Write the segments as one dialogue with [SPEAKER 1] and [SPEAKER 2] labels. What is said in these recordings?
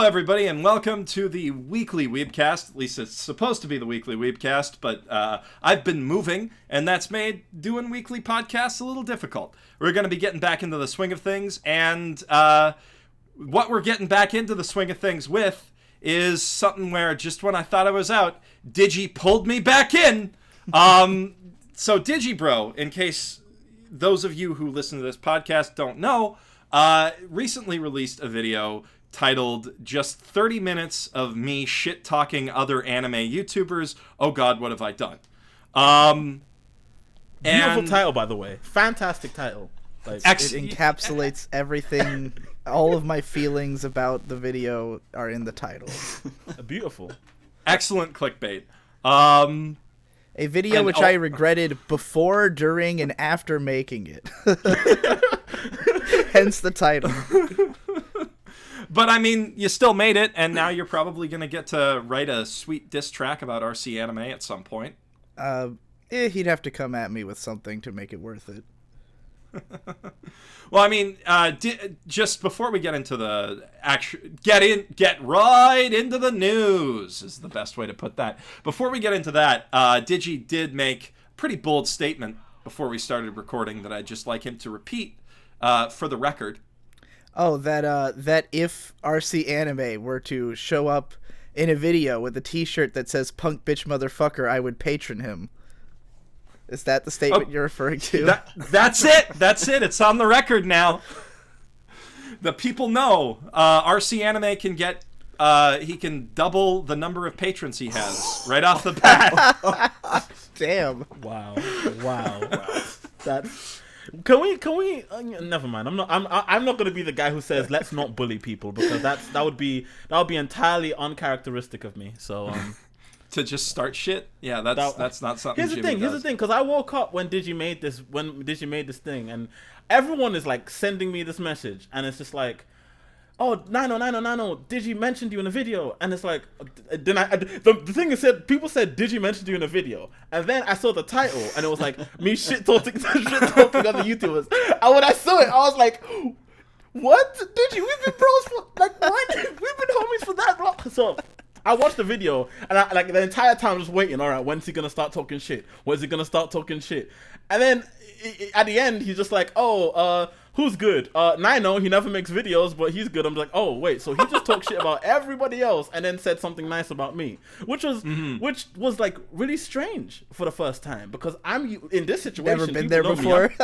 [SPEAKER 1] everybody, and welcome to the weekly weebcast. At least it's supposed to be the weekly weebcast, but I've been moving, and that's made doing weekly podcasts a little difficult. We're going to be getting back into the swing of things, and what we're getting back into the swing of things with is something where just when I thought I was out, Digi pulled me back in. So Digibro, in case those of you who listen to this podcast don't know, recently released a video titled just 30 minutes of me shit-talking other anime YouTubers. Oh god, what have I done?
[SPEAKER 2] Beautiful title, by the way. Fantastic title.
[SPEAKER 3] Like, it encapsulates everything. All of my feelings about the video are in the title.
[SPEAKER 2] Beautiful.
[SPEAKER 1] Excellent clickbait.
[SPEAKER 3] A video which I regretted before, during, and after making it. Hence the title.
[SPEAKER 1] But, I mean, you still made it, and now you're probably going to get to write a sweet diss track about RC anime at some point.
[SPEAKER 3] He'd have to come at me with something to make it worth it.
[SPEAKER 1] Well, I mean, just before we get into the get right into the news is the best way to put that. Before we get into that, Digi did make a pretty bold statement before we started recording that I'd just like him to repeat for the record.
[SPEAKER 3] Oh, that if RC Anime were to show up in a video with a t-shirt that says "Punk Bitch Motherfucker," I would patron him. Is that the statement you're referring to?
[SPEAKER 1] That's it. That's it. It's on the record now. The people know RC Anime can get he can double the number of patrons he has right off the bat.
[SPEAKER 3] Damn.
[SPEAKER 2] Wow. That's. Can we? Never mind. I'm not going to be the guy who says let's not bully people, because that would be entirely uncharacteristic of me. So.
[SPEAKER 1] To just start shit? Yeah, that's not something.
[SPEAKER 2] Here's the thing, because I woke up when Digi made this thing, and everyone is like sending me this message, and it's just like, oh, Ninouh, Digi mentioned you in a video, and it's like, then the thing is said, people said Digi mentioned you in a video, and then I saw the title, and it was like me shit talking other YouTubers, and when I saw it, I was like, what? Digi, we've been bros for like what? We've been homies for that long. So I watched the video, and I, like, the entire time just waiting, all right, when's he going to start talking shit? When's he going to start talking shit? And then, at the end, he's just like, oh, who's good? Ninouh, he never makes videos, but he's good. I'm like, oh, wait, so he just talked shit about everybody else, and then said something nice about me, which was like, really strange for the first time, because I'm in this situation.
[SPEAKER 3] Never been there before?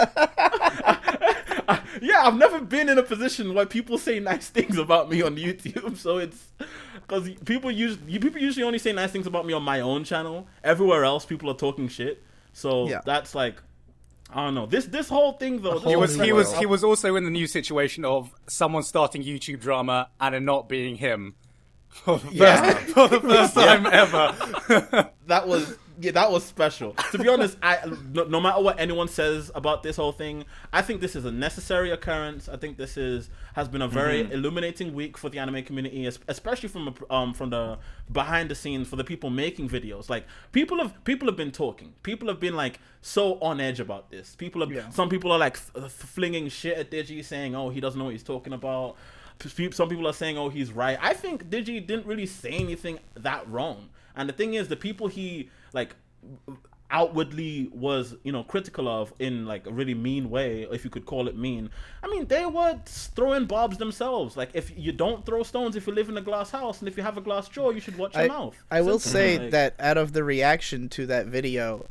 [SPEAKER 2] Yeah, I've never been in a position where people say nice things about me on YouTube, so it's... Because people usually only say nice things about me on my own channel. Everywhere else, people are talking shit. So that's like, I don't know. This whole thing though.
[SPEAKER 4] He was also in the new situation of someone starting YouTube drama and it not being him for the first time ever.
[SPEAKER 2] That was special. To be honest, no matter what anyone says about this whole thing, I think this is a necessary occurrence. I think this has been a very illuminating week for the anime community, especially from the behind the scenes, for the people making videos. Like people have been talking. People have been like so on edge about this. Some people are like flinging shit at Digi, saying, "Oh, he doesn't know what he's talking about." Some people are saying, "Oh, he's right." I think Digi didn't really say anything that wrong. And the thing is, the people he like outwardly was, critical of in like a really mean way, if you could call it mean. I mean, they were throwing bobs themselves. Like, if you don't throw stones if you live in a glass house, and if you have a glass jaw, you should watch your mouth.
[SPEAKER 3] I will say that out of the reaction to that video,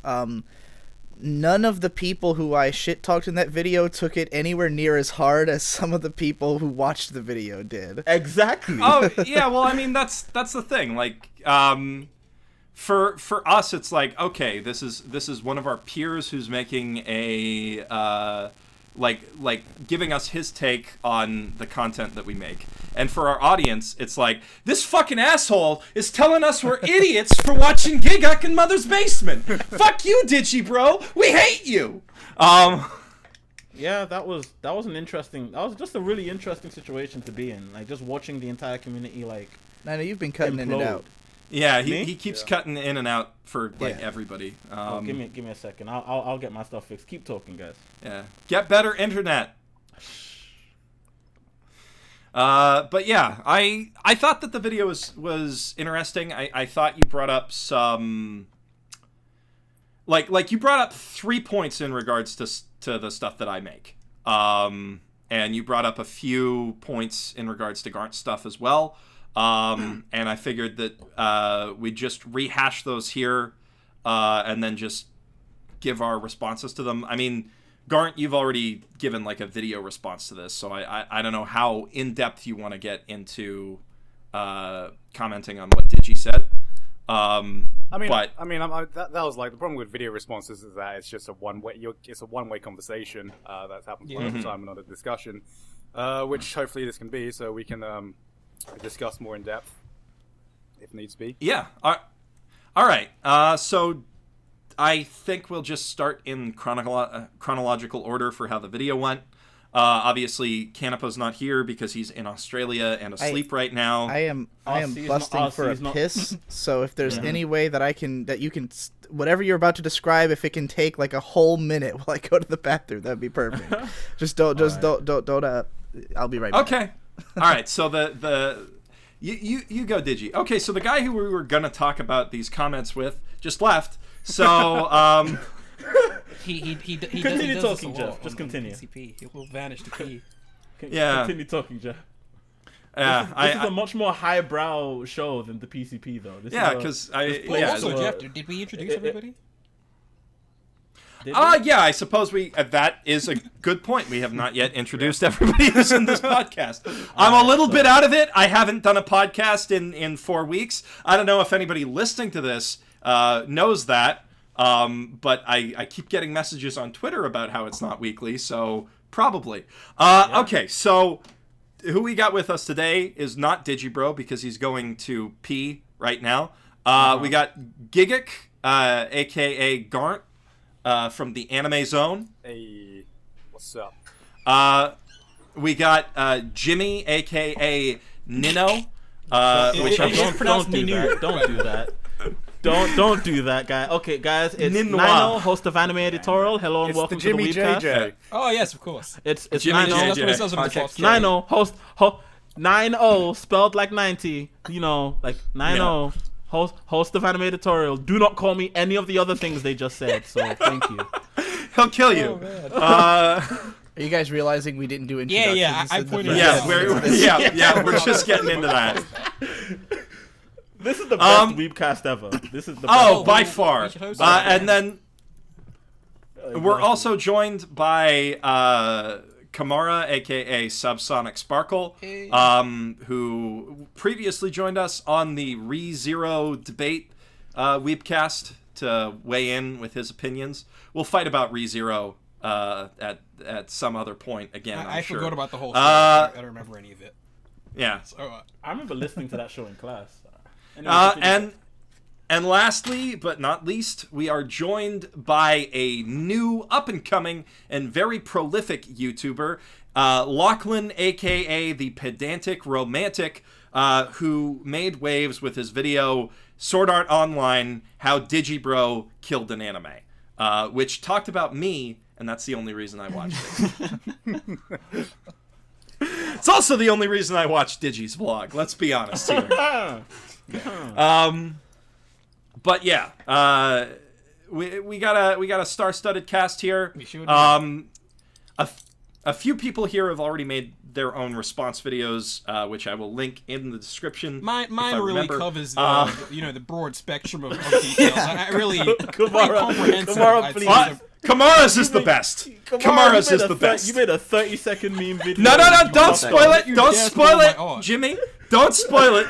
[SPEAKER 3] none of the people who I shit talked in that video took it anywhere near as hard as some of the people who watched the video did.
[SPEAKER 2] Exactly.
[SPEAKER 1] Oh yeah, well, I mean that's the thing. Like, for us, it's like, okay, this is one of our peers who's making a like giving us his take on the content that we make. And for our audience, it's like, this fucking asshole is telling us we're idiots for watching Gigguk in Mother's Basement. Fuck you, Digi bro. We hate you.
[SPEAKER 2] Yeah, that was just a really interesting situation to be in. Like, just watching the entire community, like,
[SPEAKER 3] Ninouh, you've been cutting in and out.
[SPEAKER 1] Yeah, he keeps cutting in and out for everybody.
[SPEAKER 2] Give me a second. I'll get my stuff fixed. Keep talking, guys.
[SPEAKER 1] Yeah, get better internet. But yeah, I thought that the video was interesting. I thought you brought up some like you brought up 3 points in regards to the stuff that I make. And you brought up a few points in regards to Garnt stuff as well. And I figured that we'd just rehash those here and then just give our responses to them. I mean, Garnt, you've already given like a video response to this, so I don't know how in-depth you want to get into commenting on what Digi said. That was like the problem with video responses is that it's just a one-way conversation that's happened for the time, not a discussion, which hopefully this can be, so we can discuss more in depth if needs be. Yeah. All right. So I think we'll just start in chronological order for how the video went. Obviously, Canapa's not here because he's in Australia and asleep right now.
[SPEAKER 3] I am busting for a piss. So if there's any way that you can, whatever you're about to describe, if it can take like a whole minute while I go to the bathroom, that'd be perfect. Don't. I'll be right back.
[SPEAKER 1] Okay. All right. So you go, Digi. Okay. So the guy who we were gonna talk about these comments with just left. So
[SPEAKER 5] He
[SPEAKER 2] continue
[SPEAKER 5] does
[SPEAKER 2] talking, Geoff. Just continue.
[SPEAKER 5] PCP. He will vanish to pee.
[SPEAKER 2] Continue talking, Geoff. This is a much more highbrow show than the PCP, though.
[SPEAKER 5] Also, Geoff, did we introduce everybody?
[SPEAKER 1] Yeah, I suppose that is a good point. We have not yet introduced everybody who's in this podcast. I'm a little bit out of it. I haven't done a podcast in 4 weeks. I don't know if anybody listening to this knows that. But I keep getting messages on Twitter about how it's not weekly, so probably. Okay, so who we got with us today is not Digibro because he's going to pee right now. We got Gigguk, a.k.a. Garnt, from the Anime Zone.
[SPEAKER 4] Hey, what's up?
[SPEAKER 1] We got Jimmy, a.k.a. Ninouh.
[SPEAKER 2] Don't do that. Don't do that, guy. Okay, guys, it's Ninouh, host of Anime Editorial. Hello and welcome to the weebcast.
[SPEAKER 4] JJ.
[SPEAKER 5] Oh yes, of course.
[SPEAKER 2] It's
[SPEAKER 1] Jimmy
[SPEAKER 2] Ninouh.
[SPEAKER 1] JJ.
[SPEAKER 5] That's what it says on the podcast.
[SPEAKER 2] Ninouh, host 90 spelled like 90. You know, like 90 host of Anime Editorial. Do not call me any of the other things they just said. So thank you.
[SPEAKER 1] He'll kill you.
[SPEAKER 3] Are you guys realizing we didn't do introductions?
[SPEAKER 5] Yeah, I pointed
[SPEAKER 1] out. We're just getting into that.
[SPEAKER 2] This is the best weebcast ever. This is the best.
[SPEAKER 1] Oh, by far. And then we're also joined by Kamara, a.k.a. Subsonic Sparkle, who previously joined us on the ReZero debate weebcast to weigh in with his opinions. We'll fight about ReZero at some other point again,
[SPEAKER 5] I
[SPEAKER 1] sure.
[SPEAKER 5] forgot about the whole show. I don't remember any of it.
[SPEAKER 1] Yeah.
[SPEAKER 5] So,
[SPEAKER 2] I remember listening to that show in class.
[SPEAKER 1] And lastly, but not least, we are joined by a new up-and-coming and very prolific YouTuber, Lachlan, a.k.a. the Pedantic Romantic, who made waves with his video Sword Art Online, How Digibro Killed an Anime, which talked about me, and that's the only reason I watched it. It's also the only reason I watched Digi's vlog, let's be honest here. But yeah, we got a star-studded cast here.
[SPEAKER 5] We should.
[SPEAKER 1] A few people here have already made their own response videos, which I will link in the description.
[SPEAKER 5] Mine really covers the broad spectrum of details. I really comprehensive.
[SPEAKER 1] Kamara's is the best. Kamara's is the best.
[SPEAKER 2] You made a 30-second meme video.
[SPEAKER 1] No! Don't spoil it. Don't spoil it, Jimmy. Don't spoil it.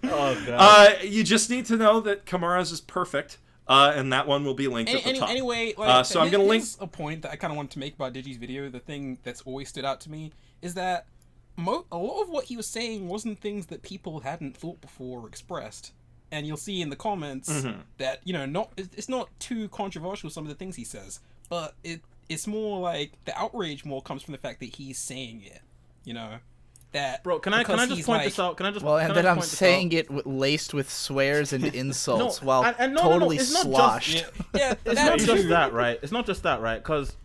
[SPEAKER 2] Oh god.
[SPEAKER 1] You just need to know that Kamara's is perfect, and that one will be linked at the top.
[SPEAKER 5] Anyway,
[SPEAKER 1] so I'm gonna link
[SPEAKER 5] a point that I kind of wanted to make about Digi's video. The thing that's always stood out to me is that a lot of what he was saying wasn't things that people hadn't thought before or expressed. And you'll see in the comments that it's not too controversial, some of the things he says, but it's more like the outrage more comes from the fact that he's saying it. That
[SPEAKER 2] bro, can I just point this out? Can I just
[SPEAKER 3] and then I'm saying it laced with swears and insults while totally sloshed.
[SPEAKER 2] It's not just that, right? It's not just that, right? Because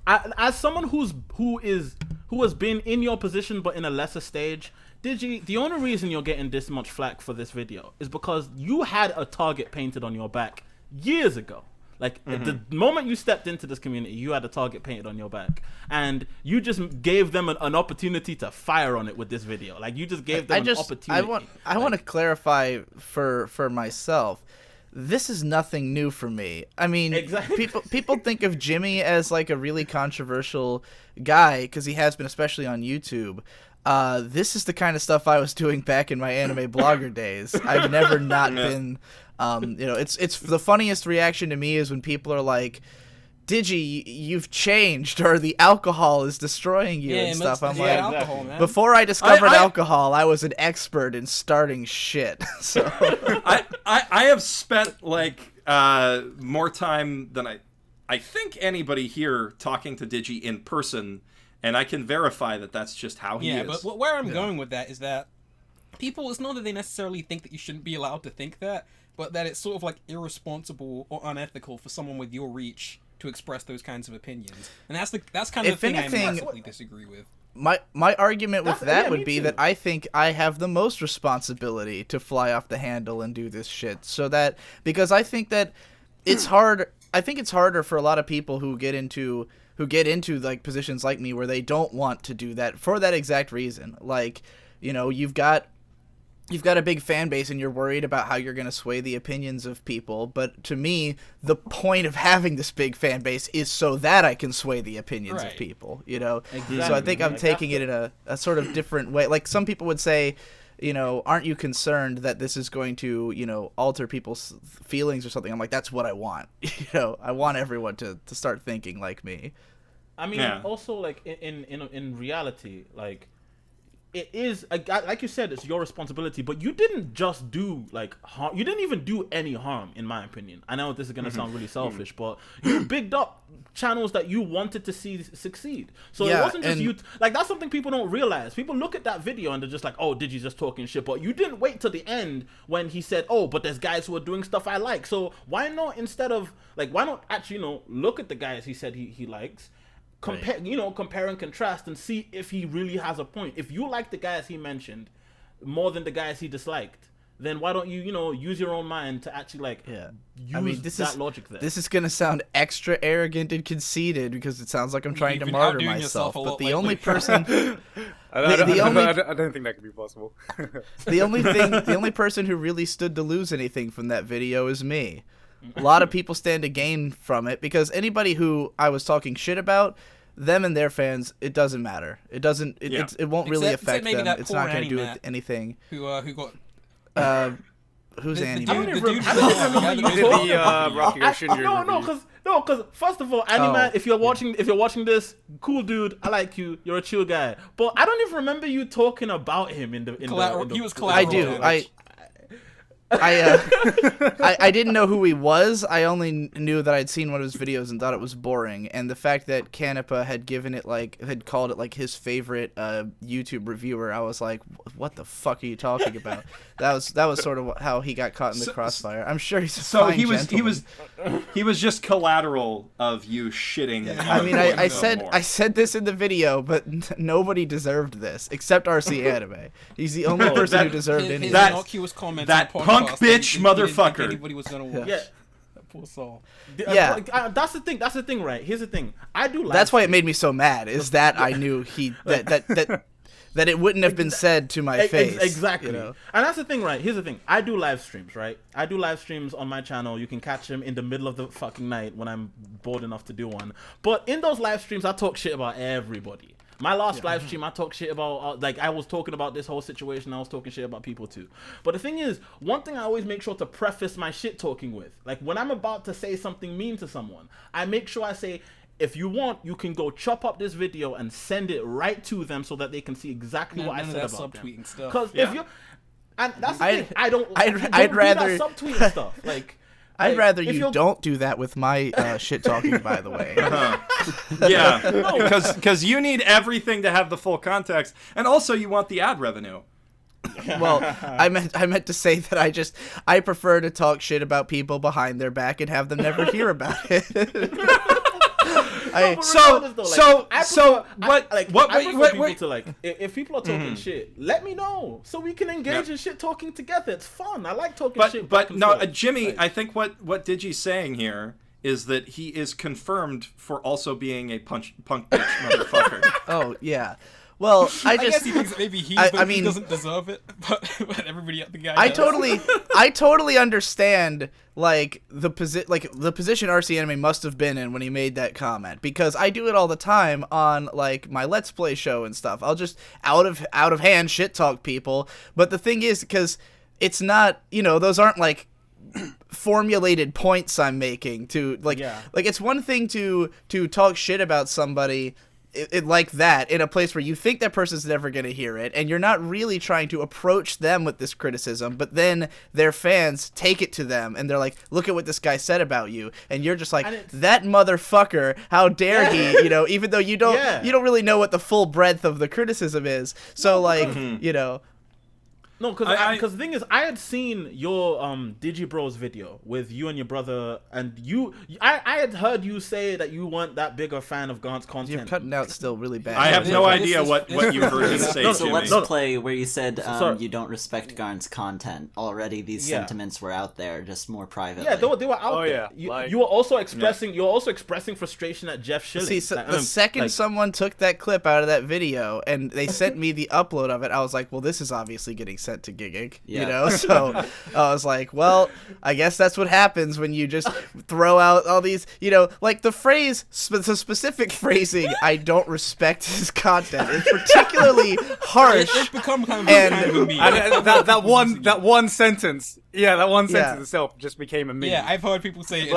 [SPEAKER 2] as someone who is who has been in your position but in a lesser stage, the only reason you're getting this much flack for this video is because you had a target painted on your back years ago. Like, the moment you stepped into this community, you had a target painted on your back. And you just gave them an opportunity to fire on it with this video. Like, you just gave them an opportunity.
[SPEAKER 3] I want to clarify for myself. This is nothing new for me. I mean,
[SPEAKER 2] Exactly.
[SPEAKER 3] people think of Jimmy as, like, a really controversial guy, because he has been, especially on YouTube. This is the kind of stuff I was doing back in my anime blogger days. I've never not been... it's the funniest reaction to me is when people are like, Digi, you've changed, or the alcohol is destroying you and stuff. I'm like,
[SPEAKER 5] alcohol, man.
[SPEAKER 3] before I discovered alcohol, I was an expert in starting shit. So
[SPEAKER 1] I have spent like more time than I think anybody here talking to Digi in person, and I can verify that that's just how he is.
[SPEAKER 5] But where I'm going with that is that people, it's not that they necessarily think that you shouldn't be allowed to think that, but that it's sort of like irresponsible or unethical for someone with your reach to express those kinds of opinions. And that's kind of the thing I massively disagree with.
[SPEAKER 3] My argument with that would be that I think I have the most responsibility to fly off the handle and do this shit. Because I think that it's hard. I think it's harder for a lot of people who get into like positions like me where they don't want to do that for that exact reason. Like, you've got a big fan base and you're worried about how you're going to sway the opinions of people. But to me, the point of having this big fan base is so that I can sway the opinions of people,
[SPEAKER 2] Exactly.
[SPEAKER 3] So I think I'm taking it in a sort of different way. Like, some people would say, aren't you concerned that this is going to, alter people's feelings or something? I'm like, that's what I want. I want everyone to start thinking like me.
[SPEAKER 2] I mean, also, like, in reality, like, it is, like you said, it's your responsibility, but you didn't just do, like, harm. You didn't even do any harm, in my opinion. I know this is going to sound really selfish, but you bigged up channels that you wanted to see succeed. So it wasn't just you. Like, that's something people don't realize. People look at that video and they're just like, oh, Digi's just talking shit. But you didn't wait till the end when he said, oh, but there's guys who are doing stuff I like. So why not, instead of, like, why not actually, look at the guys he said he likes, compare and contrast and see if he really has a point. If you like the guys he mentioned more than the guys he disliked, then why don't you, use your own mind to actually, use that logic there.
[SPEAKER 3] This is going to sound extra arrogant and conceited because it sounds like I'm trying to martyr myself, but the only person...
[SPEAKER 4] I don't think that could be possible.
[SPEAKER 3] The only person who really stood to lose anything from that video is me. A lot of people stand to gain from it because anybody who I was talking shit about, them and their fans, it doesn't matter. It doesn't. It won't really affect them. It's not going to do anything.
[SPEAKER 5] Who got?
[SPEAKER 3] Who's Annie?
[SPEAKER 2] I don't even remember
[SPEAKER 4] the Rocky Ocean.
[SPEAKER 2] No, because first of all, Annie Man, if you're watching this, cool dude, I like you. You're a chill guy. But I don't even remember you talking about him in the
[SPEAKER 5] He was collateral.
[SPEAKER 3] I do. I didn't know who he was. I only knew that I'd seen one of his videos and thought it was boring. And the fact that Canepa had called it like his favorite YouTube reviewer, I was like, what the fuck are you talking about? That was sort of how he got caught in the crossfire. I'm sure he's a fine gentleman.
[SPEAKER 1] he was just collateral of you shitting.
[SPEAKER 3] Yeah. I mean, I said this in the video, but nobody deserved this except RC Anime. He's the only person who deserved anything.
[SPEAKER 1] That punk bitch motherfucker.
[SPEAKER 5] Anybody was gonna watch.
[SPEAKER 2] Yeah.
[SPEAKER 5] That poor soul.
[SPEAKER 3] Yeah.
[SPEAKER 2] That's the thing. That's the thing, right? Here's the thing. I do.
[SPEAKER 3] That's why it made me so mad. Is that I knew that it wouldn't have been said to my face.
[SPEAKER 2] Exactly. And that's the thing, right? Here's the thing. I do live streams, right? I do live streams on my channel. You can catch them in the middle of the fucking night when I'm bored enough to do one. But in those live streams, I talk shit about everybody. My last live stream, I talked shit about, I was talking about this whole situation. I was talking shit about people too. But the thing is, one thing I always make sure to preface my shit talking with, like when I'm about to say something mean to someone, I make sure I say, if you want, you can go chop up this video and send it right to them so that they can see exactly what I said about them. Because if you, and that's the thing, I'd rather
[SPEAKER 3] do
[SPEAKER 2] that subtweeting stuff.
[SPEAKER 3] I'd rather you don't do that with my shit talking, by the way.
[SPEAKER 1] Yeah, because you need everything to have the full context, and also you want the ad revenue.
[SPEAKER 3] Well, I meant to say that I prefer to talk shit about people behind their back and have them never hear about it.
[SPEAKER 2] If people are talking shit, let me know so we can engage in shit talking together. It's fun. I like talking shit.
[SPEAKER 1] But no, Jimmy, I think what Digi's saying here is that he is confirmed for also being a punk bitch motherfucker.
[SPEAKER 3] Oh yeah. Well, I
[SPEAKER 5] guess he thinks that maybe he doesn't deserve it, but everybody the guy.
[SPEAKER 3] I totally understand the position RC Anime must have been in when he made that comment, because I do it all the time on like my Let's Play show and stuff. I'll just out of hand shit talk people, but the thing is, because it's not, those aren't like formulated points I'm making to like it's one thing to talk shit about somebody like that in a place where you think that person's never going to hear it, and you're not really trying to approach them with this criticism, but then their fans take it to them and they're like, look at what this guy said about you, and you're just like, that motherfucker, how dare he, even though you don't really know what the full breadth of the criticism is. So
[SPEAKER 2] No, because the thing is, I had seen your Digibro's video with you and your brother, and I had heard you say that you weren't that big a fan of Gaunt's content.
[SPEAKER 3] You're cutting out still really bad.
[SPEAKER 1] I have no idea what you heard him say.
[SPEAKER 6] So let's play where you said you don't respect Garn's content. Already these sentiments were out there, just more privately.
[SPEAKER 2] Yeah, they were out there. You were also expressing frustration at Geoff Schilling.
[SPEAKER 3] See, so the second someone took that clip out of that video and they sent me the upload of it, I was like, well, this is obviously getting sent to Gigguk, so I was like, well, I guess that's what happens when you just throw out all these, like the phrase, the specific phrasing, I don't respect his content, is particularly harsh.
[SPEAKER 5] It's become kind of a meme.
[SPEAKER 4] And that one sentence, itself just became a meme.
[SPEAKER 5] Yeah, I've heard people say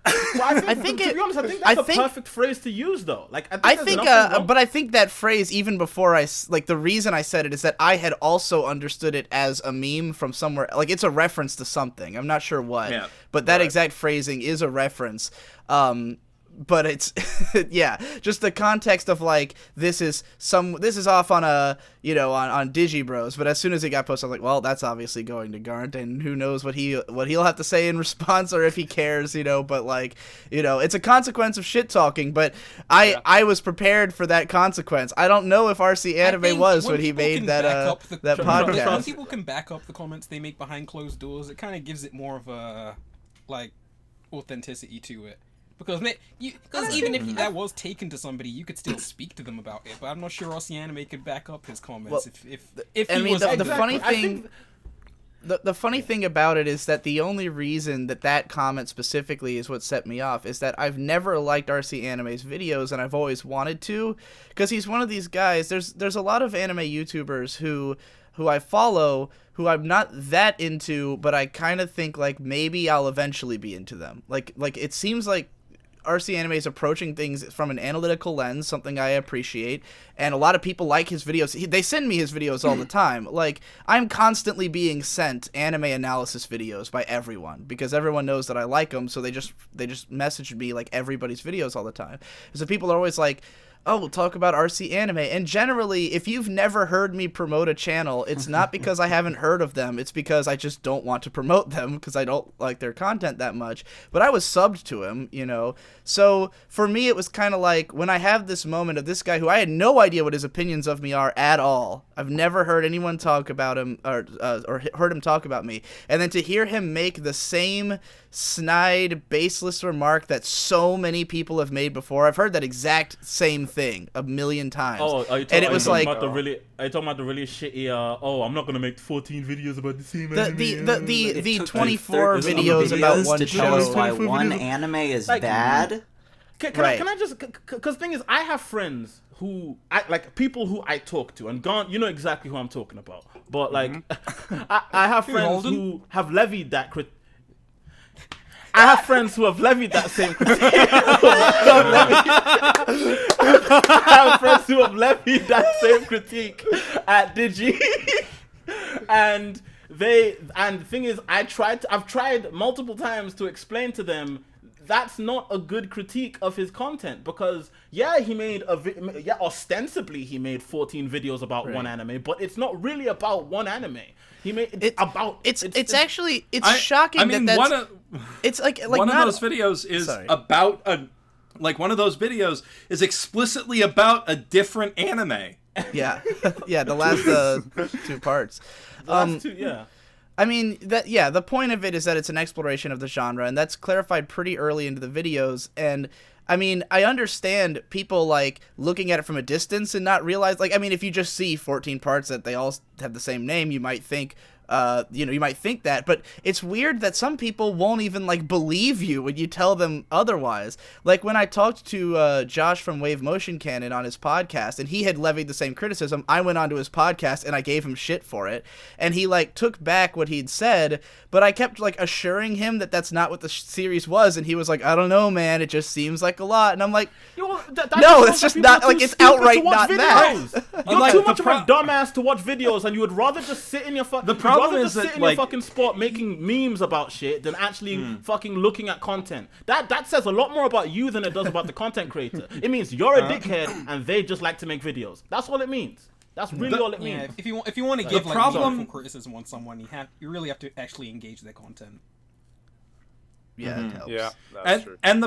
[SPEAKER 2] I think that's a perfect phrase to use, though. I think
[SPEAKER 3] that phrase, even before the reason I said it is that I had also understood it as a meme from somewhere. Like, it's a reference to something. I'm not sure what, but that exact phrasing is a reference. But it's just the context of like this is off on a on Digibros, but as soon as it got posted, I'm like, well, that's obviously going to Garnt, and who knows what he'll have to say in response, or if he cares, but like it's a consequence of shit talking. But I was prepared for that consequence. I don't know if RC Anime was when he made that podcast.
[SPEAKER 5] When people can back up the comments they make behind closed doors, it kind of gives it more of a authenticity to it. Because even if that was taken to somebody, you could still speak to them about it. But I'm not sure RC Anime could back up his comments if he was.
[SPEAKER 3] The funny thing. The funny thing about it is that the only reason that comment specifically is what set me off is that I've never liked RC Anime's videos, and I've always wanted to, because he's one of these guys. There's a lot of anime YouTubers who I follow who I'm not that into, but I kind of think like maybe I'll eventually be into them. Like it seems like RC Anime is approaching things from an analytical lens, something I appreciate, and a lot of people like his videos. They send me his videos all the time. Like, I'm constantly being sent anime analysis videos by everyone, because everyone knows that I like them, so they just message me like everybody's videos all the time. So people are always like, oh, we'll talk about RC Anime. And generally, if you've never heard me promote a channel, it's not because I haven't heard of them. It's because I just don't want to promote them because I don't like their content that much. But I was subbed to him, So for me, it was kind of like when I have this moment of this guy who I had no idea what his opinions of me are at all. I've never heard anyone talk about him or heard him talk about me. And then to hear him make the same snide, baseless remark that so many people have made before. I've heard that exact same thing a million times.
[SPEAKER 2] Are you talking about the really shitty? I'm not gonna make 14 videos about the same anime.
[SPEAKER 3] The 24 videos about one
[SPEAKER 6] to
[SPEAKER 3] show.
[SPEAKER 6] Tell us why one anime is bad.
[SPEAKER 2] Can I just? Because the thing is, I have friends who people who I talk to, and Gaunt, you know exactly who I'm talking about. But I have friends who have levied that I have friends who have levied that same critique. I have friends who have levied that same critique at Digi, and And the thing is, I've tried multiple times to explain to them that's not a good critique of his content, because he made ostensibly he made 14 videos about one anime, but it's not really about one anime. He made
[SPEAKER 3] it's actually shocking.
[SPEAKER 1] I mean,
[SPEAKER 3] it's like
[SPEAKER 1] one of those videos is about one of those videos is explicitly about a different anime.
[SPEAKER 3] Yeah, the last 2 parts.
[SPEAKER 2] The last 2, yeah.
[SPEAKER 3] I mean, the point of it is that it's an exploration of the genre, and that's clarified pretty early into the videos. And I mean, I understand people like looking at it from a distance and not realize, like, I mean, if you just see 14 parts that they all have the same name, you might think, you might think that, but it's weird that some people won't even like believe you when you tell them otherwise. Like when I talked to Josh from Wave Motion Cannon on his podcast, and he had levied the same criticism, I went onto his podcast and I gave him shit for it, and he like took back what he'd said, but I kept like assuring him that that's not what the series was, and he was like, I don't know, man, it just seems like a lot, and I'm like, no, that's just not like it's outright not that.
[SPEAKER 2] You're too much of a dumbass to watch videos, and you would rather just sit in your your fucking spot making memes about shit than actually fucking looking at content. That says a lot more about you than it does about the content creator. It means you're a dickhead and they just like to make videos. That's all it means. That's really all it means.
[SPEAKER 5] Yeah, if you want to give meaningful criticism on someone, you really have to actually engage their content.
[SPEAKER 3] Yeah, it helps.
[SPEAKER 4] Yeah, that's true.
[SPEAKER 1] And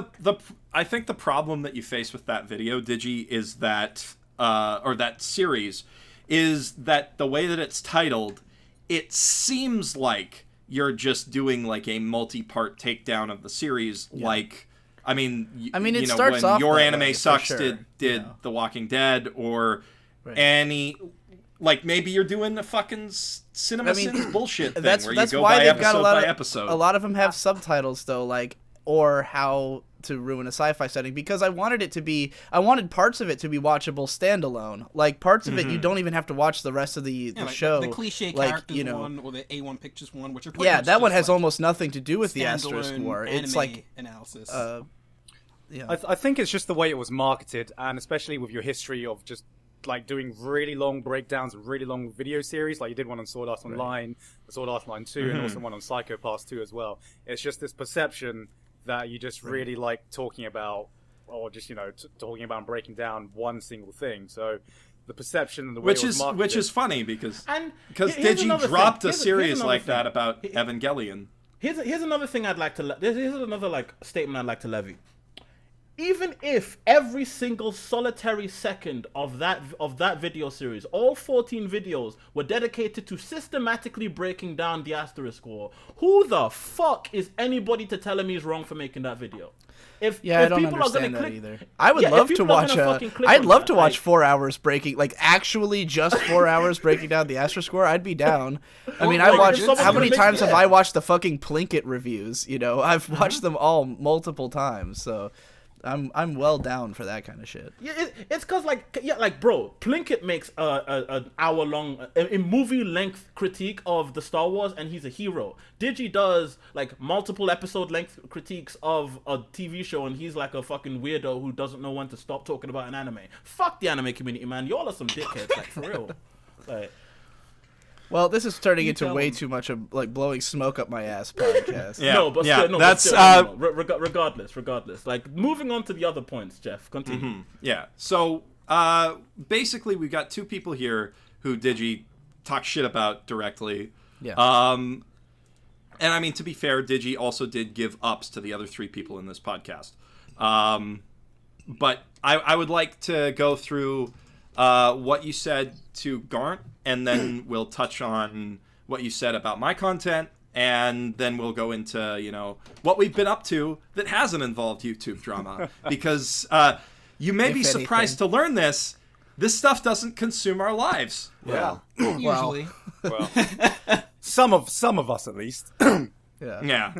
[SPEAKER 1] I think the problem that you face with that video, Digi, is that or that series, is that the way that it's titled, it seems like you're just doing like a multi-part takedown of the series. Yeah. Like, I mean,
[SPEAKER 3] it starts
[SPEAKER 1] when
[SPEAKER 3] off
[SPEAKER 1] Your
[SPEAKER 3] that
[SPEAKER 1] Anime
[SPEAKER 3] way,
[SPEAKER 1] Sucks
[SPEAKER 3] sure.
[SPEAKER 1] did The Walking Dead, or any, like maybe you're doing a fucking Cinema Sins bullshit thing where you go by episode by episode.
[SPEAKER 3] A lot of them have subtitles though, like, or How to Ruin a Sci-Fi Setting, because I wanted parts of it to be watchable standalone. Like parts of it you don't even have to watch the rest of the show.
[SPEAKER 5] The cliche characters one, or the A1 Pictures one, which are pretty much
[SPEAKER 3] that one has
[SPEAKER 5] like
[SPEAKER 3] almost nothing to do with the Asterisk War. It's like
[SPEAKER 5] analysis.
[SPEAKER 4] I think it's just the way it was marketed, and especially with your history of just like doing really long breakdowns of really long video series, like you did one on Sword Art Online, Sword Art Online 2, and also one on Psycho Pass 2 as well. It's just this perception that you just really like talking about, or just talking about and breaking down one single thing. So the perception and the way it was marketed,
[SPEAKER 1] which is funny because Digi dropped a series like that about Evangelion.
[SPEAKER 2] Here's another thing I'd like to. Here's another like statement I'd like to levy. Even if every single solitary second of that video series, all 14 videos, were dedicated to systematically breaking down the Asterisk War, who the fuck is anybody to tell him he's wrong for making that video? If
[SPEAKER 3] I don't
[SPEAKER 2] people
[SPEAKER 3] understand
[SPEAKER 2] are
[SPEAKER 3] that either. I would love to watch I'd love to watch 4 hours breaking, like actually just 4 hours breaking down the Asterisk War. I'd be down. I mean, I watched, how many times have I watched the fucking Plinkett reviews? I've watched them all multiple times, so I'm well down for that kind of shit.
[SPEAKER 2] Yeah, it's cause bro, Plinkett makes an hour long, a movie length critique of the Star Wars, and he's a hero. Digi does like multiple episode length critiques of a TV show, and he's like a fucking weirdo who doesn't know when to stop talking about an anime. Fuck the anime community, man. Y'all are some dickheads, like for real. Like.
[SPEAKER 3] Well, this is turning into way too much of like blowing smoke up my ass podcast.
[SPEAKER 2] Regardless. Like moving on to the other points, Jeff. Continue.
[SPEAKER 1] Mm-hmm. Yeah. So basically, we've got two people here who Digi talk shit about directly.
[SPEAKER 3] Yeah.
[SPEAKER 1] And I mean, to be fair, Digi also did give ups to the other three people in this podcast. But I would like to go through what you said to Garnt, and then we'll touch on what you said about my content, and then we'll go into, what we've been up to that hasn't involved YouTube drama. Because you may be surprised to learn this stuff doesn't consume our lives.
[SPEAKER 4] Yeah.
[SPEAKER 5] Usually.
[SPEAKER 4] Well, some of us at least.
[SPEAKER 1] Yeah.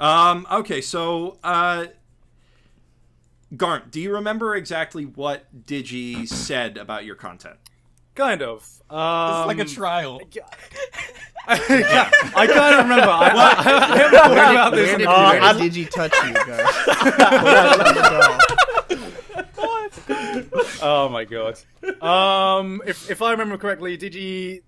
[SPEAKER 1] Okay, so Garnt, do you remember exactly what Digi said about your content?
[SPEAKER 4] Kind of.
[SPEAKER 5] It's like a trial.
[SPEAKER 4] Yeah, I kind of remember. I haven't thought about this.
[SPEAKER 3] Where did Digi touch you, guys?
[SPEAKER 4] Oh my god. If I remember correctly, Digi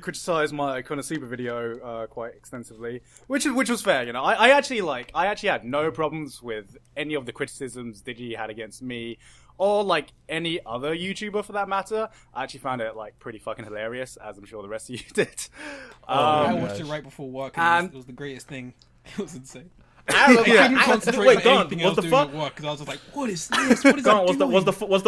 [SPEAKER 4] criticized my Konosuba video quite extensively, which was fair. You know, I actually had no problems with any of the criticisms Digi had against me, or like any other YouTuber for that matter. I actually found it like pretty fucking hilarious, as I'm sure the rest of you did.
[SPEAKER 5] I watched it right before work, and it was the greatest thing. It was insane.
[SPEAKER 2] I
[SPEAKER 5] couldn't concentrate on
[SPEAKER 2] Don,
[SPEAKER 5] anything else doing at work because I was just like, "What is this? What is
[SPEAKER 2] Don,
[SPEAKER 5] that doing?"
[SPEAKER 2] was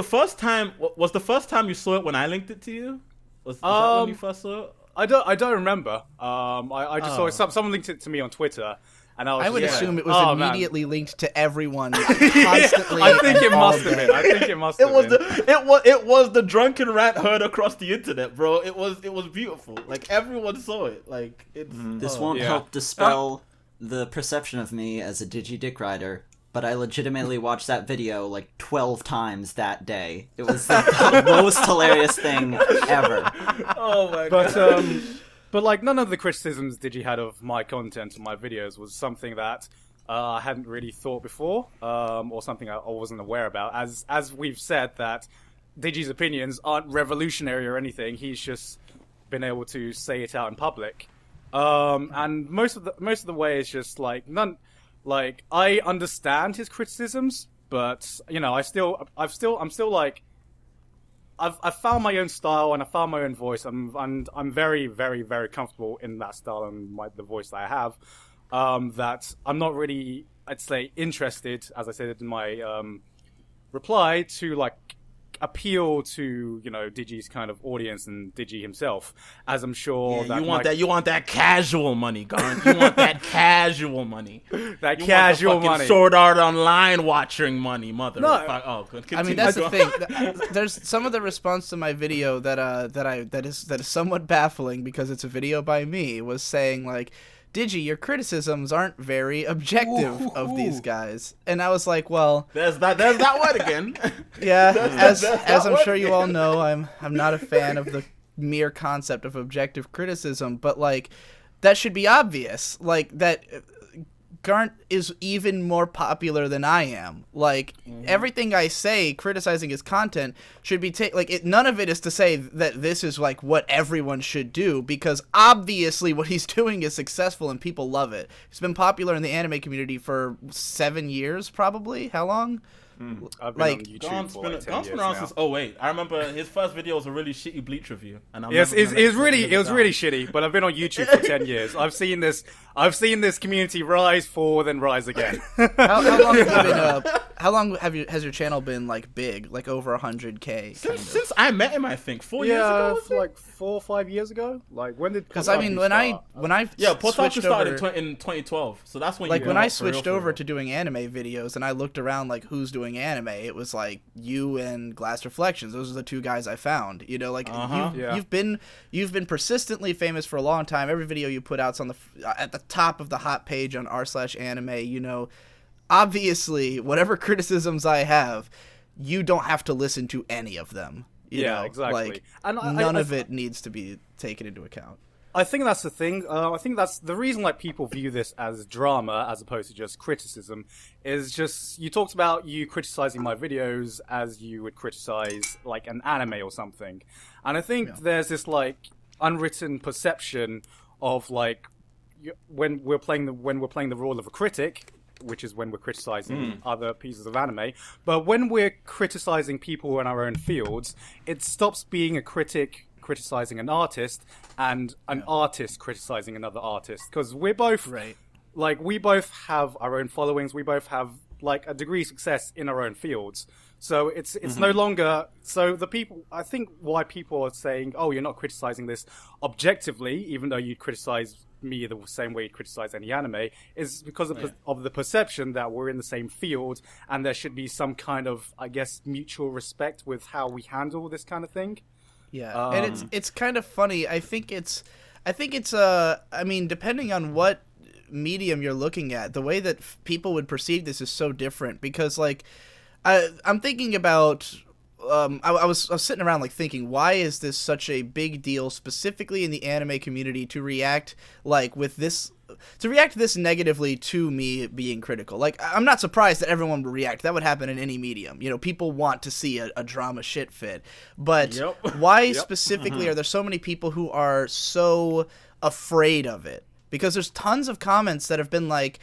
[SPEAKER 2] the first time you saw it when I linked it to you? Was that when you first saw it?
[SPEAKER 4] I don't remember. I just saw it. Someone linked it to me on Twitter. And I
[SPEAKER 3] would assume it was immediately linked to everyone constantly.
[SPEAKER 4] I think it must have been. I think it must have been.
[SPEAKER 2] It was the drunken rant heard across the internet, bro. It was beautiful. Like everyone saw it. Like it's
[SPEAKER 6] this won't help dispel the perception of me as a Digidick rider, but I legitimately watched that video like 12 times that day. It was the most hilarious thing ever.
[SPEAKER 2] Oh my god.
[SPEAKER 4] But like none of the criticisms Digi had of my content and my videos was something that I hadn't really thought before, or something I wasn't aware about. As we've said, that Digi's opinions aren't revolutionary or anything. He's just been able to say it out in public, and most of the way is just like none. Like I understand his criticisms, but you know, I'm still like. I've found my own style and I found my own voice. I'm very, very, very comfortable in that style and the voice that I have. That I'm not really, I'd say, interested, as I said in my reply, to like appeal to, you know, Digi's kind of audience and Digi himself, as I'm sure
[SPEAKER 2] you want that casual money, Garn. You want that casual money.
[SPEAKER 4] That casual money.
[SPEAKER 2] Sword Art Online watching money, mother.
[SPEAKER 4] No.
[SPEAKER 3] I mean, that's the thing. There's some of the response to my video that is somewhat baffling because it's a video by me, was saying like, Digi, your criticisms aren't very objective of these guys. And I was like, well,
[SPEAKER 2] there's that one again.
[SPEAKER 3] Yeah, as I'm sure you all know, I'm not a fan of the mere concept of objective criticism, but like that should be obvious. Like that Garnt is even more popular than I am. Like everything I say criticizing his content should be none of it is to say that this is like what everyone should do, because obviously what he's doing is successful and people love it. He's been popular in the anime community for 7 years, probably. How long?
[SPEAKER 4] I've been on YouTube for like 10
[SPEAKER 2] Gaunt's been around since 08. I remember his first video was a really shitty Bleach review, and
[SPEAKER 4] it was really shitty. But I've been on YouTube for 10 years. I've seen this community rise, fall, then rise again.
[SPEAKER 3] How long has your channel been like big, like over 100K?
[SPEAKER 2] Since I met him, I think 4 years ago.
[SPEAKER 4] Like 4 or 5 years ago. Like when did?
[SPEAKER 3] Because I mean, when I
[SPEAKER 2] Potaku started in 2012, so that's when
[SPEAKER 3] when I switched over to doing anime videos, and I looked around like who's doing anime, it was like you and Glass Reflections. Those are the two guys I found. You know, like you've been persistently famous for a long time. Every video you put out's on at the top of the hot page on r/anime. You know, obviously, whatever criticisms I have, you don't have to listen to any of them. You know?
[SPEAKER 4] Exactly.
[SPEAKER 3] Like, and none of it needs to be taken into account.
[SPEAKER 4] I think that's the thing. I think that's the reason like people view this as drama as opposed to just criticism. Is just you talked about you criticizing my videos as you would criticize like an anime or something, and I think there's this like unwritten perception of like when we're playing the role of a critic, which is when we're criticizing other pieces of anime. But when we're criticizing people in our own fields, it stops being a critic criticizing an artist and an artist criticizing another artist, because we're both we both have our own followings, we both have like a degree of success in our own fields, so it's no longer so the people. I think why people are saying, oh, you're not criticizing this objectively, even though you criticize me the same way you criticize any anime, is because of the perception that we're in the same field and there should be some kind of, I guess, mutual respect with how we handle this kind of thing.
[SPEAKER 3] Yeah, and it's kind of funny. I think it's I mean, depending on what medium you're looking at, the way that people would perceive this is so different, because like I'm thinking about I was sitting around like thinking, why is this such a big deal specifically in the anime community to react like with this this negatively to me being critical. Like, I'm not surprised that everyone would react. That would happen in any medium. You know, people want to see a drama shit fit. But why specifically are there so many people who are so afraid of it? Because there's tons of comments that have been like,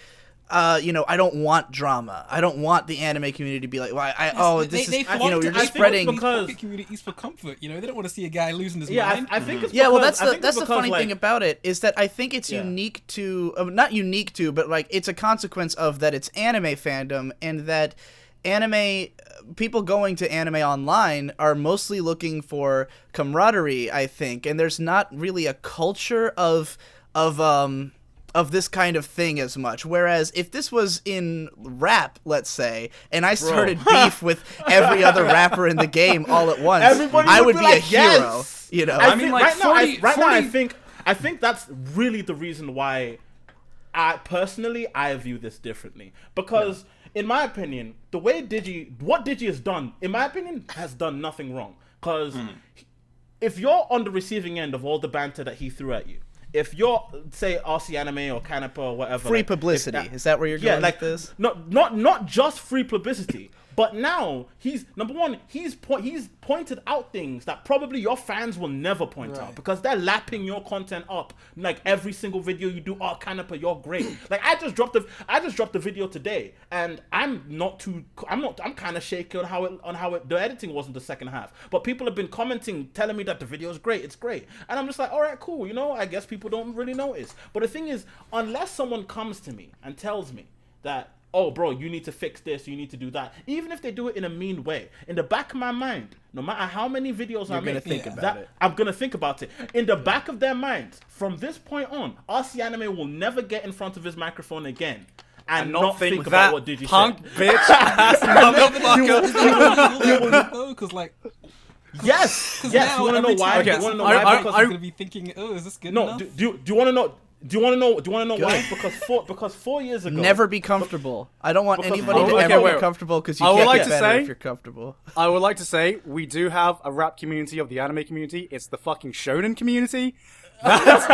[SPEAKER 3] you know, I don't want drama. I don't want the anime community to be like, you know, you're just spreading.
[SPEAKER 5] Because communities for comfort, you know, they don't want to see a guy losing his mind.
[SPEAKER 2] I think it's
[SPEAKER 3] well, that's the funny thing about it is that I think it's unique to, not unique to, but like it's a consequence of that it's anime fandom, and that anime people going to anime online are mostly looking for camaraderie, I think, and there's not really a culture of this kind of thing as much. Whereas if this was in rap, let's say, and I started beef with every other rapper in the game all at once, I would be a hero. You know,
[SPEAKER 2] I mean, like I think that's really the reason why I view this differently. Because in my opinion, the way what Digi has done, in my opinion, has done nothing wrong. Because if you're on the receiving end of all the banter that he threw at you, if you're, say, RC Anime or Canapa or whatever,
[SPEAKER 3] free publicity, is that where you're going with this?
[SPEAKER 2] Not just free publicity, but now he's pointed out things that probably your fans will never point out because they're lapping your content up. Like every single video you do, oh Canapa, you're great. Like I just dropped the video today, and I'm kind of shaky on how the editing was in the second half. But people have been commenting, telling me that the video is great, it's great, and I'm just like, all right, cool. You know, I guess people don't really notice. But the thing is, unless someone comes to me and tells me that, oh, bro, you need to fix this, you need to do that. Even if they do it in a mean way, in the back of my mind, no matter how many videos I make, I'm going to think about it. In the back of their minds, from this point on, RC Anime will never get in front of his microphone again and not think about what Digi
[SPEAKER 4] punk
[SPEAKER 2] said.
[SPEAKER 4] Bitch ass motherfucker.
[SPEAKER 5] Because, like...
[SPEAKER 2] Yes, you want to know why?
[SPEAKER 5] Okay.
[SPEAKER 2] You want to know why?
[SPEAKER 5] Because I'm going to be thinking, oh, is this good enough?
[SPEAKER 2] Do you want to know... Do you want to know why? Because 4 years ago...
[SPEAKER 3] Never be comfortable. I don't want anybody to ever be comfortable because you can't get better if you're comfortable.
[SPEAKER 4] I would like to say, we do have a rap community of the anime community. It's the fucking shonen community. That's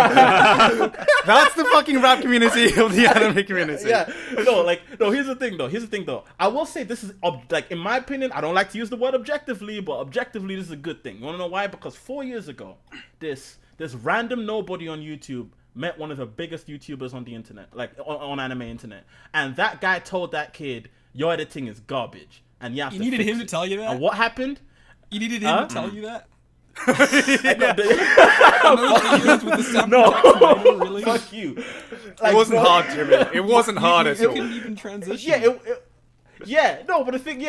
[SPEAKER 4] the fucking rap community of the anime community.
[SPEAKER 2] Yeah. Here's the thing though. I will say this is, like, in my opinion, I don't like to use the word objectively, but objectively this is a good thing. You want to know why? Because 4 years ago, this random nobody on YouTube met one of the biggest YouTubers on the internet, like on anime internet, and that guy told that kid, "Your editing is garbage," and you
[SPEAKER 5] needed him to tell you that.
[SPEAKER 2] And what happened?
[SPEAKER 5] You needed him to tell you that.
[SPEAKER 2] No, really? Fuck you.
[SPEAKER 4] Like, it wasn't hard, Jimmy. It wasn't hard at all.
[SPEAKER 5] You couldn't even transition.
[SPEAKER 2] But the thing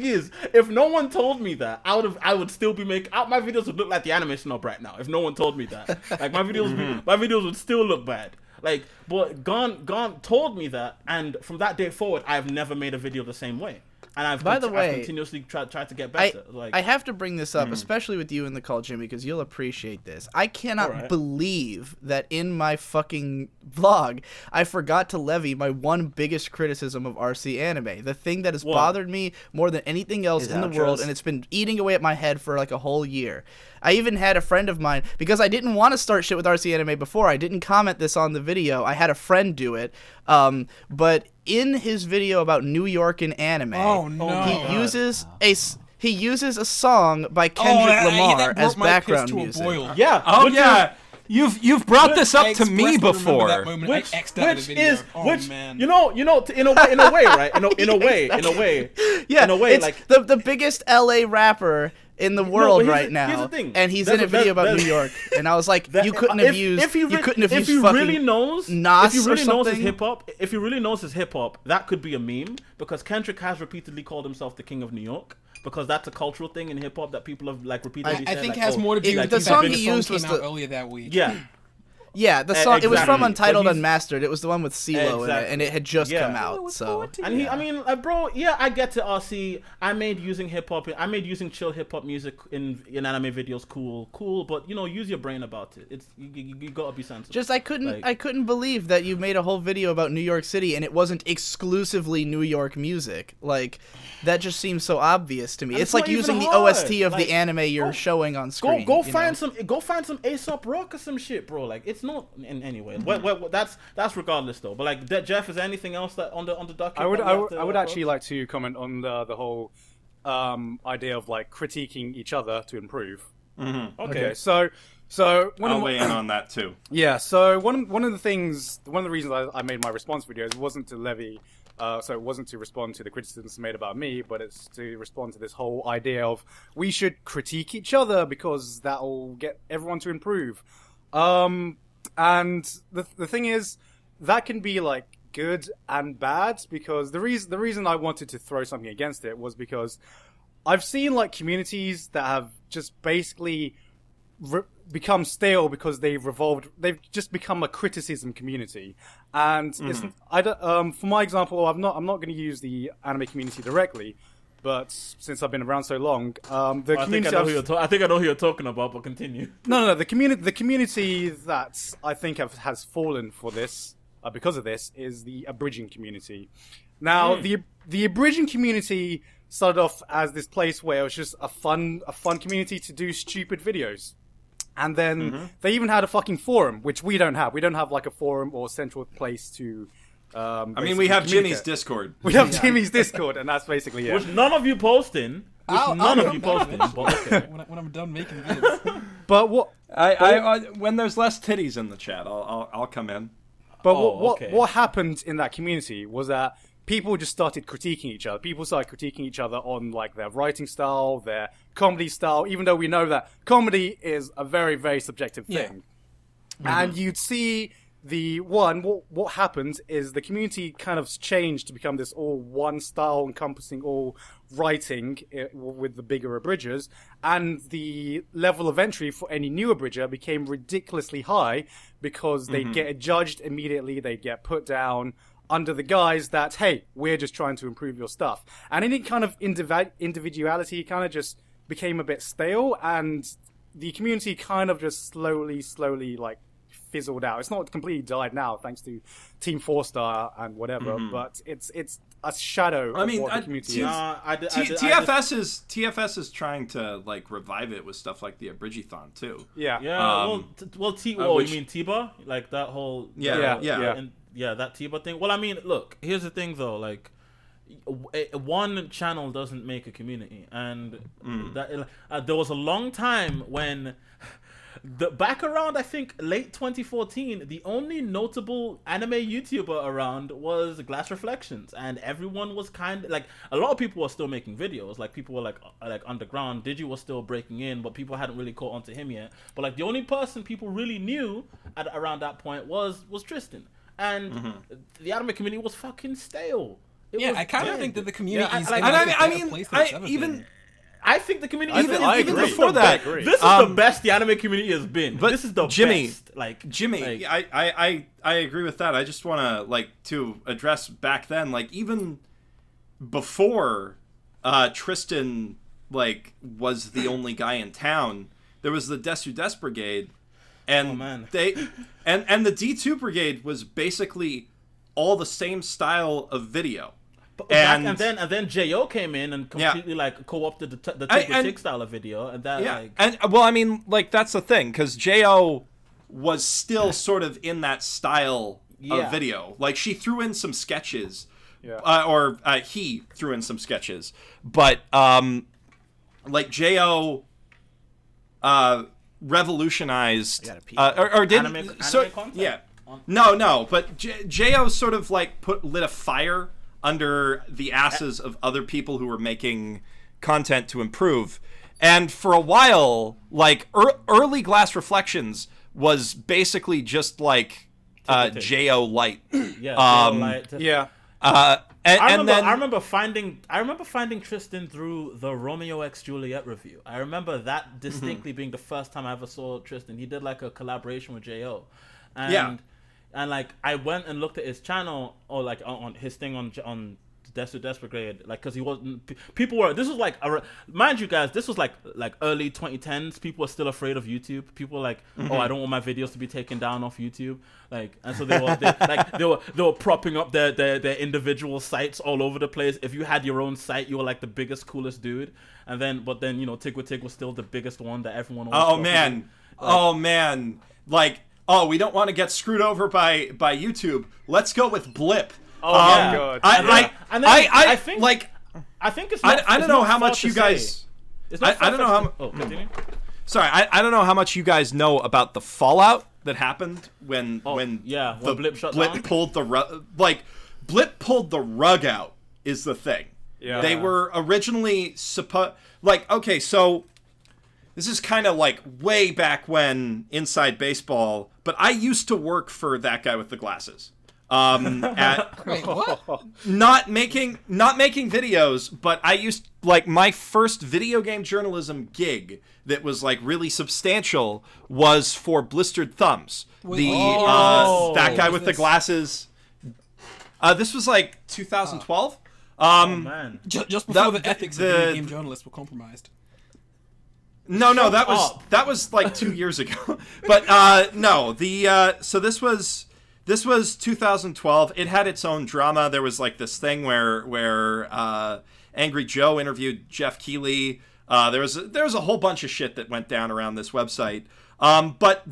[SPEAKER 2] is, if no one told me that, I would still be making out. My videos would look like the anime snob right now. If no one told me that, like my videos would still look bad. Like, but Gone told me that, and from that day forward, I've never made a video the same way. And I've continuously tried to get better.
[SPEAKER 3] I have to bring this up, especially with you in the call, Jimmy, because you'll appreciate this. I cannot believe that in my fucking vlog, I forgot to levy my one biggest criticism of RC Anime. The thing that has bothered me more than anything else in the world, and it's been eating away at my head for like a whole year. I even had a friend of mine, because I didn't want to start shit with RC Anime before, I didn't comment this on the video. I had a friend do it, but in his video about New York and anime, he uses a song by Kendrick Lamar as background music.
[SPEAKER 2] Yeah.
[SPEAKER 1] You've brought this up to me before.
[SPEAKER 2] Which is in a way, right? In a way,
[SPEAKER 3] it's
[SPEAKER 2] like
[SPEAKER 3] the biggest LA rapper in the world right now. Here's the thing. And he's in a video about New York, and I was like, you couldn't have used
[SPEAKER 2] If he really knows his hip hop, that could be a meme, because Kendrick has repeatedly called himself the king of New York, because that's a cultural thing in hip hop that people have like repeatedly said.
[SPEAKER 5] I think has more to do with
[SPEAKER 3] the song he used was
[SPEAKER 5] earlier that week.
[SPEAKER 3] Yeah, the song it was from Untitled Unmastered. It was the one with CeeLo in it, and it had just come out. So,
[SPEAKER 2] and bro, I get to RC. I made using hip hop. I made using chill hip hop music in anime videos cool. But use your brain about it. It's you gotta be sensible.
[SPEAKER 3] Just I couldn't believe that you made a whole video about New York City and it wasn't exclusively New York music. Like that just seems so obvious to me. It's like using the OST of the anime you're showing on screen.
[SPEAKER 2] Go find some Aesop Rock or some shit, bro. Like it's not in anyway. That's regardless though. But like, Geoff, is there anything else that on the docket?
[SPEAKER 4] I would actually like to comment on the whole idea of like critiquing each other to improve.
[SPEAKER 1] Mm-hmm.
[SPEAKER 4] Okay, so
[SPEAKER 1] I'll weigh in on that too.
[SPEAKER 4] Yeah, so one of the reasons I made my response videos wasn't to levy. So it wasn't to respond to the criticisms made about me, but it's to respond to this whole idea of we should critique each other because that'll get everyone to improve. And the thing is, that can be like good and bad, because the reason I wanted to throw something against it was because I've seen like communities that have just basically become stale because they've just become a criticism community. And for my example, I'm not going to use the anime community directly, but since I've been around so long, the community
[SPEAKER 2] I think I know who you're talking about, but continue.
[SPEAKER 4] No, the community that I think has fallen for this because of this is the abridging community. Now, the abridging community started off as this place where it was just a fun community to do stupid videos. And then they even had a fucking forum, which we don't have. We don't have like a forum or central place to.
[SPEAKER 1] I mean, we have Jimmy's Discord.
[SPEAKER 4] We have Jimmy's Discord, and that's basically it.
[SPEAKER 2] Which none of you posting. None of you posting. But okay.
[SPEAKER 5] when I'm done making vids.
[SPEAKER 4] But what?
[SPEAKER 1] I when there's less titties in the chat, I'll come in.
[SPEAKER 4] But what happened in that community was that people just started critiquing each other. People started critiquing each other on like their writing style, their comedy style, even though we know that comedy is a very, very subjective thing. Yeah. And you'd see what happened is the community kind of changed to become this all one style encompassing all writing with the bigger abridgers, and the level of entry for any new abridger became ridiculously high because they get judged immediately, they get put down under the guise that, hey, we're just trying to improve your stuff. And any kind of individuality kind of just became a bit stale, and the community kind of just slowly like fizzled out. It's not completely died now, thanks to Team 4-Star and whatever, but it's a shadow of what the community is.
[SPEAKER 1] TFS is trying to like revive it with stuff like the Abridgethon too.
[SPEAKER 2] Yeah. You mean Tiba? Like that whole that Tiba thing. Well, I mean, look, here's the thing though, like one channel doesn't make a community, and there was a long time when back around, I think, late 2014, the only notable anime YouTuber around was Glass Reflections, and everyone was kind of like, a lot of people were still making videos, like people were like underground. Digi was still breaking in, but people hadn't really caught on to him yet. But like the only person people really knew around that point was Tristan, and the anime community was fucking stale. I kind of
[SPEAKER 5] think that the community is
[SPEAKER 2] I think the community
[SPEAKER 1] even before that,
[SPEAKER 2] this is the best the anime community has been. But this is the best.
[SPEAKER 1] Jimmy, I agree with that. I just want to address back then, like even before Tristan was the only guy in town, there was the Desu Des Brigade, and and the D2 Brigade was basically all the same style of video.
[SPEAKER 2] And then Jo came in and completely co-opted the Tick style of video, and that
[SPEAKER 1] I mean, that's the thing, because Jo was still sort of in that style of video. Like, she threw in some sketches, or he threw in some sketches, but Jo revolutionized or didn't
[SPEAKER 2] anime content?
[SPEAKER 1] But Jo sort of lit a fire under the asses of other people who were making content to improve. And for a while, early Glass Reflections was basically just Jo Light.
[SPEAKER 2] I remember finding Tristan through the Romeo x Juliet review. I remember that distinctly being the first time I ever saw Tristan. He did a collaboration with Jo. And I went and looked at his channel, or on his thing on Desu Des Brigade, because he wasn't. People were. This was mind you guys, this was early 2010s. People were still afraid of YouTube. People were oh, I don't want my videos to be taken down off YouTube. And so they were propping up their individual sites all over the place. If you had your own site, you were the biggest, coolest dude. But then Tig with Tig was still the biggest one that everyone.
[SPEAKER 1] Oh man. oh, we don't want to get screwed over by YouTube. Let's go with Blip.
[SPEAKER 4] Oh my god!
[SPEAKER 1] I think
[SPEAKER 2] it's.
[SPEAKER 1] I don't know how much you guys. I don't know how.
[SPEAKER 2] Oh, continue.
[SPEAKER 1] Sorry, I don't know how much you guys know about the fallout that happened when
[SPEAKER 2] when Blip shut
[SPEAKER 1] Blip
[SPEAKER 2] down?
[SPEAKER 1] pulled the rug. Blip pulled the rug out is the thing.
[SPEAKER 4] Yeah.
[SPEAKER 1] They were originally okay, so this is kind of like way back when Inside Baseball, but I used to work for that guy with the glasses.
[SPEAKER 5] Wait, what?
[SPEAKER 1] Not making videos, but I used my first video game journalism gig that was really substantial was for Blistered Thumbs. That guy with the glasses. This was 2012.
[SPEAKER 2] Man.
[SPEAKER 5] Just before the ethics of video game journalists were compromised.
[SPEAKER 1] No, that was 2 years ago. But no, so this was 2012. It had its own drama. There was this thing where Angry Joe interviewed Jeff Keighley. There was a whole bunch of shit that went down around this website. But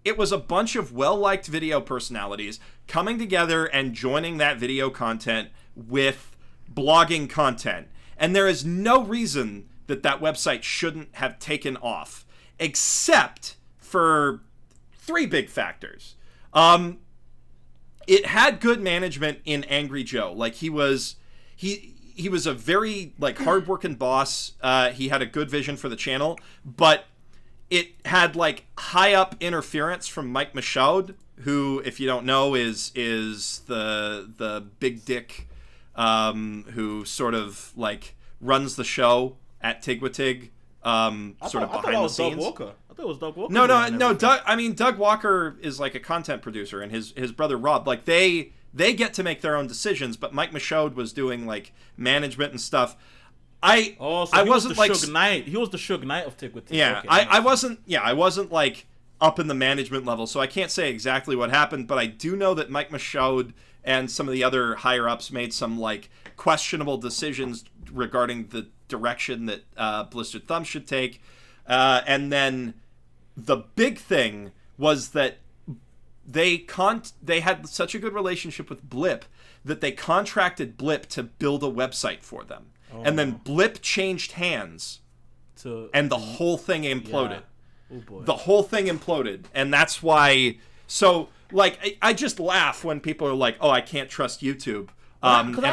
[SPEAKER 1] it was a bunch of well-liked video personalities coming together and joining that video content with blogging content. And there is no reason that website shouldn't have taken off, except for 3 big factors. It had good management in Angry Joe. He was a very hardworking boss. He had a good vision for the channel, but it had high up interference from Mike Michaud, who, if you don't know, is the big dick who sort of runs the show at Tigwatig, sort of behind the scenes.
[SPEAKER 2] I thought it was Doug Walker.
[SPEAKER 1] No. Doug Walker is a content producer, and his brother Rob, they get to make their own decisions, but Mike Michaud was doing management and stuff. I wasn't
[SPEAKER 2] Suge Knight. He was the Suge Knight of Tigwatig.
[SPEAKER 1] Yeah,
[SPEAKER 2] okay,
[SPEAKER 1] I wasn't up in the management level, so I can't say exactly what happened, but I do know that Mike Michaud and some of the other higher ups made some questionable decisions regarding the direction that Blistered Thumb should take. And then the big thing was that they had such a good relationship with Blip that they contracted Blip to build a website for them. Oh. And then Blip changed hands and the whole thing imploded.
[SPEAKER 2] Yeah. Oh boy. The
[SPEAKER 1] whole thing imploded. And that's why... So, I just laugh when people are like, oh, I can't trust YouTube.
[SPEAKER 2] I remember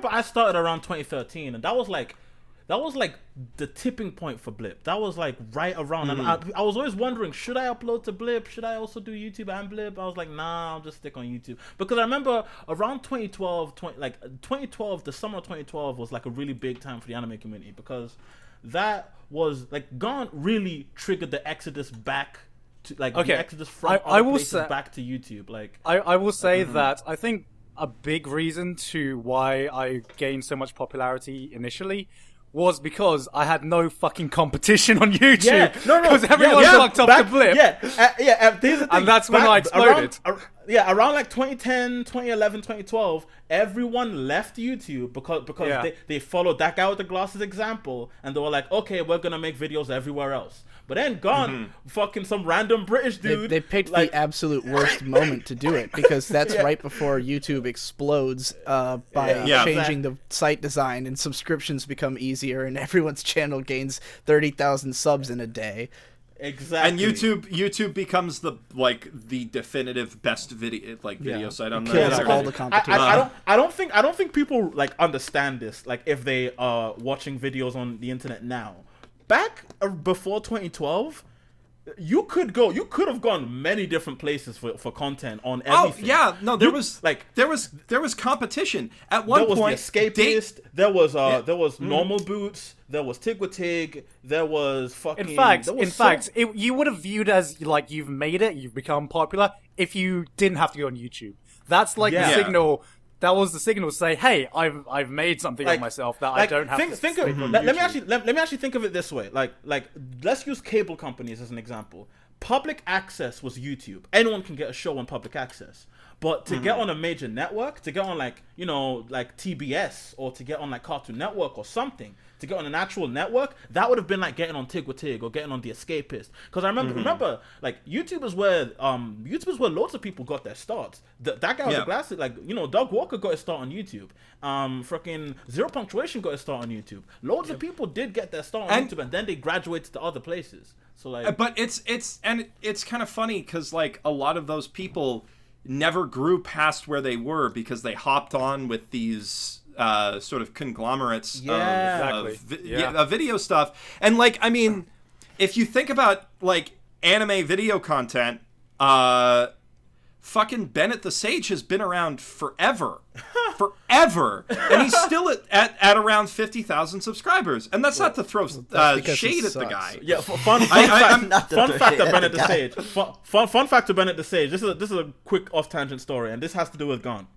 [SPEAKER 2] I started around 2013, and that was the tipping point for Blip. That was right around, and I was always wondering, should I upload to Blip? Should I also do YouTube and Blip? I was like, nah, I'll just stick on YouTube, because I remember around 2012, the summer of 2012 was a really big time for the anime community, because that was Gaunt really triggered the exodus back to the exodus from other places back to YouTube.
[SPEAKER 4] I will say that I think a big reason to why I gained so much popularity initially was because I had no fucking competition on YouTube.
[SPEAKER 2] Yeah, no,
[SPEAKER 4] because everyone fucked up the Blip.
[SPEAKER 2] And
[SPEAKER 4] that's when I exploded.
[SPEAKER 2] Around 2010, 2011, 2012, everyone left YouTube because they followed that guy with the glasses example, and they were like, okay, we're gonna make videos everywhere else. But then fucking some random British dude.
[SPEAKER 3] They picked the absolute worst moment to do it, because that's right before YouTube explodes by changing the site design, and subscriptions become easier, and everyone's channel gains 30,000 subs in a day.
[SPEAKER 2] Exactly.
[SPEAKER 1] And YouTube becomes the definitive best video site on the
[SPEAKER 3] all the competition.
[SPEAKER 2] I don't think people understand this if they are watching videos on the internet now. Back before 2012, you could have gone many different places for content on everything.
[SPEAKER 1] Oh yeah, no, there was competition at one point.
[SPEAKER 2] There was The Escapist. There was Normal Boots. There was Tigwatig. There was fucking.
[SPEAKER 4] In fact, you would have viewed as you've made it, you've become popular if you didn't have to go on YouTube. That's the signal. That was the signal to say, "Hey, I've made something of myself that I don't have to."
[SPEAKER 2] Think of it. Let me actually think of it this way. Let's use cable companies as an example. Public access was YouTube. Anyone can get a show on public access. But to get on a major network, to get on TBS, or to get on Cartoon Network or something, to get on an actual network, that would have been like getting on Tig with Tig or getting on The Escapist. Because I remember like YouTubers where loads of people got their starts. That guy with the glasses, like, you know, Doug Walker got his start on YouTube. Fucking Zero Punctuation got his start on YouTube. Loads of people did get their start on YouTube, and then they graduated to other places. So like,
[SPEAKER 1] but it's kind of funny because like a lot of those people never grew past where they were because they hopped on with these sort of conglomerates of video stuff. And like, I mean, if you think about like anime video content, fucking Bennett the Sage has been around forever. And he's still at around 50 ,000 subscribers, and that's not to throw shade at the guy.
[SPEAKER 2] Yeah, fun fact of Bennett the Sage. Fun fact of Bennett the Sage. This is a quick off tangent story, and this has to do with Gon.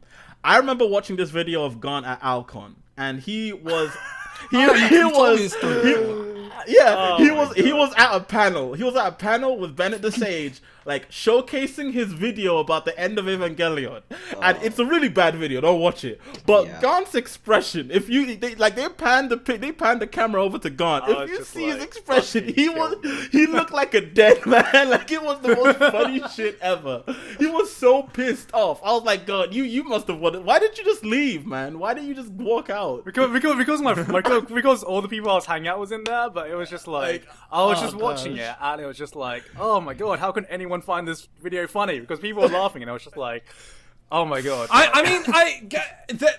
[SPEAKER 2] I remember watching this video of Gon at Alcon, and he was he was at a panel. He was at a panel with Bennett the Sage, like showcasing his video about the end of Evangelion, and it's a really bad video. Don't watch it. But Gon's expression, if they panned the camera over to Gon. If you see his expression, he looked like a dead man. Like it was the most funny shit ever. He was so pissed off. I was like, God, you must have wanted. Why didn't you just leave, man? Why didn't you just walk out?
[SPEAKER 4] Because all the people I was hanging out was in there, but it was just like I was just watching it, and it was just like, oh my God, how can anyone find this video funny? Because people were laughing, and I was just like, oh my God.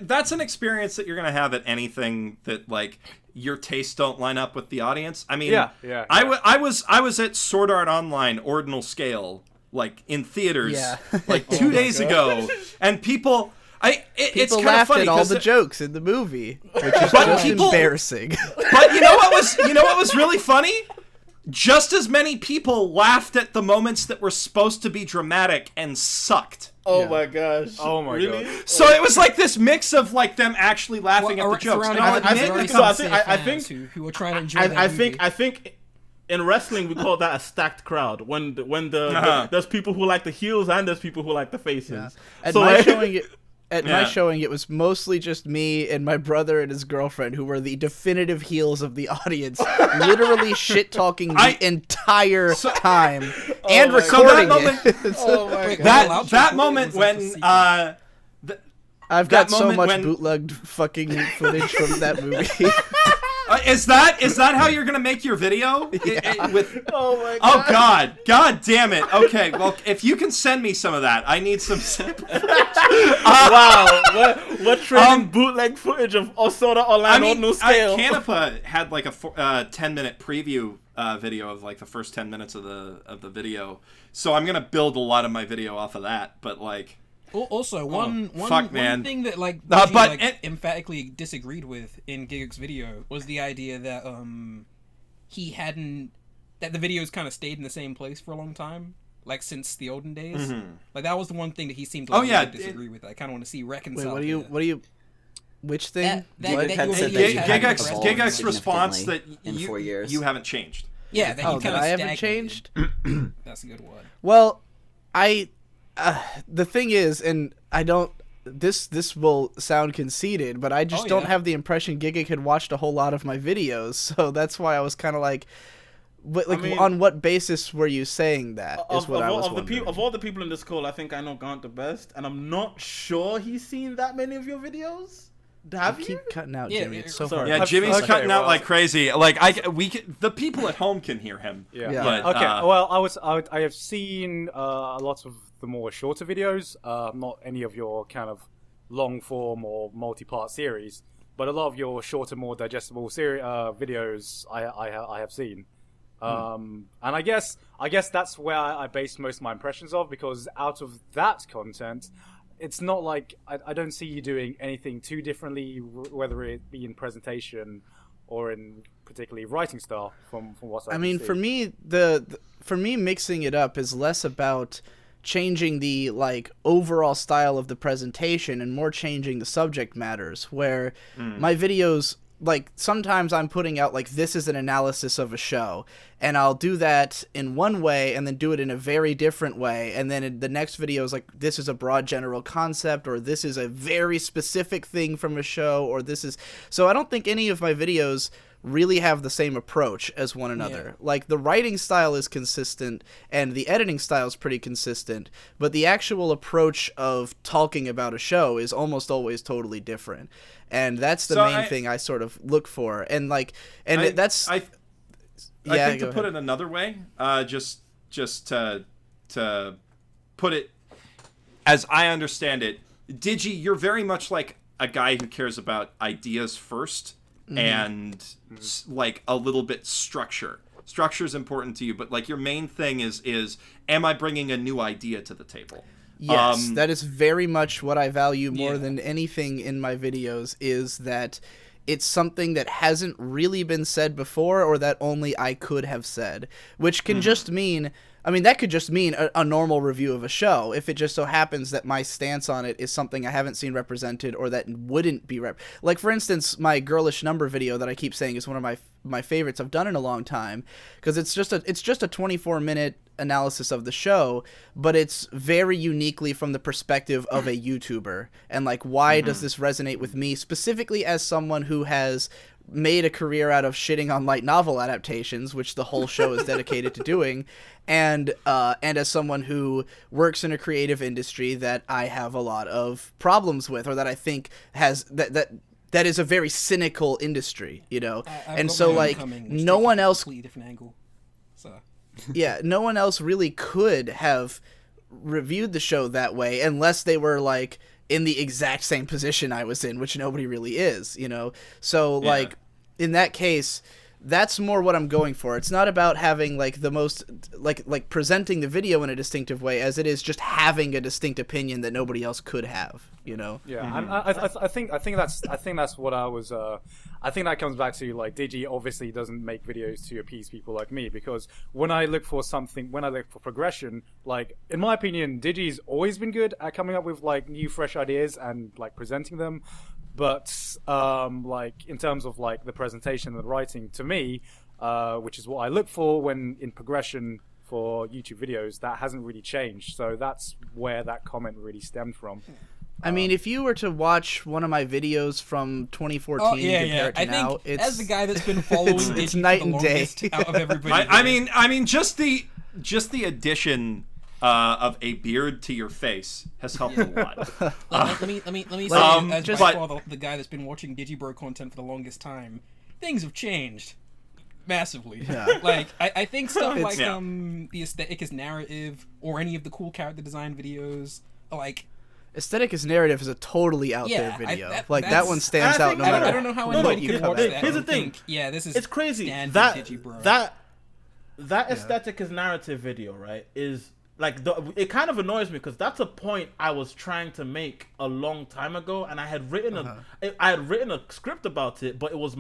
[SPEAKER 1] That's an experience that you're gonna have at anything that like your tastes don't line up with the audience. I mean, I was at Sword Art Online Ordinal Scale, like in theaters, like 2 days ago, and people it's kind
[SPEAKER 3] laughed
[SPEAKER 1] of funny
[SPEAKER 3] at all the jokes in the movie, which is just embarrassing.
[SPEAKER 1] But you know what was really funny? Just as many people laughed at the moments that were supposed to be dramatic and sucked.
[SPEAKER 2] Oh my gosh!
[SPEAKER 4] Oh my God!
[SPEAKER 1] So it was like this mix of like them actually laughing at the jokes.
[SPEAKER 2] I think
[SPEAKER 5] who were trying to enjoy.
[SPEAKER 2] I think in wrestling we call that a stacked crowd. When there's people who like the heels and there's people who like the faces.
[SPEAKER 3] Yeah. At
[SPEAKER 2] so
[SPEAKER 3] my showing, my showing, it was mostly just me and my brother and his girlfriend who were the definitive heels of the audience, literally shit-talking the entire time and recording it.
[SPEAKER 1] That moment when
[SPEAKER 3] I've got so much bootlegged fucking footage from that movie.
[SPEAKER 1] Is that how you're gonna make your video?
[SPEAKER 3] Yeah.
[SPEAKER 2] Oh my God!
[SPEAKER 1] Oh God damn it! Okay, well, if you can send me some of that, I need some sample footage.
[SPEAKER 2] Wow, what trading bootleg footage of Osora Orlando Scale?
[SPEAKER 1] Canapa had like a 10-minute preview video of like the first 10 minutes of the video, so I'm gonna build a lot of my video off of that. But like.
[SPEAKER 5] Also, one thing that like emphatically disagreed with in Gigguk's video was the idea that that the videos kind of stayed in the same place for a long time, like since the olden days. Mm-hmm. Like that was the one thing that he seemed to disagree with. I kind of want to see reconcile.
[SPEAKER 3] Wait, what do you? Which thing?
[SPEAKER 1] Gigguk's response that
[SPEAKER 6] in 4 years
[SPEAKER 1] you haven't changed.
[SPEAKER 5] Yeah, that you kind of
[SPEAKER 3] haven't changed.
[SPEAKER 5] That's a good one.
[SPEAKER 3] Well, the thing is, and I don't. This will sound conceited, but I just don't have the impression Gigguk had watched a whole lot of my videos, so that's why I was kind of like, on what basis were you saying that? Of
[SPEAKER 2] all the people in this call, I think I know Gaunt the best, and I'm not sure he's seen that many of your videos. Have you?
[SPEAKER 3] Keep cutting out, Jimmy. It's so hard.
[SPEAKER 1] Yeah, Jimmy's cutting out like crazy. Like the people at home can hear him.
[SPEAKER 4] Yeah.
[SPEAKER 1] But,
[SPEAKER 4] okay. Well, I have seen a lot of the more shorter videos. Not any of your kind of long form or multi-part series, but a lot of your shorter, more digestible videos. I have seen. And I guess that's where I based most of my impressions of, because out of that content, it's not like I don't see you doing anything too differently, whether it be in presentation or in particularly writing style. From what I mean,
[SPEAKER 3] for me, for me, mixing it up is less about changing the like overall style of the presentation and more changing the subject matters. Where my videos, like sometimes I'm putting out like this is an analysis of a show, and I'll do that in one way and then do it in a very different way, and then in the next video is like this is a broad general concept, or this is a very specific thing from a show, or this is. So I don't think any of my videos really have the same approach as one another. Like, the writing style is consistent and the editing style is pretty consistent, but the actual approach of talking about a show is almost always totally different. And that's the main thing I sort of look for. And like, and
[SPEAKER 1] I
[SPEAKER 3] think
[SPEAKER 1] to put it another way, just to put it as I understand it, Digi, you're very much like a guy who cares about ideas first and like a little bit structure. Structure is important to you, but like your main thing is am I bringing a new idea to the table?
[SPEAKER 3] Yes, that is very much what I value more than anything in my videos, is that it's something that hasn't really been said before, or that only I could have said, which can just mean, I mean, that could just mean a normal review of a show, if it just so happens that my stance on it is something I haven't seen represented, or that wouldn't be like, for instance, my girlish number video that I keep saying is one of my favorites I've done in a long time, because it's just a 24-minute analysis of the show, but it's very uniquely from the perspective of a YouTuber, and like, why does this resonate with me specifically as someone who has made a career out of shitting on light novel adaptations, which the whole show is dedicated to doing, and as someone who works in a creative industry that I have a lot of problems with, or that I think has that is a very cynical industry, you know. And so like, no one else,
[SPEAKER 5] different angle. So
[SPEAKER 3] yeah, no one else really could have reviewed the show that way unless they were like in the exact same position I was in, which nobody really is, you know. So like, in that case, that's more what I'm going for. It's not about having like the most like presenting the video in a distinctive way, as it is just having a distinct opinion that nobody else could have, you know.
[SPEAKER 4] Yeah, I think that's what I was. I think that comes back to, like, Digi obviously doesn't make videos to appease people like me, because when I look for progression, like, in my opinion, Digi's always been good at coming up with like new, fresh ideas and like presenting them. But like, in terms of like the presentation and the writing, to me, which is what I look for when in progression for YouTube videos, that hasn't really changed. So that's where that comment really stemmed from.
[SPEAKER 3] I mean, if you were to watch one of my videos from 2014 and compare it to now, it's,
[SPEAKER 5] as the guy that's been following
[SPEAKER 3] it's night and day
[SPEAKER 5] out of everybody.
[SPEAKER 1] I mean, just the addition of a beard to your face has helped a lot.
[SPEAKER 5] Let me say, as the guy that's been watching Digibro content for the longest time, things have changed massively. Yeah. Like, I think stuff like the aesthetic is narrative, or any of the cool character design videos, like,
[SPEAKER 3] aesthetic is narrative is a totally out there video. That one stands out no matter.
[SPEAKER 5] I don't know how anybody could watch that.
[SPEAKER 2] Here's the thing.
[SPEAKER 5] It's
[SPEAKER 2] crazy.
[SPEAKER 5] Digibro.
[SPEAKER 2] That aesthetic is narrative video, right? Is like, it kind of annoys me, because that's a point I was trying to make a long time ago, and I had written a script about it, but it was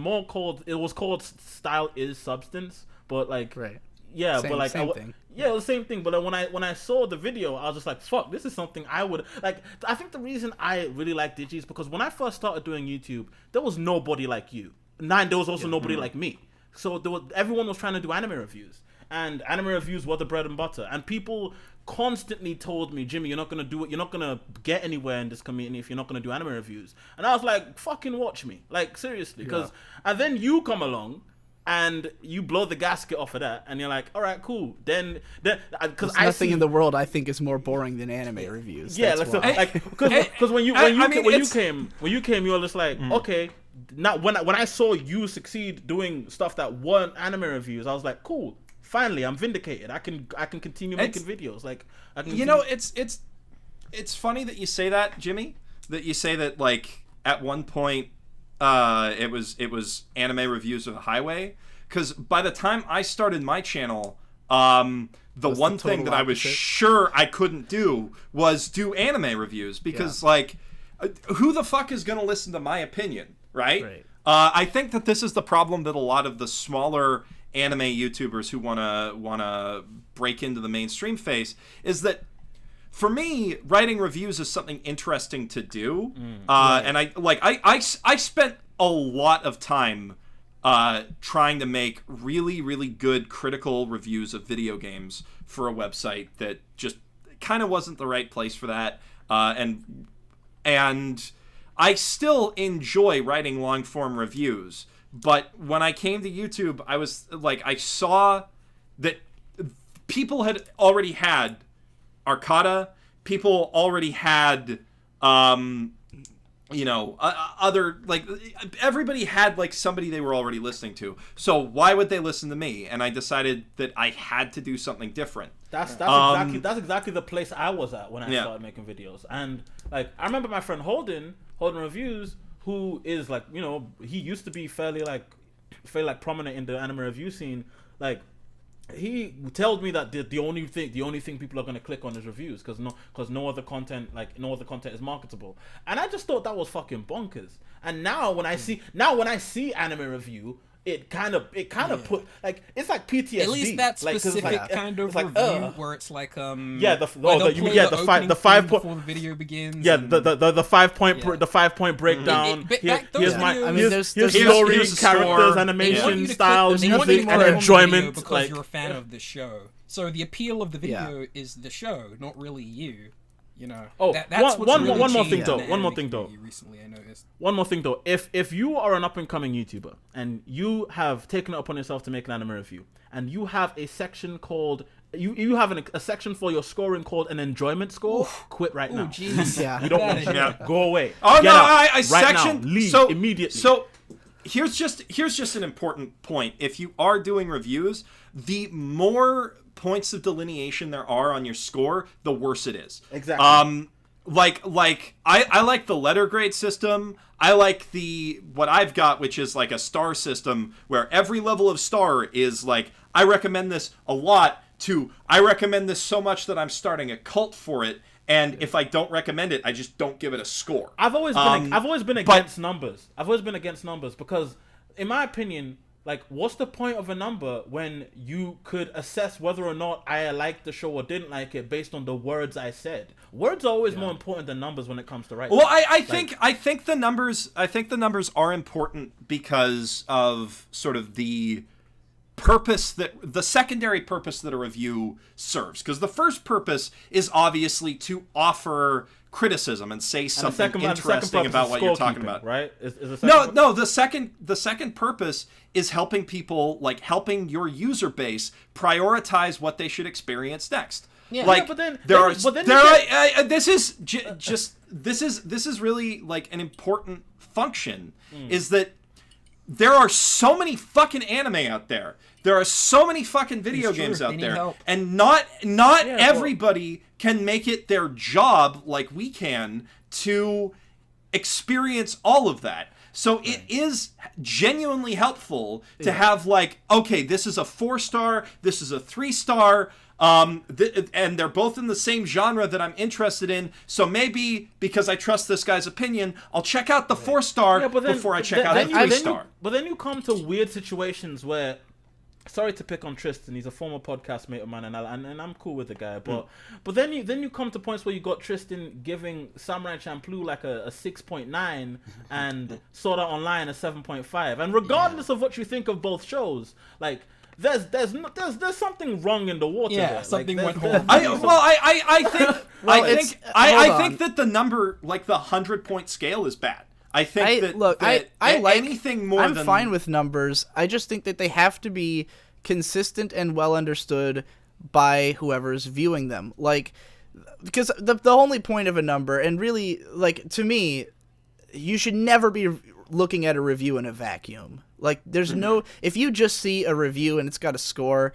[SPEAKER 2] called Style is Substance, but like,
[SPEAKER 3] right.
[SPEAKER 2] Yeah,
[SPEAKER 3] same,
[SPEAKER 2] but like,
[SPEAKER 3] thing.
[SPEAKER 2] Yeah, the same thing. But like, when I saw the video, I was just like, "Fuck, this is something I would like." I think the reason I really like Digi is because when I first started doing YouTube, there was nobody like you. There was also nobody like me. So everyone was trying to do anime reviews, and anime reviews were the bread and butter. And people constantly told me, "Jimmy, you're not gonna get anywhere in this community if you're not gonna do anime reviews." And I was like, "Fucking watch me, like, seriously." And then you come along and you blow the gasket off of that, and you're like, all right, cool. Then because
[SPEAKER 3] nothing in the world I think is more boring than anime reviews.
[SPEAKER 2] Yeah, because when you came, you were just like, okay. Now when I saw you succeed doing stuff that weren't anime reviews, I was like, cool. Finally, I'm vindicated. I can continue making videos. Like,
[SPEAKER 1] you know, it's funny that you say that, Jimmy. That you say that, like, at one point, it was anime reviews of the highway, because by the time I started my channel, the one thing that I was sure I couldn't do was do anime reviews, because like, who the fuck is gonna listen to my opinion, right? I think that this is the problem that a lot of the smaller anime YouTubers who wanna break into the mainstream face, is that, for me, writing reviews is something interesting to do, and I spent a lot of time trying to make really, really good critical reviews of video games for a website that just kind of wasn't the right place for that, and I still enjoy writing long form reviews, But when I came to YouTube, I was like, I saw that people had already had Arcata. People already had, other, like, everybody had, like, somebody they were already listening to. So why would they listen to me? And I decided that I had to do something different.
[SPEAKER 2] That's exactly the place I was at when I started making videos. And, like, I remember my friend Holden Reviews, who is, like, you know, he used to be fairly prominent in the anime review scene. Like, he told me that the only thing people are going to click on is reviews because no other content is marketable, and I just thought that was fucking bonkers. And now when I see anime review, it kind of put, like, it's like PTSD.
[SPEAKER 5] At least that specific kind of review where it's like the
[SPEAKER 2] 5 point
[SPEAKER 5] before the video begins.
[SPEAKER 2] Yeah, the 5 point the 5 point breakdown. Here's story, characters, animation, styles, music, and enjoyment.
[SPEAKER 5] Because you're a fan of the show. So the appeal of the video is the show, not really you. You know. Oh, that's one more thing though. Recently, I noticed. One more thing though. If you are an up and coming YouTuber and you have taken it upon yourself to make an anime review, and you have a section called you have a section for your scoring called an enjoyment score, quit right now.
[SPEAKER 3] Jeez. Yeah.
[SPEAKER 2] You don't want to go away.
[SPEAKER 1] Oh,
[SPEAKER 2] Get
[SPEAKER 1] no,
[SPEAKER 2] out.
[SPEAKER 1] I section
[SPEAKER 2] now. Leave
[SPEAKER 1] so
[SPEAKER 2] immediately.
[SPEAKER 1] So here's just an important point. If you are doing reviews, the more points of delineation there are on your score, the worse it is.
[SPEAKER 2] Exactly.
[SPEAKER 1] I like the letter grade system. I like what I've got, which is like a star system where every level of star is like, I recommend this a lot, to I recommend this so much that I'm starting a cult for it. And if I don't recommend it, I just don't give it a score.
[SPEAKER 2] I've always been against numbers. I've always been against numbers because, in my opinion, like, what's the point of a number when you could assess whether or not I liked the show or didn't like it based on the words I said? Words are always more important than numbers when it comes to writing.
[SPEAKER 1] Well, I think the numbers are important because of sort of the secondary purpose that a review serves. Because the first purpose is obviously to offer criticism and say something interesting about what you're talking about,
[SPEAKER 2] right?
[SPEAKER 1] No. The second purpose is helping people, like helping your user base prioritize what they should experience next.
[SPEAKER 5] Yeah,
[SPEAKER 1] like,
[SPEAKER 5] but then
[SPEAKER 1] this is really like an important function. Is that there are so many fucking anime out there. There are so many fucking video games out there, and not everybody can make it their job like we can to experience all of that. So it is genuinely helpful to have, like, okay, this is a 4-star, this is a 3-star, and they're both in the same genre that I'm interested in. So maybe because I trust this guy's opinion, I'll check out the 4-star before I check out the 3-star.
[SPEAKER 2] But then you come to weird situations where, sorry to pick on Tristan, he's a former podcast mate of mine, and I'm cool with the guy. But then you come to points where you got Tristan giving Samurai Champloo like a 6.9 and Sword Art Online a 7.5. And regardless of what you think of both shows, like, there's something wrong in the water.
[SPEAKER 5] Yeah,
[SPEAKER 2] there.
[SPEAKER 5] something
[SPEAKER 2] like,
[SPEAKER 5] went wrong.
[SPEAKER 1] I think that the number, like the 100-point scale, is bad. I think anything more
[SPEAKER 3] I'm
[SPEAKER 1] than...
[SPEAKER 3] fine with numbers. I just think that they have to be consistent and well understood by whoever's viewing them. Like, because the only point of a number, and really, like, to me, you should never be looking at a review in a vacuum. Like, there's no... If you just see a review and it's got a score,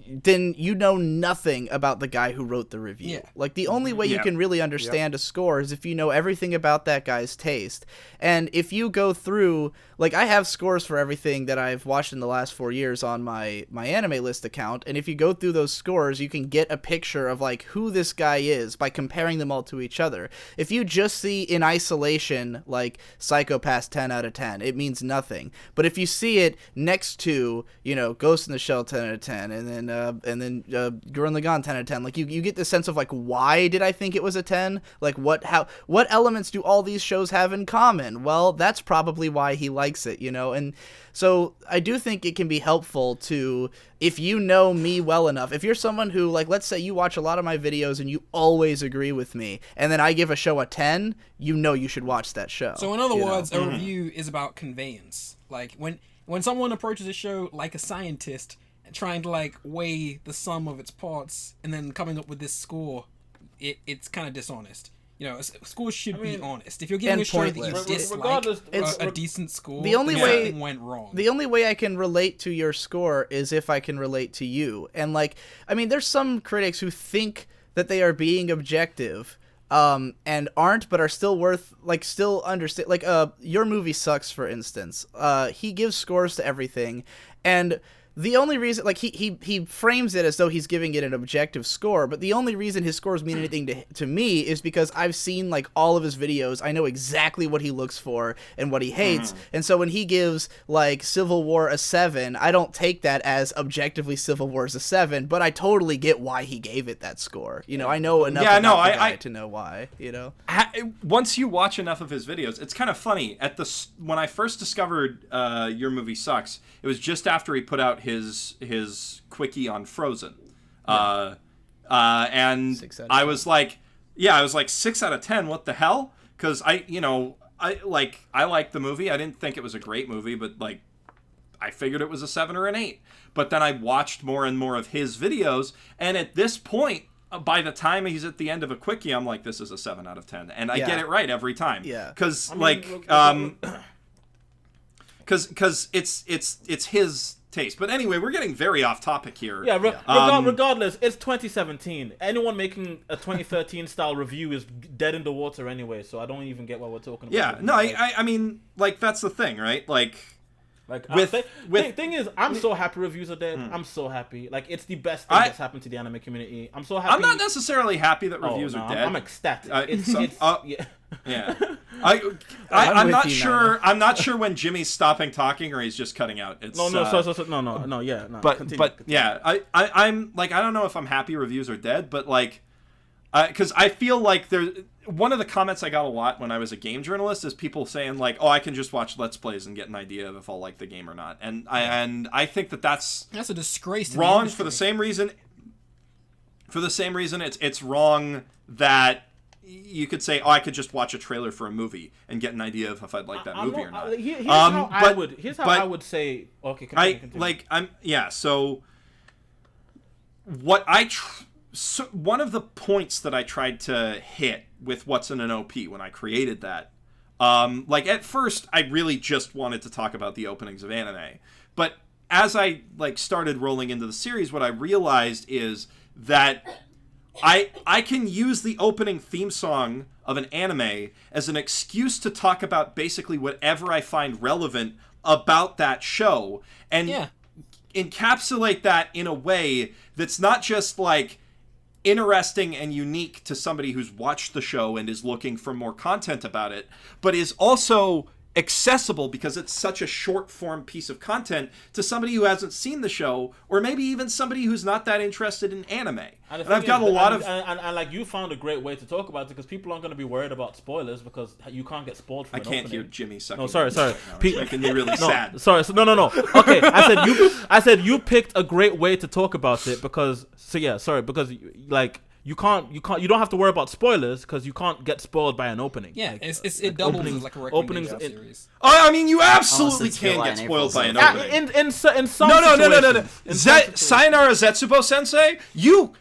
[SPEAKER 3] then you know nothing about the guy who wrote the review.
[SPEAKER 5] Yeah.
[SPEAKER 3] Like, the only way you can really understand a score is if you know everything about that guy's taste. And if you go through... Like, I have scores for everything that I've watched in the last 4 years on my anime list account, and if you go through those scores, you can get a picture of, like, who this guy is by comparing them all to each other. If you just see in isolation, like, Psycho-Pass 10 out of 10, it means nothing. But if you see it next to, you know, Ghost in the Shell 10 out of 10, 10, and then Gurren Lagann 10 out of 10. Like you get the sense of like, why did I think it was a 10? Like what elements do all these shows have in common? Well, that's probably why he likes it, you know. And so I do think it can be helpful to, if you know me well enough, if you're someone who, like, let's say you watch a lot of my videos and you always agree with me, and then I give a show a 10, you know you should watch that show.
[SPEAKER 5] So in other words, a review is about conveyance. Like when someone approaches a show like a scientist and trying to like weigh the sum of its parts and then coming up with this score, it's kind of dishonest. You know, scores should be honest. If you're giving a show that you dislike a decent score,
[SPEAKER 3] the only way
[SPEAKER 5] something went wrong.
[SPEAKER 3] The only way I can relate to your score is if I can relate to you. And like, I mean, there's some critics who think that they are being objective, and aren't, but are still worth, like, still understand. Like, Your Movie Sucks, for instance. He gives scores to everything, and the only reason, like, he frames it as though he's giving it an objective score, but the only reason his scores mean anything to me is because I've seen, like, all of his videos. I know exactly what he looks for and what he hates, and so when he gives, like, Civil War a 7, I don't take that as objectively Civil War is a 7, but I totally get why he gave it that score. You know, I know enough about the guy to know why, you know?
[SPEAKER 1] Once you watch enough of his videos, it's kind of funny. When I first discovered Your Movie Sucks, it was just after he put out his quickie on Frozen, and I was like 6 out of 10. What the hell? Because I liked the movie. I didn't think it was a great movie, but like I figured it was a 7 or an 8. But then I watched more and more of his videos, and at this point, by the time he's at the end of a quickie, I'm like, this is a 7 out of 10, and I get it right every time.
[SPEAKER 3] Yeah,
[SPEAKER 1] because because it's his taste. But anyway, we're getting very off topic here.
[SPEAKER 2] Yeah, regardless, it's 2017. Anyone making a 2013 style review is dead in the water anyway, so I don't even get what we're talking about.
[SPEAKER 1] Yeah, no, I mean, like, that's the thing, right? Like
[SPEAKER 2] thing is, I'm so happy reviews are dead. I'm so happy. Like, it's the best thing that's happened to the anime community. I'm so happy.
[SPEAKER 1] I'm not necessarily happy that reviews are dead.
[SPEAKER 2] I'm ecstatic.
[SPEAKER 1] Yeah. I'm not sure. I'm not sure when Jimmy's stopping talking or he's just cutting out. It's,
[SPEAKER 2] no.
[SPEAKER 1] Yeah. I'm like, I don't know if I'm happy reviews are dead, but like, because I feel like one of the comments I got a lot when I was a game journalist is people saying like, oh, I can just watch Let's Plays and get an idea of if I'll like the game or not, and I think that's
[SPEAKER 5] a disgrace.
[SPEAKER 1] Wrong for the same reason. It's wrong that you could say, oh, I could just watch a trailer for a movie and get an idea of if I'd like that movie or not.
[SPEAKER 2] Here's how I would say. Okay, continue.
[SPEAKER 1] So what so one of the points that I tried to hit with What's in an OP when I created that, like at first I really just wanted to talk about the openings of anime, but as I like started rolling into the series, what I realized is that I can use the opening theme song of an anime as an excuse to talk about basically whatever I find relevant about that show, and encapsulate that in a way that's not just like interesting and unique to somebody who's watched the show and is looking for more content about it, but is also accessible because it's such a short form piece of content to somebody who hasn't seen the show, or maybe even somebody who's not that interested in anime. And I've got a lot of
[SPEAKER 2] and like, you found a great way to talk about it because people aren't going to be worried about spoilers because you can't get spoiled from
[SPEAKER 1] I can't hear Jimmy sucking.
[SPEAKER 2] No, sorry.
[SPEAKER 1] It's making me really sad.
[SPEAKER 2] Sorry, no. Okay, I said you picked a great way to talk about it because because like you don't have to worry about spoilers because you can't get spoiled by an opening.
[SPEAKER 5] Yeah, like, it doubles as like a recommendation series.
[SPEAKER 1] I mean, you absolutely can get spoiled by an opening.
[SPEAKER 2] In some
[SPEAKER 1] No. Sayonara Zetsubo Sensei, you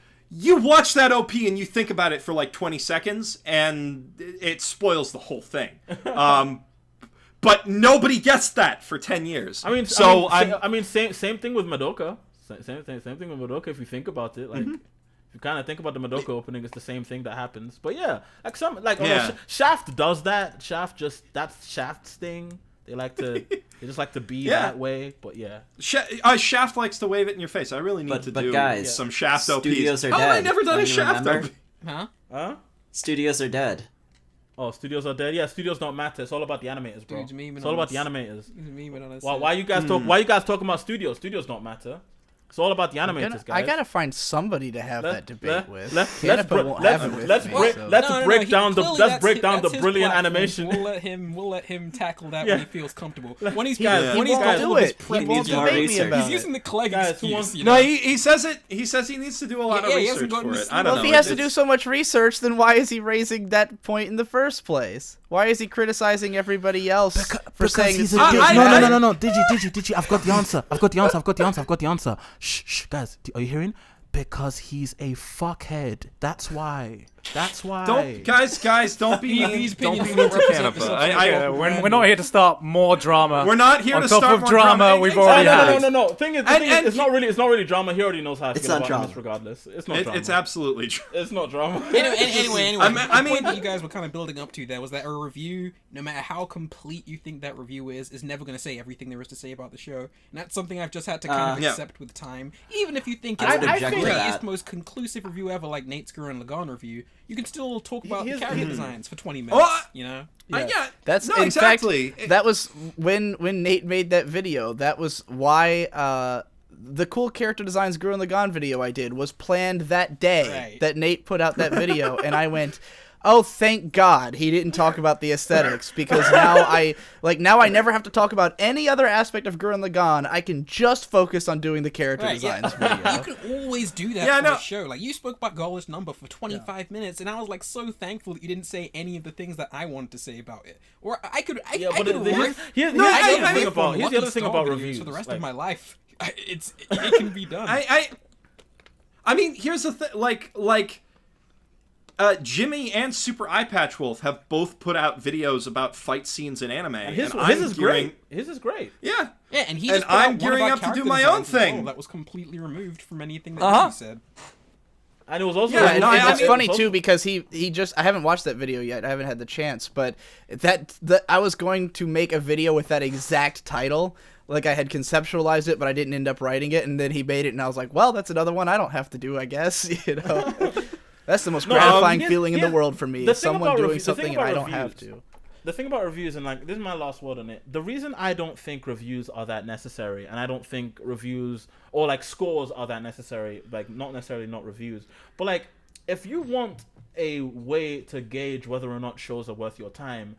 [SPEAKER 1] watch that OP and you think about it for like 20 seconds and it spoils the whole thing. But nobody gets that for 10 years. Same
[SPEAKER 2] thing with Madoka. Same thing with Madoka if you think about it. Like, if you kind of think about the Madoka opening, it's the same thing that happens. But yeah, like Shaft does that. That's Shaft's thing. They just like to be that way. But yeah,
[SPEAKER 1] Shaft likes to wave it in your face. I really need to do
[SPEAKER 6] guys,
[SPEAKER 1] some Shaft OPs.
[SPEAKER 6] Studios are dead.
[SPEAKER 1] I never done a Shaft OP.
[SPEAKER 2] Huh?
[SPEAKER 6] Studios are dead.
[SPEAKER 2] Oh, studios are dead. Yeah, studios don't matter. It's all about the animators, bro. It's all about the animators.
[SPEAKER 5] Why
[SPEAKER 2] you guys talking about studios? Studios don't matter. It's all about the animators, guys.
[SPEAKER 3] I gotta find somebody to have that debate with. Let's
[SPEAKER 2] break down the brilliant animation.
[SPEAKER 5] We'll let him tackle that when he feels comfortable. When he's
[SPEAKER 3] won't do it. He won't debate me about
[SPEAKER 5] He's using the Clegg excuse.
[SPEAKER 1] No, he says it. He says he needs to do a lot of research for it. I don't know.
[SPEAKER 3] If he has to do so much research, then why is he raising that point in the first place? Why is he criticizing everybody else for saying
[SPEAKER 2] he's
[SPEAKER 3] it's
[SPEAKER 2] a No. Digi. I've got the answer. Shh, guys. Are you hearing? Because he's a fuckhead. That's why.
[SPEAKER 1] Don't guys, don't be mean. Don't be mean to Canapa.
[SPEAKER 4] We're not here to start more drama.
[SPEAKER 1] We're not here to start more
[SPEAKER 4] drama. We've already had.
[SPEAKER 2] No. Thing is, it's not really drama. He already knows how to feel about this regardless. It's not drama.
[SPEAKER 1] It's absolutely true.
[SPEAKER 2] It's not drama.
[SPEAKER 5] Anyway. The point that you guys were kind of building up to there was that a review, no matter how complete you think that review is never going to say everything there is to say about the show. And that's something I've just had to kind of accept with time. Even if you think it's the greatest, most conclusive review ever, like Nate's Gurren Lagann review, you can still talk about the character designs for 20 minutes, you know?
[SPEAKER 3] That's
[SPEAKER 1] no,
[SPEAKER 3] in
[SPEAKER 1] exactly.
[SPEAKER 3] fact, that was when Nate made that video. That was why the cool character designs Gurren Lagann video I did was planned that day that Nate put out that video, and I went, oh, thank God he didn't talk about the aesthetics, because now I never have to talk about any other aspect of Gurren Lagann. I can just focus on doing the character designs video.
[SPEAKER 5] You can always do that for a show. Like, you spoke about Gaulish Number for 25 minutes, and I was like so thankful that you didn't say any of the things that I wanted to say about it. Or I could. Here's
[SPEAKER 2] the other thing about reviews
[SPEAKER 5] for the rest of my life. It can be done.
[SPEAKER 1] I mean, here's the thing. Jimmy and Super Eye Patch Wolf have both put out videos about fight scenes in anime, and
[SPEAKER 2] his is great. His is great.
[SPEAKER 1] Yeah,
[SPEAKER 5] and
[SPEAKER 1] I'm gearing up to do my own thing.
[SPEAKER 5] That was completely removed from anything that he said.
[SPEAKER 2] And it was also
[SPEAKER 3] it's funny too, because he just, I haven't watched that video yet. I haven't had the chance, but I was going to make a video with that exact title. Like, I had conceptualized it, but I didn't end up writing it, and then he made it, and I was like, well, that's another one I don't have to do, I guess. You know. That's the most gratifying feeling in the world for me. Someone doing something and I don't have to.
[SPEAKER 2] The thing about reviews, and like, this is my last word on it. The reason I don't think reviews are that necessary, and I don't think reviews or like scores are that necessary, like not necessarily not reviews, but like if you want a way to gauge whether or not shows are worth your time,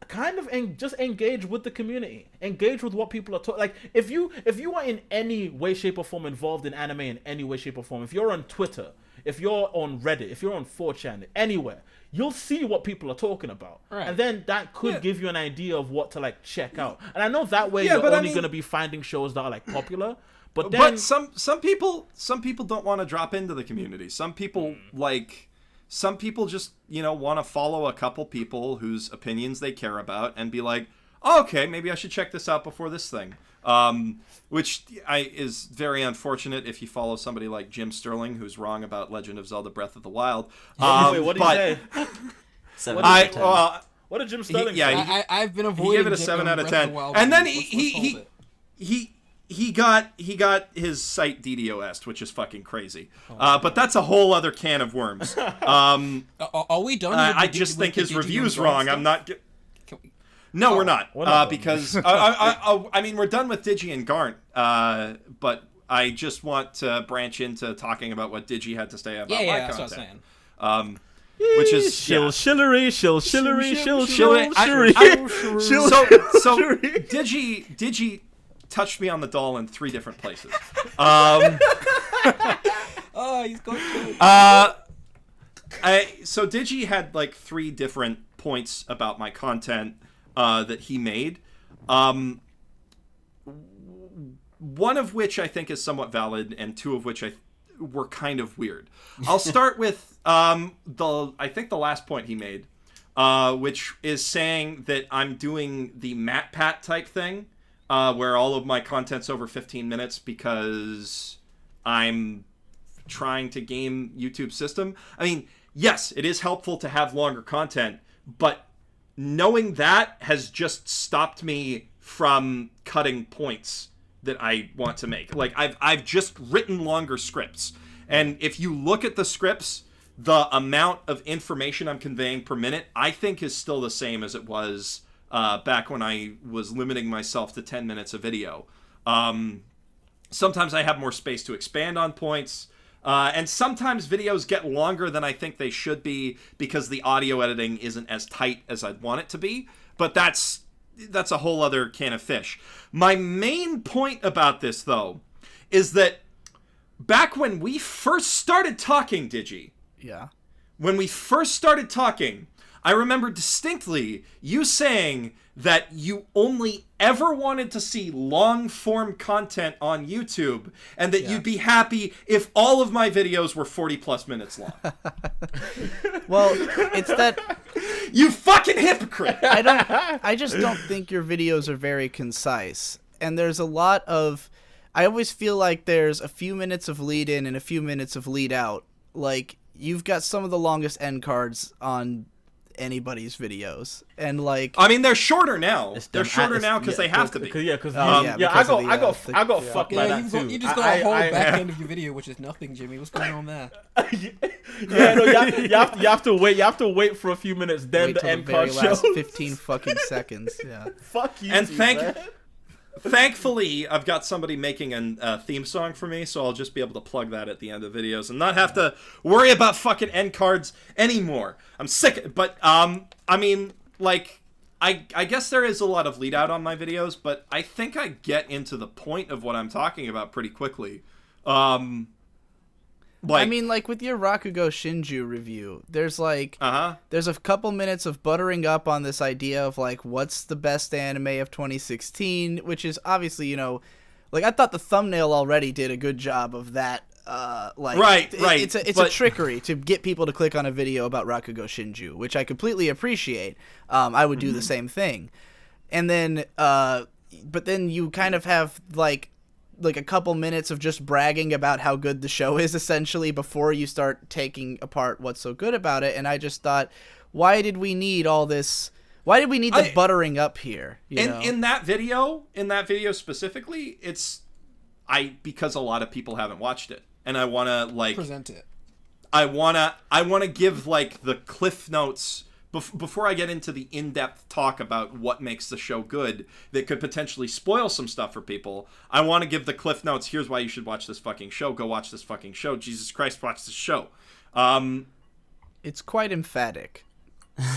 [SPEAKER 2] kind of just engage with the community, engage with what people are talking. Like, if you are in any way, shape, or form involved in anime in any way, shape, or form, if you're on Twitter, if you're on Reddit, if you're on 4chan, anywhere, you'll see what people are talking about. Right. And then that could give you an idea of what to like check out. And I know that way you're only going to be finding shows that are like popular. But then
[SPEAKER 1] some people don't want to drop into the community. Some people just, want to follow a couple people whose opinions they care about and be like, oh, okay, maybe I should check this out before this thing. Which is very unfortunate if you follow somebody like Jim Sterling, who's wrong about Legend of Zelda Breath of the Wild.
[SPEAKER 2] Wait, what did he say?
[SPEAKER 6] 7 out of 10.
[SPEAKER 2] What did Jim Sterling say?
[SPEAKER 5] I've been avoiding.
[SPEAKER 1] He gave it a 7 out of 10, and then he got his site DDoS'd, which is fucking crazy. But that's a whole other can of worms.
[SPEAKER 5] Are we done?
[SPEAKER 1] I just think his review's wrong. I'm not. No, we're not. Because I mean, we're done with Digi and Garnt. But I just want to branch into talking about what Digi had to say about my content.
[SPEAKER 5] That's what I was saying.
[SPEAKER 1] Which is
[SPEAKER 2] shillery. So
[SPEAKER 1] Digi touched me on the doll in 3 different places.
[SPEAKER 5] He's going to.
[SPEAKER 1] So Digi had like 3 different points about my content that he made. One of which I think is somewhat valid, and 2 of which were kind of weird. I'll start with I think the last point he made, which is saying that I'm doing the MatPat type thing, where all of my content's over 15 minutes because I'm trying to game YouTube's system. I mean, yes, it is helpful to have longer content, but knowing that has just stopped me from cutting points that I want to make. Like, I've just written longer scripts, and if you look at the scripts, the amount of information I'm conveying per minute, I think is still the same as it was back when I was limiting myself to 10 minutes a video. Sometimes I have more space to expand on points. And sometimes videos get longer than I think they should be because the audio editing isn't as tight as I'd want it to be. But that's a whole other can of fish. My main point about this, though, is that back when we first started talking, Digi,
[SPEAKER 3] Yeah.
[SPEAKER 1] when we first started talking, I remember distinctly you saying that you only ever wanted to see long-form content on YouTube and that you'd be happy if all of my videos were 40-plus minutes long.
[SPEAKER 3] Well, it's that
[SPEAKER 1] You fucking hypocrite!
[SPEAKER 3] I just don't think your videos are very concise. And there's a lot of I always feel like there's a few minutes of lead in and a few minutes of lead out. Like you've got some of the longest end cards on anybody's videos, and like
[SPEAKER 1] I mean, they're shorter now. They're shorter now because they have to be.
[SPEAKER 2] Because
[SPEAKER 3] I
[SPEAKER 2] got fucked by that too.
[SPEAKER 5] You just got a whole back end of your video, which is nothing, Jimmy. What's going on there?
[SPEAKER 2] You have to wait. You have to wait for a few minutes. Then
[SPEAKER 3] wait
[SPEAKER 2] the
[SPEAKER 3] till
[SPEAKER 2] end
[SPEAKER 3] the very
[SPEAKER 2] card
[SPEAKER 3] last
[SPEAKER 2] shows.
[SPEAKER 3] 15 fucking seconds. Yeah.
[SPEAKER 2] Fuck you.
[SPEAKER 1] And
[SPEAKER 2] man.
[SPEAKER 1] Thankfully, I've got somebody making a theme song for me, so I'll just be able to plug that at the end of videos and not have to worry about fucking end cards anymore. I'm sick, but I mean, like, I guess there is a lot of lead out on my videos, but I think I get into the point of what I'm talking about pretty quickly.
[SPEAKER 3] I mean, like with your Rakugo Shinju review, there's like there's a couple minutes of buttering up on this idea of like what's the best anime of 2016, which is obviously, you know, like I thought the thumbnail already did a good job of that. Right. It's a trickery to get people to click on a video about Rakugo Shinju, which I completely appreciate. I would do the same thing, and then but then you kind of have like a couple minutes of just bragging about how good the show is essentially before you start taking apart what's so good about it. And I just thought, why did we need all this? Why did we need the buttering up here?
[SPEAKER 1] In that video specifically, because a lot of people haven't watched it, and I want to like
[SPEAKER 5] present it.
[SPEAKER 1] I want to give like the cliff notes before I get into the in-depth talk about what makes the show good that could potentially spoil some stuff for people. I want to give the cliff notes. Here's why you should watch this fucking show. Go watch this fucking show. Jesus Christ, watch this show.
[SPEAKER 3] It's quite emphatic.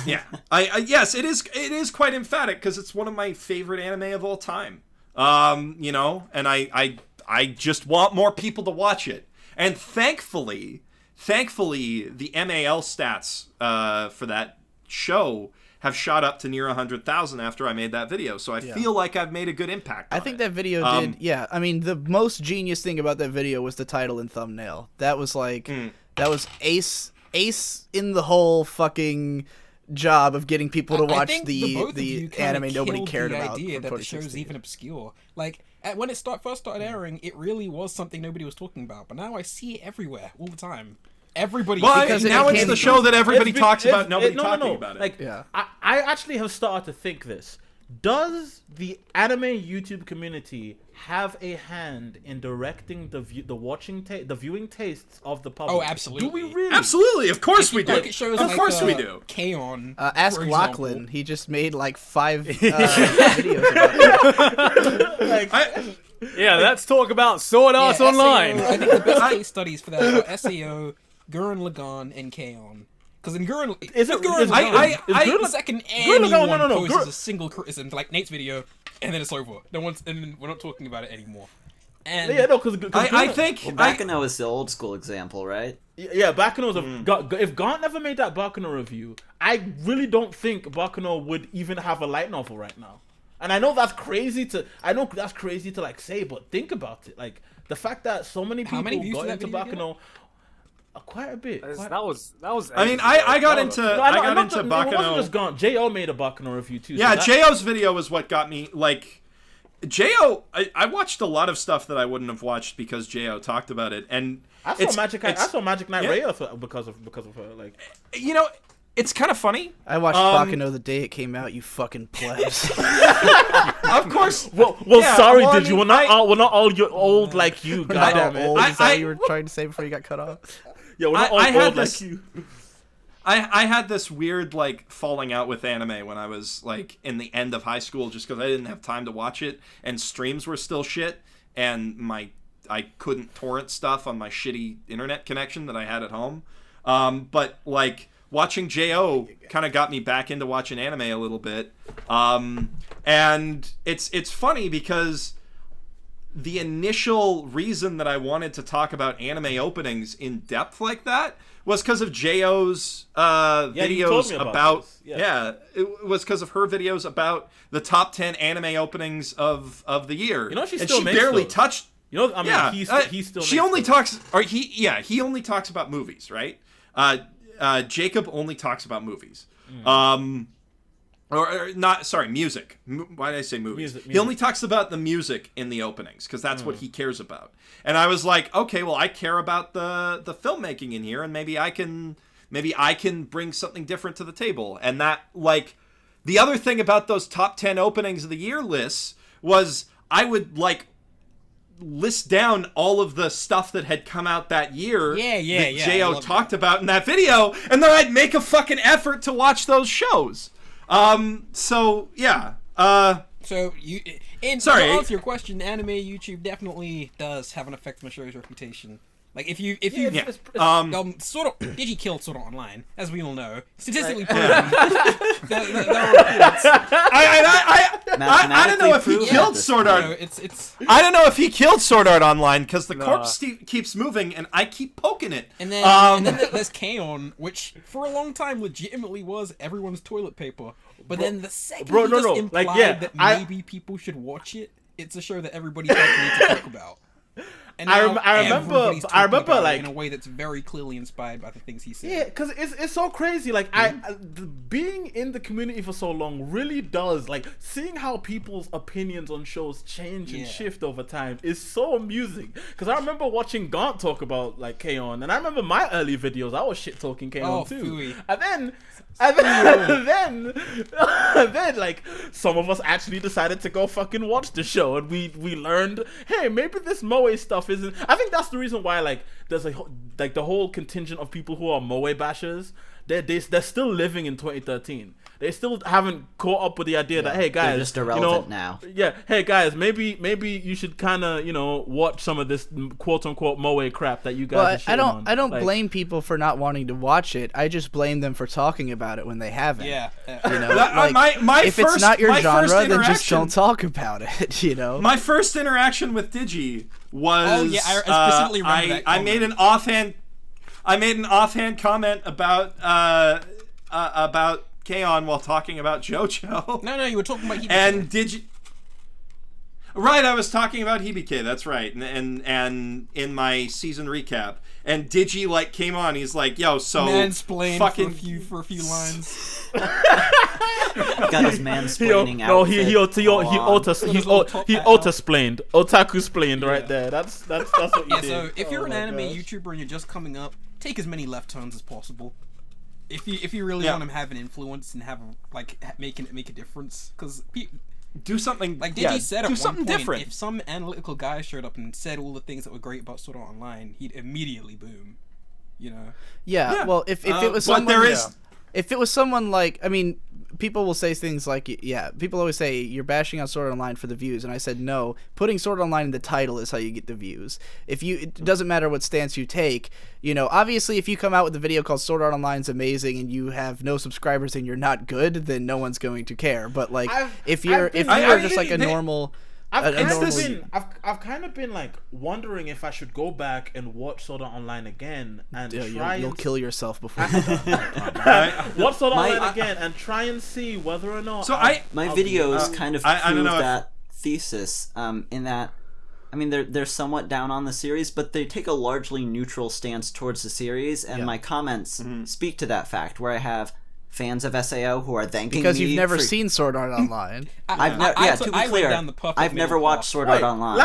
[SPEAKER 1] Yeah. Yes, it is quite emphatic because it's one of my favorite anime of all time. You know, and I just want more people to watch it. And thankfully, the MAL stats for that show have shot up to near 100,000 after I made that video. So I feel like I've made a good impact on
[SPEAKER 3] I think
[SPEAKER 1] it.
[SPEAKER 3] that video did, yeah. I mean, the most genius thing about that video was the title and thumbnail. That was like, that was ace in the whole fucking job of getting people to watch the anime nobody cared about.
[SPEAKER 5] The idea that the show's even obscure. Like, when it first started airing, it really was something nobody was talking about. But now I see it everywhere, all the time. Everybody,
[SPEAKER 1] because now it's the show that everybody talks about. Nobody talking about it.
[SPEAKER 2] Like, I actually have started to think this. Does the anime YouTube community have a hand in directing the viewing tastes of the public?
[SPEAKER 5] Oh, absolutely.
[SPEAKER 2] Do we really?
[SPEAKER 1] Absolutely, of course we do.
[SPEAKER 5] Look at shows
[SPEAKER 1] Of course we do.
[SPEAKER 5] K-On!
[SPEAKER 3] Ask Lachlan. He just made like 5 videos about it.
[SPEAKER 4] Yeah, let's talk about Sword Art Online.
[SPEAKER 5] SAO, I think the best case studies for that are SAO, Gurren Lagann, and K-On! Because in Gurren, the second anyone poses a single criticism, like Nate's video, and then it's over. And we're not talking about it anymore. And
[SPEAKER 1] I think
[SPEAKER 6] Baccano is the old school example, right?
[SPEAKER 2] Yeah, Baccano's if Gaunt never made that Baccano review, I really don't think Baccano would even have a light novel right now. And I know that's crazy to like say, but think about it. Like the fact that so many people got into Baccano. Quite a bit.
[SPEAKER 4] That was.
[SPEAKER 1] I mean, I got into Baccano.
[SPEAKER 2] It wasn't just Gaunt. J.O. made a Baccano review too.
[SPEAKER 1] Yeah, J.O.'s video was what got me. Like, J.O. I watched a lot of stuff that I wouldn't have watched because J.O. talked about it, and
[SPEAKER 2] I saw Magic Knight Ray because of her. Like,
[SPEAKER 1] you know, it's kind of funny.
[SPEAKER 3] I watched Baccano the day it came out. You fucking plebs.
[SPEAKER 1] Of course.
[SPEAKER 2] Well, yeah, sorry, did you? We're not all you old like you. Goddamn it!
[SPEAKER 3] Old, is that what you were trying to say before you got cut off?
[SPEAKER 2] Yeah, we're not all old like you.
[SPEAKER 1] I had this weird like falling out with anime when I was like in the end of high school just because I didn't have time to watch it and streams were still shit I couldn't torrent stuff on my shitty internet connection that I had at home. But like watching Jo kind of got me back into watching anime a little bit. And it's funny because the initial reason that I wanted to talk about anime openings in depth like that was because of Jo's videos about it was because of her videos about the top 10 anime openings of the year.
[SPEAKER 2] You know, she
[SPEAKER 1] barely
[SPEAKER 2] those.
[SPEAKER 1] touched.
[SPEAKER 2] You know, I mean, he still.
[SPEAKER 1] She only talks, or he only talks about movies, right? Jacob only talks about movies. Or not, sorry, music. Why did I say movies? Music. He only talks about the music in the openings, because that's what he cares about. And I was like, okay, well, I care about the filmmaking in here, and maybe I can bring something different to the table. And that, like, the other thing about those top 10 openings of the year lists was I would, like, list down all of the stuff that had come out that year that Jo talked about in that video, and then I'd make a fucking effort to watch those shows. So you
[SPEAKER 5] to answer your question, anime YouTube definitely does have an effect on the show's reputation. Like if you sort of Digi killed Sword Art Online, as we all know, statistically proven. there are reports.
[SPEAKER 1] I don't know if he killed Sword Art. I don't know if he killed Sword Art Online because the corpse keeps moving and I keep poking it.
[SPEAKER 5] And then there's K-On!, which for a long time legitimately was everyone's toilet paper. But then the second he just implied that maybe people should watch it, it's a show that everybody felt the need to talk about. And
[SPEAKER 2] I remember like
[SPEAKER 5] in a way that's very clearly inspired by the things he said.
[SPEAKER 2] Yeah, because it's so crazy. Like being in the community for so long really does, like, seeing how people's opinions on shows change and shift over time is so amusing. Because I remember watching Gaunt talk about like K-On!, and I remember my early videos. I was shit talking K-On! Too,
[SPEAKER 5] Phooey.
[SPEAKER 2] and then like some of us actually decided to go fucking watch the show, and we learned, hey, maybe this Moe stuff isn't. I think that's the reason why like there's like the whole contingent of people who are Moe bashers. They're still living in 2013. They still haven't caught up with the idea that, hey guys,
[SPEAKER 6] they're just irrelevant now.
[SPEAKER 2] Yeah, hey guys, maybe you should kind of watch some of this quote unquote Moe crap that you guys.
[SPEAKER 3] Well, I don't blame people for not wanting to watch it. I just blame them for talking about it when they haven't.
[SPEAKER 5] Yeah.
[SPEAKER 3] If it's not your genre, then just don't talk about it.
[SPEAKER 1] My first interaction with Digi was
[SPEAKER 5] I specifically remember that comment.
[SPEAKER 1] I made an offhand comment about K-On! While talking about JoJo.
[SPEAKER 5] No, you were talking about Hibike.
[SPEAKER 1] And Right, I was talking about Hibike, that's right. And in my season recap. And Digi like came on, he's like, yo, so
[SPEAKER 5] mansplained
[SPEAKER 1] fucking
[SPEAKER 5] for a few lines.
[SPEAKER 6] Got his mansplaining out.
[SPEAKER 2] No, he auto-splained. Otaku-splained right there. That's what he did.
[SPEAKER 5] So if you're an anime YouTuber and you're just coming up, take as many left turns as possible. If you really want to have an influence and have make a difference, because
[SPEAKER 1] do something
[SPEAKER 5] like Digi said at
[SPEAKER 1] do
[SPEAKER 5] one
[SPEAKER 1] something
[SPEAKER 5] point,
[SPEAKER 1] different.
[SPEAKER 5] If some analytical guy showed up and said all the things that were great about Sword Art Online, he'd immediately boom.
[SPEAKER 3] Yeah. Well, if it was someone, if it was someone like, I mean, people will say things like, people always say you're bashing on Sword Art Online for the views, and I said no. Putting Sword Art Online in the title is how you get the views. It doesn't matter what stance you take. Obviously, if you come out with a video called Sword Art Online's amazing and you have no subscribers and you're not good, then no one's going to care. But like, if you're just like a normal.
[SPEAKER 2] I've kind of been like wondering if I should go back and watch Sword Art Online again and
[SPEAKER 3] you'll kill yourself before.
[SPEAKER 2] Watch Sword Art Online again and try and see whether or not.
[SPEAKER 6] So my videos kind of prove that thesis. In that, I mean, they're somewhat down on the series, but they take a largely neutral stance towards the series, and my comments speak to that fact. Where I have fans of SAO who are thanking me
[SPEAKER 3] because you've never seen Sword Art Online.
[SPEAKER 6] To be clear, I've never watched Sword Art Online.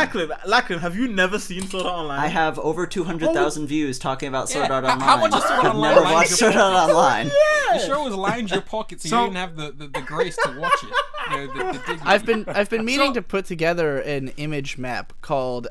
[SPEAKER 2] Lachlan, have you never seen Sword Art Online?
[SPEAKER 6] I have over 200,000 views talking about Sword Art Online.
[SPEAKER 5] How much is Sword Art Online?
[SPEAKER 6] I've never watched Sword Art Online.
[SPEAKER 5] The show was lined your pocket, so you didn't have the grace to watch it.
[SPEAKER 3] I've been meaning to put together an image map called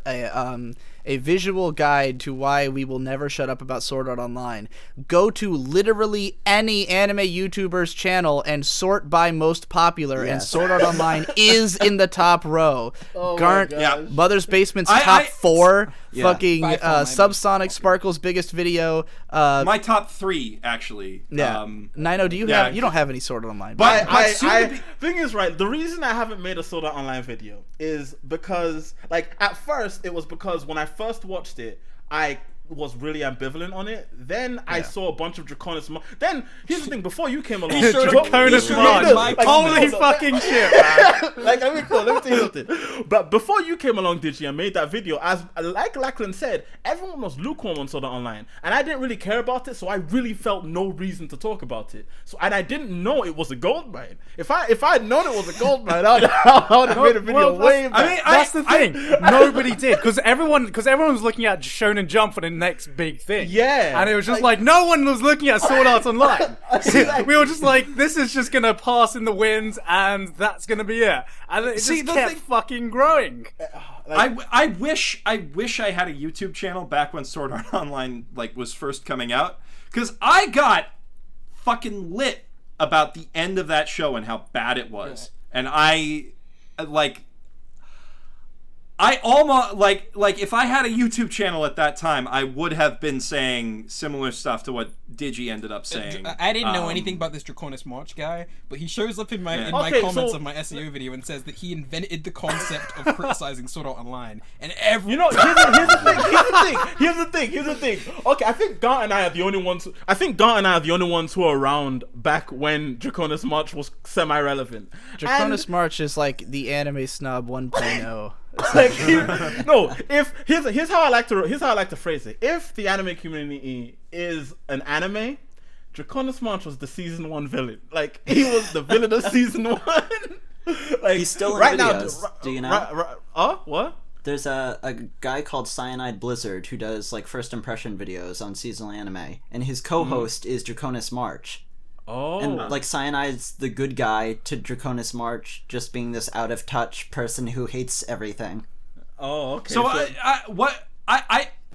[SPEAKER 3] a visual guide to why we will never shut up about Sword Art Online, go to literally any anime YouTuber's channel and sort by most popular, and Sword Art Online is in the top row.
[SPEAKER 2] Oh
[SPEAKER 3] Garnt,
[SPEAKER 2] my gosh.
[SPEAKER 3] Mother's Basement's top 4, fucking
[SPEAKER 5] By far my
[SPEAKER 3] Subsonic Sparkle's biggest video.
[SPEAKER 1] My top 3, actually.
[SPEAKER 3] Yeah. Ninouh, do you have? You don't have any Sword Art Online.
[SPEAKER 1] But soon to be-
[SPEAKER 2] thing is, right, the reason I haven't made a Sword Art Online video is because, like, at first it was because when I first watched it, I was really ambivalent on it. Then I saw a bunch of Draconis. Then here's the thing: before you came along,
[SPEAKER 4] Draconis March. Holy fucking shit, man.
[SPEAKER 2] like, let me tell you something. But before you came along, Digi, and made that video, as like Lachlan said, everyone was lukewarm on Sword Art Online, and I didn't really care about it, so I really felt no reason to talk about it. So, and I didn't know it was a gold mine. If I had known it was a gold mine, I would have made a video way back.
[SPEAKER 1] I mean,
[SPEAKER 4] That's the thing. Nobody did, because everyone was looking at Shonen Jump for the next big thing.
[SPEAKER 2] Yeah.
[SPEAKER 4] And it was just like no one was looking at Sword Art Online. We were just like, this is just gonna pass in the wind, and that's gonna be it. And it just kept fucking growing.
[SPEAKER 1] I wish I had a YouTube channel back when Sword Art Online was first coming out, because I got fucking lit about the end of that show and how bad it was, and I almost like if I had a YouTube channel at that time, I would have been saying similar stuff to what Digi ended up saying.
[SPEAKER 5] I didn't know anything about this Draconis March guy, but he shows up in my comments of my SEO video and says that he invented the concept of criticizing Sword Art Online. And here's the thing. Okay, I think Garnt and I are the only ones. Who are around back when Draconis March was semi-relevant.
[SPEAKER 3] Draconis March is like the anime snob 1.0.
[SPEAKER 2] Here's how I like to phrase it. If the anime community is an anime, Draconis March was the season 1 villain. Like, he was the villain of season 1. Like,
[SPEAKER 6] He's still in videos. Do you know?
[SPEAKER 2] What?
[SPEAKER 6] There's a guy called Cyanide Blizzard who does first impression videos on seasonal anime, and his co-host is Draconis March.
[SPEAKER 2] Oh.
[SPEAKER 6] And Cyanide's the good guy to Draconis March just being this out of touch person who hates everything.
[SPEAKER 2] Oh, okay.
[SPEAKER 1] So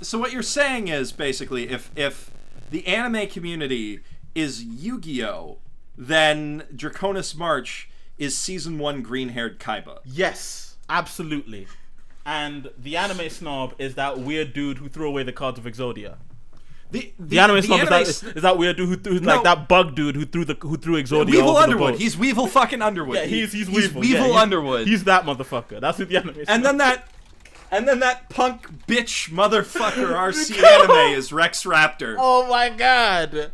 [SPEAKER 1] so what you're saying is basically if the anime community is Yu-Gi-Oh, then Draconis March is season 1 green-haired Kaiba.
[SPEAKER 2] Yes, absolutely. And the anime snob is that weird dude who threw away the cards of Exodia. The anime snob is that weird dude who threw that bug dude who threw Exodia.
[SPEAKER 1] Weevil
[SPEAKER 2] over
[SPEAKER 1] Underwood.
[SPEAKER 2] The boat.
[SPEAKER 1] He's Weevil fucking Underwood.
[SPEAKER 2] Yeah, he's Weevil.
[SPEAKER 1] Weevil Underwood.
[SPEAKER 2] He's that motherfucker. That's who the anime.
[SPEAKER 1] And then that punk bitch motherfucker RC anime is Rex Raptor.
[SPEAKER 2] Oh my god.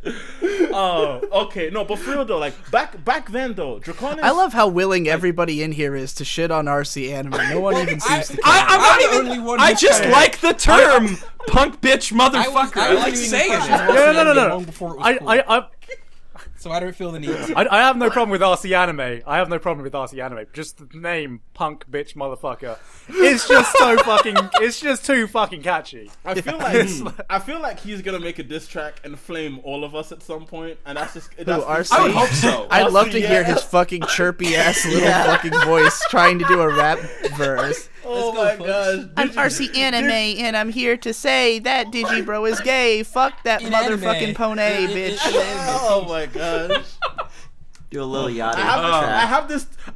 [SPEAKER 2] Oh, okay. No, but for real though, back then though, Draconis.
[SPEAKER 3] I love how willing everybody in here is to shit on RC anime. No one even seems to care.
[SPEAKER 1] I'm not even. I just like the term punk bitch motherfucker. I like saying it.
[SPEAKER 4] No.
[SPEAKER 5] So I don't feel the need.
[SPEAKER 4] I have no problem with RC anime. Just the name punk bitch motherfucker. It's just too fucking catchy.
[SPEAKER 2] I feel like he's gonna make a diss track and flame all of us at some point, and that's just.
[SPEAKER 3] RC?
[SPEAKER 1] I would hope so.
[SPEAKER 3] I'd love to hear his fucking chirpy ass little fucking voice trying to do a rap verse.
[SPEAKER 2] Oh my gosh.
[SPEAKER 3] I'm RC Anime, and I'm here to say that Digibro is gay. Fuck that motherfucking pone, bitch.
[SPEAKER 2] Oh my gosh.
[SPEAKER 6] Do a little yachty.
[SPEAKER 2] I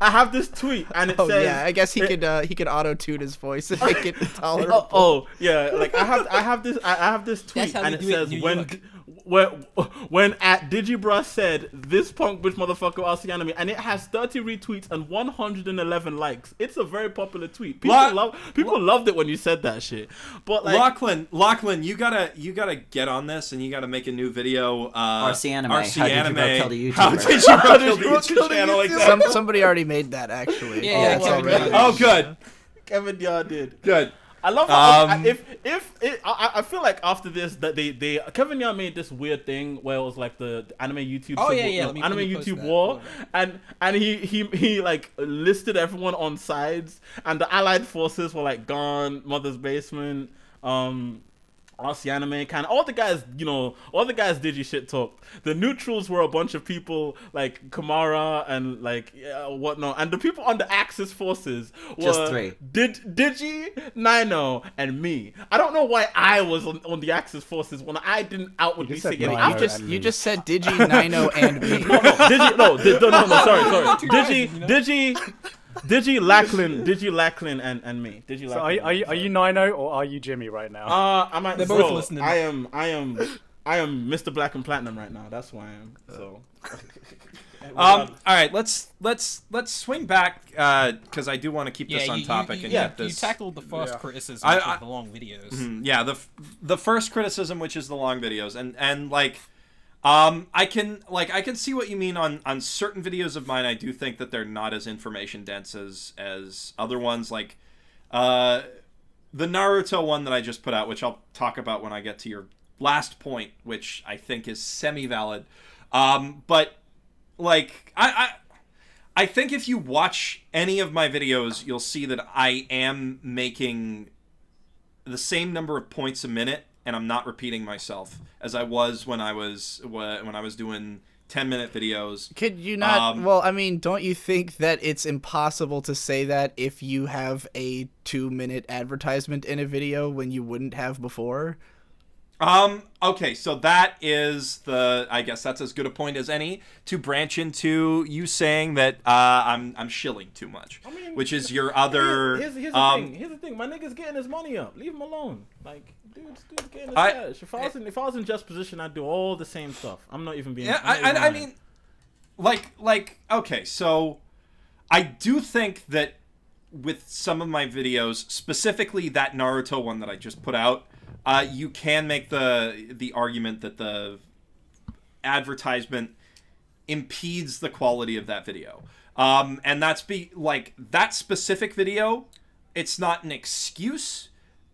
[SPEAKER 2] have this tweet, and it says.
[SPEAKER 3] Yeah, I guess he could auto tune his voice and make it tolerable.
[SPEAKER 2] Yeah, like I have this tweet, and it says when at Digibra said this punk bitch motherfucker RC anime, and it has 30 retweets and 111 likes. It's a very popular tweet. People loved it when you said that shit. But
[SPEAKER 1] Lachlan, you gotta get on this, and you gotta make a new video.
[SPEAKER 6] RC anime.
[SPEAKER 1] How Digibro killed the YouTube channel like that?
[SPEAKER 3] Somebody already made that actually.
[SPEAKER 5] Yeah,
[SPEAKER 1] Oh, good.
[SPEAKER 2] Kevin Yard did.
[SPEAKER 1] Good.
[SPEAKER 2] I love how I feel like after this that they Kevin Young made this weird thing where it was like the anime YouTube anime YouTube war, and he like listed everyone on sides, and the allied forces were like gone, Mother's Basement, RC Anime, kind of all the guys, all the guys Digi shit talk. The neutrals were a bunch of people like Kamara and like whatnot, and the people on the Axis forces were
[SPEAKER 6] Just three.
[SPEAKER 2] Digi, Ninouh, and me. I don't know why I was on the Axis forces when I didn't outwardly
[SPEAKER 4] You just
[SPEAKER 2] say
[SPEAKER 4] said
[SPEAKER 2] anything.
[SPEAKER 4] Ninouh.
[SPEAKER 3] You just said Digi, Ninouh, and me.
[SPEAKER 2] Sorry. Digi, Lachlan, and me. Digi,
[SPEAKER 4] So
[SPEAKER 2] Lachlan.
[SPEAKER 4] are you Ninouh or are you Jimmy right now?
[SPEAKER 2] I'm at,
[SPEAKER 5] They're both listening.
[SPEAKER 2] I am Mr. Black and Platinum right now. That's who I am. So.
[SPEAKER 1] All right, let's swing back because I do want to keep this on topic and get this.
[SPEAKER 5] You tackled the first criticism, which was the long videos.
[SPEAKER 1] Yeah, the first criticism, which is the long videos, and like, I can see what you mean on certain videos of mine. I do think that they're not as information dense as other ones, like the Naruto one that I just put out, which I'll talk about when I get to your last point, which I think is semi-valid. But like I think if you watch any of my videos, you'll see that I am making the same number of points a minute, and I'm not repeating myself as I was when I was doing 10-minute videos.
[SPEAKER 3] Could you not? Well, I mean, don't you think that it's impossible to say that if you have a 2-minute advertisement in a video when you wouldn't have before?
[SPEAKER 1] Okay, so that is I guess that's as good a point as any to branch into you saying that I'm shilling too much, which is your other.
[SPEAKER 2] Here's the thing. My nigga's getting his money up. Leave him alone. Like, dude's getting his cash. If I was in Jeff's position, I'd do all the same stuff. I'm not even being.
[SPEAKER 1] Yeah, I mean, okay, so I do think that with some of my videos, specifically that Naruto one that I just put out. You can make the argument that the advertisement impedes the quality of that video. And that specific video, it's not an excuse.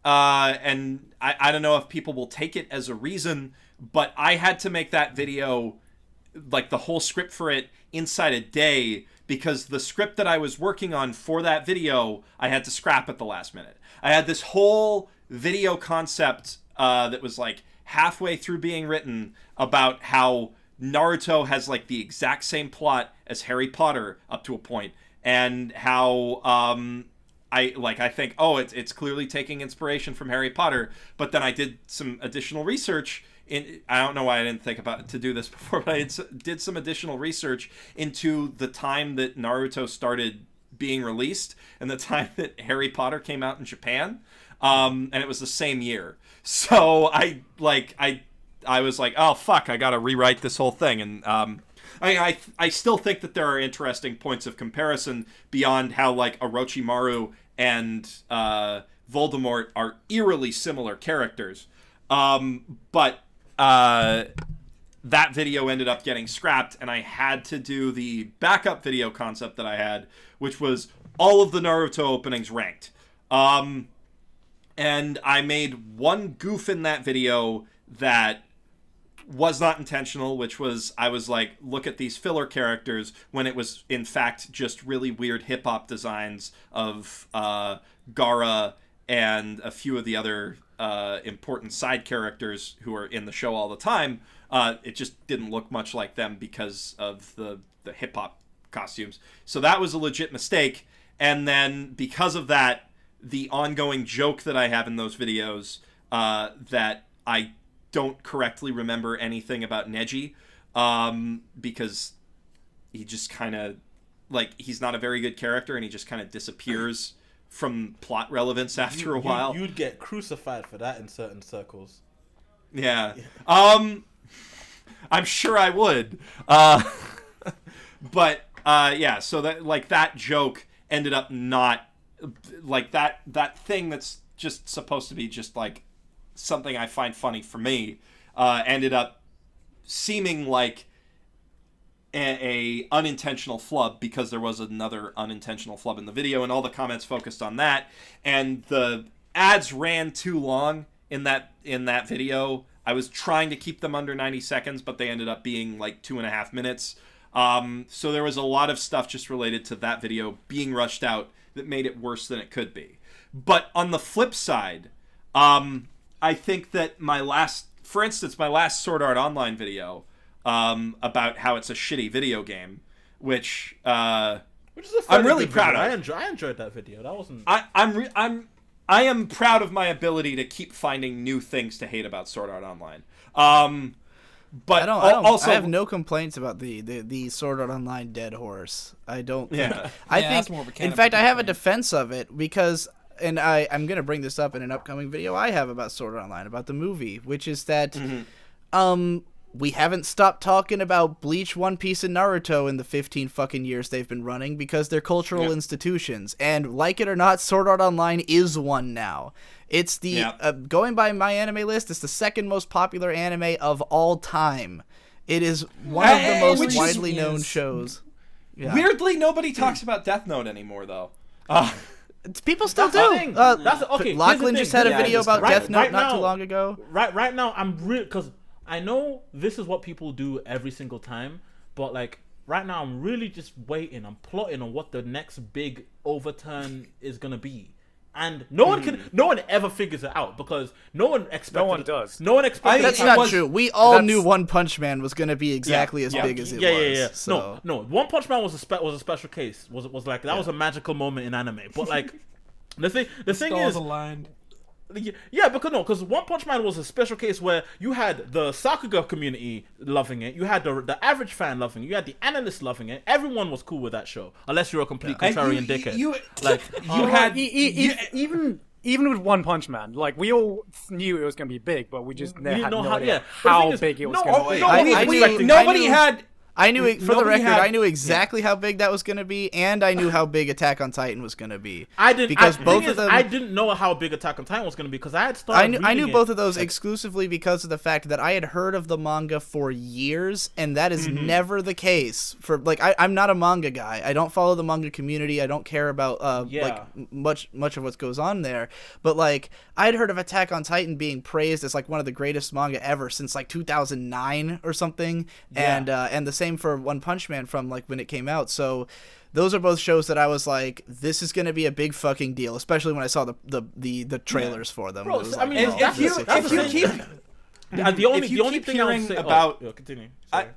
[SPEAKER 1] And I don't know if people will take it as a reason, but I had to make that video, like the whole script for it, inside a day because the script that I was working on for that video, I had to scrap at the last minute. I had this whole video concept that was like halfway through being written about how Naruto has like the exact same plot as Harry Potter up to a point, and how I think it's clearly taking inspiration from Harry Potter, but then I did some additional research. I don't know why I didn't think about to do this before, but I did some additional research into the time that Naruto started being released and the time that Harry Potter came out in Japan. And it was the same year. So I was like, oh fuck, I gotta rewrite this whole thing. And I still think that there are interesting points of comparison beyond how like Orochimaru and Voldemort are eerily similar characters. But that video ended up getting scrapped, and I had to do the backup video concept that I had, which was all of the Naruto openings ranked. And I made one goof in that video that was not intentional, which was I was like, look at these filler characters, when it was in fact just really weird hip-hop designs of Gaara and a few of the other important side characters who are in the show all the time. It just didn't look much like them because of the hip-hop costumes. So that was a legit mistake. And then because of that, the ongoing joke that I have in those videos that I don't correctly remember anything about Neji, because he just kind of, like, he's not a very good character and he just kind of disappears from plot relevance after a while.
[SPEAKER 2] You'd get crucified for that in certain circles.
[SPEAKER 1] Yeah. I'm sure I would. But yeah, so that, like, that joke ended up not, like, that thing that's just supposed to be just like something I find funny for me, ended up seeming like a unintentional flub, because there was another unintentional flub in the video and all the comments focused on that, and the ads ran too long in that video. I was trying to keep them under 90 seconds, but they ended up being like 2.5 minutes. So there was a lot of stuff just related to that video being rushed out that made it worse than it could be. But on the flip side, I think that for instance, my last Sword Art Online video about how it's a shitty video game, which
[SPEAKER 2] is a
[SPEAKER 1] I'm really
[SPEAKER 2] good
[SPEAKER 1] proud
[SPEAKER 2] video.
[SPEAKER 1] of.
[SPEAKER 2] I enjoyed that video. That wasn't.
[SPEAKER 1] I am proud of my ability to keep finding new things to hate about Sword Art Online. But
[SPEAKER 3] I have no complaints about the Sword Art Online dead horse. I don't.
[SPEAKER 1] Yeah.
[SPEAKER 3] I
[SPEAKER 5] that's
[SPEAKER 3] think.
[SPEAKER 5] more of a
[SPEAKER 3] In
[SPEAKER 5] canon
[SPEAKER 3] fact, I have a
[SPEAKER 5] complaint.
[SPEAKER 3] defense of it because, and I'm gonna bring this up in an upcoming video I have about Sword Art Online about the movie, which is that, we haven't stopped talking about Bleach, One Piece, and Naruto in the 15 fucking years they've been running because they're cultural institutions, and like it or not, Sword Art Online is one now. It's the going by my anime list, it's the second most popular anime of all time. It is one of the most widely known shows. Yeah.
[SPEAKER 1] Weirdly, nobody talks about Death Note anymore, though.
[SPEAKER 3] People still
[SPEAKER 2] That's the
[SPEAKER 3] do.
[SPEAKER 2] thing. That's okay. here's the
[SPEAKER 3] Lachlan
[SPEAKER 2] thing.
[SPEAKER 3] just had a
[SPEAKER 6] Yeah,
[SPEAKER 3] video
[SPEAKER 6] just
[SPEAKER 3] about
[SPEAKER 6] right-
[SPEAKER 3] Death Note
[SPEAKER 2] right
[SPEAKER 3] not too
[SPEAKER 2] now-
[SPEAKER 3] long ago.
[SPEAKER 2] Right now, I'm real because I know this is what people do every single time, but like right now, I'm really just waiting. I'm plotting on what the next big overturn is gonna be, and no one ever figures it out because no one expected.
[SPEAKER 4] No one does.
[SPEAKER 2] No one expected.
[SPEAKER 3] That's
[SPEAKER 1] it
[SPEAKER 3] not
[SPEAKER 1] was-
[SPEAKER 3] true. We all
[SPEAKER 4] that's-
[SPEAKER 3] knew One Punch Man was going to be exactly as big as it was.
[SPEAKER 2] Yeah.
[SPEAKER 3] So.
[SPEAKER 2] No. One Punch Man was a special case. Was like that was a magical moment in anime. But like the thing
[SPEAKER 5] Stars
[SPEAKER 2] is.
[SPEAKER 5] aligned.
[SPEAKER 2] Yeah, because One Punch Man was a special case where you had the Sakuga community loving it, you had the average fan loving it, you had the analysts loving it. Everyone was cool with that show, unless you're a complete contrarian dickhead.
[SPEAKER 1] You
[SPEAKER 2] had
[SPEAKER 4] Even with One Punch Man, like we all knew it was going to be big, but we just
[SPEAKER 2] didn't
[SPEAKER 4] had
[SPEAKER 2] know
[SPEAKER 4] no
[SPEAKER 2] how-
[SPEAKER 4] idea
[SPEAKER 2] yeah. But the
[SPEAKER 4] how
[SPEAKER 2] thing is,
[SPEAKER 4] big it was
[SPEAKER 2] no,
[SPEAKER 4] going to be.
[SPEAKER 2] no,
[SPEAKER 3] I knew-
[SPEAKER 1] nobody
[SPEAKER 3] I knew-
[SPEAKER 1] had.
[SPEAKER 3] I knew it, for the
[SPEAKER 1] Nobody
[SPEAKER 3] record,
[SPEAKER 1] had-
[SPEAKER 3] I knew exactly how big that was going to be, and I knew how big Attack on Titan was going to be.
[SPEAKER 2] I didn't
[SPEAKER 3] because
[SPEAKER 2] the
[SPEAKER 3] both
[SPEAKER 2] thing
[SPEAKER 3] of
[SPEAKER 2] is,
[SPEAKER 3] them.
[SPEAKER 2] I didn't know how big Attack on Titan was going to be because I had started.
[SPEAKER 3] I knew
[SPEAKER 2] reading
[SPEAKER 3] both
[SPEAKER 2] it.
[SPEAKER 3] of those exclusively because of the fact that I had heard of the manga for years, and that is never the case. For like, I'm not a manga guy. I don't follow the manga community. I don't care about like much of what goes on there. But like, I'd heard of Attack on Titan being praised as like one of the greatest manga ever since like 2009 or something, and the same for One Punch Man from like when it came out. So those are both shows that I was like, this is going to be a big fucking deal, especially when I saw the trailers for them.
[SPEAKER 2] Bro,
[SPEAKER 3] It was
[SPEAKER 2] I mean,
[SPEAKER 3] oh,
[SPEAKER 2] that's
[SPEAKER 3] this is
[SPEAKER 2] that's
[SPEAKER 1] if
[SPEAKER 2] the
[SPEAKER 1] you
[SPEAKER 2] thing.
[SPEAKER 1] keep
[SPEAKER 2] The only
[SPEAKER 1] if you
[SPEAKER 2] thing
[SPEAKER 1] keep
[SPEAKER 2] I would
[SPEAKER 1] hearing
[SPEAKER 2] say
[SPEAKER 1] about
[SPEAKER 2] continue.
[SPEAKER 1] I-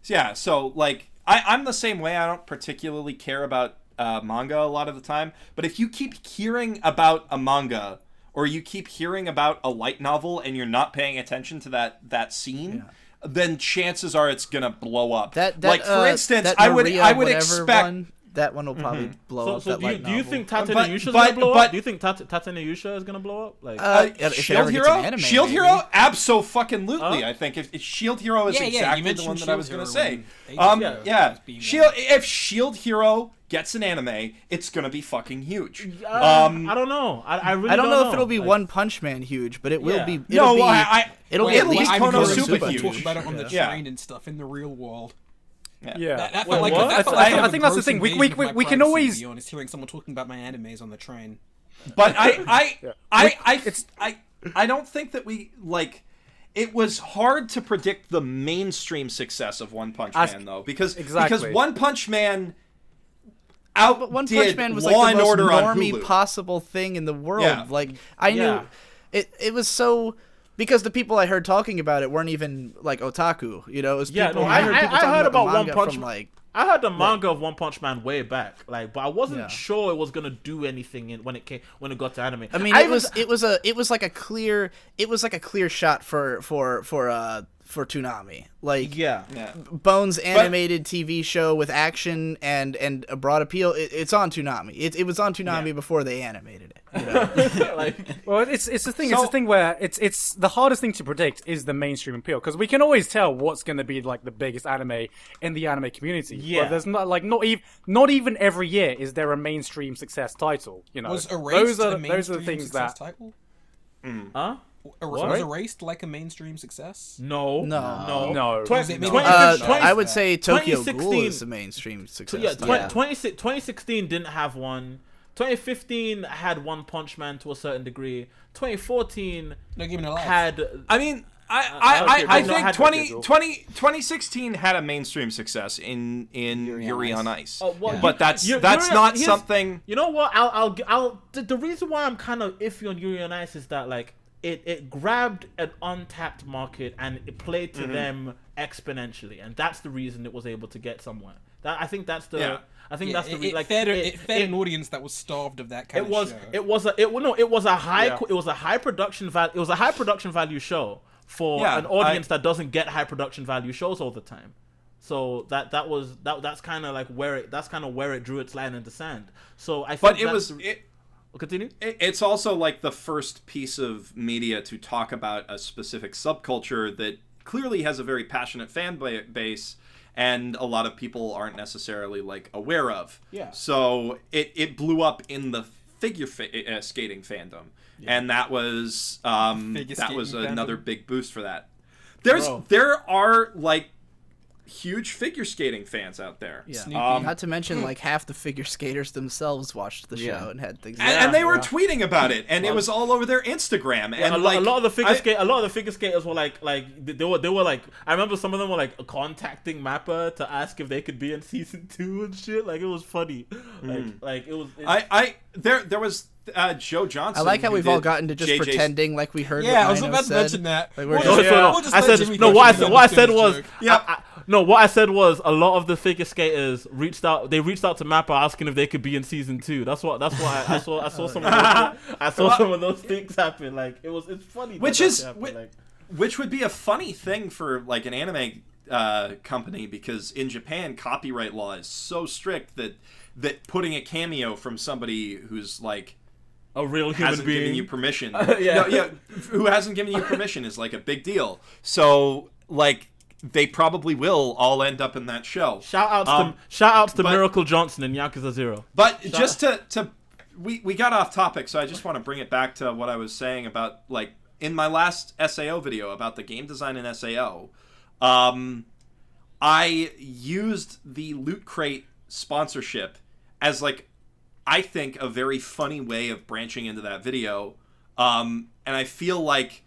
[SPEAKER 1] yeah, so like I'm the same way. I don't particularly care about manga a lot of the time, but if you keep hearing about a manga or you keep hearing about a light novel and you're not paying attention to that scene, then chances are it's gonna blow up. Like for instance,
[SPEAKER 3] that
[SPEAKER 1] I would
[SPEAKER 3] Maria whatever
[SPEAKER 1] expect.
[SPEAKER 3] one, that one will probably blow up.
[SPEAKER 2] So
[SPEAKER 3] that
[SPEAKER 2] do
[SPEAKER 3] light
[SPEAKER 2] you
[SPEAKER 3] novel.
[SPEAKER 2] think Tate
[SPEAKER 1] But-
[SPEAKER 2] Yusha is
[SPEAKER 1] but-
[SPEAKER 2] gonna blow
[SPEAKER 1] but-
[SPEAKER 2] up? Do you think Tate Yusha is gonna blow up? Like,
[SPEAKER 3] if it
[SPEAKER 1] Shield
[SPEAKER 3] ever gets
[SPEAKER 1] Hero,
[SPEAKER 3] an anime,
[SPEAKER 1] Shield
[SPEAKER 3] maybe.
[SPEAKER 1] Hero, abso-fucking-lutely. I think if Shield Hero is
[SPEAKER 5] Yeah, you
[SPEAKER 1] exactly the
[SPEAKER 5] mentioned
[SPEAKER 1] one that I was
[SPEAKER 5] Shield
[SPEAKER 1] gonna
[SPEAKER 5] Hero
[SPEAKER 1] say.
[SPEAKER 5] when they
[SPEAKER 1] Yeah,
[SPEAKER 5] being
[SPEAKER 1] if Shield Hero gets an anime, it's gonna be fucking huge.
[SPEAKER 2] I don't know. I really
[SPEAKER 3] I don't know if
[SPEAKER 2] know.
[SPEAKER 3] it'll be
[SPEAKER 2] Like,
[SPEAKER 3] One Punch Man huge, but it will
[SPEAKER 2] Yeah.
[SPEAKER 3] be.
[SPEAKER 1] No,
[SPEAKER 3] It'll be
[SPEAKER 1] at
[SPEAKER 3] at
[SPEAKER 1] least
[SPEAKER 3] least
[SPEAKER 5] I'm
[SPEAKER 1] Konosuba
[SPEAKER 5] gonna
[SPEAKER 1] huge.
[SPEAKER 5] talk about it on the
[SPEAKER 1] Yeah.
[SPEAKER 5] train and stuff in the real world.
[SPEAKER 4] Yeah.
[SPEAKER 5] That
[SPEAKER 2] Wait,
[SPEAKER 5] felt like
[SPEAKER 2] what?
[SPEAKER 5] that felt
[SPEAKER 4] I
[SPEAKER 5] like a
[SPEAKER 4] think that's the
[SPEAKER 5] gross
[SPEAKER 4] thing. We
[SPEAKER 5] invasion of my
[SPEAKER 4] can
[SPEAKER 5] privacy,
[SPEAKER 4] always-
[SPEAKER 5] to be honest, hearing someone talking about my animes on the train.
[SPEAKER 1] But I don't think that we like. It was hard to predict the mainstream success of One Punch Man, though, because One Punch Man
[SPEAKER 3] But One Punch Man was like
[SPEAKER 1] Law
[SPEAKER 3] the
[SPEAKER 1] and
[SPEAKER 3] most
[SPEAKER 1] Order on
[SPEAKER 3] normie
[SPEAKER 1] Hulu.
[SPEAKER 3] possible thing in the world.
[SPEAKER 1] Yeah.
[SPEAKER 3] Like I knew
[SPEAKER 2] Yeah.
[SPEAKER 3] it was so because the people I heard talking about it weren't even like otaku. You know, it was
[SPEAKER 2] Yeah,
[SPEAKER 3] people,
[SPEAKER 2] no,
[SPEAKER 3] I heard people
[SPEAKER 2] I
[SPEAKER 3] talking
[SPEAKER 2] heard
[SPEAKER 3] about
[SPEAKER 2] about
[SPEAKER 3] the
[SPEAKER 2] One
[SPEAKER 3] manga
[SPEAKER 2] Punch
[SPEAKER 3] from
[SPEAKER 2] Man.
[SPEAKER 3] like.
[SPEAKER 2] I heard the manga of One Punch Man way back, like, but I wasn't
[SPEAKER 3] Yeah.
[SPEAKER 2] sure it was gonna do anything when it got to anime.
[SPEAKER 3] I mean, it was like a clear shot for Toonami. Like
[SPEAKER 2] yeah.
[SPEAKER 3] Bones animated TV show with action and a broad appeal. It's on Toonami. It was on Toonami before they animated it. You know?
[SPEAKER 2] Like,
[SPEAKER 4] Well, it's the thing. It's the thing where it's the hardest thing to predict is the mainstream appeal because we can always tell what's going to be like the biggest anime in the anime community.
[SPEAKER 2] Yeah.
[SPEAKER 4] But there's not even every year is there a mainstream success title. You know,
[SPEAKER 5] Was Erased
[SPEAKER 4] those are
[SPEAKER 5] a mainstream
[SPEAKER 4] the things
[SPEAKER 5] success
[SPEAKER 4] that.
[SPEAKER 5] title?
[SPEAKER 2] huh?
[SPEAKER 5] Was Erased like a mainstream success?
[SPEAKER 2] No.
[SPEAKER 4] No.
[SPEAKER 5] Was it maybe-
[SPEAKER 2] 2015
[SPEAKER 3] I would say Tokyo Ghoul
[SPEAKER 2] 2016
[SPEAKER 3] is a mainstream success.
[SPEAKER 2] Yeah,
[SPEAKER 3] story.
[SPEAKER 2] 2016 didn't have one. 2015 had One Punch Man to a certain degree. 2014
[SPEAKER 5] No, give me a laugh.
[SPEAKER 2] had.
[SPEAKER 1] I mean,
[SPEAKER 2] okay,
[SPEAKER 1] I
[SPEAKER 2] no,
[SPEAKER 1] think
[SPEAKER 2] had
[SPEAKER 1] 2016 had a mainstream success in Yuri on Ice.
[SPEAKER 2] Oh, well,
[SPEAKER 1] But that's
[SPEAKER 2] Yuri-
[SPEAKER 1] not
[SPEAKER 2] here's-
[SPEAKER 1] something.
[SPEAKER 2] You know what? The reason why I'm kind of iffy on Yuri on Ice is that like it grabbed an untapped market and it played to them exponentially, and that's the reason it was able to get somewhere. I think that's the.
[SPEAKER 1] Yeah.
[SPEAKER 2] I think
[SPEAKER 5] Yeah,
[SPEAKER 2] that's the
[SPEAKER 5] it fed an audience that was starved of that kind of show.
[SPEAKER 2] It was a high production value. It was a high production value show for an audience that doesn't get high production value shows all the time. So that's kind of like where it drew its line in the sand. So I think continue.
[SPEAKER 1] It's also like the first piece of media to talk about a specific subculture that clearly has a very passionate fan base, and a lot of people aren't necessarily like aware of.
[SPEAKER 2] Yeah.
[SPEAKER 1] So it blew up in the figure skating fandom, and that was another big boost for that. There are like huge figure skating fans out there.
[SPEAKER 3] Yeah. Not to mention, like, half the figure skaters themselves watched the show and had things.
[SPEAKER 1] And they were tweeting about it, and it was all over their Instagram.
[SPEAKER 2] Yeah,
[SPEAKER 1] and
[SPEAKER 2] a lot of the figure skaters were like they were like, I remember some of them were like contacting Mappa to ask if they could be in season 2 and shit. Like, it was funny. Like it was.
[SPEAKER 1] There was Joe Johnson.
[SPEAKER 3] I like how we've all gotten to just pretending like we heard.
[SPEAKER 5] Yeah, I
[SPEAKER 3] what
[SPEAKER 5] was
[SPEAKER 3] Ninouh
[SPEAKER 5] about to
[SPEAKER 3] said.
[SPEAKER 5] mention that.
[SPEAKER 3] Like,
[SPEAKER 2] what I said was a lot of the figure skaters reached out to Mappa asking if they could be in season 2. That's what I saw some of those things happen. Like, it's funny.
[SPEAKER 1] Which would be a funny thing for like an anime company, because in Japan copyright law is so strict that putting a cameo from somebody who's like
[SPEAKER 2] a real human
[SPEAKER 1] hasn't
[SPEAKER 2] being
[SPEAKER 1] given you permission, who hasn't given you permission is like a big deal. So like they probably will all end up in that show.
[SPEAKER 2] Shout outs to Miracle Johnson and Yakuza 0.
[SPEAKER 1] But we got off topic, so I just want to bring it back to what I was saying about, like, in my last SAO video about the game design in SAO, I used the Loot Crate sponsorship as, like, I think a very funny way of branching into that video. And I feel like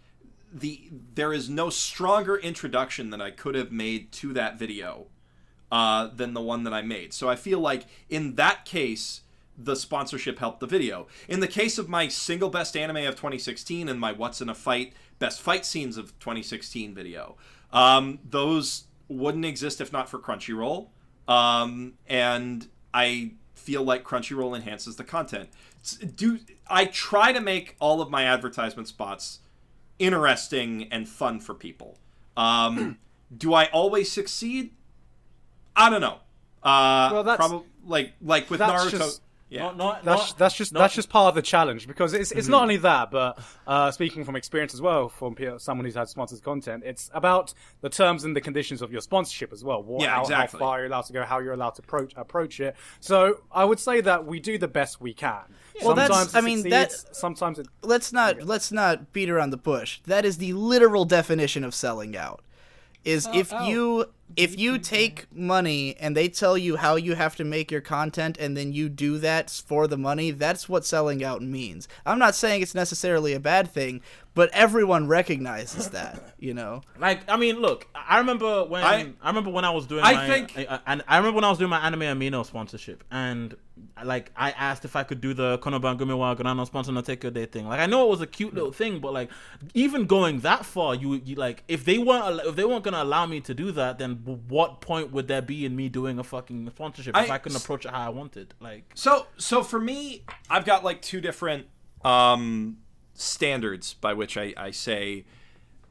[SPEAKER 1] there is no stronger introduction that I could have made to that video than the one that I made. So I feel like in that case, the sponsorship helped the video. In the case of my single best anime of 2016 and my What's in a Fight best fight scenes of 2016 video, those wouldn't exist if not for Crunchyroll. And I feel like Crunchyroll enhances the content. I try to make all of my advertisement spots interesting and fun for people. Do I always succeed? I don't know.
[SPEAKER 4] Well, that's
[SPEAKER 1] probably like with Naruto.
[SPEAKER 4] That's just part of the challenge, because it's not only that, but speaking from experience as well, from someone who's had sponsored content, it's about the terms and the conditions of your sponsorship as well. How far you're allowed to go, how you're allowed to approach it. So I would say that we do the best we can.
[SPEAKER 3] Well,
[SPEAKER 4] Sometimes it.
[SPEAKER 3] Let's not beat around the bush. That is the literal definition of selling out. If you take money and they tell you how you have to make your content and then you do that for the money, that's what selling out means. I'm not saying it's necessarily a bad thing, but everyone recognizes that, you know.
[SPEAKER 2] Like, I mean, look, I remember when I was doing my Anime Amino sponsorship, and like I asked if I could do the Konoban Gumiwa Gurano Sponsor no Tekyo Day thing. Like, I know it was a cute little thing, but like even going that far, you like if they weren't gonna allow me to do that, then what point would there be in me doing a fucking sponsorship if I couldn't approach it how I wanted? Like,
[SPEAKER 1] so for me, I've got like two different standards by which I say,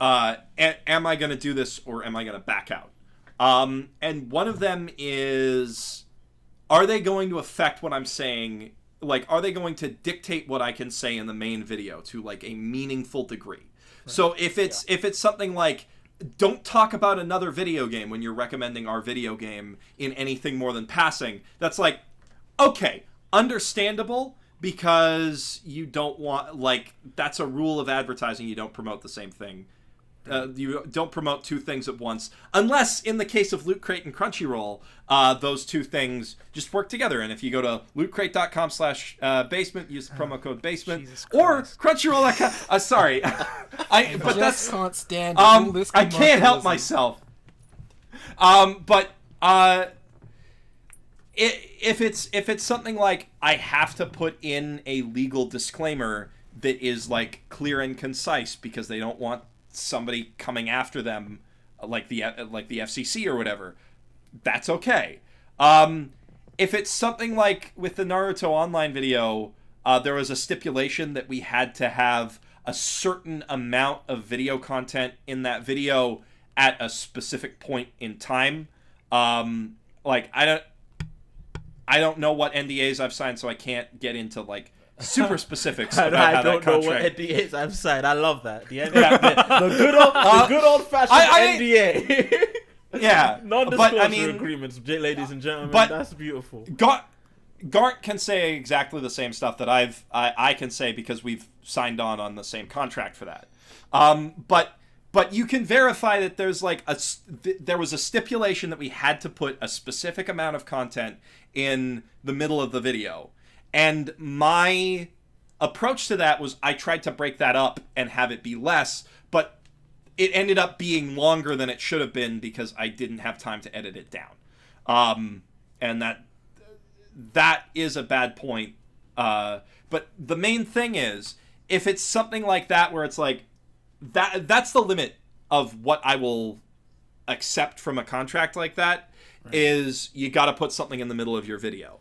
[SPEAKER 1] am I going to do this or am I going to back out? And one of them is, are they going to affect what I'm saying? Like, are they going to dictate what I can say in the main video to like a meaningful degree? Right. So if it's something like, don't talk about another video game when you're recommending our video game in anything more than passing, that's like, okay, understandable, because you don't want, like, that's a rule of advertising. You don't promote the same thing. You don't promote two things at once, unless in the case of Loot Crate and Crunchyroll, those two things just work together. And if you go to lootcrate.com/basement, use the promo code basement, or Crunchyroll.com. Sorry, I
[SPEAKER 5] can't stand all this.
[SPEAKER 1] I can't help myself. If it's something like I have to put in a legal disclaimer that is like clear and concise because they don't want somebody coming after them like the FCC or whatever, that's okay. If it's something like with the Naruto Online video, there was a stipulation that we had to have a certain amount of video content in that video at a specific point in time. Like I don't know what NDAs I've signed, so I can't get into like super specifics about how that contract.
[SPEAKER 2] I don't know what NDAs I've signed. I love that. The good old fashioned NDA.
[SPEAKER 1] Yeah,
[SPEAKER 2] non-disclosure agreements, ladies and gentlemen.
[SPEAKER 1] But
[SPEAKER 2] that's beautiful.
[SPEAKER 1] Gart can say exactly the same stuff that I can say because we've signed on the same contract for that. But you can verify that there's like there was a stipulation that we had to put a specific amount of content in the middle of the video. And my approach to that was I tried to break that up and have it be less, but it ended up being longer than it should have been because I didn't have time to edit it down. And that is a bad point. But the main thing is, if it's something like that where it's like, that's the limit of what I will accept from a contract like that, right. Is you got to put something in the middle of your video.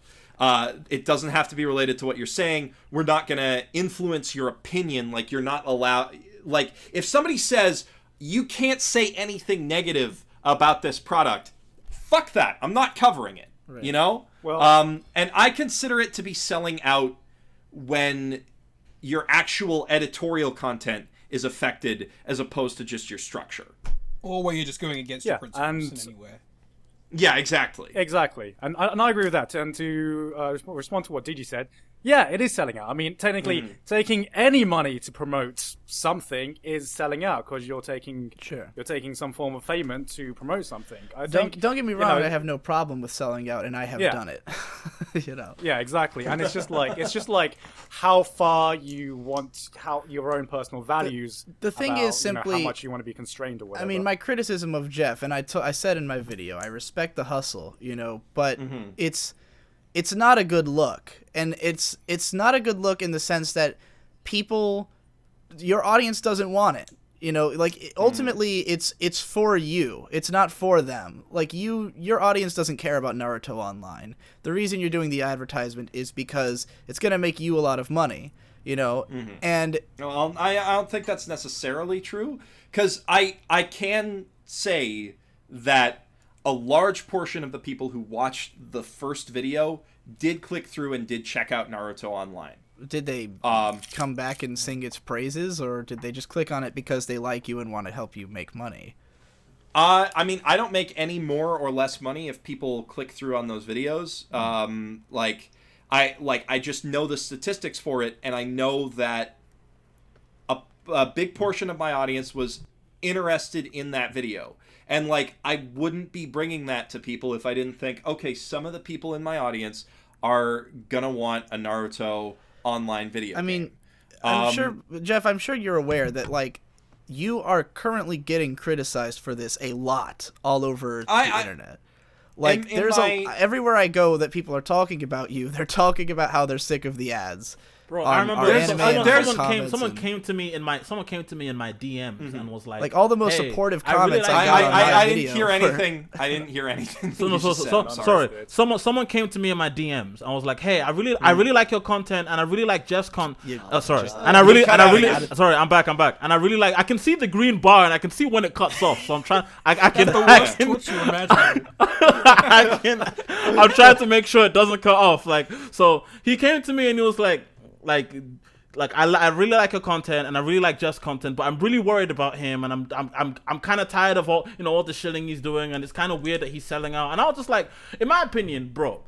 [SPEAKER 1] It doesn't have to be related to what you're saying. We're not going to influence your opinion. Like, you're not allowed... Like, if somebody says, you can't say anything negative about this product, fuck that. I'm not covering it. Right. You know? Well, and I consider it to be selling out when your actual editorial content is affected as opposed to just your structure.
[SPEAKER 5] Or where you're just going against your principles in any way.
[SPEAKER 1] Yeah, exactly.
[SPEAKER 4] Exactly. And I agree with that. And to respond to what Digi said, yeah, it is selling out. I mean, technically, taking any money to promote something is selling out because you're taking some form of payment to promote something.
[SPEAKER 3] Don't get me wrong. I have no problem with selling out, and I have done it. You know.
[SPEAKER 4] Yeah, exactly. And it's just like how far you want, how your own personal values.
[SPEAKER 3] The thing is simply
[SPEAKER 4] how much you want to be constrained or whatever.
[SPEAKER 3] I mean, my criticism of Geoff, and I said in my video, I respect the hustle, but it's not a good look. And it's not a good look in the sense that your audience doesn't want it. Ultimately it's for you. It's not for them. Like your audience doesn't care about Naruto Online. The reason you're doing the advertisement is because it's going to make you a lot of money, and
[SPEAKER 1] well, I don't think that's necessarily true, cuz I can say that a large portion of the people who watched the first video did click through and did check out Naruto Online.
[SPEAKER 3] Did they come back and sing its praises, or did they just click on it because they like you and want to help you make money?
[SPEAKER 1] I mean, I don't make any more or less money if people click through on those videos. I just know the statistics for it, and I know that a big portion of my audience was interested in that video. And, I wouldn't be bringing that to people if I didn't think, okay, some of the people in my audience are gonna want a Naruto Online video.
[SPEAKER 3] I mean, I'm sure, Geoff, I'm sure you're aware that, you are currently getting criticized for this a lot all over the internet. Everywhere I go that people are talking about you, they're talking about how they're sick of the ads.
[SPEAKER 2] Bro, I remember someone came to me in my DMs and was like
[SPEAKER 3] all the most supportive comments
[SPEAKER 1] I didn't hear anything. I didn't hear anything.
[SPEAKER 2] Sorry. Someone came to me in my DMs and was like, "Hey, I really like your content, and I really like Geoff's content." Sorry, I'm back, and I really like. I can see the green bar, and I can see when it cuts off. So I'm trying. I'm trying to make sure it doesn't cut off. So he came to me and he was like I really like your content and I really like Geoff's content, but I'm really worried about him, and I'm kind of tired of all the shilling he's doing, and it's kind of weird that he's selling out. And I was just like, in my opinion, bro,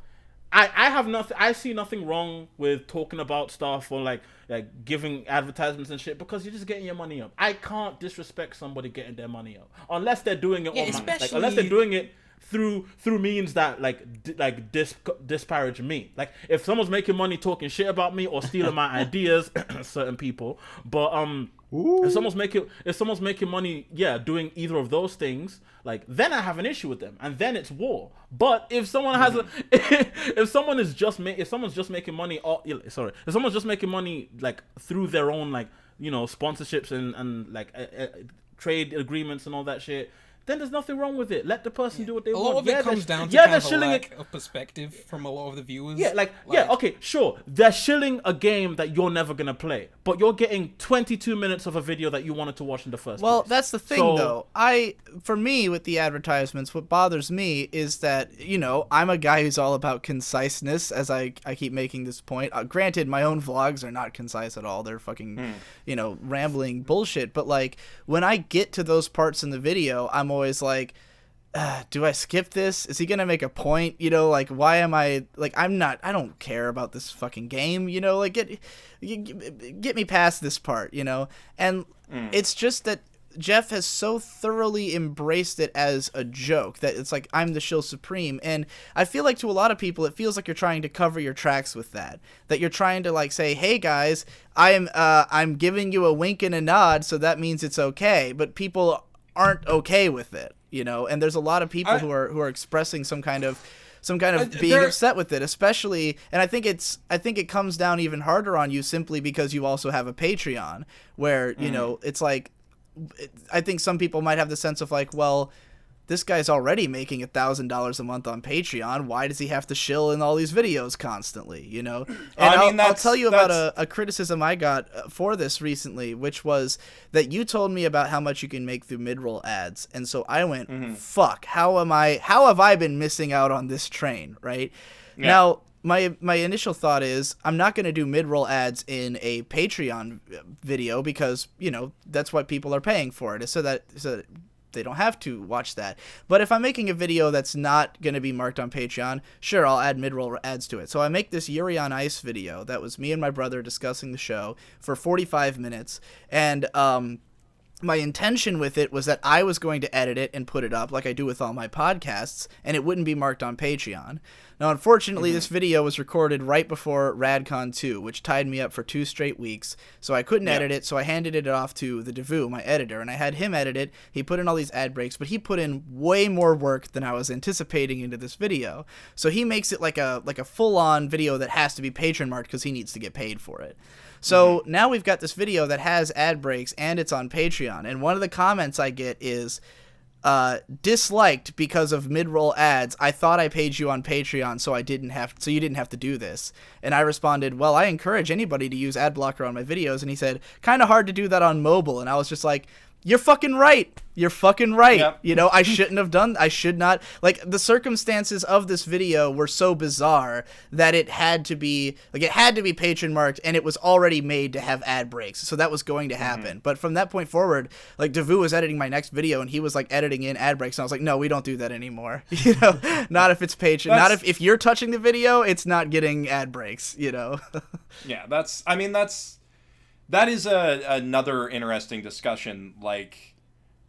[SPEAKER 2] I see nothing wrong with talking about stuff or like giving advertisements and shit, because you're just getting your money up. I can't disrespect somebody getting their money up unless they're doing it unless they're doing it through means that disparage me. Like, if someone's making money talking shit about me or stealing my ideas, certain people, but If someone's making money, doing either of those things, like, then I have an issue with them, and then it's war. But if someone has if someone's just making money, if someone's just making money like through their own, like, you know, sponsorships and like trade agreements and all that shit, then there's nothing wrong with it. Let the person do what they want.
[SPEAKER 5] A lot of it comes down to kind of a lack of perspective from a lot of the viewers.
[SPEAKER 2] Okay, sure. They're shilling a game that you're never going to play, but you're getting 22 minutes of a video that you wanted to watch in the first place.
[SPEAKER 3] Well, that's the thing, though. For me, with the advertisements, what bothers me is that, you know, I'm a guy who's all about conciseness, as I keep making this point. Granted, my own vlogs are not concise at all. They're fucking, you know, rambling bullshit. But, like, when I get to those parts in the video, I'm always like, do I skip this? Is he gonna make a point? You know, like, why am I, like, I don't care about this fucking game, you know, like, get me past this part, you know? And it's just that Geoff has so thoroughly embraced it as a joke that it's like, I'm the shill supreme. And I feel like to a lot of people, it feels like you're trying to cover your tracks with that you're trying to, like, say, hey guys, I'm giving you a wink and a nod, so that means it's okay. But people aren't okay with it, you know, and there's a lot of people who are expressing some kind of being upset with it, especially, and I think it comes down even harder on you simply because you also have a Patreon where, you know, it's like, I think some people might have the sense of like, well, this guy's already making $1,000 a month on Patreon. Why does he have to shill in all these videos constantly, you know? And I'll tell you about a criticism I got for this recently, which was that you told me about how much you can make through mid-roll ads. And so I went, fuck, how have I been missing out on this train, right? Yeah. Now, my initial thought is I'm not going to do mid-roll ads in a Patreon video because, you know, that's what people are paying for it, so that they don't have to watch that. But if I'm making a video that's not going to be marked on Patreon, sure, I'll add mid-roll ads to it. So I make this Yuri on Ice video that was me and my brother discussing the show for 45 minutes. And my intention with it was that I was going to edit it and put it up like I do with all my podcasts, and it wouldn't be marked on Patreon. Now, unfortunately, this video was recorded right before RadCon 2, which tied me up for 2 straight weeks, so I couldn't edit it, so I handed it off to the Devu, my editor, and I had him edit it. He put in all these ad breaks, but he put in way more work than I was anticipating into this video. So he makes it like a full-on video that has to be patron marked because he needs to get paid for it. So now we've got this video that has ad breaks and it's on Patreon, and one of the comments I get is, disliked because of mid-roll ads. I thought I paid you on Patreon, so you didn't have to do this. And I responded, well, I encourage anybody to use ad blocker on my videos. And he said, kind of hard to do that on mobile. And I was just like, you're fucking right. You're fucking right. Yep. You know, I should not. Like, the circumstances of this video were so bizarre that it had to be patron marked, and it was already made to have ad breaks. So that was going to happen. But from that point forward, like, Devu was editing my next video, and he was, like, editing in ad breaks. And I was like, no, we don't do that anymore. You know, not if it's patron. Not if you're touching the video, it's not getting ad breaks, you know?
[SPEAKER 1] Yeah, that is another interesting discussion. Like,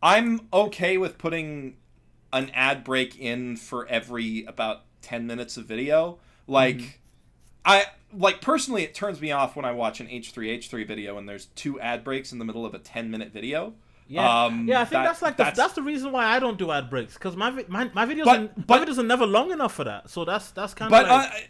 [SPEAKER 1] I'm okay with putting an ad break in for every about 10 minutes of video. Like, personally, it turns me off when I watch an H3H3 video and there's 2 ad breaks in the middle of a 10-minute video.
[SPEAKER 2] Yeah, I think that's the reason why I don't do ad breaks, because my videos are never long enough for that. So that's kind of like...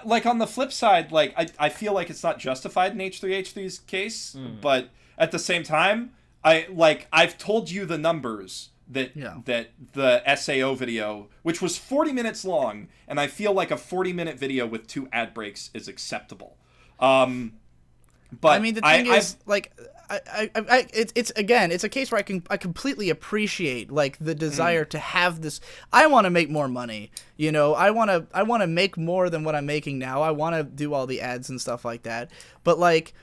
[SPEAKER 1] like, on the flip side, like, I feel like it's not justified in H3H3's case, but at the same time, I've told you the numbers that the SAO video, which was 40 minutes long, and I feel like a 40-minute video with 2 ad breaks is acceptable. But
[SPEAKER 3] I mean, the thing is, like, it's a case where I completely appreciate, like, the desire to have this. I want to make more money, you know. I want to make more than what I'm making now. I want to do all the ads and stuff like that. But, like,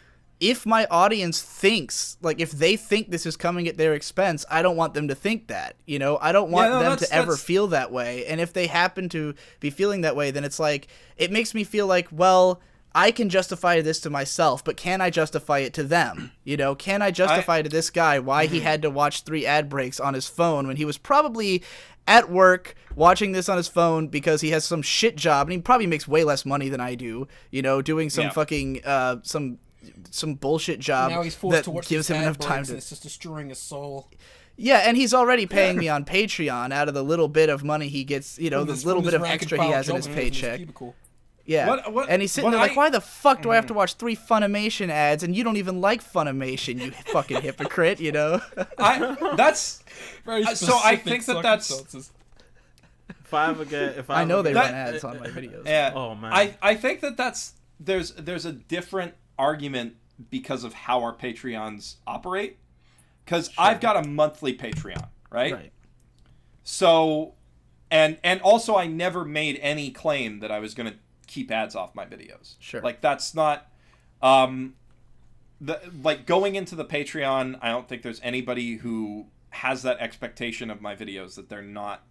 [SPEAKER 3] if my audience thinks, like, if they think this is coming at their expense, I don't want them to think that, you know. I don't want them to ever feel that way. And if they happen to be feeling that way, then it's like, it makes me feel like, well, I can justify this to myself, but can I justify it to them? You know, can I justify to this guy why he had to watch 3 ad breaks on his phone when he was probably at work watching this on his phone because he has some shit job, and he probably makes way less money than I do, you know, doing some fucking, some some bullshit job
[SPEAKER 5] Now he's forced
[SPEAKER 3] that
[SPEAKER 5] to watch
[SPEAKER 3] gives
[SPEAKER 5] these
[SPEAKER 3] him
[SPEAKER 5] ad
[SPEAKER 3] enough time
[SPEAKER 5] breaks,
[SPEAKER 3] to.
[SPEAKER 5] and it's just destroying his soul.
[SPEAKER 3] Yeah, and he's already paying me on Patreon out of the little bit of money he gets, the little bit of extra he has in his paycheck. Yeah, and he's sitting there like, why the fuck do I have to watch 3 Funimation ads and you don't even like Funimation, you fucking hypocrite,
[SPEAKER 1] That's
[SPEAKER 5] Very
[SPEAKER 1] so I
[SPEAKER 5] specific
[SPEAKER 1] think that's
[SPEAKER 5] circumstances.
[SPEAKER 2] If I
[SPEAKER 3] I know
[SPEAKER 2] ever
[SPEAKER 3] they
[SPEAKER 2] get-
[SPEAKER 3] run ads on my videos.
[SPEAKER 1] yeah.
[SPEAKER 2] Oh, man.
[SPEAKER 1] I think that's there's a different argument because of how our Patreons operate. Because I've got a monthly Patreon, right? So, and also I never made any claim that I was going to keep ads off my videos.
[SPEAKER 3] Sure.
[SPEAKER 1] Like that's not, going into the Patreon, I don't think there's anybody who has that expectation of my videos that they're not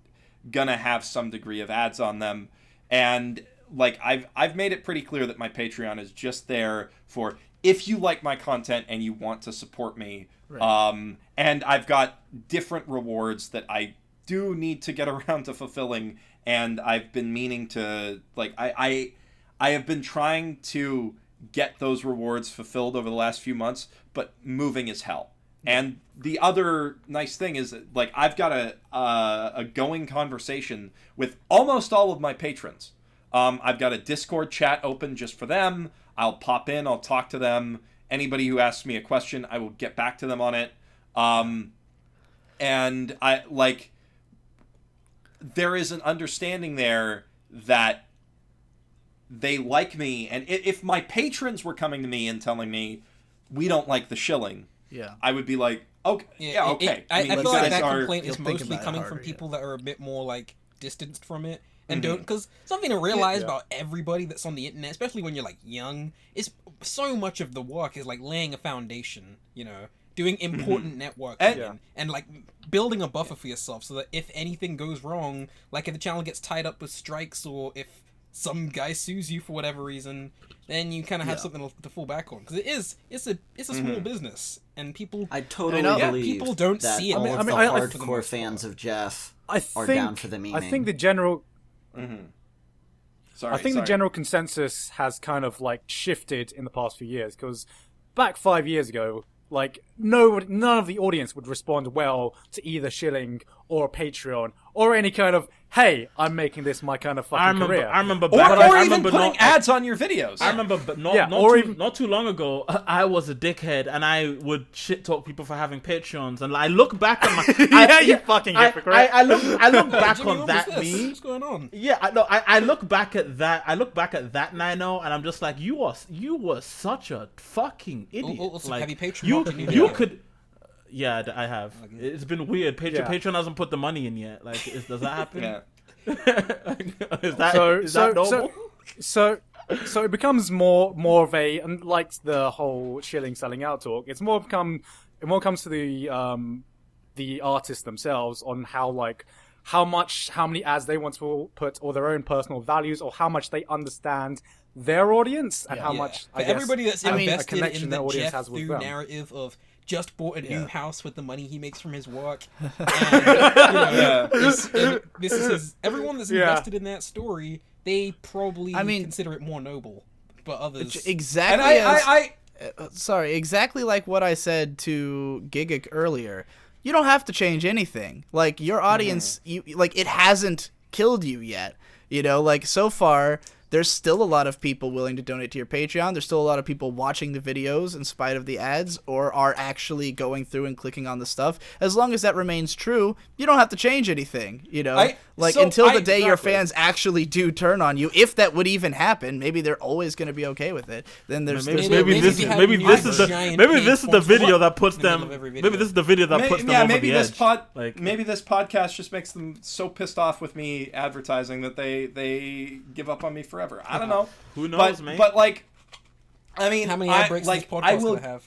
[SPEAKER 1] gonna have some degree of ads on them. And like I've made it pretty clear that my Patreon is just there for if you like my content and you want to support me. Right. And I've got different rewards that I do need to get around to fulfilling, and I've been meaning to I have been trying to get those rewards fulfilled over the last few months, but moving is hell. And the other nice thing is that I've got a going conversation with almost all of my patrons. I've got a Discord chat open just for them. I'll pop in, I'll talk to them. Anybody who asks me a question, I will get back to them on it. And there is an understanding there that they like me. And if my patrons were coming to me and telling me, we don't like the shilling, I would be like, okay, okay.
[SPEAKER 5] I feel like that complaint
[SPEAKER 3] you'll
[SPEAKER 5] is
[SPEAKER 3] think
[SPEAKER 5] mostly
[SPEAKER 3] about it
[SPEAKER 5] coming
[SPEAKER 3] harder,
[SPEAKER 5] from people that are a bit more distanced from it and don't, because something to realize about everybody that's on the internet, especially when you're young, is so much of the work is laying a foundation, doing important networking and building a buffer for yourself so that if anything goes wrong, if the channel gets tied up with strikes or if some guy sues you for whatever reason, then you kind of have something to fall back on, because it's a small business and people.
[SPEAKER 6] I totally believe
[SPEAKER 5] people don't
[SPEAKER 6] that
[SPEAKER 5] see it.
[SPEAKER 6] all of the
[SPEAKER 4] I
[SPEAKER 6] hardcore fans of Geoff are down for the memeing.
[SPEAKER 4] I think the general.
[SPEAKER 1] Sorry,
[SPEAKER 4] the general consensus has kind of shifted in the past few years, because back 5 years ago, none of the audience would respond well to either shilling or a Patreon or any kind of, hey, I'm making this my kind of fucking career.
[SPEAKER 2] I remember
[SPEAKER 1] or
[SPEAKER 2] back. I
[SPEAKER 1] even
[SPEAKER 2] remember
[SPEAKER 1] putting ads on your videos.
[SPEAKER 2] I remember, but not too long ago, I was a dickhead and I would shit talk people for having Patreons, and I look back at my
[SPEAKER 4] you fucking hypocrite.
[SPEAKER 2] I look back
[SPEAKER 5] Jimmy,
[SPEAKER 2] on
[SPEAKER 5] what
[SPEAKER 2] that
[SPEAKER 5] was this?
[SPEAKER 2] meme.
[SPEAKER 5] What's going on?
[SPEAKER 2] Yeah, I look back at that. I look back at that Ninouh, and I'm just like, you were such a fucking idiot.
[SPEAKER 5] Also, have you Patreoned
[SPEAKER 2] you
[SPEAKER 5] your new
[SPEAKER 2] you
[SPEAKER 5] video?
[SPEAKER 2] could. Yeah, I have. It's been weird. Patreon hasn't put the money in yet. Does that happen?
[SPEAKER 1] Yeah.
[SPEAKER 2] Is that normal?
[SPEAKER 4] So it becomes more of a, and the whole shilling selling out talk, it more comes to the artists themselves on how many ads they want to put, or their own personal values, or how much they understand their audience, and how much
[SPEAKER 5] for everybody that's
[SPEAKER 4] a
[SPEAKER 5] invested
[SPEAKER 4] connection
[SPEAKER 5] in
[SPEAKER 4] their
[SPEAKER 5] the
[SPEAKER 4] audience
[SPEAKER 5] Geoff
[SPEAKER 4] has with
[SPEAKER 5] Thew
[SPEAKER 4] them.
[SPEAKER 5] narrative of just bought a new house with the money he makes from his work. Everyone that's invested in that story, they probably consider it more noble, but others
[SPEAKER 3] Exactly.
[SPEAKER 1] And
[SPEAKER 3] exactly like what I said to Gigguk earlier. You don't have to change anything. Your audience, it hasn't killed you yet. So far, there's still a lot of people willing to donate to your Patreon. There's still a lot of people watching the videos in spite of the ads, or are actually going through and clicking on the stuff. As long as that remains true, you don't have to change anything, until the day your fans actually do turn on you. If that would even happen, maybe they're always going to be okay with it. Then there's
[SPEAKER 2] this is the video that puts them. Maybe this is the video that puts them over the edge.
[SPEAKER 1] Maybe this podcast just makes them so pissed off with me advertising that they give up on me forever. I don't know.
[SPEAKER 2] Who knows, man?
[SPEAKER 1] But how
[SPEAKER 5] many ad breaks does this podcast gonna have?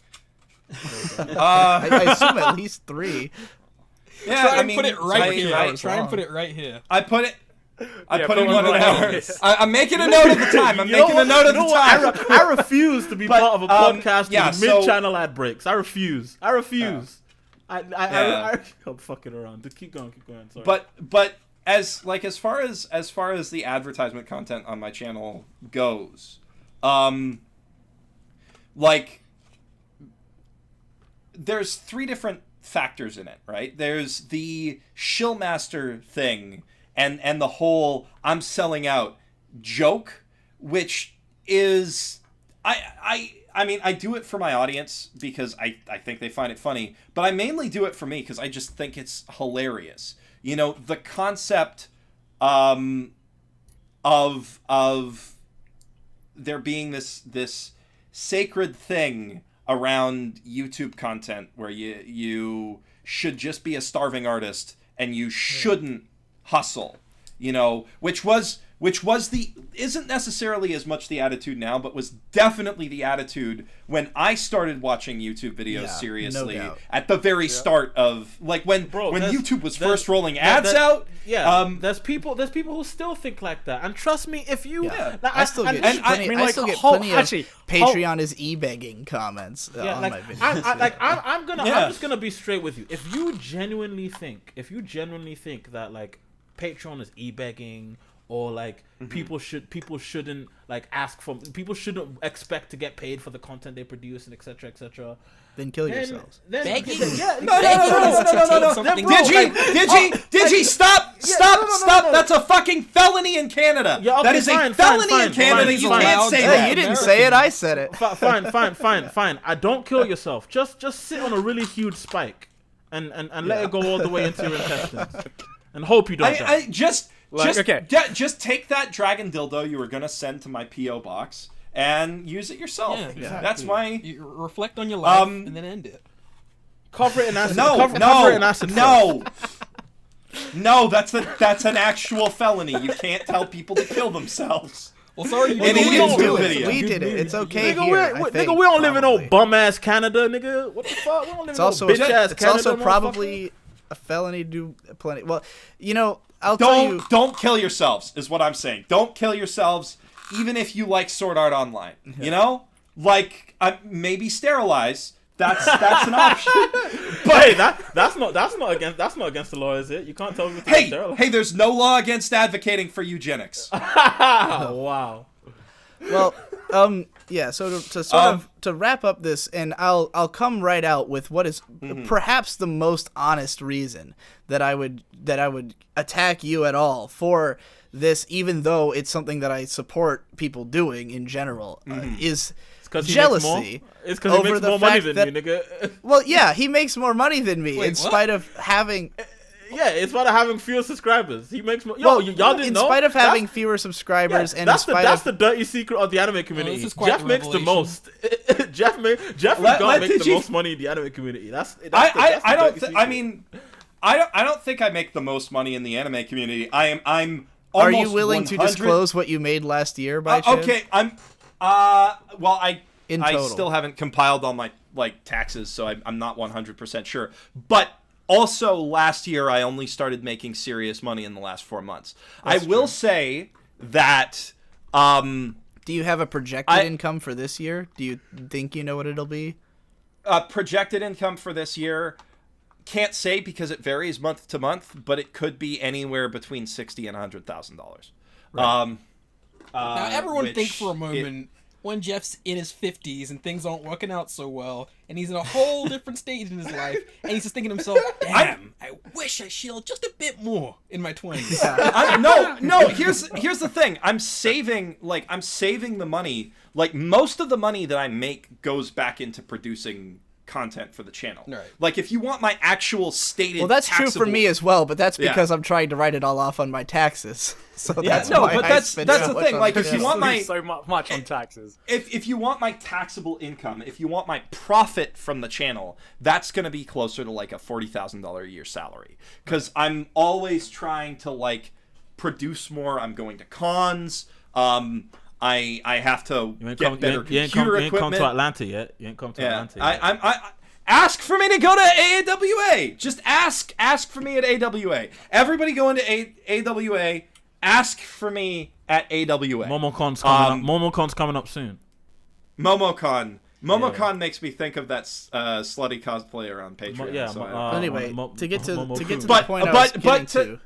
[SPEAKER 3] I assume at least 3.
[SPEAKER 1] Yeah,
[SPEAKER 5] Try and put it right here. Try and put it right here.
[SPEAKER 1] I put it. I put
[SPEAKER 4] put
[SPEAKER 1] in
[SPEAKER 4] one
[SPEAKER 1] 1 hour.
[SPEAKER 4] hour.
[SPEAKER 1] I'm making a note of the time. I'm making a note of the time.
[SPEAKER 2] I refuse to be part of a podcast with
[SPEAKER 1] so-
[SPEAKER 2] mid-channel ad breaks. I refuse. I'm fucking around. Just keep going. Sorry.
[SPEAKER 1] But as far as the advertisement content on my channel goes, like, there's 3 different factors in it, right? There's the shillmaster thing and the whole I'm selling out joke, which is I mean, I do it for my audience because I think they find it funny, but I mainly do it for me because I just think it's hilarious. You know, the concept of there being this sacred thing around YouTube content where you should just be a starving artist and you shouldn't hustle, you know, which was isn't necessarily as much the attitude now, but was definitely the attitude when I started watching YouTube videos seriously at the very start of, like, when YouTube was first rolling ads out.
[SPEAKER 2] Yeah, there's people who still think like that, and trust me, if you,
[SPEAKER 3] I still get plenty of Patreon is e-begging comments on my videos.
[SPEAKER 2] I'm just gonna be straight with you. If you genuinely think that like Patreon is e-begging, or like people shouldn't like people shouldn't expect to get paid for the content they produce, and etc.
[SPEAKER 3] Then kill yourselves.
[SPEAKER 5] Begging?
[SPEAKER 1] No. Digi, stop! That's a fucking felony in Canada.
[SPEAKER 2] Yeah, okay,
[SPEAKER 1] that is a felony in Canada. You can't say that.
[SPEAKER 3] You didn't say it. I said it.
[SPEAKER 2] Fine. I don't kill yourself. Just sit on a really huge spike, and let it go all the way into your intestines, and hope you don't die.
[SPEAKER 1] Just take that dragon dildo you were gonna send to my PO box and use it yourself.
[SPEAKER 5] Yeah, exactly.
[SPEAKER 1] That's why
[SPEAKER 5] you reflect on your life and then end it.
[SPEAKER 2] Cover it in acid.
[SPEAKER 1] No,
[SPEAKER 2] cover it in acid.
[SPEAKER 1] No, that's an actual felony. You can't tell people to kill themselves.
[SPEAKER 5] Well, sorry,
[SPEAKER 3] we did it. It's okay.
[SPEAKER 2] Nigga, we don't live in old bum ass Canada, nigga. What the fuck? We don't live in old bitch ass Canada.
[SPEAKER 3] It's also probably a felony to do plenty. Well, you know,
[SPEAKER 1] Don't kill yourselves, is what I'm saying. Don't kill yourselves, even if you like Sword Art Online. You know, like maybe sterilize. That's an option.
[SPEAKER 2] But hey, that's not against the law, is it? You can't tell me to sterilize.
[SPEAKER 1] Hey, there's no law against advocating for eugenics.
[SPEAKER 2] Wow.
[SPEAKER 3] Well, yeah. So to wrap up this, and I'll come right out with what is perhaps the most honest reason that I would attack you at all for this, even though it's something that I support people doing in general, is jealousy.
[SPEAKER 2] It's because he makes more money than you, nigga.
[SPEAKER 3] Well, yeah, he makes more money than me in spite of having.
[SPEAKER 2] Yeah, it's about having fewer subscribers. He makes more. Y'all didn't know.
[SPEAKER 3] In spite of having fewer subscribers, and
[SPEAKER 2] that's the dirty secret of the anime community. Jeff makes the most. Jeff make the most money in the anime community.
[SPEAKER 1] I don't think I make the most money in the anime community. I'm.
[SPEAKER 3] Are you willing to disclose what you made last year by chance?
[SPEAKER 1] Okay, I still haven't compiled all my taxes, so I'm not 100% sure. But also, last year I only started making serious money in the last 4 months. I will say that.
[SPEAKER 3] Do you have a projected income for this year? Do you think you know what it'll be?
[SPEAKER 1] Projected income for this year, can't say because it varies month to month, but it could be anywhere between $60,000 and $100,000.
[SPEAKER 5] Right. Now, everyone think for a moment when Jeff's in his 50s and things aren't working out so well, and he's in a whole different stage in his life, and he's just thinking to himself, damn, I wish I chilled just a bit more in my 20s.
[SPEAKER 1] No, here's the thing. I'm saving the money. Like, most of the money that I make goes back into producing content for the channel.
[SPEAKER 5] Right.
[SPEAKER 1] Like, if you want my actual stated
[SPEAKER 3] Well, that's
[SPEAKER 1] taxable...
[SPEAKER 3] true for me as well, but that's because I'm trying to write it all off on my taxes. So that's the
[SPEAKER 1] thing. Like, if you want my
[SPEAKER 4] so much on taxes,
[SPEAKER 1] if you want my taxable income, if you want my profit from the channel, that's going to be closer to like a $40,000 a year salary. Because I'm always trying to produce more. I'm going to cons. I have to get better computer equipment. You ain't come to
[SPEAKER 2] Atlanta yet.
[SPEAKER 1] I ask for me to go to AWA. Just ask for me at AWA. Everybody going to AWA. Ask for me at AWA.
[SPEAKER 2] Momocon's coming up soon.
[SPEAKER 1] Momocon makes me think of that slutty cosplayer on Patreon.
[SPEAKER 3] Anyway, to get to the point I was getting to.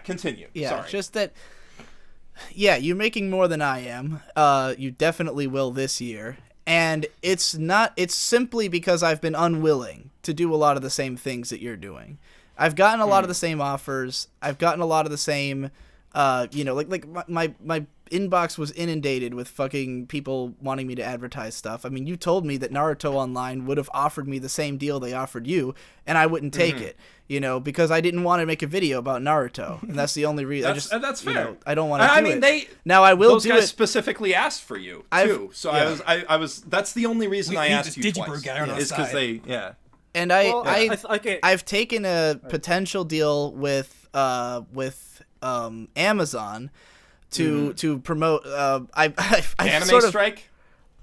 [SPEAKER 1] Continue.
[SPEAKER 3] Yeah,
[SPEAKER 1] sorry.
[SPEAKER 3] Just that. Yeah, you're making more than I am. You definitely will this year. And it's simply because I've been unwilling to do a lot of the same things that you're doing. I've gotten a lot of the same offers. I've gotten a lot of the same, my inbox was inundated with fucking people wanting me to advertise stuff. I mean, you told me that Naruto Online would have offered me the same deal they offered you, and I wouldn't take it, because I didn't want to make a video about Naruto, and that's the only reason.
[SPEAKER 1] That's fair.
[SPEAKER 3] I don't want to do it. Now I will
[SPEAKER 1] those
[SPEAKER 3] do
[SPEAKER 1] guys
[SPEAKER 3] it.
[SPEAKER 1] specifically asked for you too, so
[SPEAKER 3] yeah.
[SPEAKER 1] I was. That's the only reason I asked you
[SPEAKER 5] Digibro
[SPEAKER 1] twice.
[SPEAKER 5] guy on our
[SPEAKER 1] Is because
[SPEAKER 5] side.
[SPEAKER 3] And I've taken a potential deal with Amazon to promote I
[SPEAKER 1] Anime
[SPEAKER 3] sort of,
[SPEAKER 1] strike.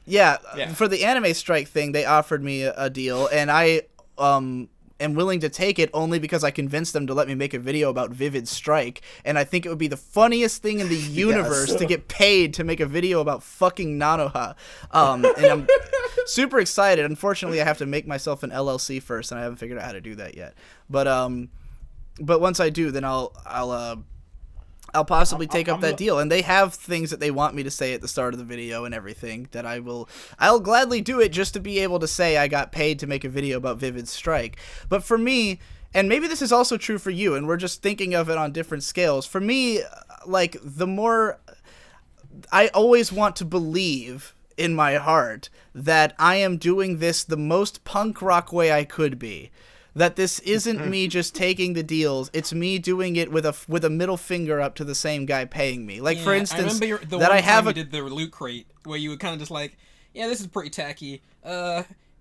[SPEAKER 3] yeah, for the anime strike thing they offered me a deal, and I am willing to take it only because I convinced them to let me make a video about Vivid Strike, and I think it would be the funniest thing in the universe to get paid to make a video about fucking Ninouh. And I'm super excited. Unfortunately, I have to make myself an LLC first, and I haven't figured out how to do that yet. But once I do, then I'll possibly take up that deal, and they have things that they want me to say at the start of the video and everything that I'll gladly do it just to be able to say I got paid to make a video about Vivid Strike. But for me, and maybe this is also true for you, and we're just thinking of it on different scales. For me, like, the more I always want to believe in my heart that I am doing this the most punk rock way I could be. That this isn't me just taking the deals; it's me doing it with a middle finger up to the same guy paying me. Like, for instance,
[SPEAKER 5] I remember
[SPEAKER 3] that I have
[SPEAKER 5] you did the loot crate where you were kind of just like, yeah, this is pretty tacky.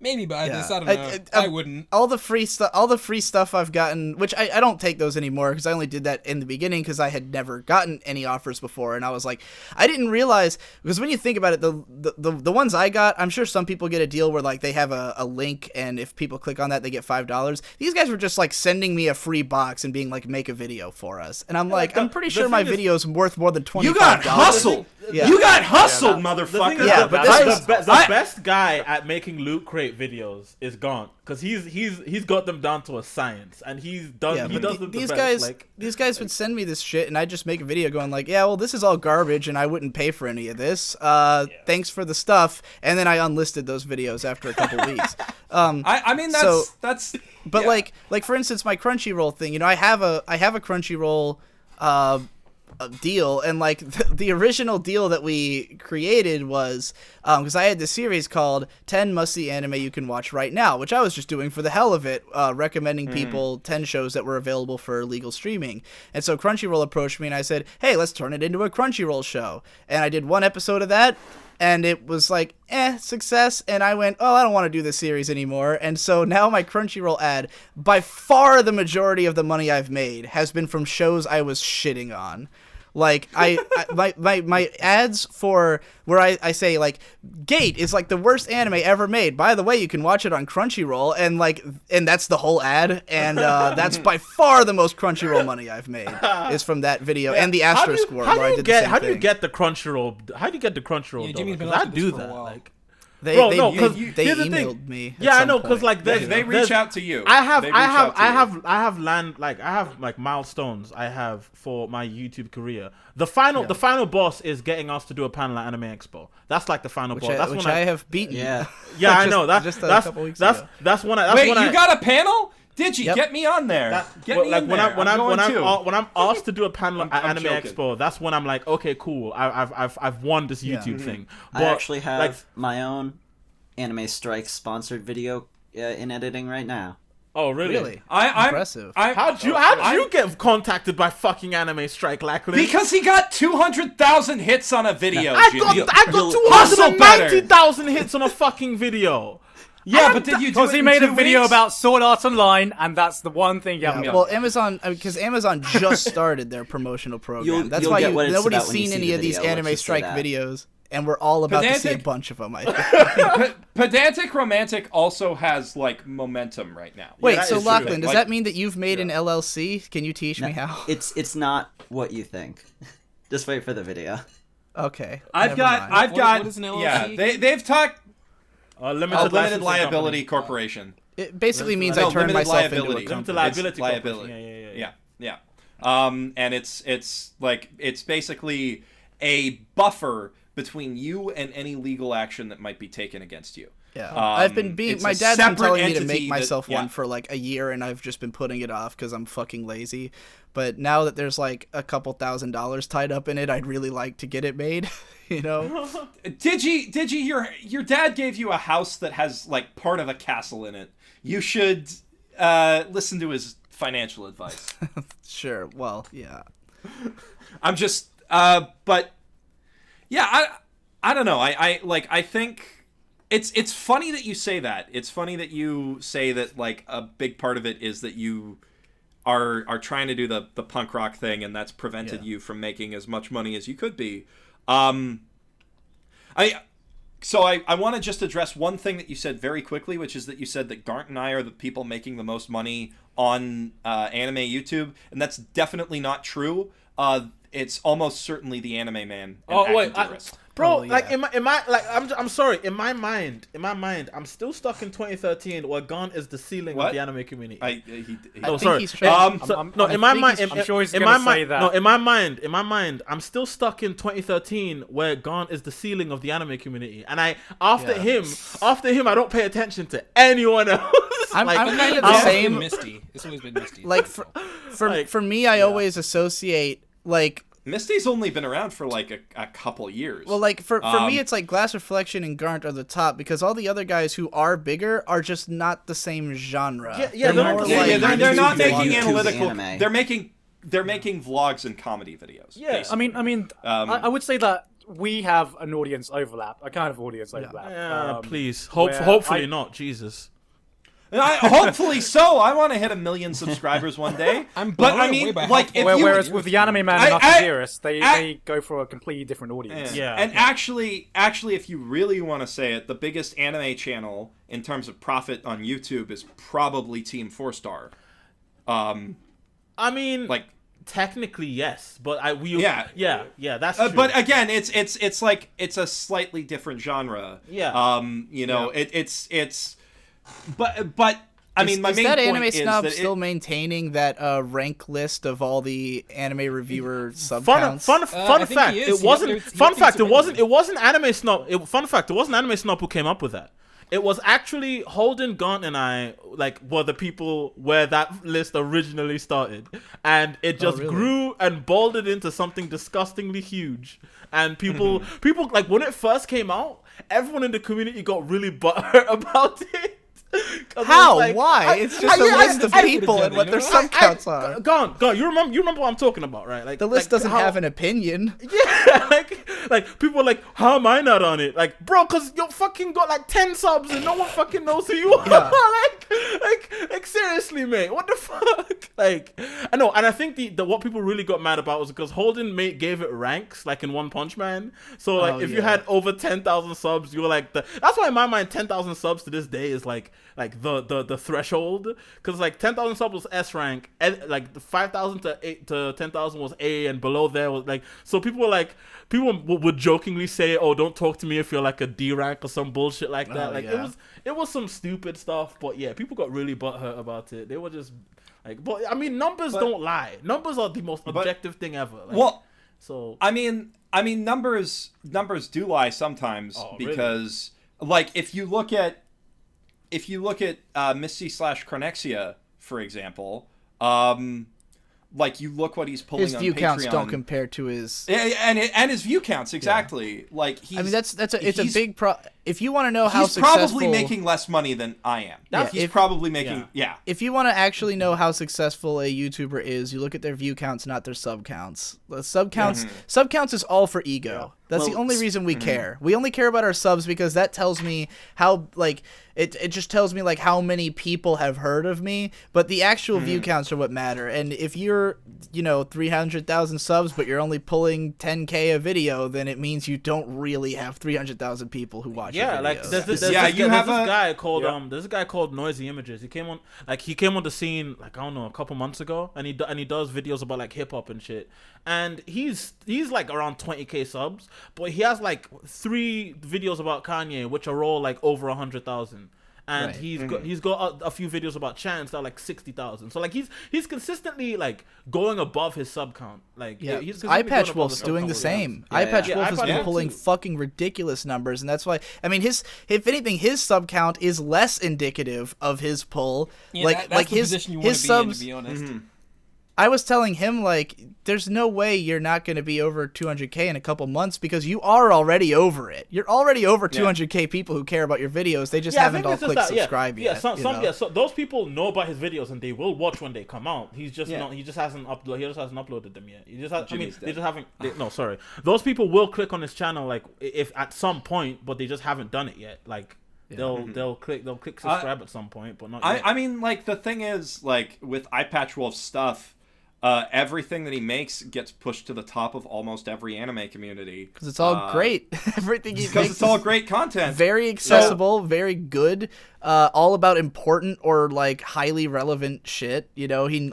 [SPEAKER 5] Maybe buy this. I don't know. I wouldn't.
[SPEAKER 3] All the free stuff I've gotten, which I don't take those anymore because I only did that in the beginning because I had never gotten any offers before, and I was like, I didn't realize, because when you think about it, the ones I got, I'm sure some people get a deal where like they have a link, and if people click on that, they get $5. These guys were just like sending me a free box and being like, make a video for us, and I'm like, I'm pretty sure my video is worth more than $25.
[SPEAKER 1] You got hustled.
[SPEAKER 3] Yeah.
[SPEAKER 1] You got hustled, motherfucker.
[SPEAKER 3] Yeah, but this is
[SPEAKER 2] the best guy at making loot crate videos is gone, because he's got them down to a science, and he does them
[SPEAKER 3] these
[SPEAKER 2] the
[SPEAKER 3] guys
[SPEAKER 2] best. Like,
[SPEAKER 3] these guys would send me this shit, and I just make a video going like, yeah, well, this is all garbage, and I wouldn't pay for any of this. Thanks for the stuff, and then I unlisted those videos after a couple weeks.
[SPEAKER 1] I mean that's.
[SPEAKER 3] But
[SPEAKER 1] yeah.
[SPEAKER 3] like for instance, my Crunchyroll thing. I have a Crunchyroll deal, and like the original deal that we created was because I had this series called 10 must-see anime you can watch right now, which I was just doing for the hell of it, recommending people 10 shows that were available for legal streaming. And so Crunchyroll approached me, and I said, hey, let's turn it into a Crunchyroll show. And I did one episode of that, and it was like, success, and I went, I don't want to do this series anymore. And so now my Crunchyroll ad, by far the majority of the money I've made has been from shows I was shitting on. Like, my ads for where I say, like, Gate is, like, the worst anime ever made. By the way, you can watch it on Crunchyroll, and that's the whole ad, and that's by far the most Crunchyroll money I've made is from that video, and the Astro Score, where I did the same thing.
[SPEAKER 2] How do you get the Crunchyroll? How do you get the Crunchyroll?
[SPEAKER 5] Yeah, Jimmy's been
[SPEAKER 2] I
[SPEAKER 5] off
[SPEAKER 2] do
[SPEAKER 5] this for a
[SPEAKER 2] that.
[SPEAKER 5] while.
[SPEAKER 2] Like,
[SPEAKER 3] They
[SPEAKER 2] here's the
[SPEAKER 3] emailed
[SPEAKER 2] thing.
[SPEAKER 3] me.
[SPEAKER 2] Yeah, I know, because like
[SPEAKER 1] they reach out to you.
[SPEAKER 2] I have milestones I have for my YouTube career. The final boss is getting us to do a panel at Anime Expo. That's like the final boss. That's
[SPEAKER 3] which
[SPEAKER 2] when
[SPEAKER 3] I have beaten.
[SPEAKER 6] Yeah.
[SPEAKER 2] Yeah, I know.
[SPEAKER 3] Just a couple weeks ago.
[SPEAKER 2] That's when I.
[SPEAKER 1] Wait, you got a panel? Digi,
[SPEAKER 3] Yep.
[SPEAKER 1] get me on there. Get me in there.
[SPEAKER 2] When
[SPEAKER 1] I'm
[SPEAKER 2] I'm asked to do a panel at
[SPEAKER 1] I'm
[SPEAKER 2] Anime
[SPEAKER 1] joking.
[SPEAKER 2] Expo, that's when I'm like, okay, cool. I've won this YouTube thing. But,
[SPEAKER 6] I actually have
[SPEAKER 2] like,
[SPEAKER 6] my own Anime Strike sponsored video in editing right now.
[SPEAKER 2] oh really?
[SPEAKER 3] Really?
[SPEAKER 1] I'm
[SPEAKER 3] Impressive.
[SPEAKER 2] How'd you get contacted by fucking Anime Strike, Lachlan?
[SPEAKER 1] Because he got 200,000 hits on a video.
[SPEAKER 2] I
[SPEAKER 1] Jimmy.
[SPEAKER 2] got
[SPEAKER 1] hustle better.
[SPEAKER 2] 290,000 hits on a fucking video.
[SPEAKER 1] Yeah, but did you do
[SPEAKER 4] Because
[SPEAKER 1] it
[SPEAKER 4] he
[SPEAKER 1] in
[SPEAKER 4] made
[SPEAKER 1] 2
[SPEAKER 4] a video
[SPEAKER 1] weeks?
[SPEAKER 4] about Sword Art Online, and that's the one thing you haven't done.
[SPEAKER 3] Well, Amazon, because Amazon just started their promotional program. That's
[SPEAKER 6] you'll
[SPEAKER 3] why
[SPEAKER 6] get what it's
[SPEAKER 3] nobody's
[SPEAKER 6] about when you
[SPEAKER 3] seen
[SPEAKER 6] see
[SPEAKER 3] any
[SPEAKER 6] the
[SPEAKER 3] of these
[SPEAKER 6] video, let's
[SPEAKER 3] Anime
[SPEAKER 6] just say
[SPEAKER 3] Strike
[SPEAKER 6] that.
[SPEAKER 3] videos, and we're all about to see a
[SPEAKER 1] Pedantic-
[SPEAKER 3] bunch of them, I think.
[SPEAKER 1] Pedantic Romantic also has like momentum right now.
[SPEAKER 3] Wait,
[SPEAKER 2] that
[SPEAKER 3] so
[SPEAKER 2] is true.
[SPEAKER 3] Lachlan, does
[SPEAKER 1] Like-
[SPEAKER 3] that mean that you've made an LLC? Can you teach me how?
[SPEAKER 6] It's not what you think. Just wait for the video.
[SPEAKER 3] Okay.
[SPEAKER 1] I've
[SPEAKER 3] never
[SPEAKER 1] got,
[SPEAKER 3] mind.
[SPEAKER 5] What is an LLC?
[SPEAKER 1] yeah. They've talked
[SPEAKER 2] Limited
[SPEAKER 1] limited
[SPEAKER 2] licensing
[SPEAKER 1] liability
[SPEAKER 2] company.
[SPEAKER 1] corporation.
[SPEAKER 3] It basically means
[SPEAKER 1] No,
[SPEAKER 3] I turned
[SPEAKER 1] limited
[SPEAKER 3] myself into a
[SPEAKER 1] liability.
[SPEAKER 3] company.
[SPEAKER 2] Limited liability
[SPEAKER 1] It's liability.
[SPEAKER 2] corporation.
[SPEAKER 1] Yeah. And it's basically a buffer between you and any legal action that might be taken against you.
[SPEAKER 3] Yeah, I've been
[SPEAKER 1] it's
[SPEAKER 3] my
[SPEAKER 1] a
[SPEAKER 3] dad's been
[SPEAKER 1] separate
[SPEAKER 3] telling me to
[SPEAKER 1] entity
[SPEAKER 3] make myself
[SPEAKER 1] that-
[SPEAKER 3] one for like a year, and I've just been putting it off because I'm fucking lazy. But now that there's like a couple $1,000s tied up in it, I'd really like to get it made. You know,
[SPEAKER 1] Digi, your dad gave you a house that has like part of a castle in it. You should listen to his financial advice.
[SPEAKER 3] sure. Well, yeah.
[SPEAKER 1] I'm just, but yeah, I don't know. I think it's funny that you say that. It's funny that you say that like a big part of it is that you are trying to do the punk rock thing, and that's prevented you from making as much money as you could be. I want to just address one thing that you said very quickly, which is that you said that Garnt and I are the people making the most money on anime YouTube, and that's definitely not true. It's almost certainly the Anime Man. And
[SPEAKER 2] wait, bro,
[SPEAKER 3] Oh, yeah.
[SPEAKER 2] like in my like I'm sorry, in my mind, I'm still stuck in 2013 where Garnt is the ceiling
[SPEAKER 1] What?
[SPEAKER 2] of the anime community.
[SPEAKER 3] I
[SPEAKER 2] No,
[SPEAKER 3] think
[SPEAKER 2] sorry.
[SPEAKER 3] he's trying.
[SPEAKER 2] No, in my mind,
[SPEAKER 4] I'm sure he's
[SPEAKER 2] in
[SPEAKER 4] gonna
[SPEAKER 2] my
[SPEAKER 4] say
[SPEAKER 2] mind,
[SPEAKER 4] that.
[SPEAKER 2] no, in my mind, I'm still stuck in 2013 where Garnt is the ceiling of the anime community, and after him, I don't pay attention to anyone else.
[SPEAKER 3] I'm
[SPEAKER 2] Like,
[SPEAKER 3] kind of
[SPEAKER 5] It's
[SPEAKER 3] the
[SPEAKER 5] always
[SPEAKER 3] same.
[SPEAKER 5] been Misty. It's always been Misty.
[SPEAKER 3] Like for me, I always associate like.
[SPEAKER 1] Misty's only been around for like a couple years.
[SPEAKER 3] Well, like for me, it's like Glass Reflection and Garnt are the top because all the other guys who are bigger are just not the same genre.
[SPEAKER 2] Yeah, they're
[SPEAKER 3] more
[SPEAKER 2] not-
[SPEAKER 1] they're not
[SPEAKER 6] YouTube
[SPEAKER 1] making
[SPEAKER 6] vloggers.
[SPEAKER 1] analytical.
[SPEAKER 6] Anime.
[SPEAKER 1] They're making vlogs and comedy videos.
[SPEAKER 2] Yeah.
[SPEAKER 1] basically.
[SPEAKER 4] I mean, I would say that we have an audience overlap, a kind of audience overlap.
[SPEAKER 2] Please,
[SPEAKER 4] where
[SPEAKER 2] hopefully
[SPEAKER 4] I-
[SPEAKER 2] not, Jesus.
[SPEAKER 1] And hopefully so. I want to hit 1 million subscribers one day.
[SPEAKER 5] I'm
[SPEAKER 1] but
[SPEAKER 5] blown
[SPEAKER 1] I
[SPEAKER 5] away
[SPEAKER 1] mean,
[SPEAKER 5] by
[SPEAKER 1] like,
[SPEAKER 5] how
[SPEAKER 1] if
[SPEAKER 5] far-
[SPEAKER 1] you
[SPEAKER 4] Whereas with the Anime Man and Akazirus, they go for a completely different audience.
[SPEAKER 2] Yeah.
[SPEAKER 1] And actually, if you really want to say it, the biggest anime channel in terms of profit on YouTube is probably Team 4-Star.
[SPEAKER 2] I mean,
[SPEAKER 1] Like,
[SPEAKER 2] technically yes, but
[SPEAKER 1] Yeah.
[SPEAKER 2] that's true.
[SPEAKER 1] but again, it's like it's a slightly different genre.
[SPEAKER 2] Yeah.
[SPEAKER 1] It's but I mean, my
[SPEAKER 3] is
[SPEAKER 1] main
[SPEAKER 3] that
[SPEAKER 1] point
[SPEAKER 3] Anime
[SPEAKER 1] is
[SPEAKER 3] Snob
[SPEAKER 1] that
[SPEAKER 3] still maintaining that rank list of all the anime reviewer sub
[SPEAKER 2] Fun
[SPEAKER 3] counts?
[SPEAKER 2] fact,
[SPEAKER 5] I think he is.
[SPEAKER 2] it
[SPEAKER 5] He
[SPEAKER 2] wasn't.
[SPEAKER 5] updates- he
[SPEAKER 2] Fun
[SPEAKER 5] updates
[SPEAKER 2] fact,
[SPEAKER 5] it
[SPEAKER 2] it wasn't Anime Snob. Fun fact, it wasn't Anime Snob who came up with that. It was actually Holden, Gaunt, and I were the people where that list originally started, and it just
[SPEAKER 3] really?
[SPEAKER 2] grew and bolded into something disgustingly huge. And people like when it first came out, everyone in the community got really butthurt about it. 'Cause it
[SPEAKER 3] How?
[SPEAKER 2] was like-
[SPEAKER 3] Why? It's just a list of people and what their sub counts are.
[SPEAKER 2] Gone. You remember what I'm talking about, right? Like
[SPEAKER 3] The list doesn't
[SPEAKER 2] how-
[SPEAKER 3] have an opinion.
[SPEAKER 2] Yeah, like people are like, how am I not on it? Like, bro, cause you fucking got like 10 subs and no one fucking knows who you are.
[SPEAKER 3] Yeah.
[SPEAKER 2] like seriously, mate, what the fuck? Like, I know, and I think the what people really got mad about was because Holden gave it ranks, like in One Punch Man. So like,
[SPEAKER 3] Oh,
[SPEAKER 2] if you
[SPEAKER 3] yeah.
[SPEAKER 2] had over 10,000 subs, you were like that's why in my mind 10,000 subs to this day is like the threshold, because like 10,000 subs was S rank, and like the 5,000 to 10,000 was A, and below there was like, so people were like, would jokingly say, oh, don't talk to me if you're like a D rank or some bullshit like that.
[SPEAKER 3] Oh,
[SPEAKER 2] Like
[SPEAKER 3] yeah.
[SPEAKER 2] it was some stupid stuff, but yeah, people got really butthurt about it. They were just like, but I mean, numbers don't lie. Numbers are the most objective thing ever. Like,
[SPEAKER 1] well,
[SPEAKER 2] so
[SPEAKER 1] I mean, numbers do lie sometimes because, like, if you look at Misty / Chronexia, for example, like, you look what he's pulling
[SPEAKER 3] His
[SPEAKER 1] on
[SPEAKER 3] view
[SPEAKER 1] Patreon.
[SPEAKER 3] counts don't compare to his.
[SPEAKER 1] and his view counts, exactly. Like, he's,
[SPEAKER 3] I mean, it's a
[SPEAKER 1] he's-
[SPEAKER 3] big pro. If you want to know how
[SPEAKER 1] He's
[SPEAKER 3] successful,
[SPEAKER 1] probably making less money than I am.
[SPEAKER 3] Yeah,
[SPEAKER 1] He's
[SPEAKER 3] if-
[SPEAKER 1] probably making, yeah.
[SPEAKER 3] If you want to actually know how successful a YouTuber is, you look at their view counts, not their sub counts. The sub counts, sub counts is all for ego. That's the
[SPEAKER 1] Well,
[SPEAKER 3] only reason we care. We only care about our subs because that tells me how, like, it just tells me like how many people have heard of me. But the actual view counts are what matter. And if you're, 300,000 subs, but you're only pulling 10K a video, then it means you don't really have 300,000 people who watch. your
[SPEAKER 2] like
[SPEAKER 3] videos.
[SPEAKER 2] there's this guy called Noisy Images. He came on the scene like, I don't know, a couple months ago, and he does videos about like hip hop and shit. And he's like around 20K subs, but he has like 3 videos about Kanye, which are all like over 100,000. and
[SPEAKER 3] Right.
[SPEAKER 2] he's got a few videos about chants that are like 60,000. So like he's consistently like going above his sub count. Like
[SPEAKER 3] Yeah,
[SPEAKER 2] he's consistently going
[SPEAKER 3] iPatch
[SPEAKER 2] above
[SPEAKER 3] Wolf's
[SPEAKER 2] his sub
[SPEAKER 3] doing
[SPEAKER 2] count
[SPEAKER 3] the
[SPEAKER 2] with
[SPEAKER 3] same.
[SPEAKER 6] Yeah,
[SPEAKER 3] iPatch
[SPEAKER 6] yeah.
[SPEAKER 3] Wolf has
[SPEAKER 2] iPatch
[SPEAKER 3] been
[SPEAKER 2] Wolf
[SPEAKER 3] pulling
[SPEAKER 2] too.
[SPEAKER 3] fucking ridiculous numbers, and that's why. I mean, if anything, his sub count is less indicative of his pull.
[SPEAKER 5] Yeah,
[SPEAKER 3] like
[SPEAKER 5] that's
[SPEAKER 3] like
[SPEAKER 5] the
[SPEAKER 3] his
[SPEAKER 5] position you want
[SPEAKER 3] his
[SPEAKER 5] to be in,
[SPEAKER 3] subs.
[SPEAKER 5] to be honest.
[SPEAKER 3] I was telling him, like, there's no way you're not going to be over 200K in a couple months because you are already over it. You're already over 200K people who care about your videos. They just
[SPEAKER 2] I
[SPEAKER 3] haven't
[SPEAKER 2] think
[SPEAKER 3] all
[SPEAKER 2] it's just
[SPEAKER 3] clicked
[SPEAKER 2] that,
[SPEAKER 3] subscribe yet.
[SPEAKER 2] So those people know about his videos and they will watch when they come out. He's just
[SPEAKER 1] Yeah.
[SPEAKER 2] not. He just hasn't uploaded them yet. He just has,
[SPEAKER 1] Jimmy's
[SPEAKER 2] they
[SPEAKER 1] dead.
[SPEAKER 2] just haven't. No, sorry. Those people will click on his channel like if at some point, but they just haven't done it yet. Like they'll click subscribe at some point, but not yet.
[SPEAKER 1] I mean, like, the thing is, like, with iPatch Wolf stuff, everything that he makes gets pushed to the top of almost every anime community.
[SPEAKER 3] Because it's all great. Everything he
[SPEAKER 1] Because
[SPEAKER 3] makes
[SPEAKER 1] it's all
[SPEAKER 3] is
[SPEAKER 1] great content.
[SPEAKER 3] very accessible, very good, all about important or, like, highly relevant shit. You know, he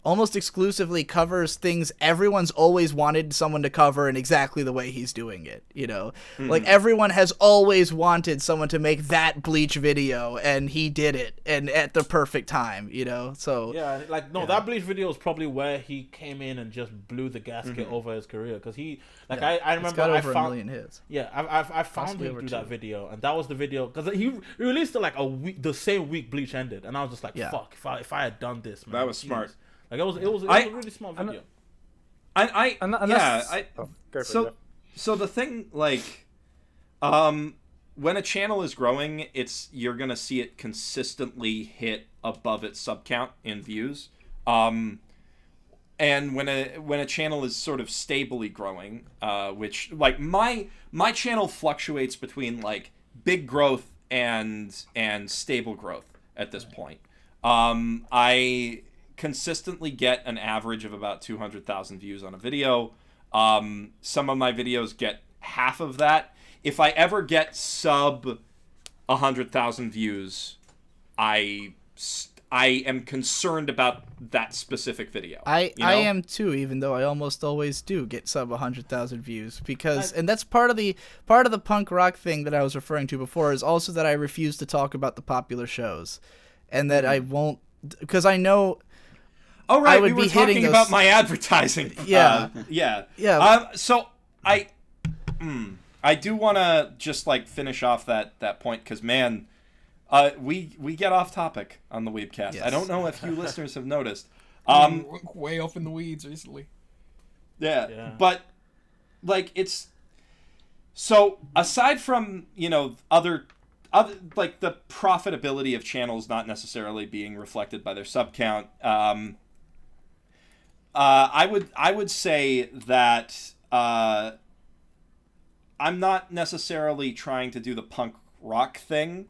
[SPEAKER 3] almost exclusively covers things everyone's always wanted someone to cover in exactly the way he's doing it, you know? Like, everyone has always wanted someone to make that Bleach video, and he did it, and at the perfect time, you know? So
[SPEAKER 2] Yeah, like that Bleach video is probably where he came in and just blew the gasket over his career because he like I
[SPEAKER 3] it's
[SPEAKER 2] remember
[SPEAKER 3] got
[SPEAKER 2] I
[SPEAKER 3] over
[SPEAKER 2] found
[SPEAKER 3] 1 million hits.
[SPEAKER 2] yeah I found
[SPEAKER 3] Possibly
[SPEAKER 2] him
[SPEAKER 3] over
[SPEAKER 2] through
[SPEAKER 3] 2.
[SPEAKER 2] that video and that was the video because he released it like a week the same week Bleach ended and I was just like
[SPEAKER 3] Yeah.
[SPEAKER 2] fuck if I had done this man,
[SPEAKER 1] That was
[SPEAKER 2] jeez.
[SPEAKER 1] smart.
[SPEAKER 2] Like it was a really smart video.
[SPEAKER 4] And that's- go for it, Jeff.
[SPEAKER 1] So the thing, like, when a channel is growing, you're gonna see it consistently hit above its sub count in views. And when a channel is sort of stably growing, which, like, my channel fluctuates between, like, big growth and stable growth at this point. I consistently get an average of about 200,000 views on a video. Some of my videos get half of that. If I ever get sub 100,000 views, I am concerned about that specific video.
[SPEAKER 3] I
[SPEAKER 1] you know?
[SPEAKER 3] am too, even though I almost always do get sub 100,000 views because, and that's part of the punk rock thing that I was referring to before is also that I refuse to talk about the popular shows, and that I won't because I know.
[SPEAKER 1] Oh right,
[SPEAKER 3] I would
[SPEAKER 1] we were
[SPEAKER 3] be hitting
[SPEAKER 1] talking
[SPEAKER 3] those-
[SPEAKER 1] about my advertising.
[SPEAKER 3] Yeah.
[SPEAKER 1] Yeah. So I do want to just, like, finish off that point because, man, we get off topic on the weebcast.
[SPEAKER 3] Yes.
[SPEAKER 1] I don't know if you listeners have noticed.
[SPEAKER 5] Way off in the weeds recently.
[SPEAKER 1] Yeah. But, like, it's so aside from, you know, other like the profitability of channels not necessarily being reflected by their sub count. I would say that I'm not necessarily trying to do the punk rock thing,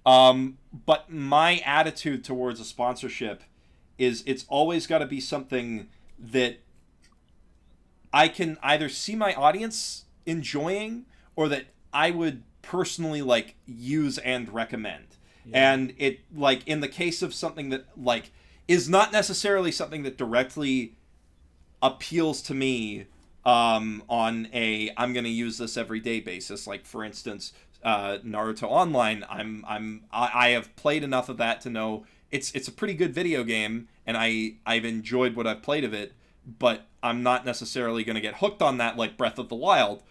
[SPEAKER 1] but my attitude towards a sponsorship is it's always got to be something that I can either see my audience enjoying or that I would personally, like, use and recommend. Yeah. And it, like, in the case of something that, like, is not necessarily something that directly appeals to me on a I'm going to use this every day basis, like, for instance, Naruto Online, I have played enough of that to know it's a pretty good video game and I've enjoyed what I've played of it, but I'm not necessarily going to get hooked on that like Breath of the Wild.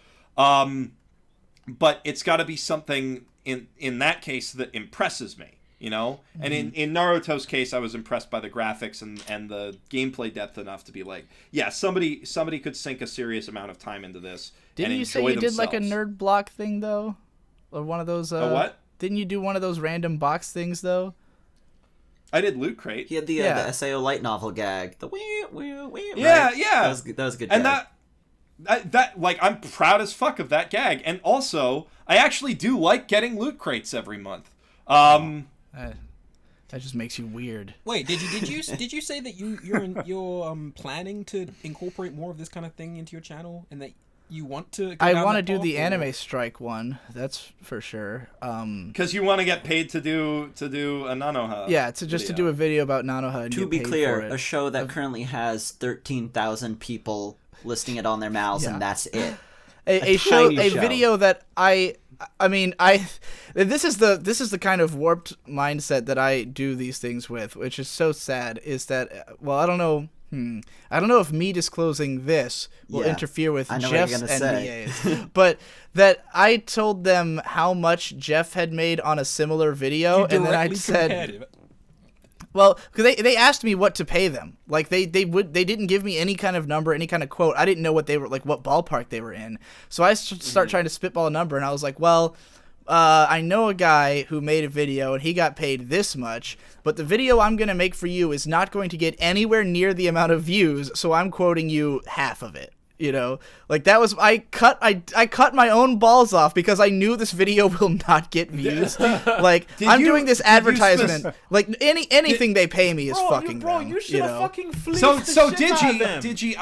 [SPEAKER 1] But it's got to be something in that case that impresses me, you know? Mm-hmm. And in Naruto's case, I was impressed by the graphics and the gameplay depth enough to be like, yeah, somebody could sink a serious amount of time into this.
[SPEAKER 3] Didn't you say you did like a nerd block thing though, or one of those?
[SPEAKER 1] A what?
[SPEAKER 3] Didn't you do one of those random box things though?
[SPEAKER 1] I did Loot Crate.
[SPEAKER 6] He had the SAO light novel gag. The wee.
[SPEAKER 1] Yeah,
[SPEAKER 6] right?
[SPEAKER 1] yeah.
[SPEAKER 6] That was a good.
[SPEAKER 1] And
[SPEAKER 6] gag.
[SPEAKER 1] that like, I'm proud as fuck of that gag. And also, I actually do like getting Loot Crates every month.
[SPEAKER 3] That just makes you weird.
[SPEAKER 5] Wait, did you say that you're planning to incorporate more of this kind of thing into your channel, and that you want to?
[SPEAKER 3] I want to do the anime strike one. That's for sure.
[SPEAKER 1] Because you want to get paid to do a Ninouh.
[SPEAKER 3] Yeah, to do a video about Ninouh and
[SPEAKER 6] to
[SPEAKER 3] get
[SPEAKER 6] be
[SPEAKER 3] paid
[SPEAKER 6] clear,
[SPEAKER 3] for it.
[SPEAKER 6] a show that currently has 13,000 people listing it on their mouths,
[SPEAKER 3] Yeah.
[SPEAKER 6] and that's it.
[SPEAKER 3] a
[SPEAKER 6] tiny show.
[SPEAKER 3] video that this is the kind of warped mindset that I do these things with, which is so sad. Is that I don't know. I don't know if me disclosing this will interfere with Geoff's NDAs, but that I told them how much Geoff had made on a similar video, and then I said, well, because they asked me what to pay them. Like they didn't give me any kind of number, any kind of quote. I didn't know what they were like, what ballpark they were in. So I start trying to spitball a number, and I was like, well, I know a guy who made a video and he got paid this much, but the video I'm going to make for you is not going to get anywhere near the amount of views, so I'm quoting you half of it. You know, like that was I cut my own balls off because I knew this video will not get views. Like doing this advertisement. Like anything they pay me is fucking them,
[SPEAKER 2] you should have fucking fleeced
[SPEAKER 1] So
[SPEAKER 2] the shit out of them.
[SPEAKER 1] Digi,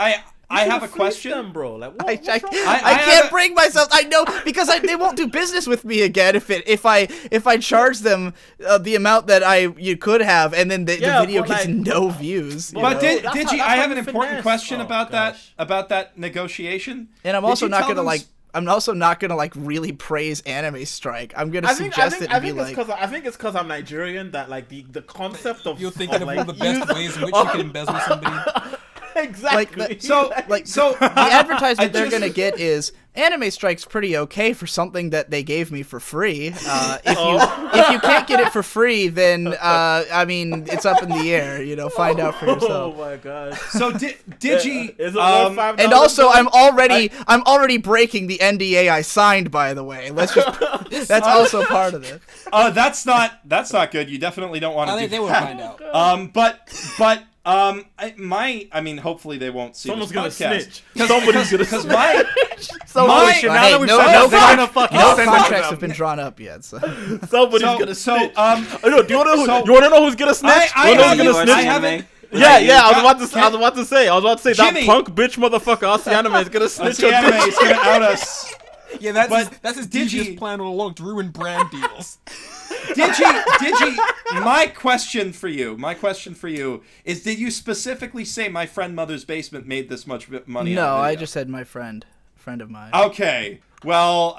[SPEAKER 1] I have a question,
[SPEAKER 2] them, bro. Like,
[SPEAKER 3] I can't bring myself. I know because they won't do business with me again if I charge them the amount that you could have, and then the video gets no views.
[SPEAKER 1] But Digi, I have an important question about that negotiation.
[SPEAKER 3] And I'm also not gonna really praise Anime Strike. I'm gonna suggest it.
[SPEAKER 2] I think it's because I'm Nigerian that like the concept of
[SPEAKER 5] you're thinking of all the best ways in which you can embezzle somebody.
[SPEAKER 2] Exactly.
[SPEAKER 1] So
[SPEAKER 3] the advertisement they're gonna get is Anime Strike's pretty okay for something that they gave me for free. If you can't get it for free, then I mean it's up in the air. You know, find out for yourself.
[SPEAKER 2] Oh my god.
[SPEAKER 1] So Digi,
[SPEAKER 3] and also I'm already breaking the NDA I signed. By the way, that's also part of it.
[SPEAKER 1] That's not good. You definitely don't want to.
[SPEAKER 5] I think they will find out.
[SPEAKER 1] I mean, hopefully they won't see.
[SPEAKER 2] Someone's
[SPEAKER 1] this
[SPEAKER 2] gonna
[SPEAKER 1] podcast.
[SPEAKER 2] snitch. Somebody's gonna snitch.
[SPEAKER 3] No contracts have been drawn up yet. So.
[SPEAKER 2] Somebody's gonna snitch. Do you want to know who's gonna snitch?
[SPEAKER 6] I haven't.
[SPEAKER 2] Yeah. I was about to say
[SPEAKER 1] Jimmy,
[SPEAKER 2] that punk bitch motherfucker, Aussie Anime, is gonna snitch.
[SPEAKER 1] Aussie Anime is gonna out us.
[SPEAKER 5] Yeah, that's his DG's plan all along to ruin brand deals.
[SPEAKER 1] Digi, my question for you is: did you specifically say my friend Mother's Basement made this much money?
[SPEAKER 3] No, I just said my friend of mine.
[SPEAKER 1] Okay, well,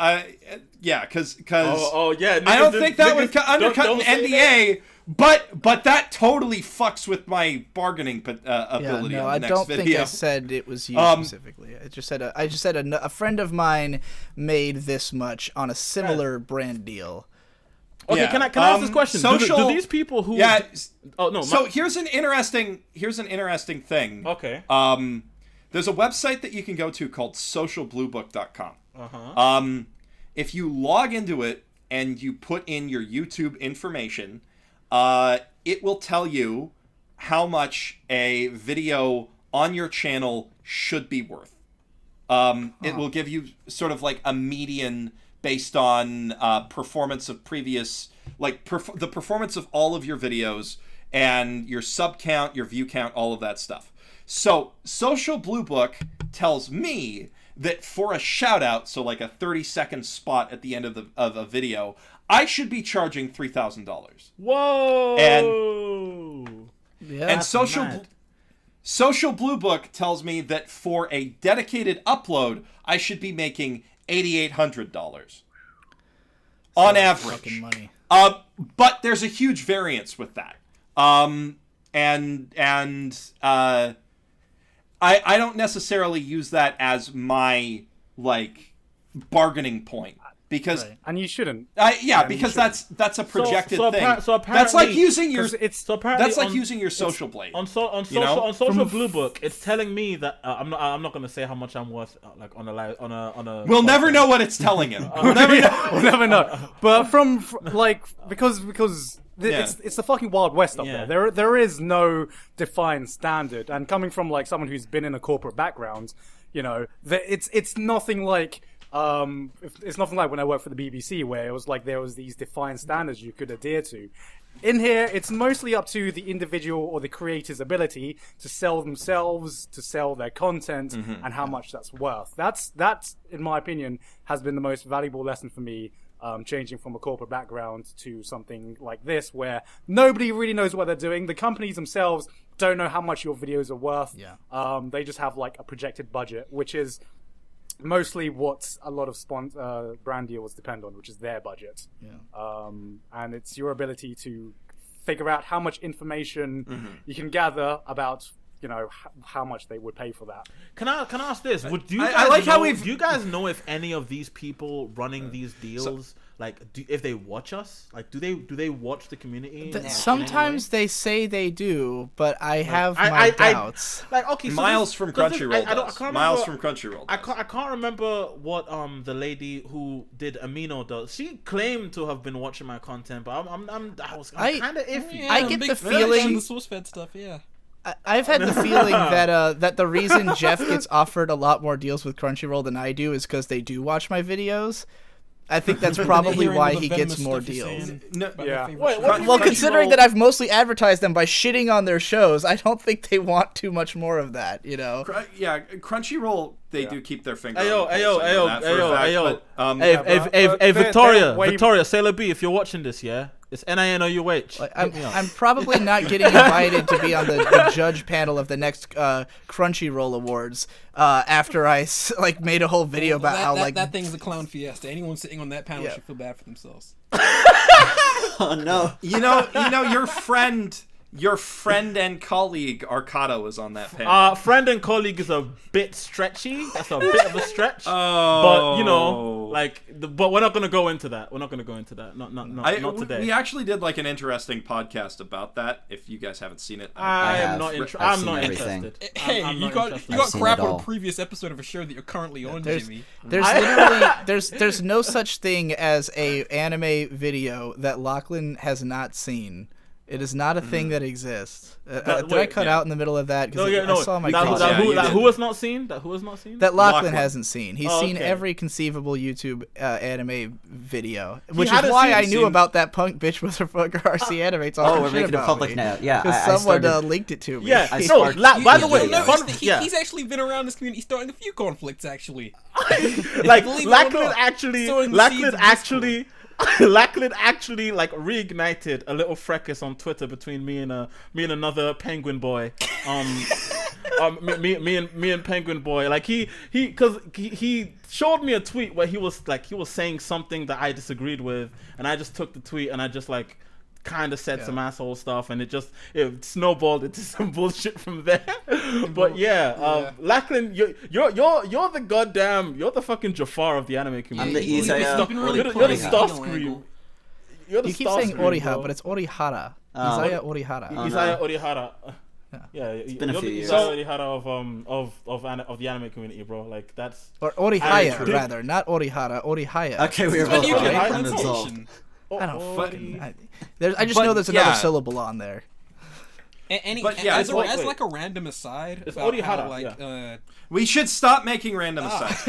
[SPEAKER 1] because I don't think that would undercut an NDA. But that totally fucks with my bargaining ability.
[SPEAKER 3] No,
[SPEAKER 1] on the next
[SPEAKER 3] I don't
[SPEAKER 1] video.
[SPEAKER 3] think I said it was you specifically. I just said a friend of mine made this much on a similar brand deal.
[SPEAKER 2] Okay, can I ask this question? Do these people who?
[SPEAKER 1] Yeah.
[SPEAKER 2] No.
[SPEAKER 1] So here's an interesting thing.
[SPEAKER 2] Okay.
[SPEAKER 1] There's a website that you can go to called socialbluebook.com.
[SPEAKER 2] Uh-huh.
[SPEAKER 1] If you log into it and you put in your YouTube information, it will tell you how much a video on your channel should be worth. It will give you sort of like a median based on performance of previous, like the performance of all of your videos and your sub count, your view count, all of that stuff. So Social Blue Book tells me that for a shout out, so like a 30-second spot at the end of a video, I should be charging $3,000.
[SPEAKER 2] Whoa!
[SPEAKER 1] And Social Blue Book tells me that for a dedicated upload, I should be making $8,800 on average.
[SPEAKER 3] Money.
[SPEAKER 1] But there's a huge variance with that. I don't necessarily use that as my like bargaining point because
[SPEAKER 4] and you shouldn't.
[SPEAKER 1] Because that's a projected thing.
[SPEAKER 2] So apparently,
[SPEAKER 1] that's like using your
[SPEAKER 2] using
[SPEAKER 1] your social blade.
[SPEAKER 2] On Social Blue Book, it's telling me that I'm not going to say how much I'm worth like on a.
[SPEAKER 1] We'll never know what it's telling him.
[SPEAKER 4] We'll never know. But from like because. It's the fucking Wild West up there. There is no defined standard, and coming from like someone who's been in a corporate background, you know, it's nothing like it's nothing like when I worked for the BBC where it was like there was these defined standards you could adhere to. In here, it's mostly up to the individual or the creator's ability to sell themselves, to sell their content, and how much that's worth. That's in my opinion has been the most valuable lesson for me. Changing from a corporate background to something like this where nobody really knows what they're doing. The companies themselves don't know how much your videos are worth. They just have like a projected budget, which is mostly what a lot of brand deals depend on, which is their budget.
[SPEAKER 3] Yeah.
[SPEAKER 4] And it's your ability to figure out how much information you can gather about, how much they would pay for that.
[SPEAKER 2] Can I ask this? Would you guys
[SPEAKER 1] I like
[SPEAKER 2] know,
[SPEAKER 1] how we've-
[SPEAKER 2] do you guys know if any of these people running these deals, if they watch us? Like, do they watch the community?
[SPEAKER 3] Sometimes they say they do, but I have my doubts.
[SPEAKER 2] Okay, so
[SPEAKER 1] Miles from Crunchyroll
[SPEAKER 2] I
[SPEAKER 1] does.
[SPEAKER 2] can't
[SPEAKER 1] Miles
[SPEAKER 2] remember-
[SPEAKER 1] from Crunchyroll
[SPEAKER 2] I
[SPEAKER 1] does.
[SPEAKER 2] can't remember what the lady who did Amino does. She claimed to have been watching my content, but I'm kind of iffy.
[SPEAKER 5] Yeah,
[SPEAKER 3] I
[SPEAKER 5] I'm a
[SPEAKER 3] get
[SPEAKER 5] big
[SPEAKER 3] the
[SPEAKER 5] fan
[SPEAKER 3] feeling-
[SPEAKER 5] of the source fed stuff. Yeah.
[SPEAKER 3] I've had the feeling that the reason Geoff gets offered a lot more deals with Crunchyroll than I do is because they do watch my videos. I think that's probably
[SPEAKER 5] Hearing
[SPEAKER 3] why
[SPEAKER 5] all the
[SPEAKER 3] he gets
[SPEAKER 5] venomous
[SPEAKER 3] more
[SPEAKER 5] stuff you're
[SPEAKER 3] deals.
[SPEAKER 5] saying
[SPEAKER 1] No,
[SPEAKER 5] about
[SPEAKER 4] yeah.
[SPEAKER 5] your favorite
[SPEAKER 2] Wait,
[SPEAKER 5] show.
[SPEAKER 2] what-
[SPEAKER 3] Well,
[SPEAKER 2] Crunchyroll-
[SPEAKER 3] considering that I've mostly advertised them by shitting on their shows, I don't think they want too much more of that,
[SPEAKER 1] Yeah, Crunchyroll, they do keep their finger on the
[SPEAKER 2] Ayo,
[SPEAKER 1] pulse. I know that for a fact, but,
[SPEAKER 2] Hey,
[SPEAKER 4] they're
[SPEAKER 2] Victoria,
[SPEAKER 4] way-
[SPEAKER 2] Victoria, Sailor B, if you're watching this, yeah, it's NINOUH.
[SPEAKER 3] Like,
[SPEAKER 2] Hit me up.
[SPEAKER 3] I'm probably not getting invited to be on the judge panel of the next Crunchyroll Awards after I made a whole video about how
[SPEAKER 5] that thing's a clown fiesta. Anyone sitting on that panel should feel bad for themselves.
[SPEAKER 6] Oh no.
[SPEAKER 1] your friend and colleague Arcado is on that panel.
[SPEAKER 2] Friend and colleague is a bit stretchy. That's a bit of a stretch.
[SPEAKER 1] Oh.
[SPEAKER 2] But but we're not gonna go into that. Not today.
[SPEAKER 1] We actually did an interesting podcast about that. If you guys haven't seen it,
[SPEAKER 2] I'm
[SPEAKER 6] have.
[SPEAKER 2] not
[SPEAKER 6] I've seen
[SPEAKER 2] interested.
[SPEAKER 6] everything.
[SPEAKER 5] Hey,
[SPEAKER 2] I'm
[SPEAKER 5] you
[SPEAKER 2] not
[SPEAKER 5] got
[SPEAKER 2] interested.
[SPEAKER 5] you got
[SPEAKER 6] I've seen
[SPEAKER 5] crap
[SPEAKER 6] it
[SPEAKER 5] on
[SPEAKER 6] all.
[SPEAKER 5] a previous episode of a show that you're currently on,
[SPEAKER 3] there's
[SPEAKER 5] Jimmy.
[SPEAKER 3] there's no such thing as a anime video that Lachlan has not seen. It is not a thing that exists. Did I
[SPEAKER 2] wait,
[SPEAKER 3] cut out in the middle of that? Because I saw my comments.
[SPEAKER 1] you did.
[SPEAKER 2] Who has not seen? Who has not seen?
[SPEAKER 3] That Lachlan
[SPEAKER 1] Lachlan.
[SPEAKER 3] hasn't seen. He's
[SPEAKER 2] Oh,
[SPEAKER 3] seen
[SPEAKER 2] okay.
[SPEAKER 3] every conceivable YouTube anime video, which is
[SPEAKER 2] hadn't
[SPEAKER 3] why I
[SPEAKER 2] seen-
[SPEAKER 3] knew about that punk bitch motherfucker RC anime talking
[SPEAKER 6] Oh, we're
[SPEAKER 3] shit
[SPEAKER 6] making it
[SPEAKER 3] about
[SPEAKER 6] public
[SPEAKER 3] me.
[SPEAKER 6] now. Yeah,
[SPEAKER 3] Because
[SPEAKER 6] I
[SPEAKER 3] someone
[SPEAKER 6] started.
[SPEAKER 3] linked it to me.
[SPEAKER 2] Yeah.
[SPEAKER 6] I
[SPEAKER 2] No.
[SPEAKER 6] sparked-
[SPEAKER 2] By the
[SPEAKER 5] You'll
[SPEAKER 2] way,
[SPEAKER 5] notice that
[SPEAKER 2] yeah.
[SPEAKER 5] he's actually been around this community, starting a few conflicts actually.
[SPEAKER 2] Like
[SPEAKER 5] Believe it or
[SPEAKER 2] Lachlan
[SPEAKER 5] not,
[SPEAKER 2] actually
[SPEAKER 5] sowing the seeds of
[SPEAKER 2] Lachlan actually reignited a little fracas on Twitter between me and another penguin boy. Me and penguin boy. He showed me a tweet where he was saying something that I disagreed with, and I just took the tweet and I just kind of said some asshole stuff, and it snowballed into some bullshit from there. But Lachlan, you're the fucking Jafar of the anime community.
[SPEAKER 6] I'm the
[SPEAKER 5] He's
[SPEAKER 6] Isaiah
[SPEAKER 5] been really
[SPEAKER 2] You're the
[SPEAKER 5] playing
[SPEAKER 2] star
[SPEAKER 5] the
[SPEAKER 2] scream.
[SPEAKER 5] angle.
[SPEAKER 2] You're the
[SPEAKER 3] You keep
[SPEAKER 2] star
[SPEAKER 3] saying
[SPEAKER 2] scream,
[SPEAKER 3] Oriha,
[SPEAKER 2] bro.
[SPEAKER 3] but it's Orihara.
[SPEAKER 6] Oh.
[SPEAKER 3] Isaiah Orihara.
[SPEAKER 2] Isaiah Orihara. Yeah, it's
[SPEAKER 6] been a few years.
[SPEAKER 2] Isaiah Orihara of the anime community, bro. That's
[SPEAKER 3] Or Orihaya,
[SPEAKER 2] True.
[SPEAKER 3] rather. Not Orihara, Orihaya.
[SPEAKER 6] Okay, we were
[SPEAKER 5] When
[SPEAKER 6] both
[SPEAKER 5] you get
[SPEAKER 6] right.
[SPEAKER 5] a
[SPEAKER 6] And it's all.
[SPEAKER 5] pronunciation.
[SPEAKER 3] I don't
[SPEAKER 2] Oh,
[SPEAKER 3] fucking... I just
[SPEAKER 1] But,
[SPEAKER 3] know there's another
[SPEAKER 1] yeah.
[SPEAKER 3] syllable on there.
[SPEAKER 1] But, yeah,
[SPEAKER 5] as
[SPEAKER 1] it's
[SPEAKER 5] like a random aside,
[SPEAKER 2] It's
[SPEAKER 5] about
[SPEAKER 2] Orihara,
[SPEAKER 5] how,
[SPEAKER 1] We should stop making random asides.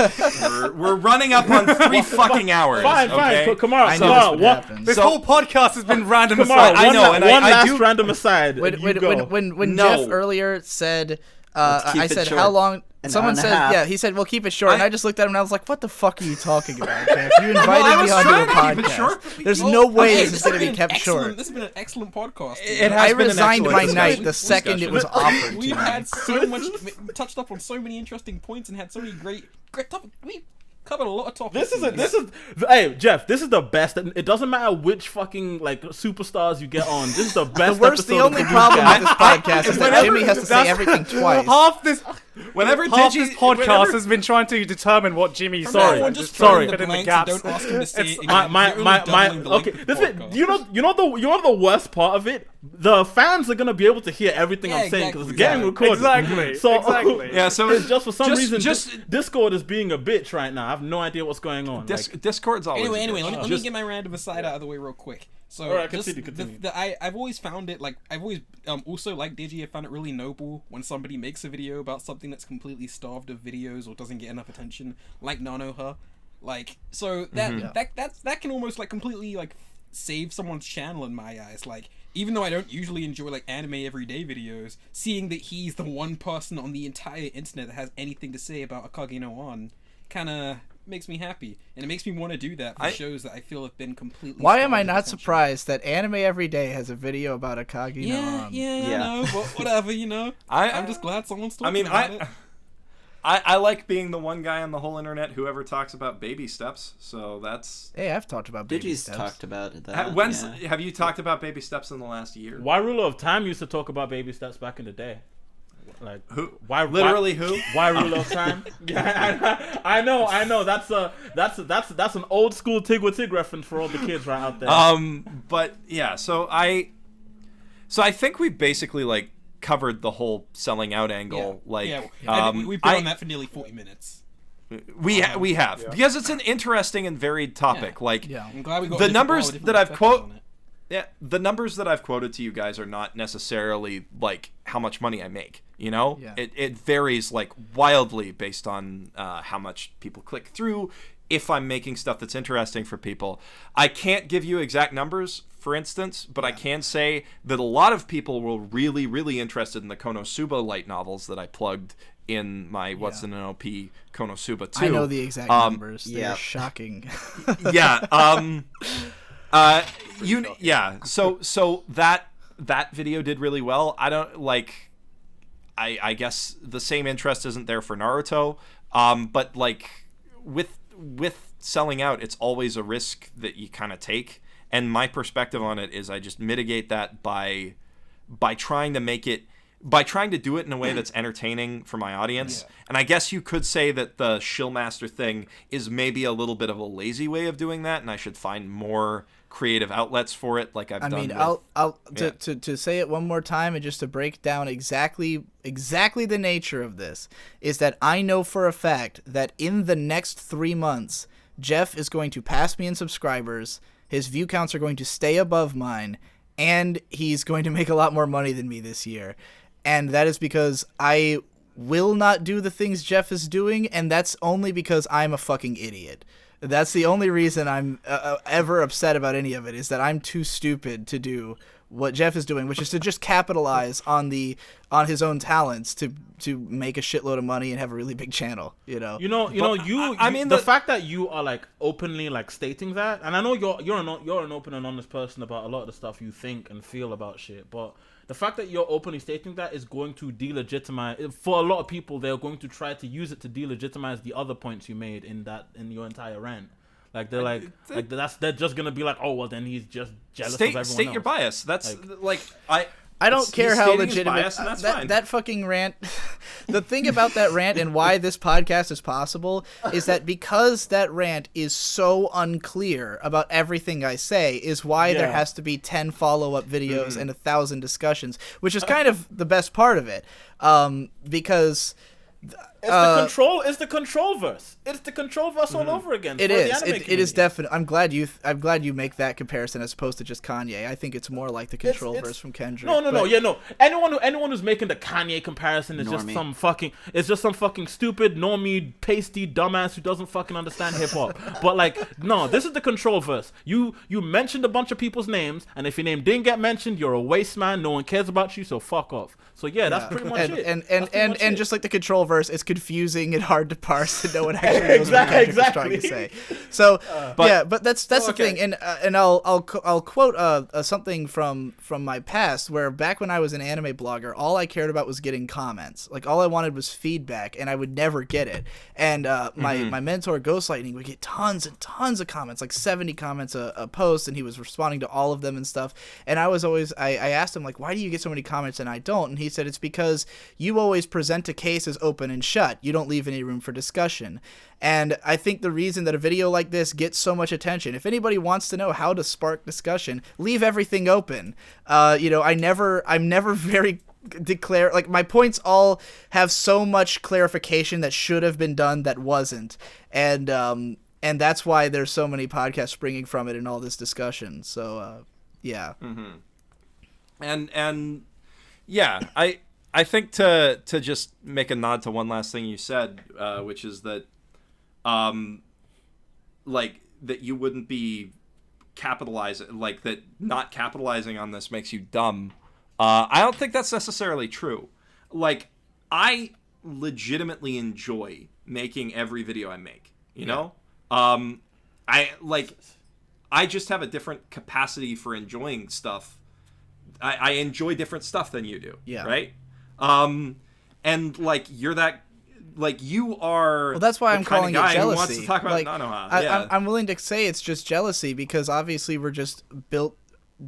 [SPEAKER 1] We're running up on 3 fucking hours.
[SPEAKER 2] Fine,
[SPEAKER 1] okay?
[SPEAKER 2] fine. Come on,
[SPEAKER 3] I knew
[SPEAKER 2] come
[SPEAKER 3] this
[SPEAKER 2] on.
[SPEAKER 3] would
[SPEAKER 2] What?
[SPEAKER 3] happen.
[SPEAKER 4] This
[SPEAKER 1] So-
[SPEAKER 4] whole podcast has been random.
[SPEAKER 2] Come on,
[SPEAKER 4] aside.
[SPEAKER 1] I know, and
[SPEAKER 2] one
[SPEAKER 1] I
[SPEAKER 2] last
[SPEAKER 1] do-
[SPEAKER 2] random aside.
[SPEAKER 3] When
[SPEAKER 1] No.
[SPEAKER 3] Jeff earlier said,
[SPEAKER 6] Let's keep
[SPEAKER 3] I
[SPEAKER 6] it
[SPEAKER 3] said,
[SPEAKER 6] short.
[SPEAKER 3] how long...
[SPEAKER 6] An
[SPEAKER 3] Someone
[SPEAKER 6] hour and a
[SPEAKER 3] said,
[SPEAKER 6] half.
[SPEAKER 3] yeah, he said, well, keep it short. And I just looked at him and I was like, what the fuck are you talking about, Jeff? You invited
[SPEAKER 1] I
[SPEAKER 3] me
[SPEAKER 1] was
[SPEAKER 3] onto a
[SPEAKER 1] trying to keep it
[SPEAKER 3] podcast.
[SPEAKER 1] short.
[SPEAKER 3] There's
[SPEAKER 5] Oh,
[SPEAKER 3] no way
[SPEAKER 5] hey,
[SPEAKER 3] this is going to be kept short.
[SPEAKER 5] This has been an excellent podcast.
[SPEAKER 1] It has
[SPEAKER 3] I
[SPEAKER 1] been an
[SPEAKER 3] resigned
[SPEAKER 1] excellent
[SPEAKER 3] my
[SPEAKER 1] discussion.
[SPEAKER 3] night the second it was offered to
[SPEAKER 5] We've
[SPEAKER 3] me.
[SPEAKER 5] had so much, touched up on so many interesting points and had so many great topics. We covered a lot of topics.
[SPEAKER 2] Hey Jeff, this is the best. It doesn't matter which fucking superstars you get on. This is the best.
[SPEAKER 3] The only problem with this podcast is that Jimmy has to say everything twice.
[SPEAKER 4] Half this
[SPEAKER 1] Whenever
[SPEAKER 4] podcast has been trying to determine what Jimmy
[SPEAKER 5] From
[SPEAKER 4] said.
[SPEAKER 5] now on,
[SPEAKER 4] and
[SPEAKER 5] just
[SPEAKER 4] trying
[SPEAKER 5] fill
[SPEAKER 4] to
[SPEAKER 5] in the
[SPEAKER 4] fit in the
[SPEAKER 5] blanks and
[SPEAKER 4] gaps.
[SPEAKER 5] don't ask him to say it again.
[SPEAKER 2] my
[SPEAKER 5] You're only doubling the length
[SPEAKER 2] okay.
[SPEAKER 5] of the
[SPEAKER 2] This bit,
[SPEAKER 5] podcast.
[SPEAKER 2] you know the worst part of it. The fans are gonna be able to hear everything
[SPEAKER 5] Yeah,
[SPEAKER 2] I'm saying because it's
[SPEAKER 5] exactly.
[SPEAKER 2] getting recorded.
[SPEAKER 4] Exactly.
[SPEAKER 2] So
[SPEAKER 4] Exactly.
[SPEAKER 1] Yeah, so
[SPEAKER 2] it's just for some reason
[SPEAKER 1] just
[SPEAKER 2] Discord is being a bitch right now. I have no idea what's going on.
[SPEAKER 1] Discord's always.
[SPEAKER 5] Anyway,
[SPEAKER 1] a bitch.
[SPEAKER 5] let me get my random aside out of the way real quick. So,
[SPEAKER 2] Alright,
[SPEAKER 5] just
[SPEAKER 2] continue.
[SPEAKER 5] I've always found it I've always also like Digi. I found it really noble when somebody makes a video about something that's completely starved of videos or doesn't get enough attention, like Ninouh. So that can almost completely save someone's channel in my eyes. Even though I don't usually enjoy anime everyday videos, seeing that he's the one person on the entire internet that has anything to say about Akagi no An kind of makes me happy, and it makes me want to do that for shows that I feel have been completely.
[SPEAKER 3] Why am I
[SPEAKER 5] starved of
[SPEAKER 3] not
[SPEAKER 5] attention.
[SPEAKER 3] surprised that Anime Every Day has a video about Akagi no
[SPEAKER 5] Yeah,
[SPEAKER 3] An?
[SPEAKER 5] yeah,
[SPEAKER 6] Yeah.
[SPEAKER 5] I know, but whatever, I'm just glad someone's talking about it.
[SPEAKER 1] I like being the one guy on the whole internet who ever talks about baby steps. So that's.
[SPEAKER 3] Hey, I've talked about baby
[SPEAKER 6] Digi's
[SPEAKER 3] steps.
[SPEAKER 6] talked about that.
[SPEAKER 1] Have you talked about baby steps in the last year?
[SPEAKER 2] Why Ruler of Time used to talk about baby steps back in the day. Like
[SPEAKER 1] Who?
[SPEAKER 2] Why?
[SPEAKER 1] Literally who?
[SPEAKER 2] Why Ruler of Time? Yeah, I know. That's an old school Tig with Tig reference for all the kids right out there.
[SPEAKER 1] But yeah, so I think we basically like covered the whole selling out angle. We've been
[SPEAKER 5] on that for nearly 40 minutes.
[SPEAKER 1] We have because it's an interesting and varied topic.
[SPEAKER 5] I'm glad we got
[SPEAKER 1] the numbers
[SPEAKER 5] different
[SPEAKER 1] that I've
[SPEAKER 5] perspectives on it.
[SPEAKER 1] Yeah, the numbers that I've quoted to you guys are not necessarily like how much money I make. You know, it varies like wildly based on how much people click through. If I'm making stuff that's interesting for people, I can't give you exact numbers, for instance, but I can say that a lot of people were really, really interested in the Konosuba light novels that I plugged in my What's in an OP Konosuba 2.
[SPEAKER 3] I know the exact numbers. They're shocking.
[SPEAKER 1] So that video did really well. I don't like. I guess the same interest isn't there for Naruto. But like with selling out, it's always a risk that you kind of take. And my perspective on it is I just mitigate that by trying to make it. By trying to do it in a way that's entertaining for my audience. Yeah. And I guess you could say that the Shillmaster thing is maybe a little bit of a lazy way of doing that, and I should find more creative outlets for it like I've done.
[SPEAKER 3] To say it one more time and just to break down exactly the nature of this is that I know for a fact that in the next 3 months, Geoff is going to pass me in subscribers, his view counts are going to stay above mine, and he's going to make a lot more money than me this year. And that is because I will not do the things Geoff is doing, and that's only because I'm a fucking idiot. That's the only reason I'm ever upset about any of it, is that I'm too stupid to do what Geoff is doing, which is to just capitalize on his own talents to make a shitload of money and have a really big channel. The fact that you are like openly like stating that, and I know you're an open and honest person about a lot of the stuff you think and feel about shit, but the fact that you're openly stating that is going to delegitimize, for a lot of people, they're going to try to use it to delegitimize the other points you made in your entire rant. Like they're just gonna be like, oh well, then he's just jealous of everyone else.
[SPEAKER 1] State your bias. That's
[SPEAKER 3] I don't care how legitimate
[SPEAKER 1] bias, and that's fine.
[SPEAKER 3] That fucking rant. The thing about that rant and why this podcast is possible is that because that rant is so unclear about everything I say is why there has to be 10 follow-up videos and 1,000 discussions, which is kind of the best part of it, because.
[SPEAKER 2] It's the control verse. It's the control verse all over again.
[SPEAKER 3] It is. It is definitely. I'm glad you make that comparison as opposed to just Kanye. I think it's more like the control verse from Kendrick.
[SPEAKER 2] No. Anyone who's making the Kanye comparison is just some fucking stupid normie pasty dumbass who doesn't fucking understand hip hop. But like, no, this is the control verse. You mentioned a bunch of people's names, and if your name didn't get mentioned, you're a waste man. No one cares about you, so fuck off. So that's pretty much it.
[SPEAKER 3] And just like the control verse, it's confusing and hard to parse, and no one actually knows what Kendrick is trying to say. So but that's the thing, and I'll quote something from my past, where back when I was an anime blogger, all I cared about was getting comments. Like all I wanted was feedback, and I would never get it. And my mentor Ghostlightning would get tons and tons of comments, like 70 comments a post, and he was responding to all of them and stuff. And I asked him, like, why do you get so many comments and I don't? And he said it's because you always present a case as open and shut. You don't leave any room for discussion. And I think the reason that a video like this gets so much attention, if anybody wants to know how to spark discussion, leave everything open. I'm never very declare, like, my points all have so much clarification that should have been done that wasn't. And that's why there's so many podcasts springing from it and all this discussion. So yeah.
[SPEAKER 1] And yeah, I think to just make a nod to one last thing you said, which is that, like, that you wouldn't be capitalizing, like, that not capitalizing on this makes you dumb. I don't think that's necessarily true. Like, I legitimately enjoy making every video I make, you know? I just have a different capacity for enjoying stuff. I enjoy different stuff than you do, right? And like, you're that like you are.
[SPEAKER 3] Well, that's why
[SPEAKER 1] the
[SPEAKER 3] I'm
[SPEAKER 1] kind of
[SPEAKER 3] calling it
[SPEAKER 1] guy
[SPEAKER 3] jealousy.
[SPEAKER 1] Who wants to talk about
[SPEAKER 3] like,
[SPEAKER 1] Ninouh. Yeah.
[SPEAKER 3] I'm willing to say it's just jealousy because obviously we're just built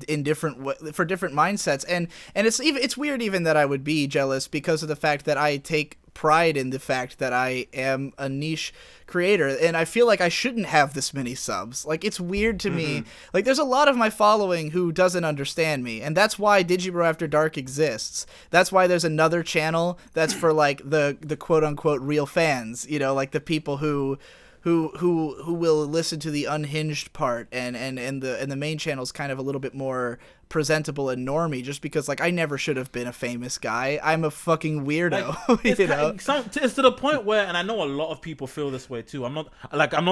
[SPEAKER 3] in for different mindsets, and it's weird even that I would be jealous because of the fact that I take pride in the fact that I am a niche creator, and I feel like I shouldn't have this many subs. Like, it's weird to me. Like, there's a lot of my following who doesn't understand me, and that's why Digibro After Dark exists. That's why there's another channel that's for like the quote unquote real fans, you know, like the people who will listen to the unhinged part, and the main channel is kind of a little bit more presentable and normy, just because like I never should have been a famous guy. I'm a fucking weirdo.
[SPEAKER 2] Like,
[SPEAKER 3] you know?
[SPEAKER 2] It's to the point where, and I know a lot of people feel this way too. I'm not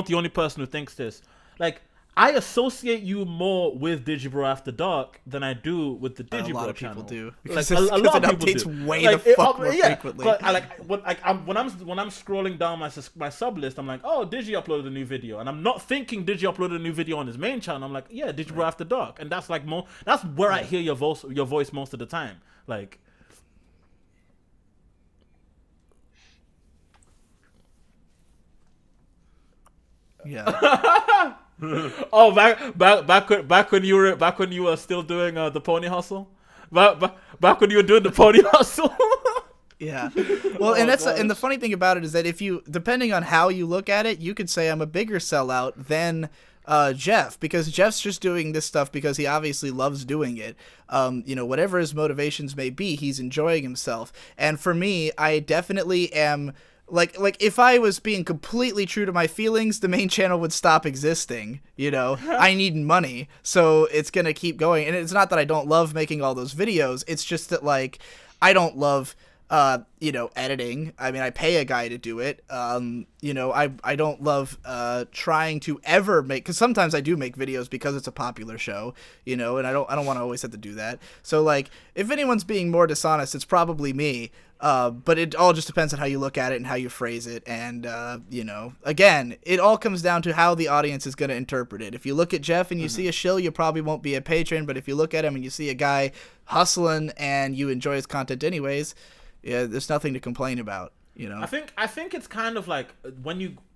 [SPEAKER 2] the only person who thinks this. Like, I associate you more with Digibro After Dark than I do with the Digibro channel.
[SPEAKER 3] A lot of people do.
[SPEAKER 2] Like,
[SPEAKER 3] Because
[SPEAKER 2] a lot of
[SPEAKER 3] it
[SPEAKER 2] people
[SPEAKER 3] updates
[SPEAKER 2] do.
[SPEAKER 3] way
[SPEAKER 2] Like,
[SPEAKER 3] the fuck more frequently.
[SPEAKER 2] When I'm scrolling down my sub list, I'm like, oh, Digi uploaded a new video, and I'm not thinking Digi uploaded a new video on his main channel. I'm like, yeah, Digibro After Dark, and that's like that's where I hear your voice most of the time. Like.
[SPEAKER 3] Yeah.
[SPEAKER 2] Oh, back when you were still doing the pony hustle, back when you were doing the pony hustle.
[SPEAKER 3] Yeah. Well, and the funny thing about it is that if you, depending on how you look at it, you could say I'm a bigger sellout than Geoff, because Jeff's just doing this stuff because he obviously loves doing it. You know, whatever his motivations may be, he's enjoying himself. And for me, I definitely am. Like if I was being completely true to my feelings, the main channel would stop existing, you know? I need money, so it's gonna keep going. And it's not that I don't love making all those videos, it's just that, like, I don't love, you know, editing. I mean, I pay a guy to do it. You know, I don't love trying to ever make, because sometimes I do make videos because it's a popular show, you know, and I don't want to always have to do that. So, like, if anyone's being more dishonest, it's probably me. But it all just depends on how you look at it and how you phrase it. And, you know, again, it all comes down to how the audience is going to interpret it. If you look at Geoff and you see a shill, you probably won't be a patron. But if you look at him and you see a guy hustling and you enjoy his content anyways, yeah, there's nothing to complain about, you know?
[SPEAKER 2] I think it's kind of like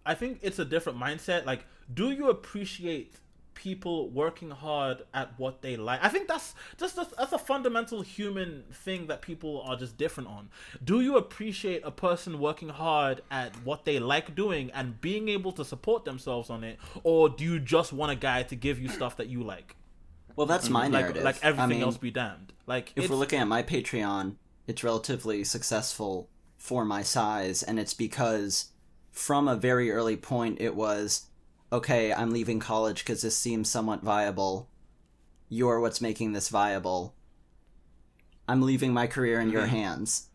[SPEAKER 2] I think it's a different mindset. Like, do you appreciate people working hard at what they like? I think that's a fundamental human thing that people are just different on. Do you appreciate a person working hard at what they like doing and being able to support themselves on it, or do you just want a guy to give you stuff that you like?
[SPEAKER 6] Well, that's my narrative.
[SPEAKER 2] Like everything else be damned. Like,
[SPEAKER 6] if we're looking at my Patreon, it's relatively successful for my size, and it's because from a very early point it was, okay, I'm leaving college because this seems somewhat viable. You're what's making this viable. I'm leaving my career in your hands.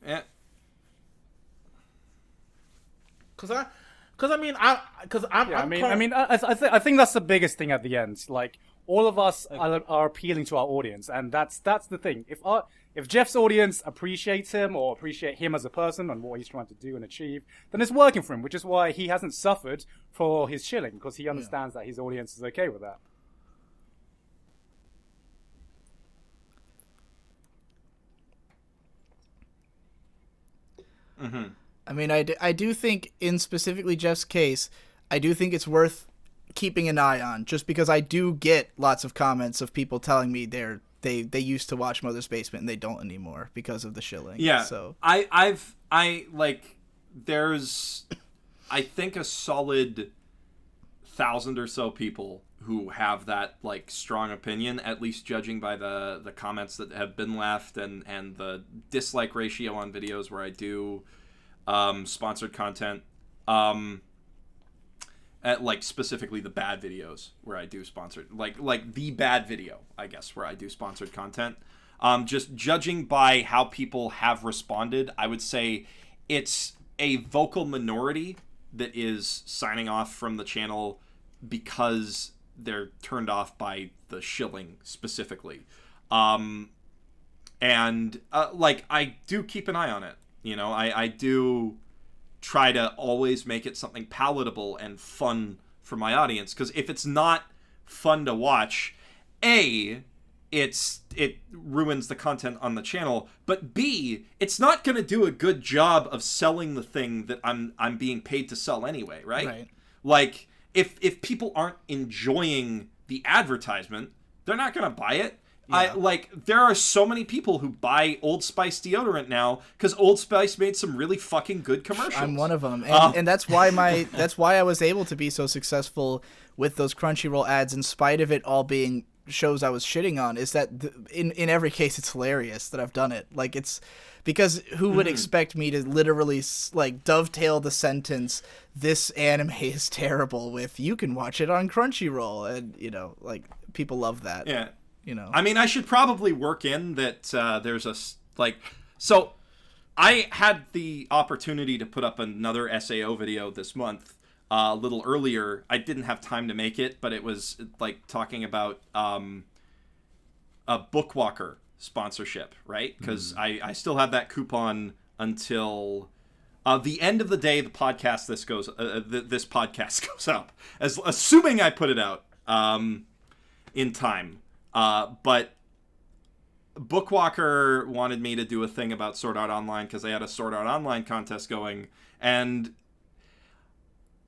[SPEAKER 1] Yeah.
[SPEAKER 4] I think that's the biggest thing at the end. Like, all of us are appealing to our audience, and that's the thing. If Geoff's audience appreciates him or appreciate him as a person and what he's trying to do and achieve, then it's working for him, which is why he hasn't suffered for his shilling, because he understands that his audience is okay with that.
[SPEAKER 3] I mean, I do think, in specifically Geoff's case, I do think it's worth keeping an eye on, just because I do get lots of comments of people telling me they used to watch Mother's Basement and they don't anymore because of the shilling.
[SPEAKER 1] Yeah.
[SPEAKER 3] So
[SPEAKER 1] there's, I think, a solid 1,000 or so people who have that, like, strong opinion, at least judging by the comments that have been left and the dislike ratio on videos where I do sponsored content, at, like, specifically the bad videos where I do sponsored, like the bad video, I guess, where I do sponsored content. Just judging by how people have responded, I would say it's a vocal minority that is signing off from the channel because they're turned off by the shilling specifically. And like, I do keep an eye on it. You know, I do try to always make it something palatable and fun for my audience, because if it's not fun to watch, A, it ruins the content on the channel, but B, it's not going to do a good job of selling the thing that I'm being paid to sell anyway, right?
[SPEAKER 3] Right.
[SPEAKER 1] Like if people aren't enjoying the advertisement, they're not going to buy it.
[SPEAKER 3] Yeah.
[SPEAKER 1] There are so many people who buy Old Spice deodorant now because Old Spice made some really fucking good commercials.
[SPEAKER 3] I'm one of them, and that's why I was able to be so successful with those Crunchyroll ads, in spite of it all being shows I was shitting on. Is that in every case it's hilarious that I've done it. Like, it's because who would expect me to literally like dovetail the sentence, "This anime is terrible," with "You can watch it on Crunchyroll," and like people love that.
[SPEAKER 1] Yeah.
[SPEAKER 3] I
[SPEAKER 1] mean, I should probably work in that there's so I had the opportunity to put up another SAO video this month a little earlier. I didn't have time to make it, but it was like talking about a Bookwalker sponsorship, right? Because I still have that coupon until the end of the day this podcast goes up, assuming I put it out in time. But Bookwalker wanted me to do a thing about Sword Art Online because they had a Sword Art Online contest going, and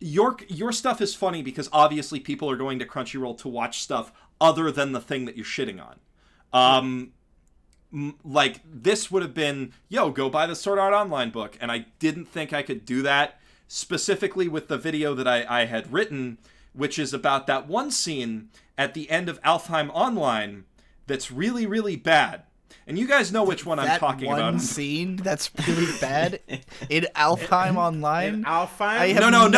[SPEAKER 1] your stuff is funny because obviously people are going to Crunchyroll to watch stuff other than the thing that you're shitting on. Like, this would have been, go buy the Sword Art Online book, and I didn't think I could do that specifically with the video that I had written, which is about that one scene at the end of Alfheim Online that's really, really bad. And you guys know which one I'm talking about.
[SPEAKER 3] That one scene that's really bad in Alfheim Online?
[SPEAKER 2] In Alfheim?
[SPEAKER 3] I have
[SPEAKER 1] No.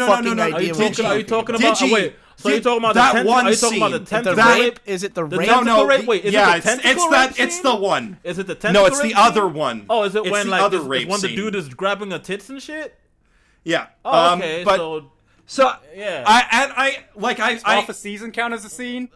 [SPEAKER 3] fucking idea what
[SPEAKER 2] Are you talking about... wait, so are you talking about
[SPEAKER 1] that
[SPEAKER 2] the
[SPEAKER 1] one
[SPEAKER 2] Are you talking about the
[SPEAKER 1] scene?
[SPEAKER 2] tentacle
[SPEAKER 3] The
[SPEAKER 2] rape?
[SPEAKER 3] Is it the rape?
[SPEAKER 2] tentacle rape? Wait, is it the
[SPEAKER 1] it's
[SPEAKER 2] tentacle
[SPEAKER 1] that.
[SPEAKER 2] rape
[SPEAKER 1] It's
[SPEAKER 2] scene?
[SPEAKER 1] the one.
[SPEAKER 2] Is it the tentacle
[SPEAKER 1] No, it's
[SPEAKER 2] rape
[SPEAKER 1] the other
[SPEAKER 2] scene?
[SPEAKER 1] one.
[SPEAKER 2] Oh, is it
[SPEAKER 1] It's
[SPEAKER 2] when
[SPEAKER 1] the
[SPEAKER 2] like
[SPEAKER 1] other
[SPEAKER 2] this,
[SPEAKER 1] rape
[SPEAKER 2] when the
[SPEAKER 1] scene.
[SPEAKER 2] dude is grabbing her tits and shit?
[SPEAKER 1] Yeah.
[SPEAKER 2] Oh, okay.
[SPEAKER 1] But,
[SPEAKER 2] Yeah.
[SPEAKER 4] Half a season count as a scene?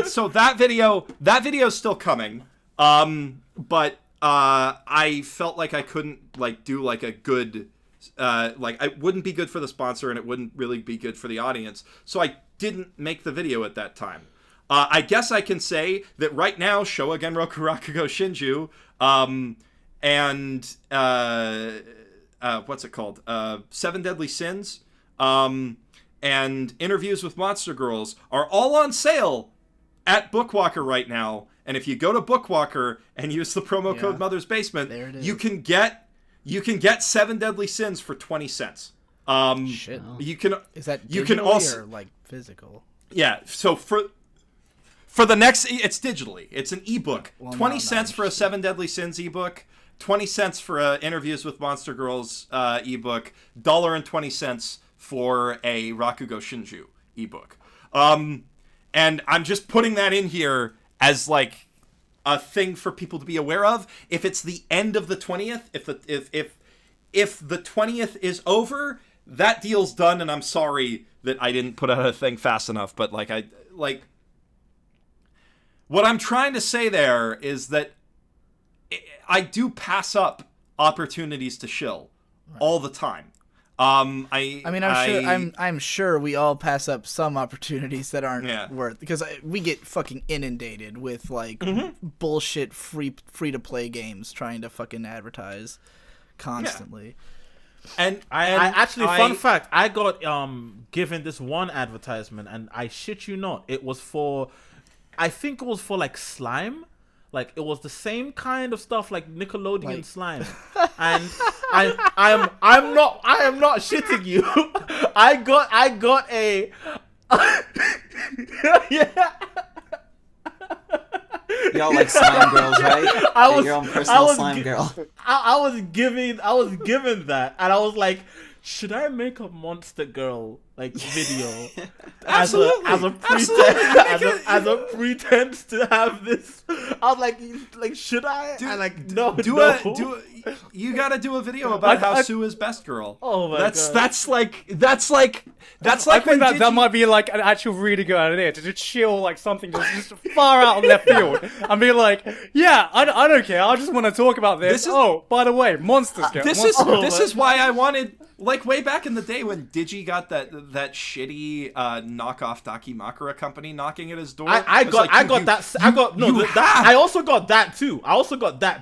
[SPEAKER 1] So that video's still coming. But I felt like I couldn't do a good it wouldn't be good for the sponsor and it wouldn't really be good for the audience. So I didn't make the video at that time. I guess I can say that right now Showa Genroku Rakugo Shinju and what's it called? 7 Deadly Sins and Interviews with Monster Girls are all on sale at Bookwalker right now. And if you go to Bookwalker and use the promo code Mother's Basement,
[SPEAKER 3] There it is.
[SPEAKER 1] you can get 7 Deadly Sins for 20 cents.
[SPEAKER 3] Shit.
[SPEAKER 1] You can
[SPEAKER 3] Is that
[SPEAKER 1] you can
[SPEAKER 3] digitally
[SPEAKER 1] also
[SPEAKER 3] or like physical?
[SPEAKER 1] yeah. So for the next, it's digitally. It's an ebook.
[SPEAKER 3] Well,
[SPEAKER 1] 20
[SPEAKER 3] no,
[SPEAKER 1] cents for a 7 Deadly Sins ebook. 20 cents for a Interviews with Monster Girls ebook. $1.20 for a Rakugo Shinju ebook. And I'm just putting that in here as like a thing for people to be aware of. If it's the end of the 20th, if the 20th is over, that deal's done, and I'm sorry that I didn't put out a thing fast enough. But what I'm trying to say there is that I do pass up opportunities to shill all the time.
[SPEAKER 3] I'm sure we all pass up some opportunities that aren't worth, because we get fucking inundated with bullshit free to play games trying to fucking advertise constantly.
[SPEAKER 1] And
[SPEAKER 2] fun fact, I got given this one advertisement, and I shit you not, it was for, I think it was for like slime. Like, it was the same kind of stuff like Nickelodeon slime. And I am not shitting you. I got a yeah.
[SPEAKER 6] Y'all like slime girls, right? Get your own personal slime girl.
[SPEAKER 2] I was given that, and I was like, should I make a Monster Girl video as a pretense to have this? I was like, should I?
[SPEAKER 1] You gotta do a video about how Sue is best girl.
[SPEAKER 2] Oh my god,
[SPEAKER 1] that's like
[SPEAKER 4] I think that might be like an actual really good idea to just chill like something just far out in left field and be like, yeah, I don't care. I just want to talk about this. Oh, by the way, monsters.
[SPEAKER 1] This is why I wanted. Like way back in the day when Digi got that shitty knockoff Dakimakura company knocking at his door.
[SPEAKER 2] I also got that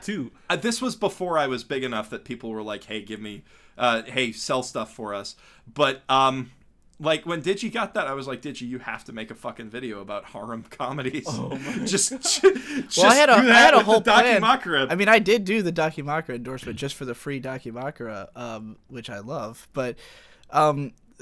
[SPEAKER 2] too.
[SPEAKER 1] This was before I was big enough that people were like, "Hey, give me, hey, sell stuff for us." But like when Digi got that, I was like, "Digi, you have to make a fucking video about harem comedies." Oh my just
[SPEAKER 3] well, I had a whole plan.
[SPEAKER 1] Dakimakura.
[SPEAKER 3] I mean, I did do the Dakimakura endorsement just for the free Dakimakura, which I love. But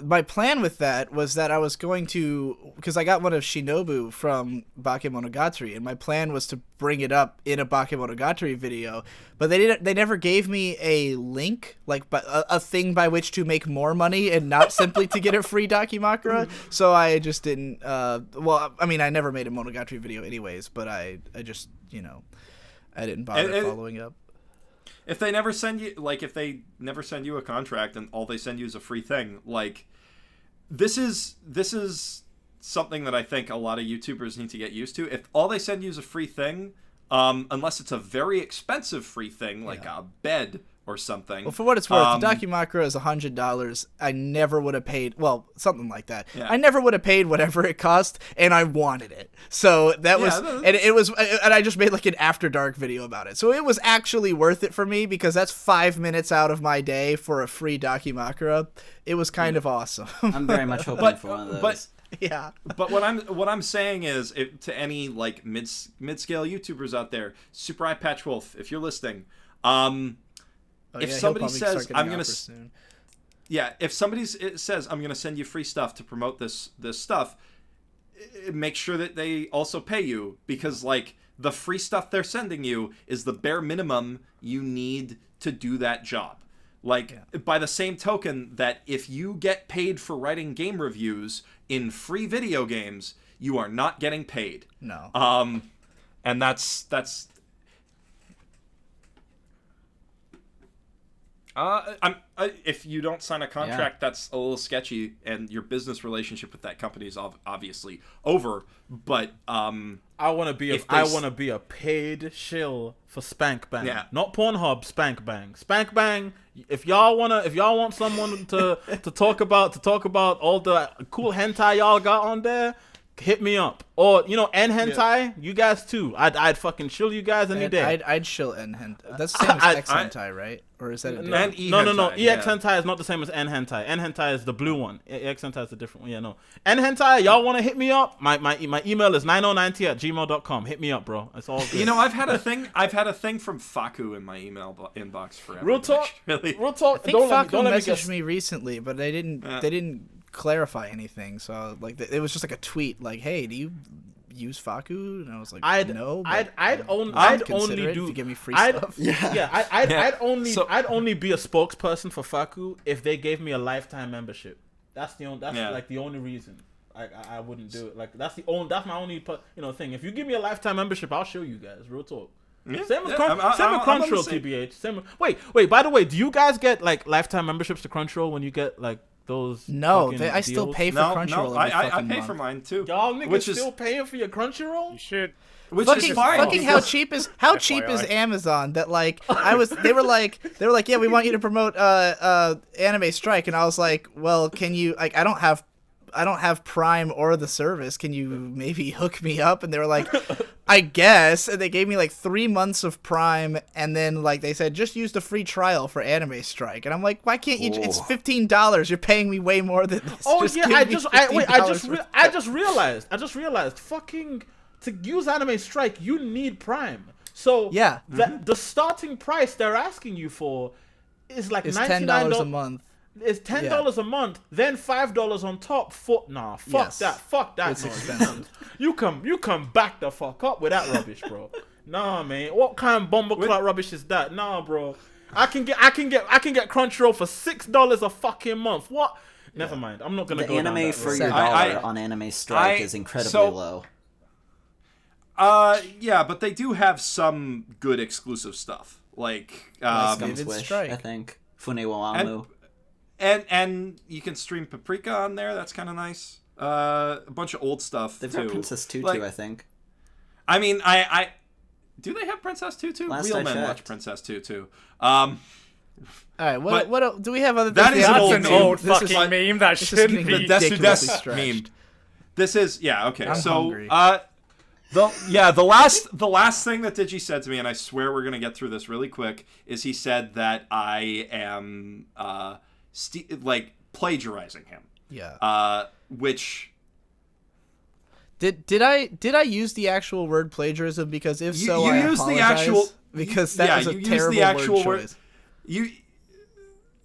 [SPEAKER 3] my plan with that was that I was going to, because I got one of Shinobu from Bakemonogatari, and my plan was to bring it up in a Bakemonogatari video, but they never gave me a link, like a thing by which to make more money and not simply to get a free Dakimakura, so I just didn't, well, I mean, I never made a Monogatari video anyways, but I just, I didn't bother following up.
[SPEAKER 1] If they never send you, like, if they never send you a contract and all they send you is a free thing, like, this is something that I think a lot of YouTubers need to get used to. If all they send you is a free thing, unless it's a very expensive free thing, like a bed or something.
[SPEAKER 3] Well, for what it's worth, the Dakimakura is $100. I never would have paid, well, something like that. Yeah. I never would have paid whatever it cost, and I wanted it. So that was, and I just made like an After Dark video about it. So it was actually worth it for me because that's 5 minutes out of my day for a free Dakimakura. It was kind of awesome.
[SPEAKER 6] I'm very much hoping for one of those.
[SPEAKER 3] Yeah.
[SPEAKER 1] But what I'm saying is, to any like mid-scale YouTubers out there, Super Eye Patch Wolf, if you're listening, if somebody says I'm gonna, if somebody says I'm gonna send you free stuff to promote this stuff, make sure that they also pay you, because like the free stuff they're sending you is the bare minimum you need to do that job. Like by the same token that if you get paid for writing game reviews in free video games, you are not getting paid.
[SPEAKER 3] No.
[SPEAKER 1] And that's. If you don't sign a contract, that's a little sketchy, and your business relationship with that company is obviously over. But
[SPEAKER 2] I want to be a paid shill for Spank Bang, not Pornhub. Spank Bang, Spank Bang. If y'all want someone to talk about all the cool hentai y'all got on there, hit me up. Or N hentai, you guys too. I'd fucking shill you guys any day.
[SPEAKER 3] I'd shill N hentai. That's the same as X hentai, right? Or is that a different?
[SPEAKER 2] No. EX hentai is not the same as N hentai. N hentai is the blue one. EX hentai is the different one. Yeah, no. N hentai, y'all want to hit me up? My email is 9090@gmail.com. Hit me up, bro. It's all good.
[SPEAKER 1] I've had a thing from Faku in my email inbox forever.
[SPEAKER 2] Real talk. Real talk.
[SPEAKER 3] I think Faku messaged me recently, but they didn't clarify anything. So like it was just like a tweet like, "Hey, do you use Faku?" And I was like,
[SPEAKER 2] I'd only do
[SPEAKER 3] give me free stuff.
[SPEAKER 2] I'd only be a spokesperson for Faku if they gave me a lifetime membership. That's the only reason I wouldn't do it. Like that's my only thing. If you give me a lifetime membership, I'll show you guys. Real talk. Same with Crunchyroll, TBH. Wait. By the way, do you guys get like lifetime memberships to Crunchyroll when you get like those?
[SPEAKER 3] No, I still pay for Crunchyroll.
[SPEAKER 1] No, I pay for mine too.
[SPEAKER 2] Y'all niggas still paying for your Crunchyroll?
[SPEAKER 4] You should.
[SPEAKER 1] Which is fine.
[SPEAKER 3] Fucking how cheap is Amazon that like they were like yeah, we want you to promote Anime Strike, and I was like, well, can you like I don't have Prime or the service. Can you maybe hook me up? And they were like, I guess. And they gave me like 3 months of Prime, and then like they said, just use the free trial for Anime Strike. And I'm like, why can't you? It's $15. You're paying me way more than this.
[SPEAKER 2] Oh yeah, I just realized. Fucking to use Anime Strike, you need Prime. So
[SPEAKER 3] yeah,
[SPEAKER 2] the starting price they're asking you for is like
[SPEAKER 3] $10 a month.
[SPEAKER 2] It's $10 a month, then $5 on top. Fuck that.
[SPEAKER 3] It's expensive.
[SPEAKER 2] You come back the fuck up with that rubbish, bro. Nah, man. What kind of bumbleclot rubbish is that? Nah, bro. I can get Crunchyroll for $6 a fucking month. What? Never mind. I'm not gonna go down that road.
[SPEAKER 6] The anime for your dollar on Anime Strike is incredibly low.
[SPEAKER 1] Yeah, but they do have some good exclusive stuff, like
[SPEAKER 6] Wish, I think Funewo Amu.
[SPEAKER 1] And you can stream Paprika on there. That's kind of nice. A bunch of old stuff.
[SPEAKER 6] They've got Princess Tutu, I think.
[SPEAKER 1] I mean, I do they have Princess Tutu?
[SPEAKER 6] Last
[SPEAKER 1] Real
[SPEAKER 6] I
[SPEAKER 1] men
[SPEAKER 6] checked.
[SPEAKER 1] watch Princess Tutu.
[SPEAKER 3] All right,
[SPEAKER 1] But
[SPEAKER 3] what do we have other
[SPEAKER 1] that
[SPEAKER 3] things?
[SPEAKER 1] is
[SPEAKER 3] to
[SPEAKER 1] an
[SPEAKER 3] add?
[SPEAKER 1] old
[SPEAKER 4] That's an
[SPEAKER 1] meme.
[SPEAKER 4] old
[SPEAKER 3] This is-
[SPEAKER 4] fucking meme that
[SPEAKER 3] this is
[SPEAKER 4] shouldn't
[SPEAKER 3] getting
[SPEAKER 4] be.
[SPEAKER 3] ridiculously
[SPEAKER 1] Desu
[SPEAKER 3] stretched.
[SPEAKER 1] meme. This is okay.
[SPEAKER 3] I'm
[SPEAKER 1] so
[SPEAKER 3] hungry.
[SPEAKER 1] the last thing that Digi said to me, and I swear we're gonna get through this really quick, is he said that I am plagiarizing him.
[SPEAKER 3] Yeah.
[SPEAKER 1] Which
[SPEAKER 3] Did I use the actual word plagiarism? Because if so,
[SPEAKER 1] you
[SPEAKER 3] I
[SPEAKER 1] used the
[SPEAKER 3] apologize,
[SPEAKER 1] actual
[SPEAKER 3] because that was a
[SPEAKER 1] you used
[SPEAKER 3] terrible
[SPEAKER 1] the actual
[SPEAKER 3] word choice.
[SPEAKER 1] You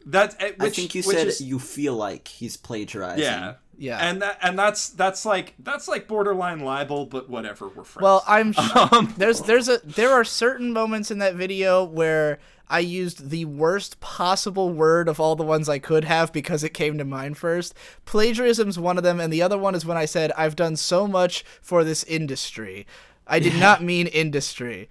[SPEAKER 1] that
[SPEAKER 6] I think you said you feel like he's plagiarizing.
[SPEAKER 1] yeah.
[SPEAKER 3] Yeah.
[SPEAKER 1] And that's like borderline libel, but whatever, we're friends.
[SPEAKER 3] Well, I'm sure there are certain moments in that video where I used the worst possible word of all the ones I could have because it came to mind first. Plagiarism's one of them, and the other one is when I said I've done so much for this industry. I did not mean industry.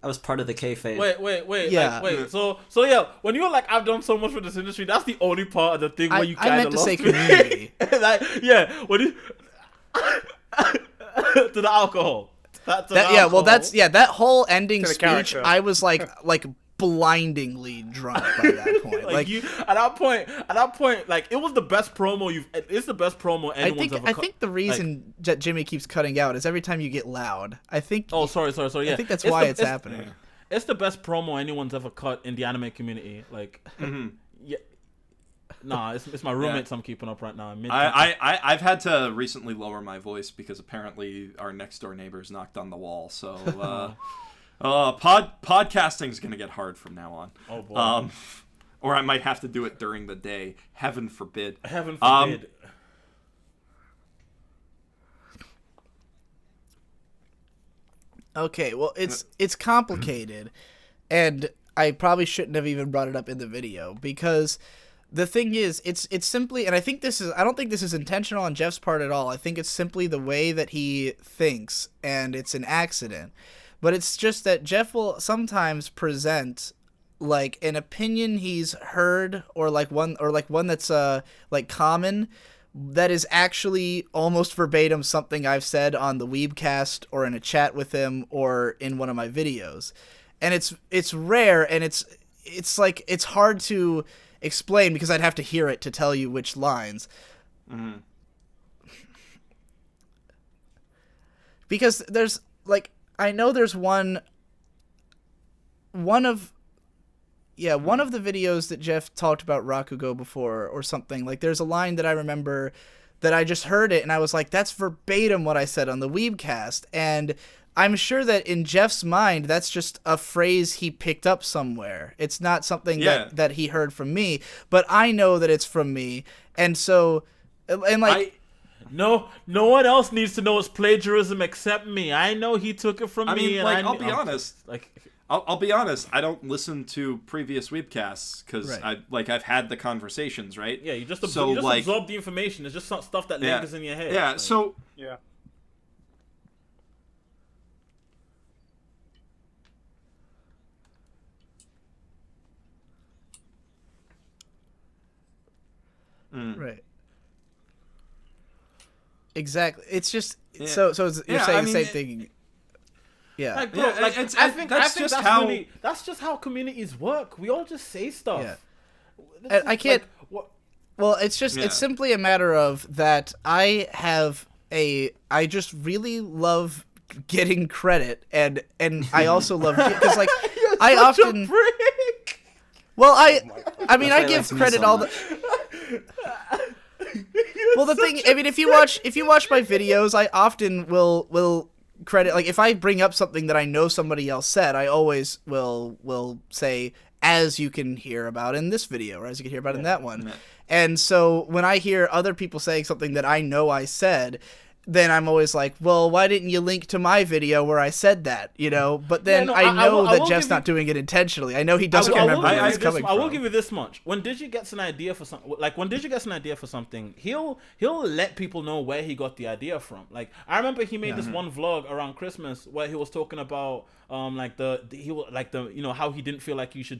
[SPEAKER 6] I was part of the kayfabe.
[SPEAKER 2] Wait.
[SPEAKER 3] Yeah.
[SPEAKER 2] So yeah, when you were like, I've done so much for this industry, that's the only part of the thing where you
[SPEAKER 3] I
[SPEAKER 2] kind
[SPEAKER 3] meant
[SPEAKER 2] of
[SPEAKER 3] to
[SPEAKER 2] lost
[SPEAKER 3] say
[SPEAKER 2] me.
[SPEAKER 3] community.
[SPEAKER 2] Like, yeah, when you to the alcohol.
[SPEAKER 3] That whole ending
[SPEAKER 4] To the
[SPEAKER 3] speech,
[SPEAKER 4] character.
[SPEAKER 3] I was like blindingly drunk by that point.
[SPEAKER 2] like you at that point, like it was the best promo it's the best promo anyone's ever
[SPEAKER 3] I think the reason that Jimmy keeps cutting out is every time you get loud. I think.
[SPEAKER 2] Oh, sorry. Yeah,
[SPEAKER 3] I think that's why it's happening.
[SPEAKER 2] It's the best promo anyone's ever cut in the anime community. Like, yeah. Nah, it's my roommates I'm keeping up right now.
[SPEAKER 1] I've had to recently lower my voice because apparently our next door neighbors knocked on the wall. So podcasting's gonna get hard from now on.
[SPEAKER 2] Oh boy.
[SPEAKER 1] Or I might have to do it during the day. Heaven forbid.
[SPEAKER 2] Heaven forbid.
[SPEAKER 3] Okay, well, it's complicated, and I probably shouldn't have even brought it up in the video because the thing is, it's simply, and I don't think this is intentional on Jeff's part at all. I think it's simply the way that he thinks, and it's an accident. But it's just that Jeff will sometimes present like an opinion he's heard, or like one that's like common, that is actually almost verbatim something I've said on the weebcast or in a chat with him or in one of my videos. And it's rare, and it's like it's hard to explain because I'd have to hear it to tell you which lines.
[SPEAKER 1] Mm-hmm.
[SPEAKER 3] Because there's like, I know there's one of the videos that Jeff talked about Rakugo before or something. Like, there's a line that I remember that I just heard it and I was like, that's verbatim what I said on the weebcast. And I'm sure that in Jeff's mind, that's just a phrase he picked up somewhere. It's not something that he heard from me, but I know that it's from me. And so, and like...
[SPEAKER 2] No one else needs to know it's plagiarism except me. I know he took it from me.
[SPEAKER 1] And
[SPEAKER 2] I'll
[SPEAKER 1] be honest. I'll be honest. I don't listen to previous weebcasts because I've had the conversations, right?
[SPEAKER 2] Yeah, you just absorb the information. It's just some stuff that lingers in your head.
[SPEAKER 1] Yeah.
[SPEAKER 2] Like,
[SPEAKER 1] So
[SPEAKER 4] Yeah.
[SPEAKER 3] Right. Exactly. It's just so you're saying the same thing. Yeah.
[SPEAKER 2] Like, bro, I think that's just how communities work. We all just say stuff.
[SPEAKER 3] Yeah. And I can't.
[SPEAKER 2] What?
[SPEAKER 3] Well, it's just it's simply a matter of that I just really love getting credit, and I also love because like I often. Well, I mean, I give credit all the. Well, the thing, I mean, if you watch my videos, I often will credit, like if I bring up something that I know somebody else said, I always will say, as you can hear about in this video, or as you can hear about in that one. Yeah. And so when I hear other people saying something that I know I said, then I'm always like, well, why didn't you link to my video where I said that, you know? But then I know that Jeff's not doing it intentionally. I know he doesn't remember where it's coming from.
[SPEAKER 2] I will give you this much. When Digi gets an idea for something, he'll let people know where he got the idea from. Like, I remember he made this one vlog around Christmas where he was talking about how he didn't feel like you should,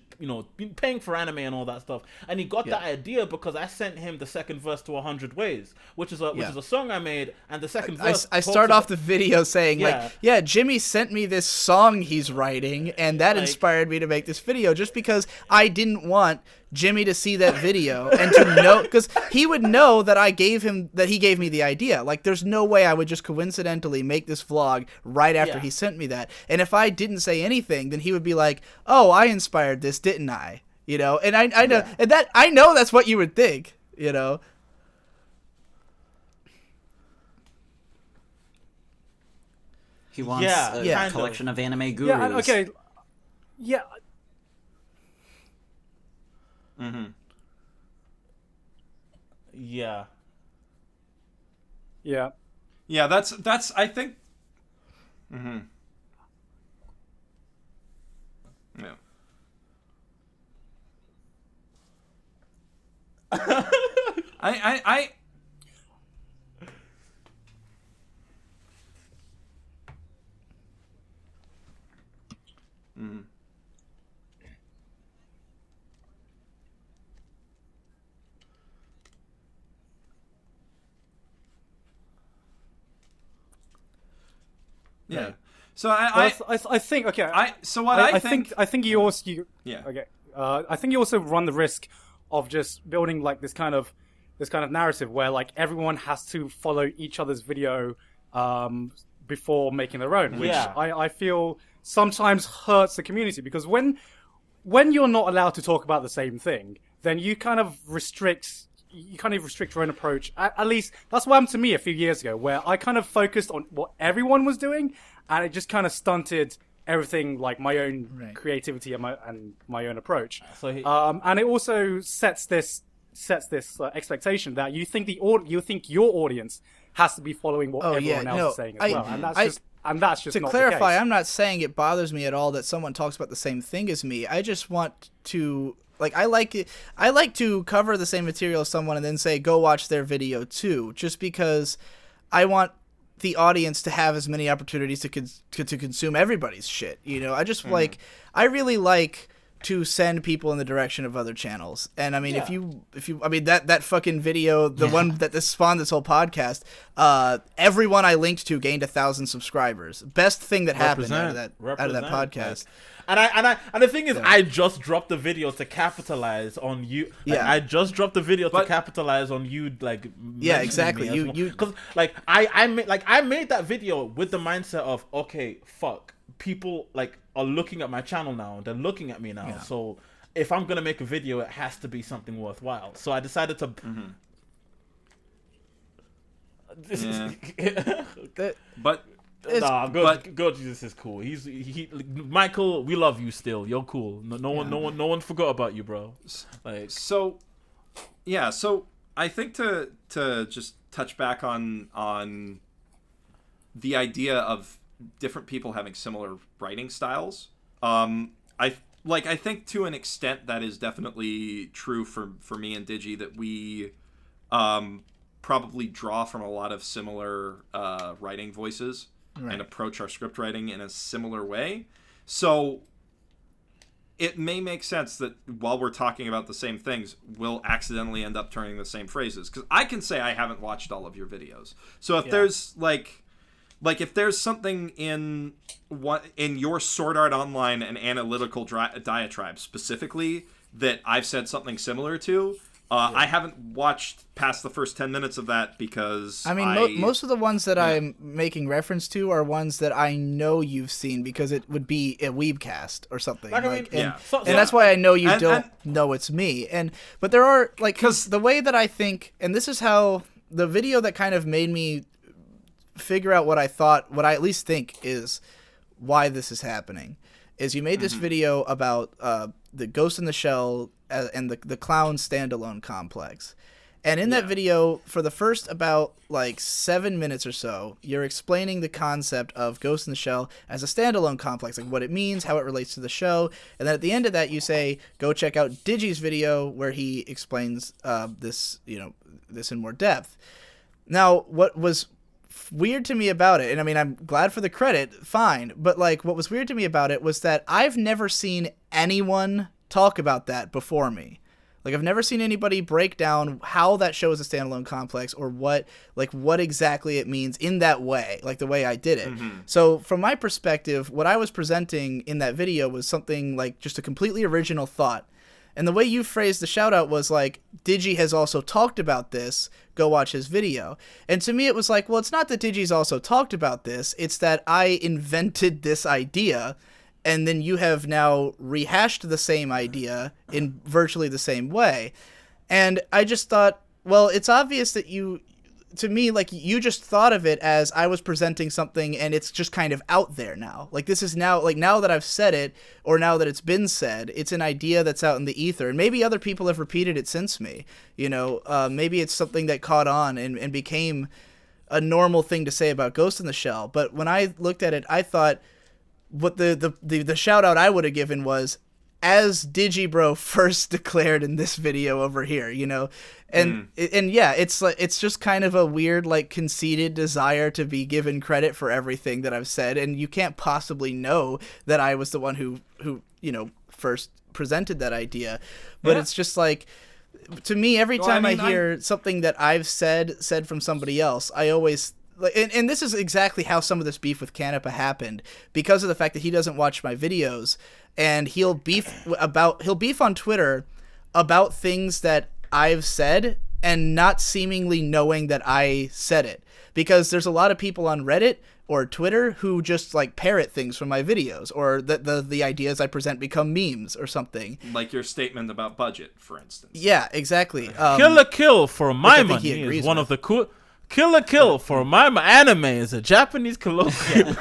[SPEAKER 2] be paying for anime and all that stuff. And he got that idea because I sent him the second verse to 100 Ways, which is a song I made, and the second verse.
[SPEAKER 3] I start
[SPEAKER 2] talks
[SPEAKER 3] off the video saying Jimmy sent me this song he's writing, and that inspired me to make this video, just because I didn't want Jimmy to see that video and to know, because he would know that he gave me the idea. Like, there's no way I would just coincidentally make this vlog right after he sent me that. And if I didn't say anything, then he would be like, "Oh, I inspired this, didn't I?" You know, and I know, and that I know that's what you would think. You know.
[SPEAKER 6] He wants a collection of anime gurus.
[SPEAKER 4] Yeah. Okay. Yeah.
[SPEAKER 1] Mm-hmm.
[SPEAKER 2] Yeah.
[SPEAKER 4] Yeah.
[SPEAKER 1] Yeah, that's I think. Mm-hmm. Yeah. I Mm. Yeah. So I
[SPEAKER 4] think okay.
[SPEAKER 1] I think
[SPEAKER 4] you also
[SPEAKER 1] yeah.
[SPEAKER 4] Okay. I think you also run the risk of just building like this kind of narrative where like everyone has to follow each other's video before making their own, which I feel sometimes hurts the community, because when you're not allowed to talk about the same thing, then you kind of restrict your own approach. At least that's what happened to me a few years ago, where I kind of focused on what everyone was doing, and it just kind of stunted everything, like my own creativity and my own approach. So and it also sets this expectation that you think your audience has to be following what everyone else is saying as well, and that's just
[SPEAKER 3] to
[SPEAKER 4] not
[SPEAKER 3] clarify.
[SPEAKER 4] the case.
[SPEAKER 3] I'm not saying it bothers me at all that someone talks about the same thing as me. I just want to. Like, I like to cover the same material as someone and then say, go watch their video too, just because I want the audience to have as many opportunities to consume everybody's shit. You know, I just I really like to send people in the direction of other channels. And I mean, if you, I mean, that fucking video, the one that this spawned this whole podcast, everyone I linked to gained 1,000 subscribers. Best thing that happened out of that podcast.
[SPEAKER 2] Like, and the thing is, I just dropped the video to capitalize on you. Like, I just dropped the video to capitalize on you. Like,
[SPEAKER 3] exactly.
[SPEAKER 2] Because I made that video with the mindset of, okay, fuck, people like are looking at my channel now. They're looking at me now. Yeah. So if I'm gonna make a video, it has to be something worthwhile. So I decided to.
[SPEAKER 1] But.
[SPEAKER 2] God, Jesus is cool. He Michael, we love you still. You're cool. No one forgot about you, bro. Like,
[SPEAKER 1] so I think to just touch back on the idea of different people having similar writing styles. I think to an extent that is definitely true for me and Digi, that we probably draw from a lot of similar writing voices. And approach our script writing in a similar way. So it may make sense that while we're talking about the same things, we'll accidentally end up turning the same phrases. Because I can say I haven't watched all of your videos. So if there's like if there's something in your Sword Art Online and analytical diatribe specifically that I've said something similar to, I haven't watched past the first 10 minutes of that because
[SPEAKER 3] I mean, most of the ones that I'm making reference to are ones that I know you've seen because it would be a weebcast or something. And that's why I know you don't know it's me. But there are, like, because the way that I think, and this is how the video that kind of made me figure out what I at least think is why this is happening, is you made this video about the Ghost in the Shell and the clown standalone complex. And in that video, for the first about like 7 minutes or so, you're explaining the concept of Ghost in the Shell as a standalone complex, like what it means, how it relates to the show. And then at the end of that, you say, go check out Digi's video where he explains this in more depth. Now, what was weird to me about it, and I mean, I'm glad for the credit, fine, but like what was weird to me about it was that I've never seen anyone talk about that before me. Like, I've never seen anybody break down how that show is a standalone complex or what exactly it means in that way, like the way I did it. So from my perspective, what I was presenting in that video was something like just a completely original thought. And the way you phrased the shout out was like, Digi has also talked about this, go watch his video. And to me it was like, well, it's not that Digi's also talked about this, it's that I invented this idea, and then you have now rehashed the same idea in virtually the same way. And I just thought, well, it's obvious that to me, like, you just thought of it as I was presenting something and it's just kind of out there now. Like, this is now, like, now that I've said it, or now that it's been said, it's an idea that's out in the ether. And maybe other people have repeated it since me, you know, maybe it's something that caught on and became a normal thing to say about Ghost in the Shell. But when I looked at it, I thought what the shout out I would have given was, as Digibro first declared in this video over here, you know, and yeah, it's like, it's just kind of a weird, like, conceited desire to be given credit for everything that I've said, and you can't possibly know that I was the one who you know, first presented that idea. But it's just like, to me, every time I hear something that I've said from somebody else, I always, like, and this is exactly how some of this beef with Canepa happened, because of the fact that he doesn't watch my videos. And he'll beef on Twitter about things that I've said and not seemingly knowing that I said it. Because there's a lot of people on Reddit or Twitter who just, like, parrot things from my videos, or the ideas I present become memes or something.
[SPEAKER 1] Like your statement about budget, for instance.
[SPEAKER 3] Yeah, exactly.
[SPEAKER 2] Kill a Kill for my money is one of the cool... Kill a Kill for my anime is a Japanese colloquialism.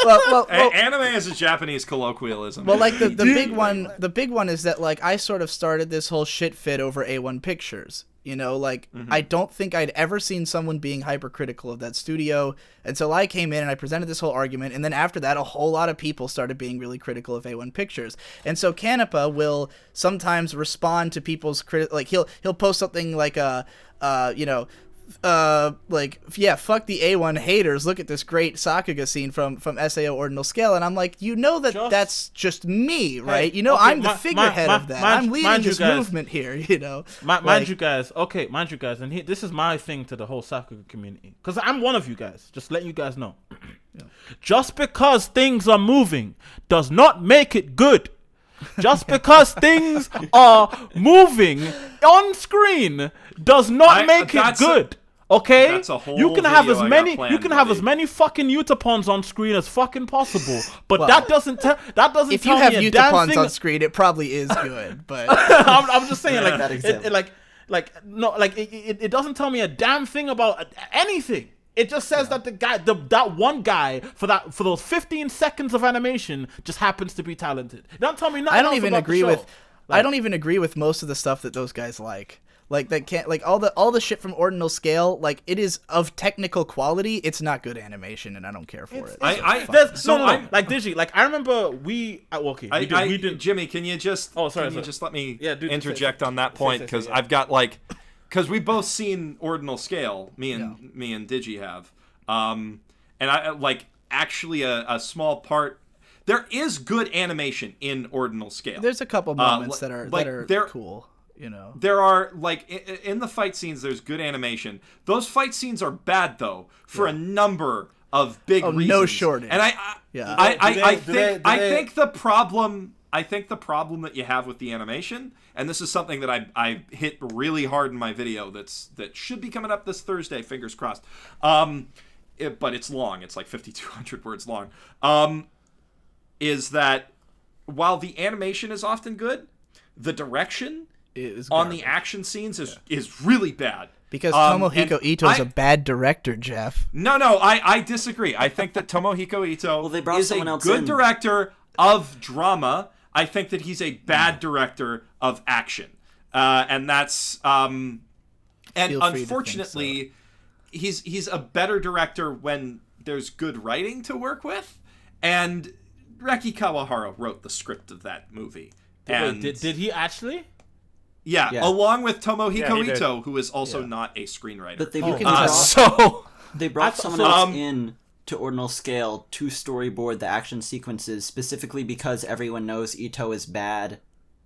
[SPEAKER 3] well,
[SPEAKER 1] anime is a Japanese colloquialism.
[SPEAKER 3] Well, like the big one is that, like, I sort of started this whole shit fit over A1 Pictures. You know, like, I don't think I'd ever seen someone being hypercritical of that studio until I came in and I presented this whole argument, and then after that, a whole lot of people started being really critical of A1 Pictures. And so Canepa will sometimes respond to people's like, he'll post something like you know, like, yeah, fuck the A1 haters, look at this great Sakuga scene from SAO Ordinal Scale, and I'm like, you know, that's just me, right? You know, okay, I'm the figurehead of that. I'm leading this movement here, you know.
[SPEAKER 2] Mind you guys, and this is my thing to the whole Sakuga community, because I'm one of you guys, just letting you guys know. Just because things are moving does not make it good. Just because things are moving on screen does not make it good. Okay?
[SPEAKER 1] That's a whole
[SPEAKER 2] you can have as many fucking Utapons on screen as fucking possible, but that doesn't tell me a damn thing.
[SPEAKER 3] If you have Utapons on screen, it probably is good, but
[SPEAKER 2] I'm just saying, like,
[SPEAKER 6] that example.
[SPEAKER 2] It doesn't tell me a damn thing about anything. It just says that the guy, that one guy for those 15 seconds of animation just happens to be talented. Don't tell me nothing.
[SPEAKER 3] I don't even agree with most of the stuff that those guys like. Like, that can't, like, all the shit from Ordinal Scale, like, it is of technical quality. It's not good animation, and I don't care for it.
[SPEAKER 2] Like, Digi, like, I remember we didn't.
[SPEAKER 1] Jimmy, can you just just let me interject on that point, because I've got, like, because we've both seen Ordinal Scale, me and Digi have, and I, like, actually a small part. There is good animation in Ordinal Scale.
[SPEAKER 3] There's a couple moments that are cool. You know,
[SPEAKER 1] there are, like, in the fight scenes, there's good animation. Those fight scenes are bad, though, for a number of big reasons.
[SPEAKER 3] No shortage.
[SPEAKER 1] And I think the problem that you have with the animation, and this is something that I hit really hard in my video that should be coming up this Thursday, fingers crossed. But it's long. It's like 5,200 words long. Is that while the animation is often good, the direction on the action scenes is really bad.
[SPEAKER 3] Because Tomohiko Ito is a bad director, Jeff.
[SPEAKER 1] No, I disagree. I think that Tomohiko Ito is a good director of drama. I think that he's a bad director of action. And that's... and unfortunately, he's a better director when there's good writing to work with. And Reki Kawahara wrote the script of that movie. And
[SPEAKER 2] did he actually?
[SPEAKER 1] Yeah, along with Tomohiko Ito, who is also not a screenwriter.
[SPEAKER 6] But they brought someone else in to Ordinal Scale to storyboard the action sequences, specifically because everyone knows Ito is bad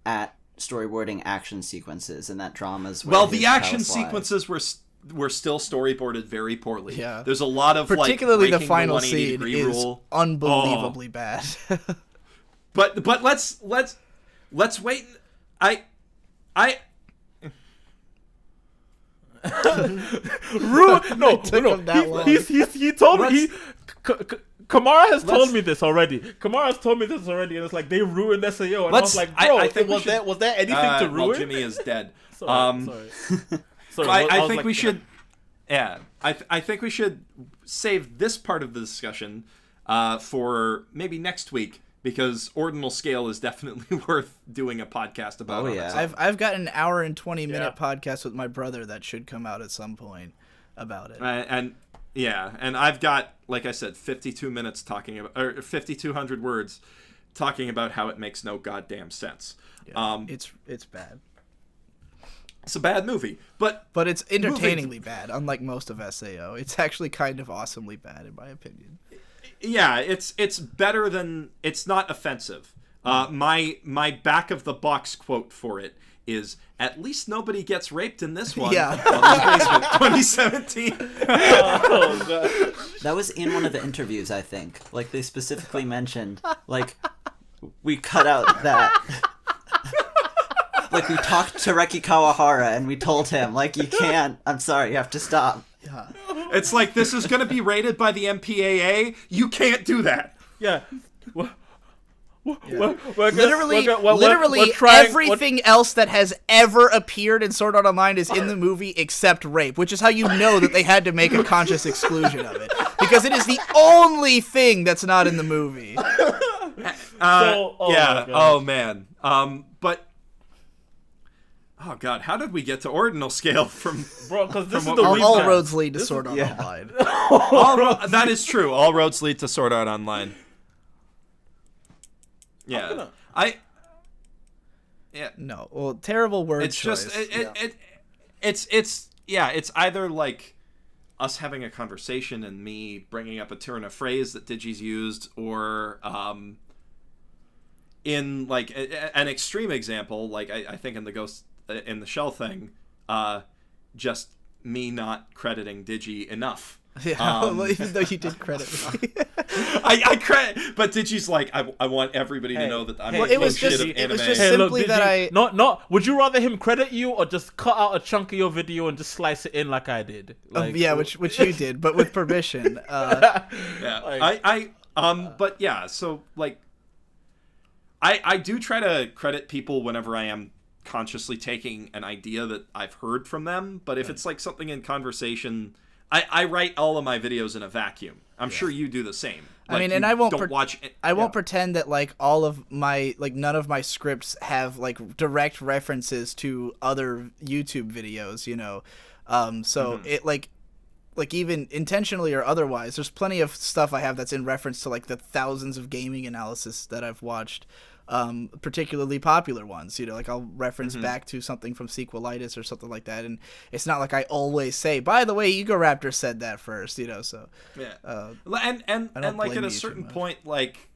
[SPEAKER 6] at storyboarding action sequences, and that drama's where
[SPEAKER 1] Well,
[SPEAKER 6] his
[SPEAKER 1] the action
[SPEAKER 6] prowess lies.
[SPEAKER 1] sequences were still storyboarded very poorly.
[SPEAKER 3] Yeah.
[SPEAKER 1] There's a lot of
[SPEAKER 3] Particularly
[SPEAKER 1] like,
[SPEAKER 3] the final
[SPEAKER 1] 180
[SPEAKER 3] scene
[SPEAKER 1] degree
[SPEAKER 3] is
[SPEAKER 1] rule.
[SPEAKER 3] unbelievably bad.
[SPEAKER 1] But let's wait. I
[SPEAKER 2] No,
[SPEAKER 3] took him that long.
[SPEAKER 2] He told me. Kamara has told
[SPEAKER 1] Let's-
[SPEAKER 2] me this already. Kamara has told me this already, and it's like they ruined SAO, and
[SPEAKER 1] Let's-
[SPEAKER 2] I was like, bro,
[SPEAKER 1] I think we
[SPEAKER 2] was
[SPEAKER 1] should-
[SPEAKER 2] there anything to ruin?
[SPEAKER 1] well, Jimmy is dead.
[SPEAKER 2] Sorry. Sorry.
[SPEAKER 1] I
[SPEAKER 2] was
[SPEAKER 1] think
[SPEAKER 2] like-
[SPEAKER 1] we should. Yeah, I think we should save this part of the discussion for maybe next week, because ordinal scale is definitely worth doing a podcast about.
[SPEAKER 6] Oh,
[SPEAKER 1] on
[SPEAKER 6] yeah.
[SPEAKER 1] its own.
[SPEAKER 3] I've got an hour and 20-minute
[SPEAKER 2] Yeah.
[SPEAKER 3] podcast with my brother that should come out at some point about it.
[SPEAKER 1] And I've got, like I said, 52 minutes talking about, or 5,200 words talking about how it makes no goddamn sense.
[SPEAKER 3] Yeah, it's bad.
[SPEAKER 1] It's a bad movie, but
[SPEAKER 3] It's entertainingly bad, unlike most of SAO. It's actually kind of awesomely bad, in my opinion.
[SPEAKER 1] yeah, it's better than, it's not offensive. My back of the box quote for it is, "At least nobody gets raped in this one."
[SPEAKER 3] Yeah.
[SPEAKER 1] Mother's Basement, 2017.
[SPEAKER 2] Oh, God.
[SPEAKER 6] That was in one of the interviews, I think. Like, they specifically mentioned, like, we cut out that. Like, we talked to Reki Kawahara, and we told him, like, you can't. I'm sorry, you have to stop.
[SPEAKER 3] Yeah.
[SPEAKER 1] It's like, this is going to be rated by the MPAA. You can't do that.
[SPEAKER 2] Yeah.
[SPEAKER 3] Literally,
[SPEAKER 2] we're trying-
[SPEAKER 3] everything else that has ever appeared in Sword Art Online is in the movie except rape, which is how you know that they had to make a conscious exclusion of it, because it is the only thing that's not in the movie.
[SPEAKER 2] Oh my
[SPEAKER 1] Yeah.
[SPEAKER 2] God.
[SPEAKER 1] Oh, man. But... Oh, God. How did we get to ordinal scale from...
[SPEAKER 2] Bro, because this is
[SPEAKER 1] From
[SPEAKER 2] the
[SPEAKER 1] what-
[SPEAKER 3] All
[SPEAKER 2] weekend.
[SPEAKER 3] roads lead to Sword Art Online.
[SPEAKER 1] That is true. All roads lead to Sword Art Online. Yeah.
[SPEAKER 3] No, well, terrible word
[SPEAKER 1] It's
[SPEAKER 3] choice.
[SPEAKER 1] just it's either like us having a conversation and me bringing up a turn of phrase that Digi's used, or in like an extreme example, like I think in the Ghost in the Shell thing, just me not crediting Digi enough.
[SPEAKER 3] Yeah, well, even though you did credit me.
[SPEAKER 1] I credit, but Digi's like, I want everybody to know that I'm
[SPEAKER 2] Well,
[SPEAKER 1] like,
[SPEAKER 3] it was
[SPEAKER 1] shit
[SPEAKER 3] just-
[SPEAKER 1] of
[SPEAKER 3] it
[SPEAKER 1] anime.
[SPEAKER 3] was just
[SPEAKER 2] Hey, look,
[SPEAKER 3] simply
[SPEAKER 2] did
[SPEAKER 3] that
[SPEAKER 2] you, not. Would you rather him credit you or just cut out a chunk of your video and just slice it in like I did? Like,
[SPEAKER 3] Yeah, which you did, but with permission.
[SPEAKER 1] Yeah, but yeah, so like, I do try to credit people whenever I am consciously taking an idea that I've heard from them, but if it's like something in conversation, I write all of my videos in a vacuum. I'm sure you do the same.
[SPEAKER 3] I mean,
[SPEAKER 1] Like,
[SPEAKER 3] and
[SPEAKER 1] you
[SPEAKER 3] I won't
[SPEAKER 1] don't watch it.
[SPEAKER 3] I won't pretend that like all of my none of my scripts have like direct references to other YouTube videos, you know. So it like even intentionally or otherwise, there's plenty of stuff I have that's in reference to like the thousands of gaming analysis that I've watched. Particularly popular ones, you know, like I'll reference back to something from Sequelitis or something like that, and it's not like I always say, by the way, Ego Raptor said that first, you know, so
[SPEAKER 1] Yeah.
[SPEAKER 3] I
[SPEAKER 1] And
[SPEAKER 3] don't
[SPEAKER 1] like
[SPEAKER 3] blame
[SPEAKER 1] at a
[SPEAKER 3] you too
[SPEAKER 1] certain
[SPEAKER 3] much.
[SPEAKER 1] point, like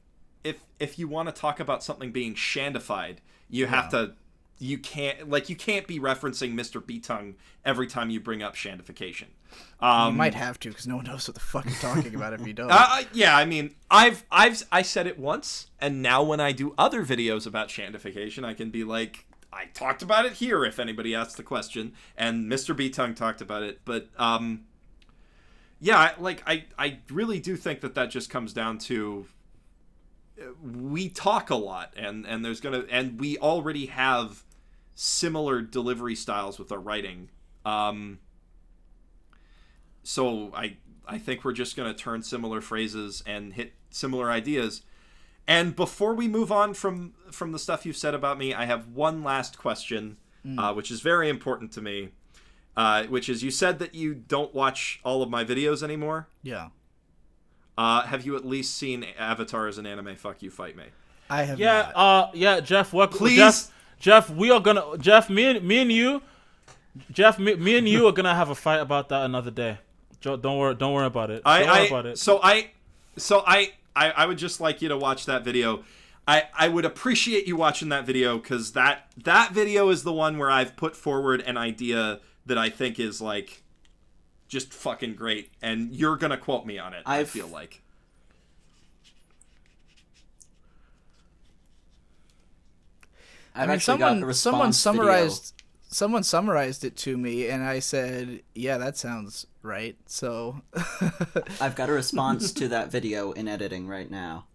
[SPEAKER 1] if you want to talk about something being shandified, you have to. You can't be referencing Mr. Betongue every time you bring up shandification.
[SPEAKER 3] you might have to, because no one knows what the fuck you're talking about if you don't.
[SPEAKER 1] Yeah, I mean, I said it once, and now when I do other videos about shandification, I can be like, I talked about it here if anybody asks the question, and Mr. Betongue talked about it, but yeah, like I really do think that just comes down to we talk a lot, and we already have similar delivery styles with our writing. So I think we're just going to turn similar phrases and hit similar ideas. And before we move on from the stuff you've said about me, I have one last question, which is very important to me, which is, you said that you don't watch all of my videos anymore.
[SPEAKER 3] Yeah.
[SPEAKER 1] Have you at least seen Avatar as an anime? Fuck You, Fight Me.
[SPEAKER 3] I have not.
[SPEAKER 2] Jeff,
[SPEAKER 1] Please.
[SPEAKER 2] Jeff, we are gonna, Jeff, me and you are gonna have a fight about that another day. Don't worry about it.
[SPEAKER 1] So I would just like you to watch that video. I would appreciate you watching that video, because that video is the one where I've put forward an idea that I think is like just fucking great, and you're gonna quote me on it. I feel like.
[SPEAKER 6] I've actually got a response video.
[SPEAKER 3] Someone summarized it to me, and I said, "Yeah, that sounds right." So
[SPEAKER 6] I've got a response to that video in editing right now.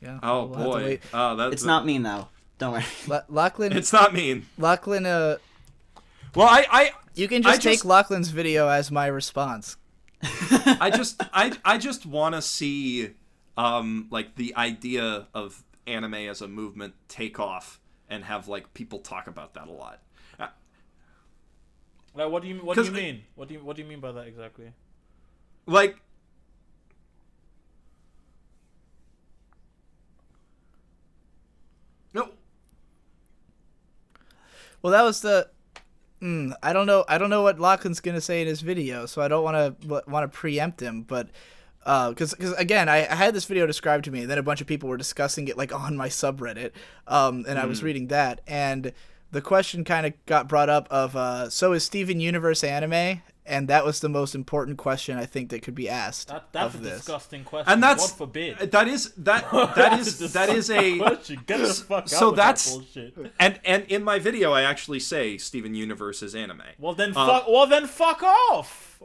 [SPEAKER 3] yeah.
[SPEAKER 1] Oh
[SPEAKER 3] we'll have to
[SPEAKER 1] boy.
[SPEAKER 3] wait.
[SPEAKER 1] Oh, that's
[SPEAKER 6] It's not mean though. Don't worry.
[SPEAKER 3] Lachlan.
[SPEAKER 1] It's not mean.
[SPEAKER 3] Lachlan.
[SPEAKER 1] Well, I
[SPEAKER 3] You can just take Lachlan's video as my response.
[SPEAKER 1] I just want to see like the idea of anime as a movement take off and have like people talk about that a lot.
[SPEAKER 2] Like, what do you mean? What do you mean by that exactly?
[SPEAKER 1] Like, no.
[SPEAKER 3] Well, that was the. I don't know what Lachlan's gonna say in his video, so I don't want to preempt him. But because again, I had this video described to me, and then a bunch of people were discussing it like on my subreddit, and I was reading that, and the question kind of got brought up of so is Steven Universe anime? And that was the most important question I think that could be asked.
[SPEAKER 2] That's
[SPEAKER 3] of
[SPEAKER 2] a
[SPEAKER 3] this.
[SPEAKER 2] disgusting question.
[SPEAKER 1] And that's
[SPEAKER 2] God forbid.
[SPEAKER 1] that is a
[SPEAKER 2] question. Get the fuck out
[SPEAKER 1] so
[SPEAKER 2] with
[SPEAKER 1] that's
[SPEAKER 2] that bullshit.
[SPEAKER 1] and in my video I actually say Steven Universe is anime.
[SPEAKER 2] Well then fuck off.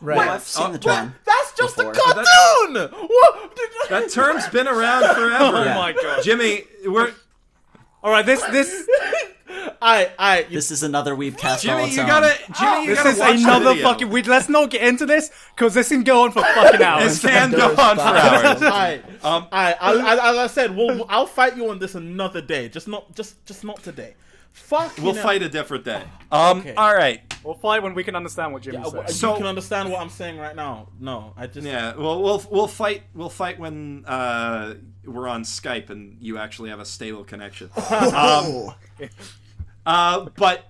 [SPEAKER 3] Right.
[SPEAKER 6] Well, I've seen the term.
[SPEAKER 2] That's just
[SPEAKER 6] before.
[SPEAKER 2] a cartoon. What?
[SPEAKER 1] That term's been around forever.
[SPEAKER 2] Oh my god.
[SPEAKER 1] Jimmy,
[SPEAKER 4] All right, this
[SPEAKER 6] This is another weebcast all
[SPEAKER 1] Jimmy,
[SPEAKER 6] its
[SPEAKER 1] you
[SPEAKER 6] own.
[SPEAKER 1] gotta
[SPEAKER 4] this
[SPEAKER 1] watch
[SPEAKER 4] is
[SPEAKER 1] the
[SPEAKER 4] another
[SPEAKER 1] video.
[SPEAKER 4] fucking. Let's not get into this because this can go on for fucking hours.
[SPEAKER 1] This can go on for hours.
[SPEAKER 2] As I said, I'll fight you on this another day. Just not today. Fuck.
[SPEAKER 1] We'll fight a different day.
[SPEAKER 2] Okay.
[SPEAKER 1] All right.
[SPEAKER 4] We'll fight when we can understand what Jimmy's saying.
[SPEAKER 2] You
[SPEAKER 1] So-
[SPEAKER 2] can understand what I'm saying right now. No, I just.
[SPEAKER 1] Yeah. Well, we'll fight when we're on Skype and you actually have a stable connection. But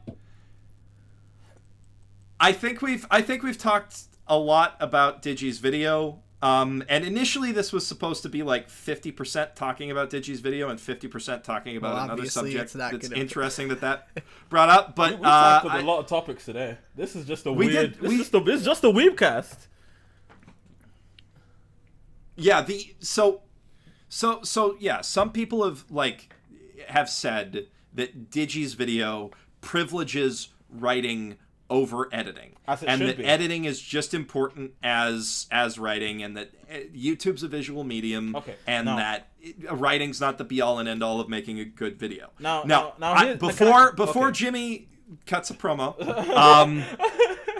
[SPEAKER 1] I think we've talked a lot about Digi's video. And initially this was supposed to be like 50% talking about Digi's video and 50% talking about another
[SPEAKER 3] obviously
[SPEAKER 1] subject
[SPEAKER 3] it's not
[SPEAKER 1] that's
[SPEAKER 3] gonna-
[SPEAKER 1] interesting that brought up. But
[SPEAKER 2] We tackled a lot of topics today. This is just a weird. This is just a weebcast.
[SPEAKER 1] yeah, so yeah, some people have said that Digi's video privileges writing over editing,
[SPEAKER 2] As it
[SPEAKER 1] and
[SPEAKER 2] should
[SPEAKER 1] that
[SPEAKER 2] be.
[SPEAKER 1] editing is just important as writing, and that YouTube's a visual medium,
[SPEAKER 2] Okay,
[SPEAKER 1] and
[SPEAKER 2] now-
[SPEAKER 1] that writing's not the be all and end all of making a good video.
[SPEAKER 2] Now, here's-
[SPEAKER 1] before
[SPEAKER 2] okay.
[SPEAKER 1] Jimmy cuts a promo,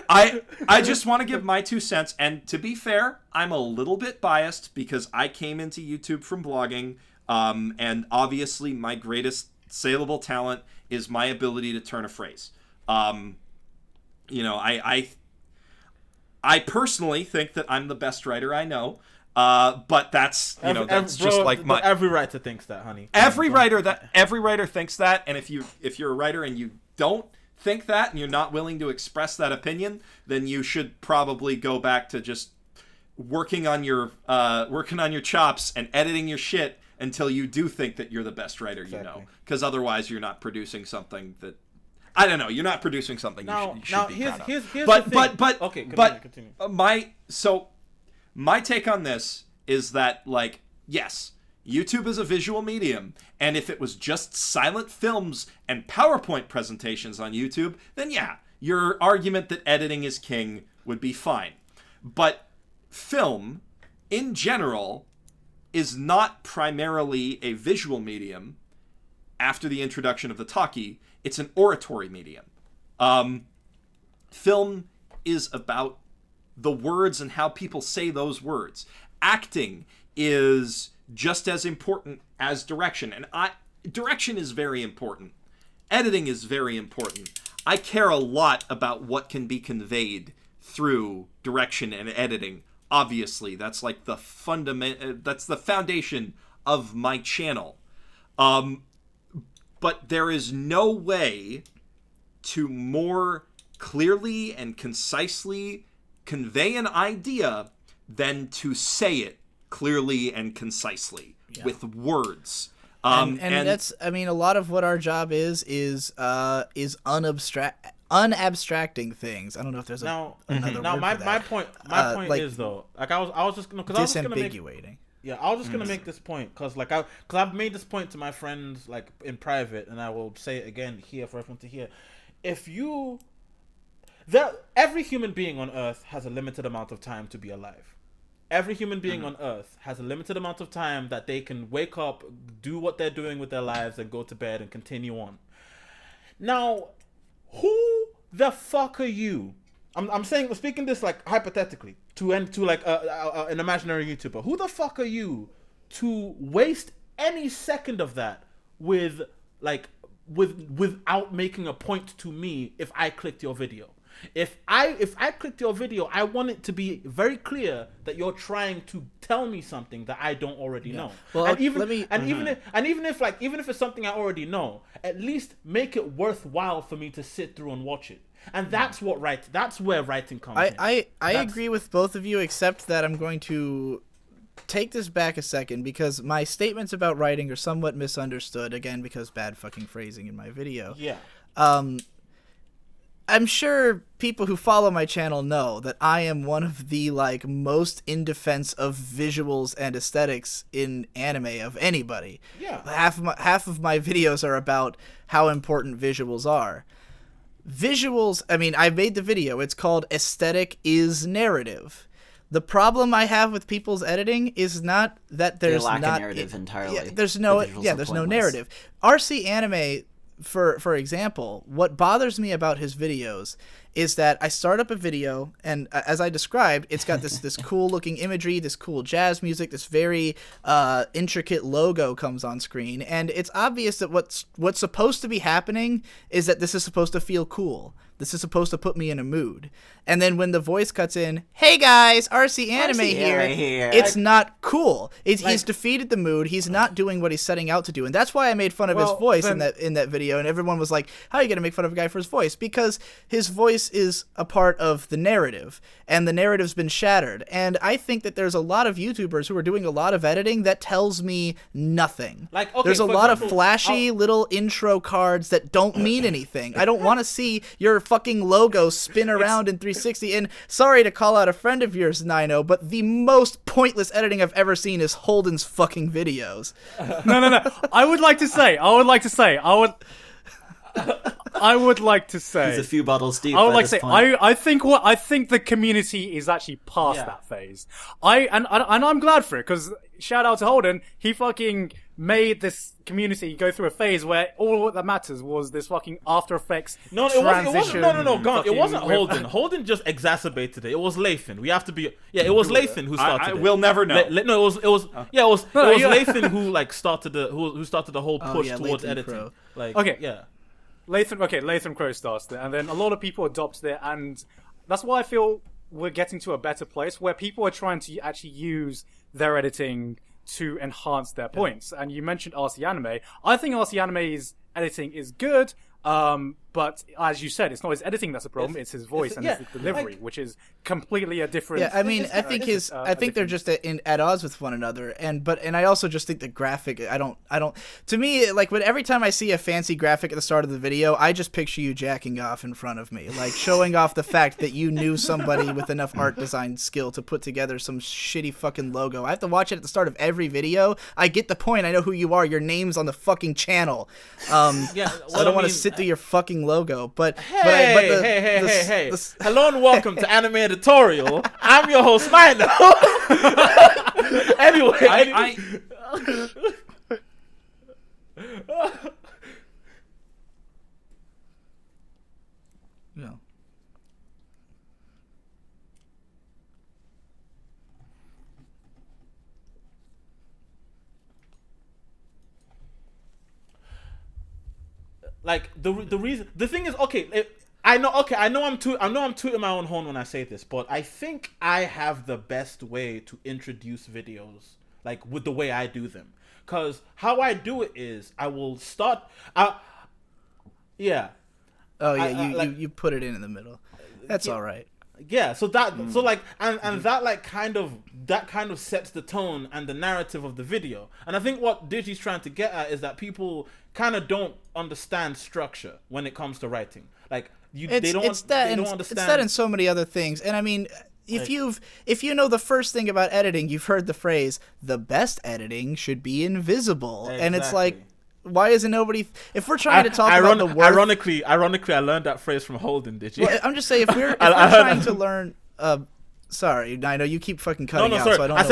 [SPEAKER 1] I just want to give my 2 cents, and to be fair, I'm a little bit biased because I came into YouTube from blogging, and obviously my greatest saleable talent is my ability to turn a phrase. I personally think that I'm the best writer I know, but that's that's just like my
[SPEAKER 2] every writer thinks that, honey.
[SPEAKER 1] every writer thinks that, and if you're a writer and you don't think that and you're not willing to express that opinion, then you should probably go back to just working on your chops and editing your shit until you do think that you're the best writer you know, because otherwise you're not producing something that I don't know. You're not producing something you should be proud of.
[SPEAKER 2] Here's
[SPEAKER 1] but
[SPEAKER 2] the thing. Okay, continue.
[SPEAKER 1] My take on this is that, like, yes, YouTube is a visual medium, and if it was just silent films and PowerPoint presentations on YouTube, then yeah, your argument that editing is king would be fine. But film, in general, is not primarily a visual medium after the introduction of the talkie. It's an oratory medium. Film is about the words and how people say those words. Acting is just as important as direction. And direction is very important. Editing is very important. I care a lot about what can be conveyed through direction and editing. Obviously, that's like the that's the foundation of my channel. But there is no way to more clearly and concisely convey an idea than to say it clearly and concisely with words.
[SPEAKER 3] And that's, I mean, a lot of what our job is unabstracting things. I don't know if there's another word for that.
[SPEAKER 2] My point
[SPEAKER 3] like,
[SPEAKER 2] is though, like I was just gonna, because I was just gonna make, I was just gonna make this point because I've made this point to my friends like in private, and I will say it again here for everyone to hear. Every human being on Earth has a limited amount of time to be alive. Every human being on Earth has a limited amount of time that they can wake up, do what they're doing with their lives, and go to bed and continue on. Now, who the fuck are you? I'm speaking this like hypothetically to like an imaginary YouTuber. Who the fuck are you to waste any second of that without making a point to me if I clicked your video? If I clicked your video, I want it to be very clear that you're trying to tell me something that I don't already know.
[SPEAKER 3] Well,
[SPEAKER 2] and even if it's something I already know, at least make it worthwhile for me to sit through and watch it. And that's where writing comes in.
[SPEAKER 3] I agree with both of you, except that I'm going to take this back a second because my statements about writing are somewhat misunderstood, again, because bad fucking phrasing in my video.
[SPEAKER 2] Yeah.
[SPEAKER 3] I'm sure people who follow my channel know that I am one of the like most in defense of visuals and aesthetics in anime of anybody.
[SPEAKER 2] Yeah.
[SPEAKER 3] Half of my videos are about how important visuals are. Visuals, I mean, I made the video. It's called Aesthetic is Narrative. The problem I have with people's editing is not that there's
[SPEAKER 6] not
[SPEAKER 3] a
[SPEAKER 6] narrative entirely.
[SPEAKER 3] Yeah, there's no narrative. RC Anime, for example, what bothers me about his videos is that I start up a video, and as I described, it's got this cool looking imagery, this cool jazz music, this very intricate logo comes on screen, and it's obvious that what's supposed to be happening is that this is supposed to feel cool. This is supposed to put me in a mood. And then when the voice cuts in, hey guys, RC Anime here, it's not cool. He's defeated the mood. He's not doing what he's setting out to do. And that's why I made fun of his voice in that video. And everyone was like, how are you going to make fun of a guy for his voice? Because his voice is a part of the narrative. And the narrative's been shattered. And I think that there's a lot of YouTubers who are doing a lot of editing that tells me nothing. There's a lot of flashy little intro cards that don't mean anything. I don't want to see your fucking logo spin around in 360. And sorry to call out a friend of yours, Ninouh, but the most pointless editing I've ever seen is Holden's fucking videos.
[SPEAKER 4] No. I would like to say.
[SPEAKER 6] He's a few bottles deep.
[SPEAKER 4] I would like to say. I think the community is actually past that phase. And I'm glad for it, because shout out to Holden. He fucking made this community go through a phase where all that matters was this fucking After Effects transition.
[SPEAKER 2] No, Gaunt. It wasn't Holden. Holden just exacerbated it. It was Lathan. We have to be. Yeah, it was Lathan who started it.
[SPEAKER 1] We'll never know.
[SPEAKER 2] It was Lathan who like started the whole push towards editing.
[SPEAKER 3] Crow.
[SPEAKER 2] Like,
[SPEAKER 4] okay,
[SPEAKER 2] yeah.
[SPEAKER 4] Lathan Crow started it, and then a lot of people adopted it, and that's why I feel we're getting to a better place where people are trying to actually use their editing to enhance their points. And you mentioned RC Anime. I think RC Anime's editing is good, but as you said, it's not his editing that's a problem, it's his voice and his delivery, which is completely a different...
[SPEAKER 3] Yeah, I mean, I think they're just at odds with one another, and I also just think the graphic, I don't, to me, like, every time I see a fancy graphic at the start of the video, I just picture you jacking off in front of me, like, showing off the fact that you knew somebody with enough art design skill to put together some shitty fucking logo. I have to watch it at the start of every video. I get the point, I know who you are, your name's on the fucking channel. I don't want to sit through your fucking logo, but
[SPEAKER 2] hey. Hello and welcome to Anime Editorial. I'm your host, Ninouh. Anyway,
[SPEAKER 3] No.
[SPEAKER 2] like the thing is, I know I'm tooting my own horn when I say this, but I think I have the best way to introduce videos, like with the way I do them. Cause how I do it is I will start.
[SPEAKER 3] You put it in the middle. That's all right.
[SPEAKER 2] Yeah, so that so like and that like kind of sets the tone and the narrative of the video. And I think what Digi's trying to get at is that people kind of don't understand structure when it comes to writing. Like they don't understand.
[SPEAKER 3] It's that and so many other things. And I mean, if you know the first thing about editing, you've heard the phrase "the best editing should be invisible," and it's like, why isn't nobody? If we're trying to talk about the worth,
[SPEAKER 2] ironically, I learned that phrase from Holden. Did you?
[SPEAKER 3] Well, I'm just saying, if we're trying to learn, sorry, I know you keep fucking cutting out.
[SPEAKER 2] Sorry.
[SPEAKER 3] So I don't.
[SPEAKER 2] I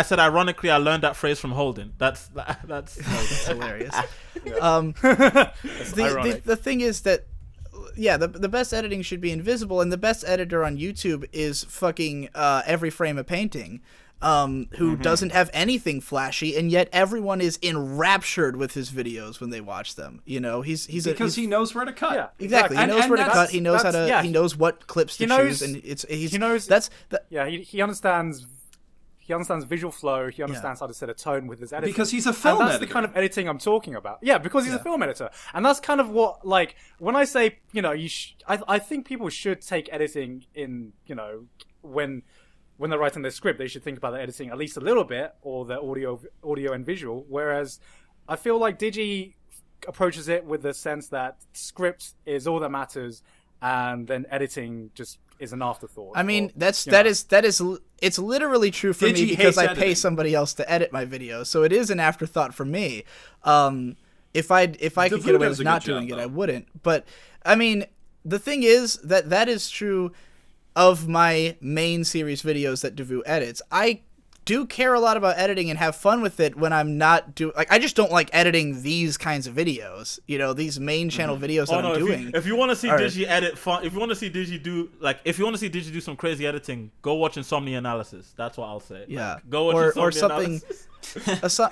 [SPEAKER 2] said ironically, I learned that phrase from Holden. That's
[SPEAKER 3] hilarious. The thing is that. Yeah, the best editing should be invisible, and the best editor on YouTube is fucking Every Frame a Painting, who doesn't have anything flashy, and yet everyone is enraptured with his videos when they watch them. You know, he's
[SPEAKER 1] he knows where to cut.
[SPEAKER 4] Yeah,
[SPEAKER 3] exactly. He knows where to cut. He knows how to. He knows what clips to choose, and
[SPEAKER 4] he understands. He understands visual flow. He understands how to set a tone with his editing.
[SPEAKER 1] Because he's a film editor.
[SPEAKER 4] That's the kind of editing I'm talking about. Yeah, because he's a film editor. And that's kind of what, like, when I say, you know, I think people should take editing in, you know, when they're writing their script, they should think about the editing at least a little bit, or the audio and visual. Whereas I feel like Digi approaches it with the sense that script is all that matters, and then editing just is an afterthought.
[SPEAKER 3] I mean, it's literally true for me because I pay somebody else to edit my videos, so it is an afterthought for me. If I could get away with not doing it, I wouldn't. But I mean, the thing is that is true of my main series videos that Devu edits. I do care a lot about editing and have fun with it when I'm not I just don't like editing these kinds of videos, you know, these main channel videos that I'm doing.
[SPEAKER 2] If you want to see Digi edit fun, if you want to see Digi do some crazy editing, go watch Insomnia Analysis. That's what I'll say.
[SPEAKER 3] Yeah.
[SPEAKER 2] Like, go watch
[SPEAKER 3] or something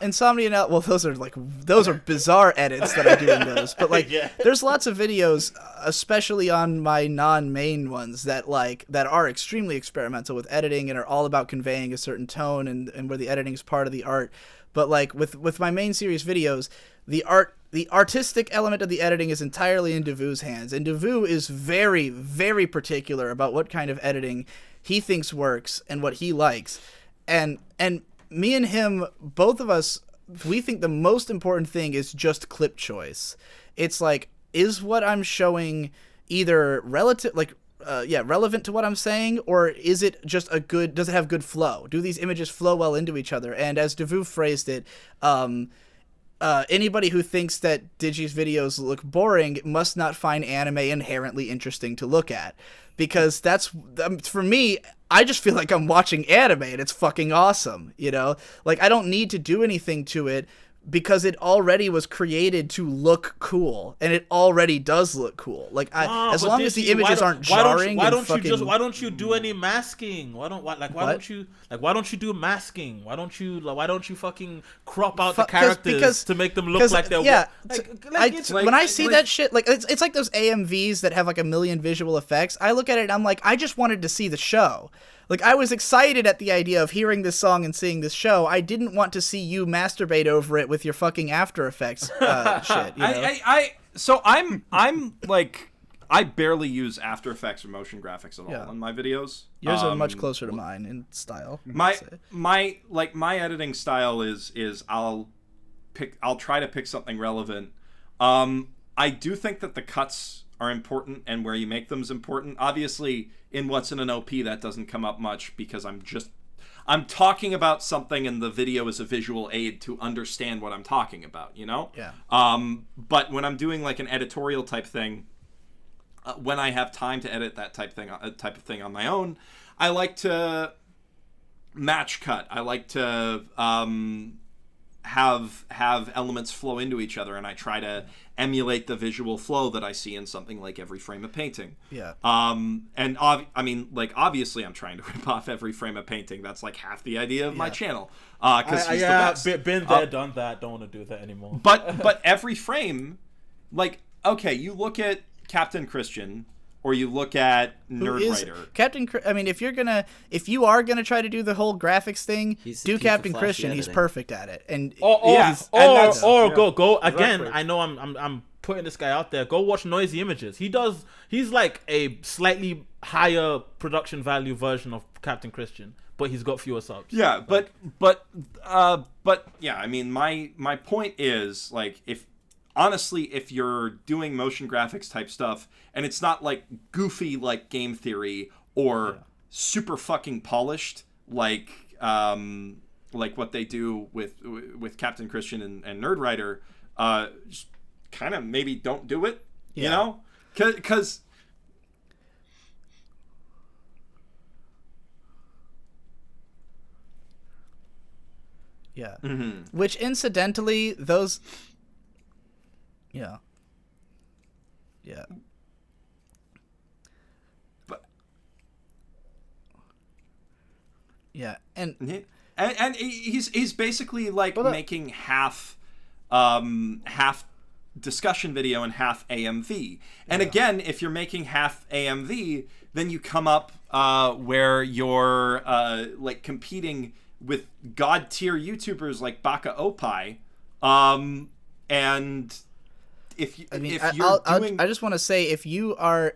[SPEAKER 3] Insomnia well, those are bizarre edits that I do in those, but like there's lots of videos, especially on my non-main ones, that are extremely experimental with editing and are all about conveying a certain tone and where the editing is part of the art. But like with my main series videos, the artistic element of the editing is entirely in Devu's hands, and Devu is very, very particular about what kind of editing he thinks works and what he likes. And me and him, both of us, we think the most important thing is just clip choice. It's like, is what I'm showing either relevant to what I'm saying, or is it just does it have good flow? Do these images flow well into each other? And as Devu phrased it, anybody who thinks that Digi's videos look boring must not find anime inherently interesting to look at. Because that's, for me, I just feel like I'm watching anime and it's fucking awesome, you know? Like, I don't need to do anything to it because it already was created to look cool, and it already does look cool. Like, as long as the images aren't jarring,
[SPEAKER 2] why don't you do any masking? Why don't you do masking? Why don't you fucking crop out the characters to make them look like they're
[SPEAKER 3] when I see that shit, like it's like those AMVs that have like a million visual effects. I look at it and I'm like, I just wanted to see the show. Like, I was excited at the idea of hearing this song and seeing this show. I didn't want to see you masturbate over it with your fucking After Effects shit. You know?
[SPEAKER 1] I'm like, I barely use After Effects or motion graphics at all in my videos.
[SPEAKER 3] Yours are much closer to mine in style.
[SPEAKER 1] My editing style is I'll try to pick something relevant. I do think that the cuts are important and where you make them is important. Obviously, in what's in an OP, that doesn't come up much because I'm talking about something and the video is a visual aid to understand what I'm talking about, you know?
[SPEAKER 3] Yeah.
[SPEAKER 1] But when I'm doing like an editorial type thing, when I have time to edit that type of thing on my own, I like to match cut. I like to have elements flow into each other, and I try to emulate the visual flow that I see in something like Every Frame a Painting.
[SPEAKER 3] Yeah.
[SPEAKER 1] Obviously I'm trying to rip off Every Frame a Painting. That's like half the idea of my channel. Because he's the best.
[SPEAKER 2] Been there, done that. Don't want to do that anymore.
[SPEAKER 1] But Every Frame, like, okay, you look at Captain Christian, or you look at Nerdwriter.
[SPEAKER 3] I mean, if you are gonna try to do the whole graphics thing, do Captain Christian. He's perfect at it. And
[SPEAKER 2] go again.
[SPEAKER 4] Exactly.
[SPEAKER 2] I know I'm putting this guy out there, go watch Noisy Images. He's like a slightly higher production value version of Captain Christian, but he's got fewer subs.
[SPEAKER 1] Yeah, but yeah, I mean, my point is, like, if you're doing motion graphics type stuff and it's not like goofy like Game Theory or super fucking polished like what they do with Captain Christian and Nerdwriter, just kind of maybe don't do it, you know? Because
[SPEAKER 3] yeah.
[SPEAKER 1] Mm-hmm.
[SPEAKER 3] Which incidentally, those... Yeah. Yeah.
[SPEAKER 1] But...
[SPEAKER 3] Yeah, and
[SPEAKER 1] he's basically like making half discussion video and half AMV. And again, if you're making half AMV, then you come up where you're like competing with god tier YouTubers like Baka Opai, and
[SPEAKER 3] I just want to say, if you're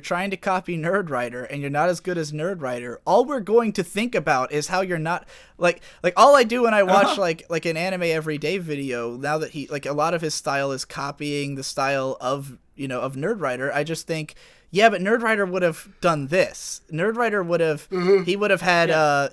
[SPEAKER 3] trying to copy Nerdwriter and you're not as good as Nerdwriter, all we're going to think about is how you're not like all I do when I watch like an anime everyday video, now that he, like, a lot of his style is copying the style of Nerdwriter, I just think, yeah, but Nerdwriter would have done this. Nerdwriter would have he would have had a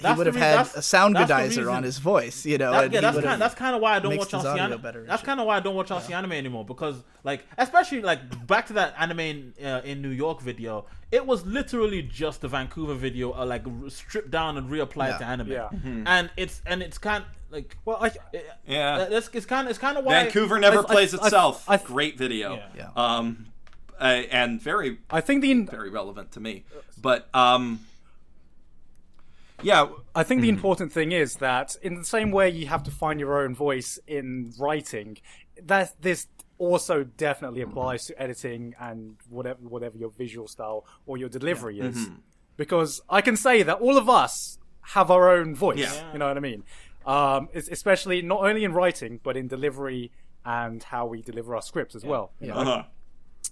[SPEAKER 3] sound godizer on his voice, you know.
[SPEAKER 2] That's kind of why I don't watch RC. That's kind of why I don't watch RC anime anymore, because, like, especially like back to that anime in New York video, it was literally just the Vancouver video, like stripped down and reapplied to anime. Yeah. Mm-hmm. And it's kind of like, well, it's kind of why
[SPEAKER 1] Vancouver never plays itself. Great video. Yeah. And very,
[SPEAKER 4] I think
[SPEAKER 1] very relevant to me. But yeah,
[SPEAKER 4] I think the important thing is that in the same way you have to find your own voice in writing, that this also definitely applies to editing and whatever your visual style or your delivery is. Mm-hmm. Because I can say that all of us have our own voice. Yeah. You know what I mean? Especially not only in writing, but in delivery and how we deliver our scripts as well. You know?
[SPEAKER 1] Uh-huh.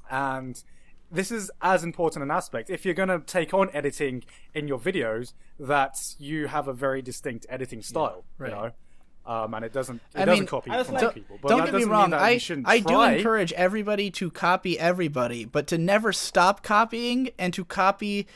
[SPEAKER 4] And this is as important an aspect. If you're going to take on editing in your videos, that you have a very distinct editing style, you know, and it doesn't copy from other people. But
[SPEAKER 3] don't get me wrong. I do encourage everybody to copy everybody, but to never stop copying and to copy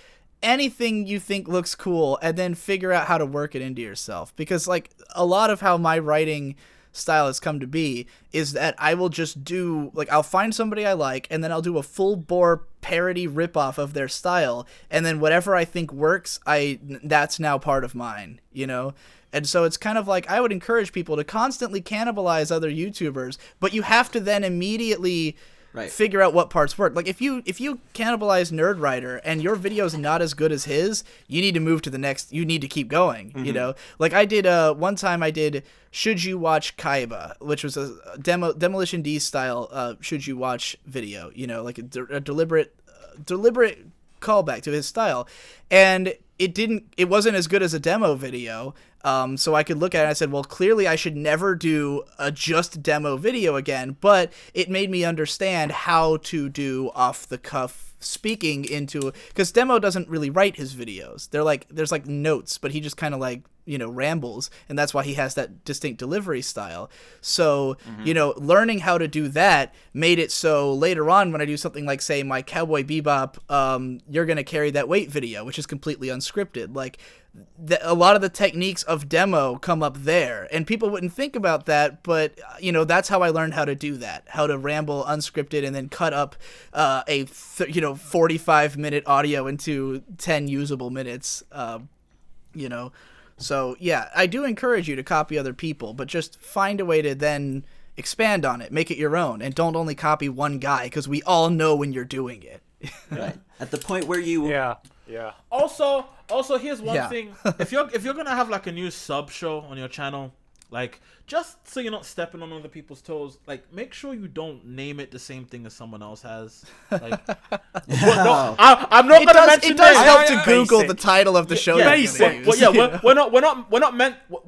[SPEAKER 3] anything you think looks cool and then figure out how to work it into yourself. Because, like, a lot of how my writing style has come to be is that I will just do, like, I'll find somebody I like and then I'll do a full bore parody ripoff of their style, and then whatever I think works, that's now part of mine, you know? And so it's kind of like, I would encourage people to constantly cannibalize other YouTubers, but you have to then immediately figure out what parts work. Like, if you cannibalize Nerdwriter and your video is not as good as his, you need to move to the next. You need to keep going. Mm-hmm. You know, like I did one time. I did Should You Watch Kaiba, which was a Demolition D style Should You Watch video. You know, like a deliberate callback to his style, and it wasn't as good as a demo video. So I could look at it and I said, well, clearly I should never do a just demo video again, but it made me understand how to do off-the-cuff speaking into, because Demo doesn't really write his videos. There's like notes, but he just kind of like, you know, rambles, and that's why he has that distinct delivery style. So, you know, learning how to do that made it so later on when I do something like, say, my Cowboy Bebop, You're Gonna Carry That Weight video, which is completely unscripted, like, a lot of the techniques of demo come up there, and people wouldn't think about that, but, you know, that's how I learned how to do that, how to ramble unscripted and then cut up 45-minute audio into 10 usable minutes, you know. So, yeah, I do encourage you to copy other people, but just find a way to then expand on it, make it your own, and don't only copy one guy, because we all know when you're doing it.
[SPEAKER 6] Right. At the point where you...
[SPEAKER 4] Yeah.
[SPEAKER 2] Also, here's one thing. If you're gonna have like a new sub show on your channel, like, just so you're not stepping on other people's toes, like, make sure you don't name it the same thing as someone else has. Like, I'm not gonna mention
[SPEAKER 3] it does help to Google the title of the show.
[SPEAKER 2] Basic. Well, yeah, we're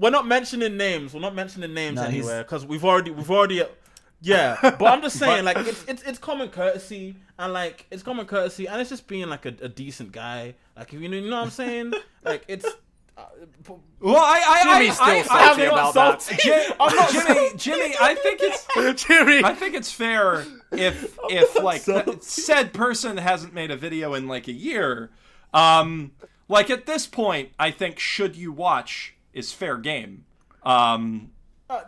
[SPEAKER 2] not mentioning names. We're not mentioning names anywhere, because we've already Yeah, but I'm just saying, like, it's common courtesy, and like, it's common courtesy, and it's just being like a decent guy, like, you know what I'm saying? Like, it's.
[SPEAKER 1] Well,
[SPEAKER 4] Jimmy's still salty about that.
[SPEAKER 1] Jimmy, I think it's fair if like said person hasn't made a video in like a year. Like at this point, I think should you watch is fair game.
[SPEAKER 2] No,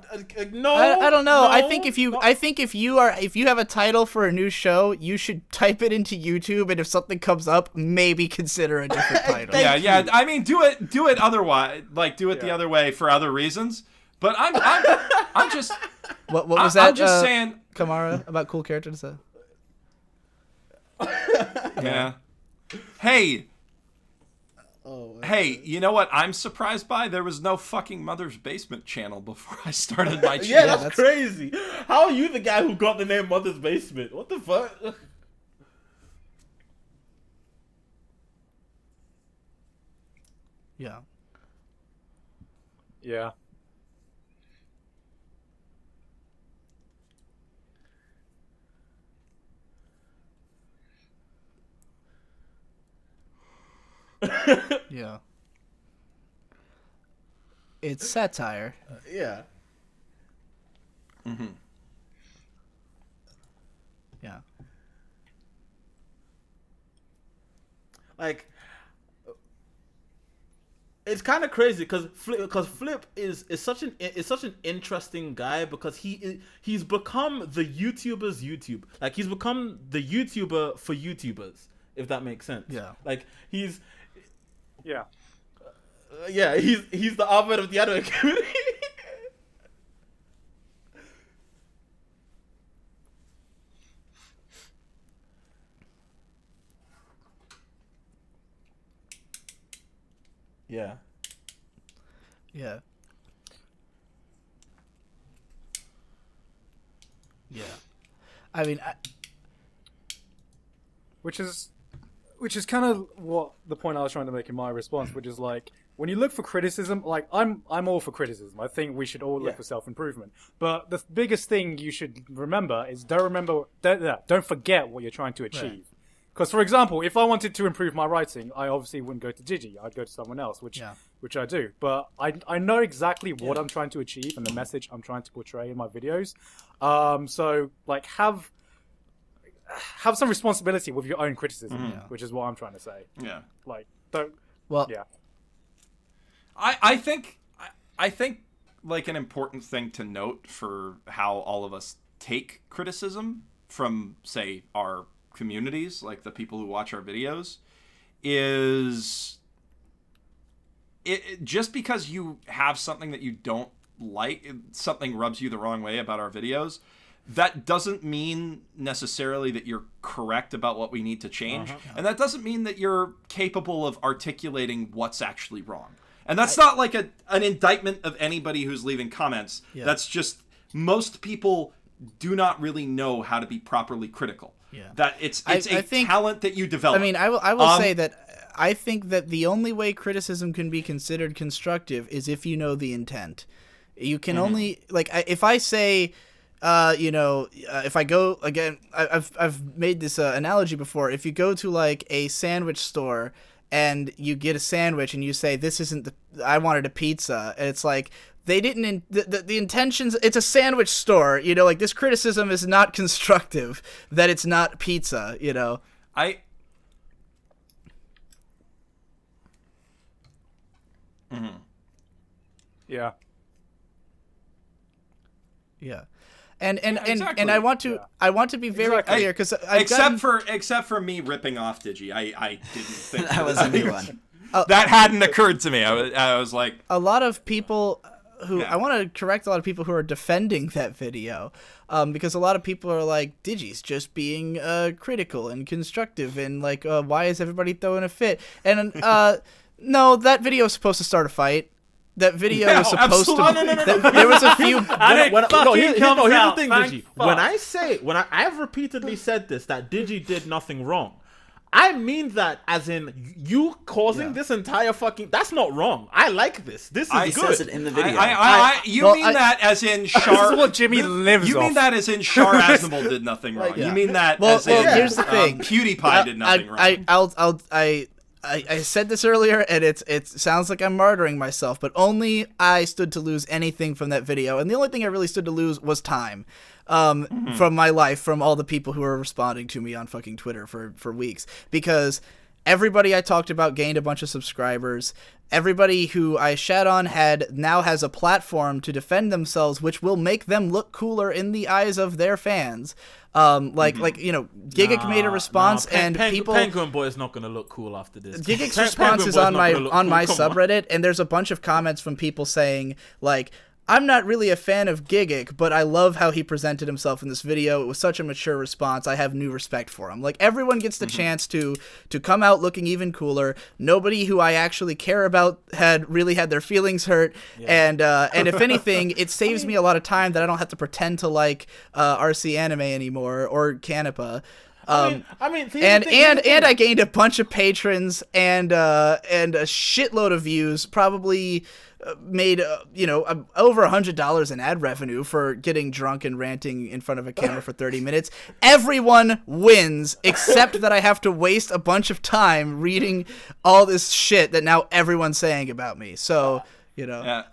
[SPEAKER 3] I don't know.
[SPEAKER 2] No,
[SPEAKER 3] I think if you have a title for a new show, you should type it into YouTube, and if something comes up, maybe consider a different title.
[SPEAKER 1] Yeah. I mean, do it otherwise. Like, do it the other way for other reasons. But I'm just.
[SPEAKER 3] What was that?
[SPEAKER 1] I'm just saying,
[SPEAKER 3] Kamara, about cool characters.
[SPEAKER 1] Yeah. Hey.
[SPEAKER 3] Oh,
[SPEAKER 1] hey, you know what I'm surprised by? There was no fucking Mother's Basement channel before I started my channel.
[SPEAKER 2] Yeah, that's crazy. How are you the guy who got the name Mother's Basement? What the fuck?
[SPEAKER 3] Yeah.
[SPEAKER 4] Yeah.
[SPEAKER 3] Yeah. It's satire.
[SPEAKER 2] Yeah.
[SPEAKER 1] Mm-hmm.
[SPEAKER 3] Yeah.
[SPEAKER 2] Like, it's kind of crazy because Flip is such an interesting guy because he's become the YouTuber's YouTube. Like, he's become the YouTuber for YouTubers, if that makes sense.
[SPEAKER 3] Yeah.
[SPEAKER 2] Like, he's
[SPEAKER 4] Yeah.
[SPEAKER 2] He's the Ahmed of the anime community. Yeah.
[SPEAKER 3] Yeah. Yeah. I mean,
[SPEAKER 4] Which is kind of what the point I was trying to make in my response, which is like, when you look for criticism, like I'm all for criticism. I think we should all look for self-improvement. But the biggest thing you should remember is don't forget what you're trying to achieve. Because, for example, if I wanted to improve my writing, I obviously wouldn't go to Digi. I'd go to someone else, which I do. But I know exactly what I'm trying to achieve and the message I'm trying to portray in my videos. So, like, have some responsibility with your own criticism, which is what I'm trying to say.
[SPEAKER 1] Yeah.
[SPEAKER 4] Like, don't.
[SPEAKER 3] well,
[SPEAKER 4] Yeah.
[SPEAKER 1] I think like an important thing to note for how all of us take criticism from, say, our communities, like the people who watch our videos, is it just because you have something that you don't like, something rubs you the wrong way about our videos, that doesn't mean necessarily that you're correct about what we need to change. And that doesn't mean that you're capable of articulating what's actually wrong. And that's not like an indictment of anybody who's leaving comments.
[SPEAKER 3] Yeah.
[SPEAKER 1] That's just, most people do not really know how to be properly critical.
[SPEAKER 3] Yeah.
[SPEAKER 1] That it's
[SPEAKER 3] I
[SPEAKER 1] a
[SPEAKER 3] think,
[SPEAKER 1] talent that you develop.
[SPEAKER 3] I mean, I will say that I think that the only way criticism can be considered constructive is if you know the intent. You can only, like, if I say, if I go, again, I've made this analogy before. If you go to, like, a sandwich store and you get a sandwich and you say, this isn't I wanted a pizza, and it's like, they didn't, the intentions, it's a sandwich store, like, this criticism is not constructive, that it's not pizza,
[SPEAKER 4] Yeah.
[SPEAKER 3] Yeah. And
[SPEAKER 1] exactly.
[SPEAKER 3] I want to be very clear, because
[SPEAKER 1] except for me ripping off Digi, I didn't think
[SPEAKER 6] That was a new one.
[SPEAKER 1] that hadn't occurred to me. I was like,
[SPEAKER 3] a lot of people who I want to correct a lot of people who are defending that video, because a lot of people are like, Digi's just being critical and constructive, and like, why is everybody throwing a fit? And no, that video is supposed to start a fight. That video was supposed to.
[SPEAKER 2] No.
[SPEAKER 3] There was a few.
[SPEAKER 2] Here's the thing, Digi.
[SPEAKER 4] Fuck.
[SPEAKER 2] I've repeatedly said this, that Digi did nothing wrong. I mean that as in you causing this entire fucking. That's not wrong. I like this. This is
[SPEAKER 6] He
[SPEAKER 2] good.
[SPEAKER 6] says it in the video.
[SPEAKER 1] You mean that as in Shar?
[SPEAKER 4] This is what Jimmy lives
[SPEAKER 1] You mean
[SPEAKER 4] off.
[SPEAKER 1] that as in Shar Aznable did nothing wrong? You mean that as in
[SPEAKER 3] here's the thing.
[SPEAKER 1] PewDiePie did nothing wrong?
[SPEAKER 3] I said this earlier, and it sounds like I'm martyring myself, but only I stood to lose anything from that video, and the only thing I really stood to lose was time. From my life, from all the people who were responding to me on fucking Twitter for weeks, because everybody I talked about gained a bunch of subscribers. Everybody who I shat on now has a platform to defend themselves, which will make them look cooler in the eyes of their fans. Gigguk made a response, and people.
[SPEAKER 2] Penguin Boy is not going to look cool after this.
[SPEAKER 3] Gigguk's response is on my subreddit, and there's a bunch of comments from people saying like, I'm not really a fan of Gigguk, but I love how he presented himself in this video. It was such a mature response. I have new respect for him. Like, everyone gets the chance to come out looking even cooler. Nobody who I actually care about had their feelings hurt. Yeah. And if anything, it saves me a lot of time that I don't have to pretend to like RC Anime anymore or Canepa. And I gained a bunch of patrons and a shitload of views, probably made over $100 in ad revenue for getting drunk and ranting in front of a camera for 30 minutes. Everyone wins except that I have to waste a bunch of time reading all this shit that now everyone's saying about me. So,
[SPEAKER 1] Yeah.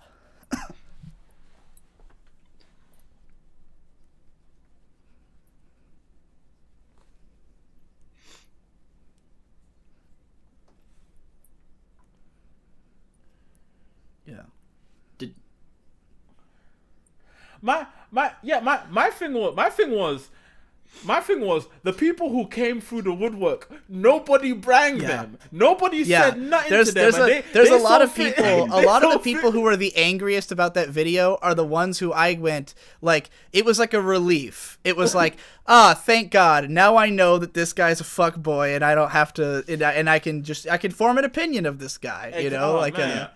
[SPEAKER 2] My thing was the people who came through the woodwork. Nobody brang them. Nobody said nothing to them.
[SPEAKER 3] There's a lot of people. A lot of the people who were the angriest about that video are the ones who I went like. It was like a relief. It was like, thank God. Now I know that this guy's a fuckboy, and I don't have to. And I can form an opinion of this guy.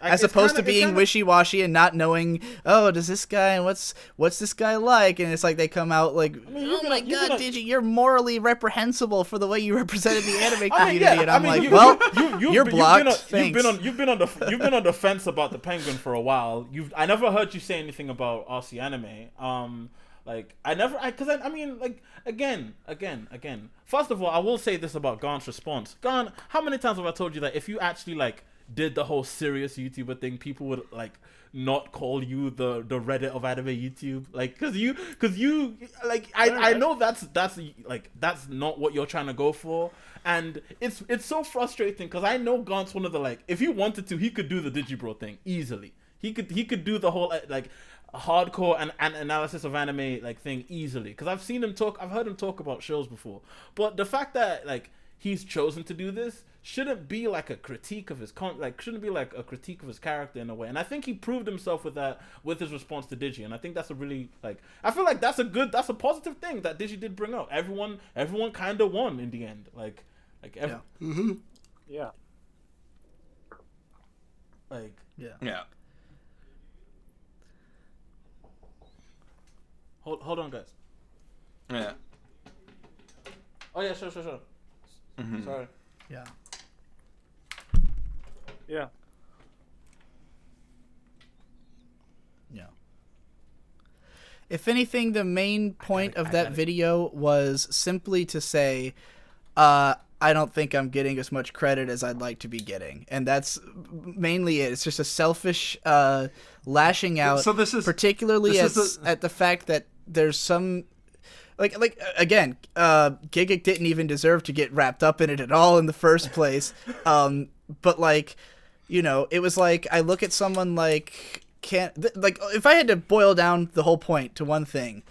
[SPEAKER 3] As opposed to being wishy-washy and not knowing. Oh, does this guy? What's this guy like? And it's like they come out like, oh my God, Digi, you're morally reprehensible for the way you represented the anime community. You're blocked. Thanks.
[SPEAKER 2] You've been on the fence about the Penguin for a while. I never heard you say anything about RC Anime. Again. First of all, I will say this about Garn's response. Garn, how many times have I told you that if you actually did the whole serious YouTuber thing, people would not call you the Reddit of anime YouTube, I know that's not what you're trying to go for, and it's so frustrating because I know Garn's one of the if he wanted to, he could do the Digibro thing easily. He could do the whole hardcore and analysis of anime thing easily, because I've heard him talk about shows before. But the fact that he's chosen to do this shouldn't be a critique of his shouldn't be a critique of his character in a way. And I think he proved himself with his response to Digi, and I think that's a really I feel like that's a positive thing that Digi did bring up. Everyone kind of won in the end.
[SPEAKER 1] Yeah.
[SPEAKER 2] Hold on, guys.
[SPEAKER 1] Yeah.
[SPEAKER 2] Oh yeah, sure. Mm-hmm. Sorry.
[SPEAKER 3] Yeah.
[SPEAKER 4] Yeah.
[SPEAKER 3] Yeah. If anything, the main point of that video was simply to say, I don't think I'm getting as much credit as I'd like to be getting. And that's mainly it. It's just a selfish lashing out,
[SPEAKER 1] so
[SPEAKER 3] particularly at the fact that there's some... again, Gigguk didn't even deserve to get wrapped up in it at all in the first place. But it was I look at someone if I had to boil down the whole point to one thing,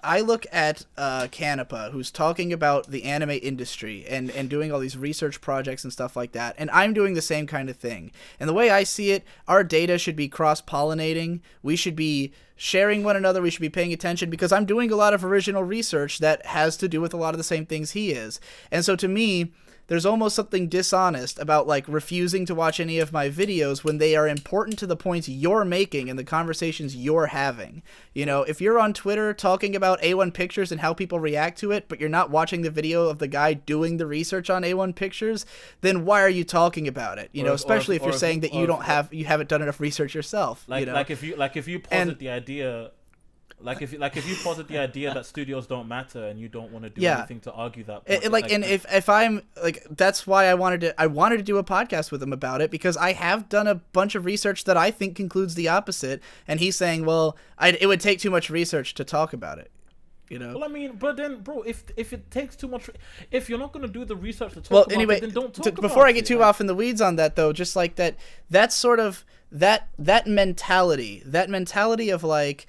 [SPEAKER 3] I look at Canepa, who's talking about the anime industry and doing all these research projects and stuff like that, and I'm doing the same kind of thing. And the way I see it, our data should be cross-pollinating. We should be sharing one another. We should be paying attention because I'm doing a lot of original research that has to do with a lot of the same things he is. And so to me, there's almost something dishonest about like refusing to watch any of my videos when they are important to the points you're making and the conversations you're having. You know, if you're on Twitter talking about A1 Pictures and how people react to it, but you're not watching the video of the guy doing the research on A1 Pictures, then why are you talking about it? You know, especially if you're saying that you haven't done enough research yourself.
[SPEAKER 2] Like,
[SPEAKER 3] you know?
[SPEAKER 2] like if you posit the idea. Like if you posit the idea that studios don't matter and you don't want to do anything to argue that point,
[SPEAKER 3] if I'm like, that's why I wanted to do a podcast with him about it, because I have done a bunch of research that I think concludes the opposite, and he's saying, well, it would take too much research to talk about it. You know?
[SPEAKER 2] Well, I mean, but then, bro, if it takes too much, if you're not going to do the research to talk about it, then don't talk about it.
[SPEAKER 3] Before I get too off in the weeds on that, though, just like that's sort of that mentality of like,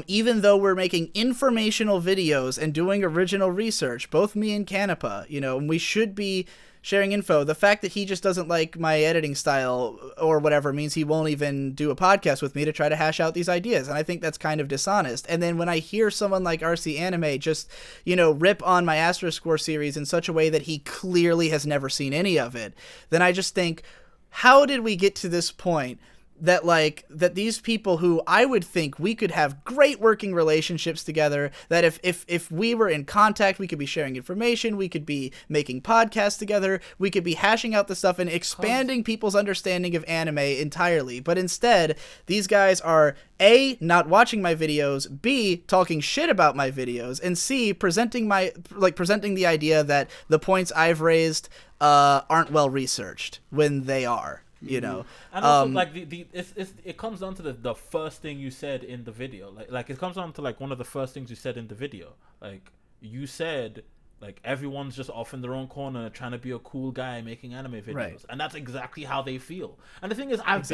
[SPEAKER 3] even though we're making informational videos and doing original research, both me and Canepa, you know, and we should be sharing info, the fact that he just doesn't like my editing style or whatever means he won't even do a podcast with me to try to hash out these ideas. And I think that's kind of dishonest. And then when I hear someone like RC Anime just, you know, rip on my Asterisk War series in such a way that he clearly has never seen any of it, then I just think, how did we get to this point that these people who I would think we could have great working relationships together, that if we were in contact, we could be sharing information, we could be making podcasts together, we could be hashing out the stuff and expanding people's understanding of anime entirely. But instead, these guys are A, not watching my videos, B, talking shit about my videos, and C, presenting the idea that the points I've raised aren't well researched when they are. You know,
[SPEAKER 2] and also like it comes down to the first thing you said in the video. Like it comes down to like one of the first things you said in the video. Like you said, like everyone's just off in their own corner trying to be a cool guy making anime videos,
[SPEAKER 3] right.
[SPEAKER 2] And that's exactly how they feel. And the thing is, I've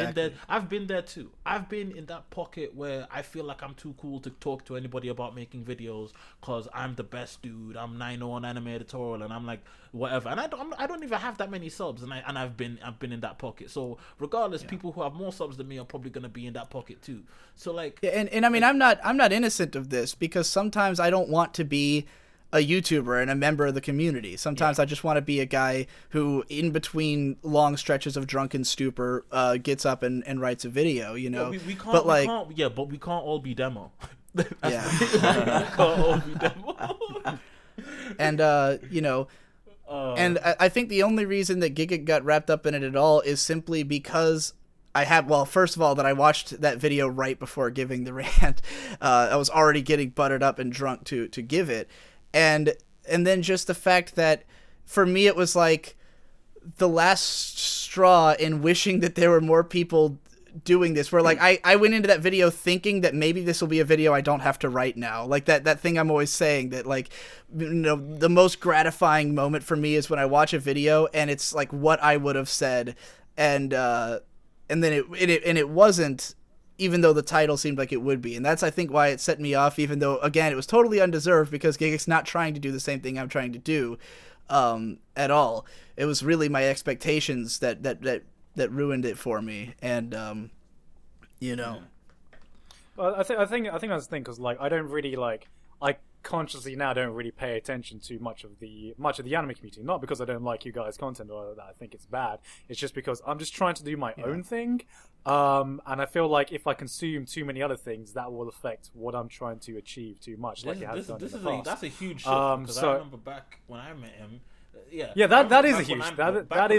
[SPEAKER 2] been there too. I've been in that pocket where I feel like I'm too cool to talk to anybody about making videos because I'm the best dude. I'm Ninouh on Anime Editorial, and I'm like whatever. And I don't even have that many subs, and I've been in that pocket. So regardless, people who have more subs than me are probably gonna be in that pocket too. So like,
[SPEAKER 3] and I mean, I'm not innocent of this, because sometimes I don't want to be a YouTuber and a member of the community. Sometimes I just want to be a guy who, in between long stretches of drunken stupor, gets up and writes a video, you know.
[SPEAKER 2] We can't all be demo. We can't all be demo.
[SPEAKER 3] And you know, and I think the only reason that Gigguk got wrapped up in it at all is simply because first of all, that I watched that video right before giving the rant. I was already getting buttered up and drunk to give it. And then just the fact that for me it was like the last straw in wishing that there were more people doing this, where like I went into that video thinking that maybe this will be a video I don't have to write now. Like that thing I'm always saying, that like, you know, the most gratifying moment for me is when I watch a video and it's like what I would have said, and then it wasn't, even though the title seemed like it would be. And that's, I think, why it set me off, even though, again, it was totally undeserved, because Gigguk's not trying to do the same thing I'm trying to do at all. It was really my expectations that ruined it for me. And, you know.
[SPEAKER 4] Well, I think that's the thing, because, like, I don't really, like, I consciously now don't really pay attention to much of the anime community. Not because I don't like you guys' content or that I think it's bad. It's just because I'm just trying to do my own thing. And I feel like if I consume too many other things, that will affect what I'm trying to achieve too much. Like it has done in the past.
[SPEAKER 2] That's a huge shift, because I remember back when I met him.
[SPEAKER 4] That is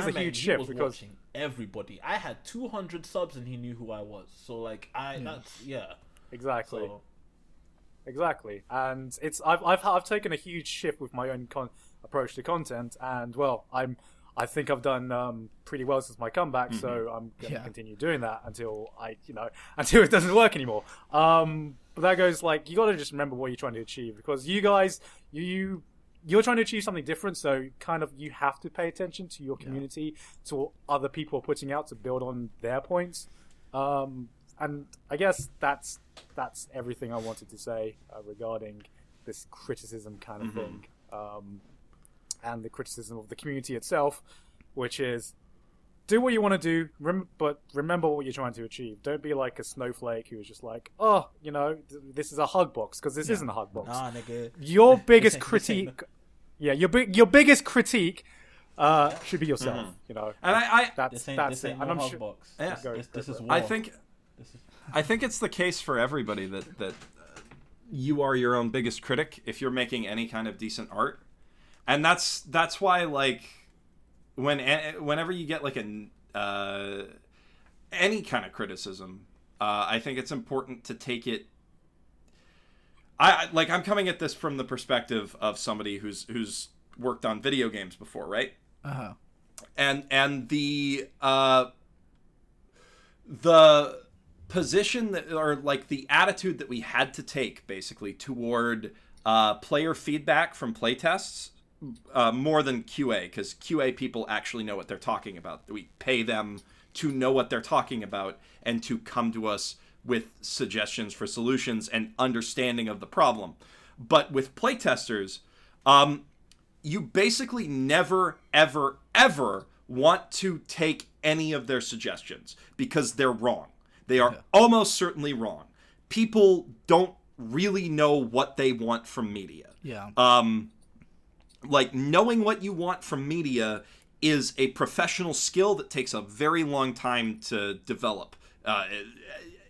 [SPEAKER 4] a huge shift, because
[SPEAKER 2] watching everybody. I had 200 subs and he knew who I was. So like
[SPEAKER 4] exactly.
[SPEAKER 2] So,
[SPEAKER 4] exactly, and I've taken a huge shift with my own approach to content, and well, I think I've done pretty well since my comeback, so I'm going to continue doing that until it doesn't work anymore. But that goes, like, you got to just remember what you're trying to achieve, because you guys, you're trying to achieve something different, so kind of you have to pay attention to your community, to what other people are putting out to build on their points. And I guess that's everything I wanted to say regarding this criticism kind of thing, and the criticism of the community itself, which is do what you want to do, but remember what you're trying to achieve. Don't be like a snowflake who is just like, oh, this is a hug box, because this isn't a hug box.
[SPEAKER 5] Nah, nigga.
[SPEAKER 4] Your biggest critique, your biggest critique should be yourself.
[SPEAKER 1] And I
[SPEAKER 4] that's
[SPEAKER 2] this
[SPEAKER 4] it.
[SPEAKER 2] ain't
[SPEAKER 4] And
[SPEAKER 2] no
[SPEAKER 4] I'm
[SPEAKER 2] hug
[SPEAKER 4] sure.
[SPEAKER 2] box.
[SPEAKER 1] Yeah.
[SPEAKER 2] This is war.
[SPEAKER 1] I think it's the case for everybody that you are your own biggest critic if you're making any kind of decent art, and that's why, like, whenever you get like any kind of criticism, I think it's important to take it. I'm coming at this from the perspective of somebody who's worked on video games before, right?
[SPEAKER 3] Uh-huh.
[SPEAKER 1] And the position that, or like the attitude that we had to take basically toward player feedback from playtests, more than QA, because QA people actually know what they're talking about. We pay them to know what they're talking about and to come to us with suggestions for solutions and understanding of the problem. But with playtesters, you basically never, ever, ever want to take any of their suggestions because they're wrong. They are almost certainly wrong. People don't really know what they want from media.
[SPEAKER 3] Yeah.
[SPEAKER 1] Like, knowing what you want from media is a professional skill that takes a very long time to develop.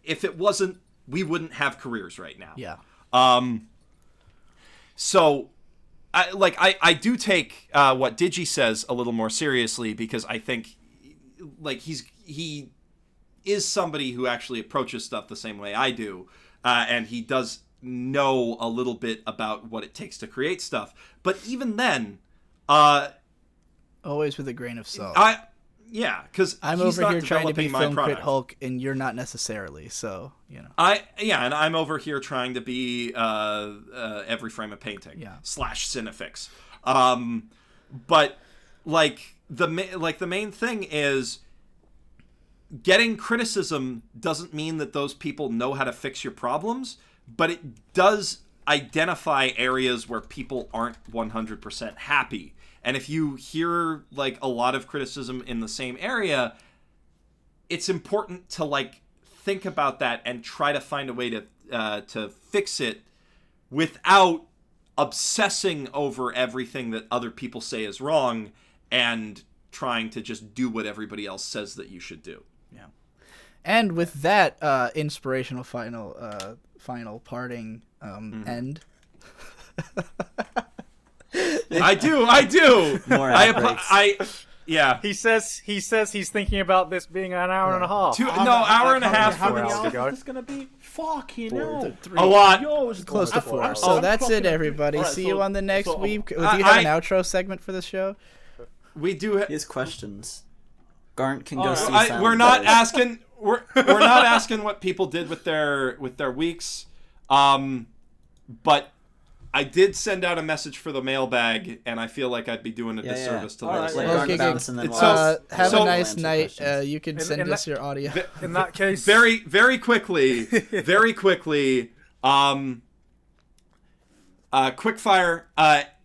[SPEAKER 1] If it wasn't, we wouldn't have careers right now.
[SPEAKER 3] Yeah.
[SPEAKER 1] So, I do take what Digi says a little more seriously, because I think, like, he is somebody who actually approaches stuff the same way I do, and he does know a little bit about what it takes to create stuff. But even then,
[SPEAKER 3] always with a grain of salt.
[SPEAKER 1] because
[SPEAKER 3] I'm over here trying to be Film Crit Hulk, and you're not necessarily. So
[SPEAKER 1] and I'm over here trying to be Every Frame of Painting / Cinefix. But like the main thing is, getting criticism doesn't mean that those people know how to fix your problems, but it does identify areas where people aren't 100% happy. And if you hear like a lot of criticism in the same area, it's important to like think about that and try to find a way to fix it without obsessing over everything that other people say is wrong and trying to just do what everybody else says that you should do.
[SPEAKER 3] Yeah. And with that inspirational final parting end.
[SPEAKER 1] I do.
[SPEAKER 6] More outbreaks.
[SPEAKER 1] Yeah.
[SPEAKER 4] He says he's thinking about this being an hour and a half.
[SPEAKER 1] Hour and a half.
[SPEAKER 2] How
[SPEAKER 1] for
[SPEAKER 2] many
[SPEAKER 1] this.
[SPEAKER 2] hours is this gonna be? Fucking hell.
[SPEAKER 1] A lot.
[SPEAKER 2] Yo, it's
[SPEAKER 3] Close to 4. So that's it, everybody.
[SPEAKER 2] All right,
[SPEAKER 3] See you on the next week. Do you
[SPEAKER 1] I-
[SPEAKER 3] have an outro segment for the show?
[SPEAKER 1] We do.
[SPEAKER 6] Here's questions. Garnt can go see Silent
[SPEAKER 1] We're not
[SPEAKER 6] Brothers.
[SPEAKER 1] asking. We're not asking what people did with their weeks. But I did send out a message for the mailbag, and I feel like I'd be doing a disservice to
[SPEAKER 2] All
[SPEAKER 1] those.
[SPEAKER 2] right,
[SPEAKER 6] Let
[SPEAKER 3] Okay,
[SPEAKER 6] Garnt bounce and then
[SPEAKER 1] It's
[SPEAKER 6] we'll
[SPEAKER 3] have
[SPEAKER 1] so-
[SPEAKER 3] a nice
[SPEAKER 6] answer
[SPEAKER 3] night.
[SPEAKER 6] questions.
[SPEAKER 3] You can
[SPEAKER 4] In-
[SPEAKER 3] send
[SPEAKER 4] in
[SPEAKER 3] us
[SPEAKER 4] that-
[SPEAKER 3] your audio.
[SPEAKER 4] In that case,
[SPEAKER 1] Very quickly. Quickfire.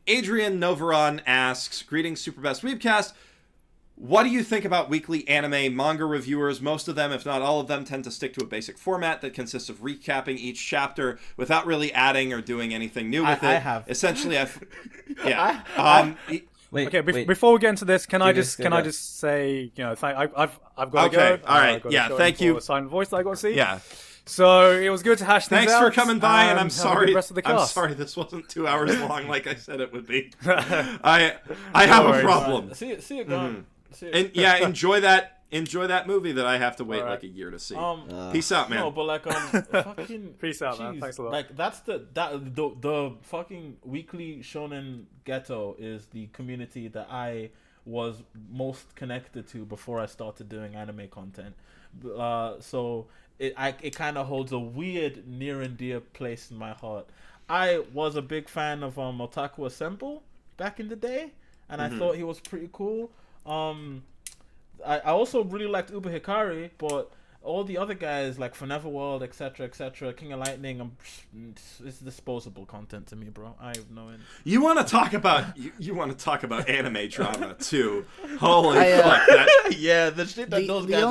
[SPEAKER 1] Adrian Novaron asks, "Greetings, Superbest Weebcast. What do you think about weekly anime manga reviewers? Most of them, if not all of them, tend to stick to a basic format that consists of recapping each chapter without really adding or doing anything new with it.
[SPEAKER 2] I have.
[SPEAKER 1] Essentially,
[SPEAKER 6] Wait,
[SPEAKER 4] okay.
[SPEAKER 6] wait.
[SPEAKER 4] Before we get into this, can I
[SPEAKER 6] Gigguk,
[SPEAKER 4] just
[SPEAKER 6] go.
[SPEAKER 4] say, I've got to
[SPEAKER 1] Okay,
[SPEAKER 4] go.
[SPEAKER 1] all right,
[SPEAKER 4] I've got
[SPEAKER 1] yeah,
[SPEAKER 4] to show
[SPEAKER 1] thank
[SPEAKER 4] him
[SPEAKER 1] you.
[SPEAKER 4] for a silent voice that I got to see.
[SPEAKER 1] yeah.
[SPEAKER 4] So it was good to hash things
[SPEAKER 1] Thanks
[SPEAKER 4] out.
[SPEAKER 1] for coming by, and I'm
[SPEAKER 4] have a
[SPEAKER 1] sorry.
[SPEAKER 4] good rest of the
[SPEAKER 1] I'm
[SPEAKER 4] cast.
[SPEAKER 1] sorry this wasn't 2 hours long like I said it would be. I have a
[SPEAKER 4] worries.
[SPEAKER 1] problem.
[SPEAKER 2] See it, Garnt. See it.
[SPEAKER 1] And yeah, enjoy that movie that I have to wait
[SPEAKER 4] All right.
[SPEAKER 1] like a year to see.
[SPEAKER 2] Um,
[SPEAKER 1] Peace out, man.
[SPEAKER 2] No, but like fucking
[SPEAKER 4] Peace out, man.
[SPEAKER 2] jeez.
[SPEAKER 4] Thanks a lot.
[SPEAKER 2] Like that's the fucking weekly shonen ghetto is the community that I was most connected to before I started doing anime content. So it kind of holds a weird near and dear place in my heart. I was a big fan of Otaku Assemble back in the day, and I thought he was pretty cool. I also really liked Uba Hikari, but all the other guys like Foreverworld, etc., King of Lightning, it's disposable content to me, bro. I have no.
[SPEAKER 1] You want to talk about you want to talk about anime drama too? Holy fuck!
[SPEAKER 2] Yeah, the shit that those guys.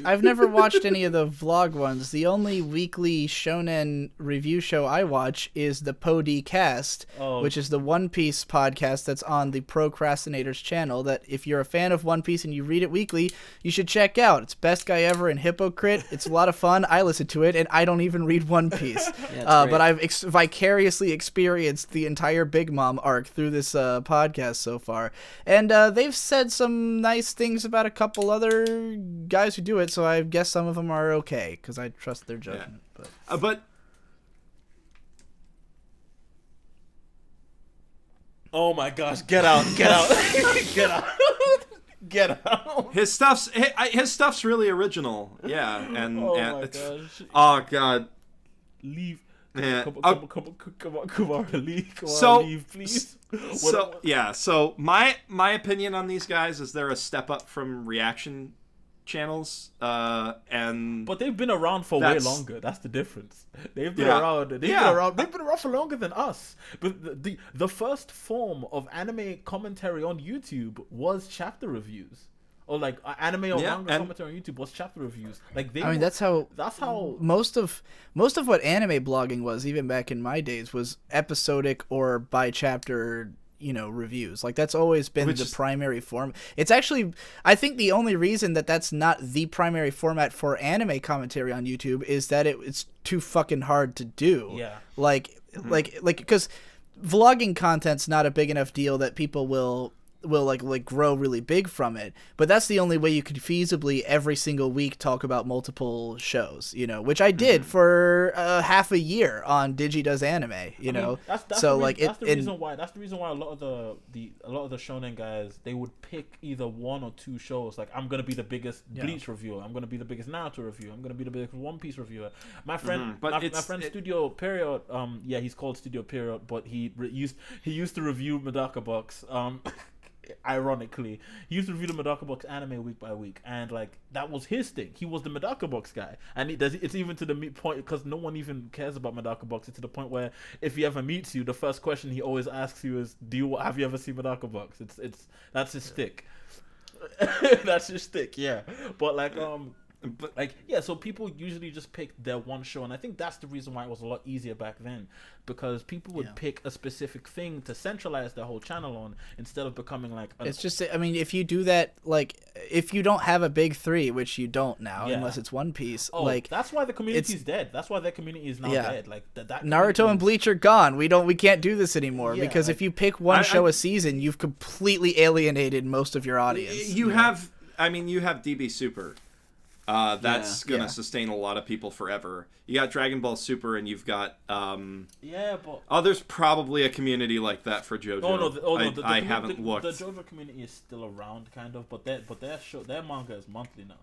[SPEAKER 3] I've never watched any of the vlog ones. The only weekly shonen review show I watch is the Podcast, which is the One Piece podcast that's on the Procrastinators channel. That if you're a fan of One Piece and you read it weekly, you should check out. It's Best Guy Ever and Hypocrite. It's a lot of fun. I listen to it, and I don't even read One Piece. But I've vicariously experienced the entire Big Mom arc through this podcast so far. And they've said some nice things about a couple other guys who do it, so I guess some of them are okay, because I trust their judgment.
[SPEAKER 1] Yeah. But
[SPEAKER 2] oh my gosh, get out, get out, get out. Get out.
[SPEAKER 1] His stuff's really original. Yeah, and
[SPEAKER 2] my gosh.
[SPEAKER 1] Oh god.
[SPEAKER 2] Leave.
[SPEAKER 1] Yeah.
[SPEAKER 2] Come on, leave. Leave, please.
[SPEAKER 1] So my opinion on these guys is they're a step up from reaction channels,
[SPEAKER 2] but they've been around for way longer. That's the difference. They've been around. They've been around for longer than us. But the first form of anime commentary on YouTube was chapter reviews, or like anime or manga commentary on YouTube was chapter reviews. Like
[SPEAKER 3] that's how most of what anime blogging was, even back in my days, was episodic or by chapter. Reviews. Like that's always been the primary form. It's actually, I think the only reason that that's not the primary format for anime commentary on YouTube is that it's too fucking hard to do.
[SPEAKER 2] Yeah.
[SPEAKER 3] Like because vlogging content's not a big enough deal that people will like grow really big from it, but that's the only way you could feasibly every single week talk about multiple shows, which I did for half a year on Digi Does Anime,
[SPEAKER 2] that's
[SPEAKER 3] so
[SPEAKER 2] the reason why a lot of the shonen guys, they would pick either one or two shows. Like, I'm gonna be the biggest Bleach reviewer, I'm gonna be the biggest Naruto reviewer, I'm gonna be the biggest One Piece reviewer. My friend my friend Studio Period, he's called Studio Period, but he used to review Medaka Box. Ironically, he used to review the Medaka Box anime week by week, and like that was his thing. He was the Medaka Box guy, and it's even to the point because no one even cares about Medaka Box. It's to the point where if he ever meets you, the first question he always asks you is, have you ever seen Medaka Box? It's that's his stick. That's his stick, yeah. But so people usually just pick their one show, and I think that's the reason why it was a lot easier back then, because people would pick a specific thing to centralize their whole channel on instead of becoming like
[SPEAKER 3] it's just, I mean, if you do that, like if you don't have a big three, which you don't now unless it's One Piece,
[SPEAKER 2] that's why the community's dead. That's why their community is now dead. Like that
[SPEAKER 3] Naruto and Bleach are gone. We can't do this anymore because if you pick one show a season, you've completely alienated most of your audience.
[SPEAKER 1] You have DB Super. That's gonna sustain a lot of people forever. You got Dragon Ball Super, and you've got there's probably a community like that for JoJo. I haven't looked.
[SPEAKER 2] The JoJo community is still around, kind of, but their manga is monthly now,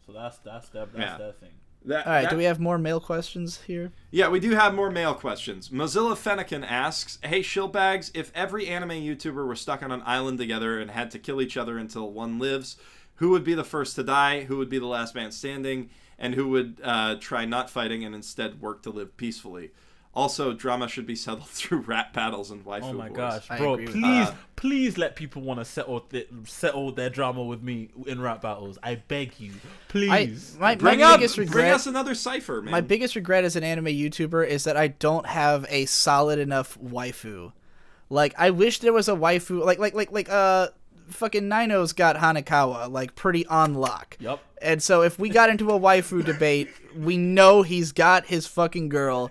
[SPEAKER 2] so that's their thing.
[SPEAKER 3] All right, do we have more mail questions here?
[SPEAKER 1] Yeah, we do have more mail questions. Mozilla Fennekin asks, "Hey Shillbags, if every anime YouTuber were stuck on an island together and had to kill each other until one lives, who would be the first to die, who would be the last man standing, and who would try not fighting and instead work to live peacefully? Also, drama should be settled through rap battles and waifu wars."
[SPEAKER 2] Oh my gosh, bro! Please let people want to settle their drama with me in rap battles. I beg you, please.
[SPEAKER 1] Bring us another cipher, man.
[SPEAKER 3] My biggest regret as an anime YouTuber is that I don't have a solid enough waifu. Like, I wish there was a waifu, like fucking Ninouh's got Hanekawa, like, pretty on lock.
[SPEAKER 2] Yep.
[SPEAKER 3] And so if we got into a waifu debate, we know he's got his fucking girl.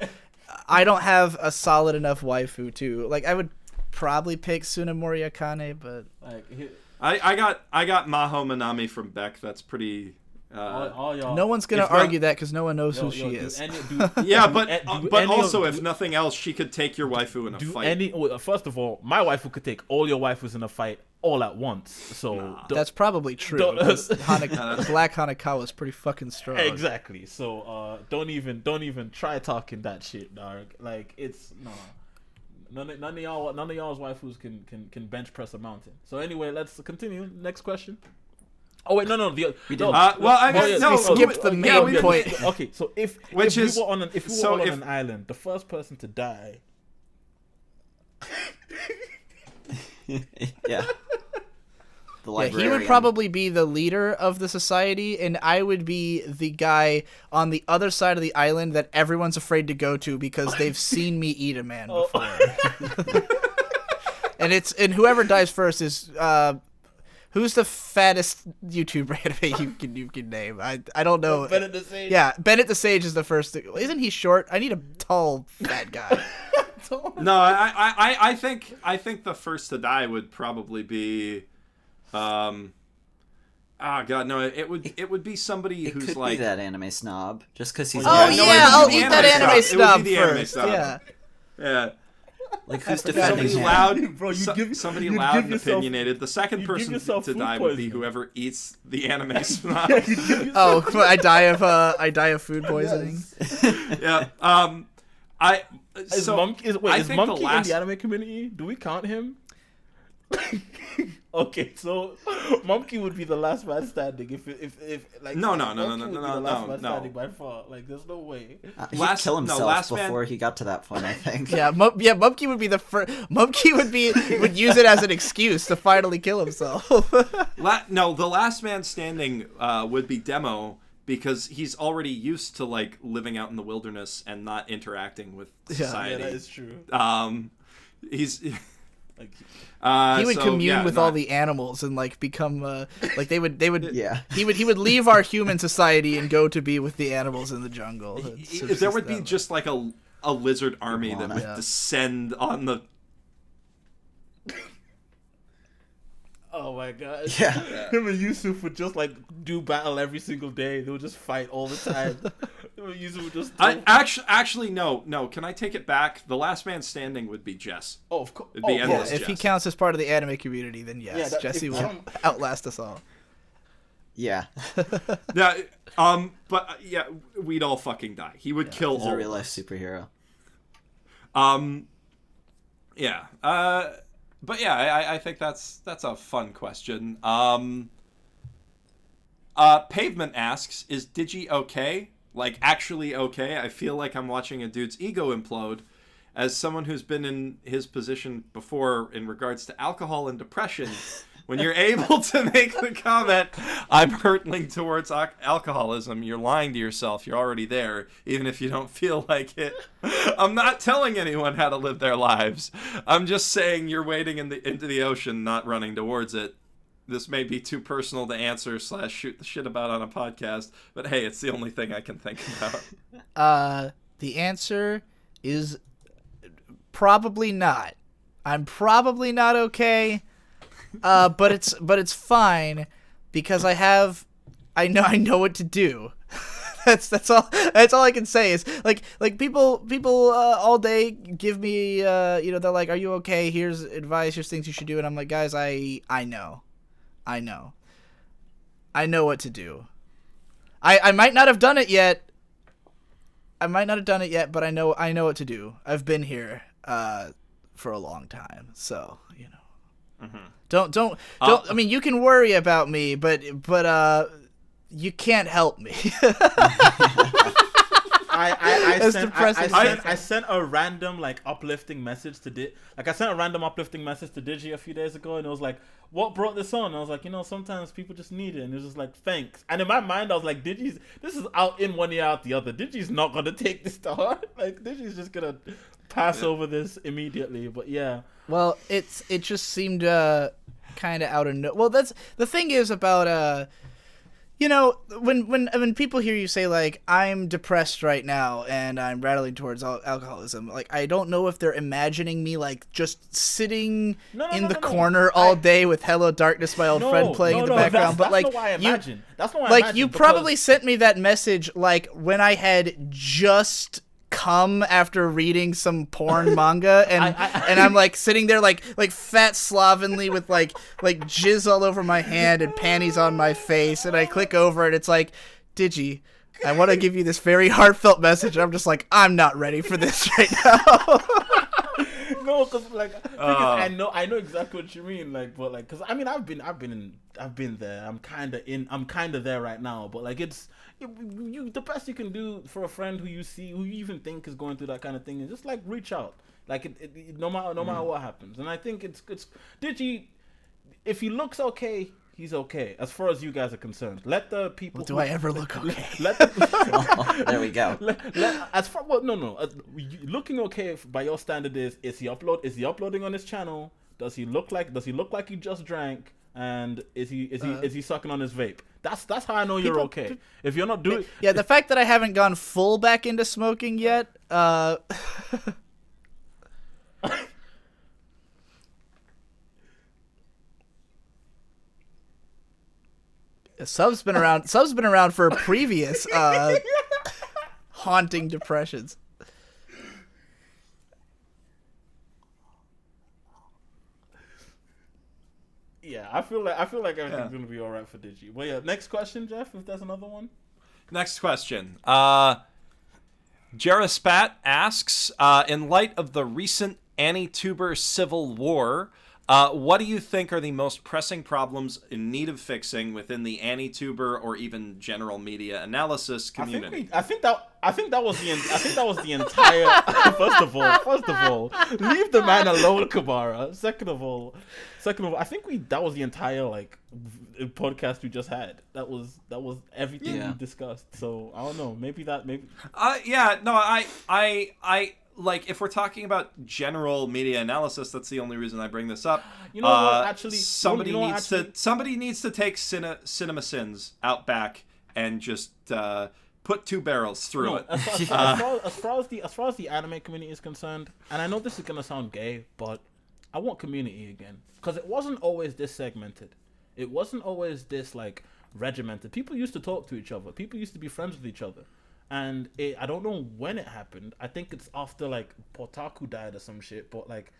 [SPEAKER 3] I don't have a solid enough waifu to, like, I would probably pick Tsunemori Akane, but
[SPEAKER 1] I got Maho Manami from Beck. That's pretty.
[SPEAKER 3] No one's gonna argue that because no one knows who she is.
[SPEAKER 1] But also, if nothing else, she could take your waifu in a fight.
[SPEAKER 2] First of all, my waifu could take all your waifus in a fight all at once. So
[SPEAKER 3] that's probably true. Black Hanekawa is pretty fucking strong.
[SPEAKER 2] Exactly. So don't even try talking that shit, dog. Like, it's no. None of y'all's waifus can bench press a mountain. So anyway, let's continue. Next question. Oh wait, no.
[SPEAKER 6] We didn't.
[SPEAKER 1] Well, I guess
[SPEAKER 3] we skipped the main point.
[SPEAKER 2] Okay, so if we were on an island, the first person to die.
[SPEAKER 6] Yeah.
[SPEAKER 3] Yeah, he would probably be the leader of the society, and I would be the guy on the other side of the island that everyone's afraid to go to because they've seen me eat a man before. and whoever dies first is who's the fattest YouTuber anime you can name? I don't know.
[SPEAKER 2] Bennett the Sage.
[SPEAKER 3] Yeah, Bennett the Sage is the first. Isn't he short? I need a tall fat guy.
[SPEAKER 1] No, I think the first to die would probably be. God, no! It would be somebody
[SPEAKER 6] it
[SPEAKER 1] who's
[SPEAKER 6] could
[SPEAKER 1] like
[SPEAKER 6] be that anime snob, just because he's.
[SPEAKER 3] Oh yeah, I'll eat that anime
[SPEAKER 1] snob
[SPEAKER 3] snob first. Yeah.
[SPEAKER 1] Yeah.
[SPEAKER 6] Like who's defending
[SPEAKER 1] Somebody
[SPEAKER 6] him?
[SPEAKER 1] loud,
[SPEAKER 2] Bro,
[SPEAKER 1] somebody loud and opinionated. The second person to die would be whoever eats the anime snob.
[SPEAKER 3] Oh, I die of food poisoning.
[SPEAKER 1] Yeah.
[SPEAKER 2] Is Monkey in the anime community? Do we count him? Okay, so Monkey would be the last man standing if like
[SPEAKER 1] no,
[SPEAKER 2] standing by far. Like there's no way.
[SPEAKER 6] He'd kill himself before he got to that point, I think.
[SPEAKER 3] Yeah, Monkey would be the first. Monkey would use it as an excuse to finally kill himself.
[SPEAKER 1] No, the last man standing would be Demo because he's already used to like living out in the wilderness and not interacting with society.
[SPEAKER 2] Yeah, that is true.
[SPEAKER 1] He's.
[SPEAKER 3] He would commune with all the animals and like become like they would
[SPEAKER 6] Yeah.
[SPEAKER 3] He would leave our human society and go to be with the animals in the jungle.
[SPEAKER 1] There would be just like a lizard army that would descend on the.
[SPEAKER 2] Oh my god.
[SPEAKER 6] Yeah.
[SPEAKER 2] Him and Yusuf would just like do battle every single day. They would just fight all the time. Him and Yusuf would just.
[SPEAKER 1] Actually, no. Can I take it back? The last man standing would be Jess.
[SPEAKER 2] Oh, of course.
[SPEAKER 1] It'd be endless
[SPEAKER 3] If
[SPEAKER 1] Jess.
[SPEAKER 3] he counts as part of the anime community, then yes, Jesse will outlast us all.
[SPEAKER 6] Yeah.
[SPEAKER 1] Yeah. But yeah, we'd all fucking die. He would kill
[SPEAKER 6] He's
[SPEAKER 1] all
[SPEAKER 6] a real
[SPEAKER 1] of
[SPEAKER 6] life
[SPEAKER 1] us.
[SPEAKER 6] superhero.
[SPEAKER 1] Yeah. But yeah, I think that's a fun question. Pavement asks, is Digi okay? Like, actually okay? I feel like I'm watching a dude's ego implode. As someone who's been in his position before in regards to alcohol and depression, when you're able to make the comment, I'm hurtling towards alcoholism, you're lying to yourself. You're already there, even if you don't feel like it. I'm not telling anyone how to live their lives. I'm just saying you're wading into the ocean, not running towards it. This may be too personal to answer / shoot the shit about on a podcast, but hey, it's the only thing I can think about.
[SPEAKER 3] The answer is probably not. I'm probably not okay. But it's fine because I know what to do. That's all I can say is like people all day give me they're like, are you okay? Here's advice, here's things you should do, and I'm like, guys, I know what to do. I might not have done it yet. But I know what to do. I've been here for a long time, so you know.
[SPEAKER 1] Mm-hmm.
[SPEAKER 3] Don't. I mean, you can worry about me, but you can't help me.
[SPEAKER 2] I sent a random uplifting message to Digi a few days ago, and it was like, what brought this on? And I was like, sometimes people just need it, and it was just like, thanks. And in my mind, I was like, this is out in one ear, out the other. Digi's not gonna take this to heart. Like, Digi's just gonna pass over this immediately. But yeah.
[SPEAKER 3] Well, it just seemed kind of out of well, that's the thing is about when people hear you say like, I'm depressed right now and I'm rattling towards alcoholism, like I don't know if they're imagining me like just sitting in the corner all day with Hello Darkness, my old friend, playing in the background. But like,
[SPEAKER 2] that's not why I imagine.
[SPEAKER 3] You probably sent me that message like when I had just come after reading some porn manga and I'm like sitting there like fat slovenly with like jizz all over my hand and panties on my face, and I click over and it's like, Digi, I want to give you this very heartfelt message. I'm just like, I'm not ready for this right now.
[SPEAKER 2] No, because like I know exactly what you mean. Like, but like, because I mean, I've been there. I'm kind of there right now. But like, the best you can do for a friend who you even think is going through that kind of thing is just like reach out. Like, no matter what happens. And I think it's Digi. If he looks okay, he's okay. As far as you guys are concerned, let the people.
[SPEAKER 3] Well, do I ever look okay?
[SPEAKER 6] There we go.
[SPEAKER 2] Looking okay by your standard is he uploading on his channel? Does he look like he just drank? And is he sucking on his vape? That's how I know you're okay. If you're not doing,
[SPEAKER 3] yeah, the fact that I haven't gone full back into smoking yet, Sub's been around for previous haunting depressions.
[SPEAKER 2] Yeah, I feel like everything's gonna be all right for Digi. Well, yeah. Next question, Jeff. If there's another one.
[SPEAKER 1] Next question. Jaraspat asks, in light of the recent Anituber civil war, what do you think are the most pressing problems in need of fixing within the Anituber or even general media analysis community?
[SPEAKER 2] I think that was the entire. First of all, leave the man alone, Kabara. Second of all, I think that was the entire like podcast we just had. That was everything we discussed. So I don't know. Maybe.
[SPEAKER 1] I like, if we're talking about general media analysis, that's the only reason I bring this up.
[SPEAKER 2] You know what? Actually,
[SPEAKER 1] somebody needs to take Cinema Sins out back and just put two barrels through it.
[SPEAKER 2] As far as the anime community is concerned, and I know this is gonna sound gay, but I want community again, because it wasn't always this segmented. It wasn't always this like regimented. People used to talk to each other. People used to be friends with each other. And I don't know when it happened. I think it's after like Potaku died or some shit. But like,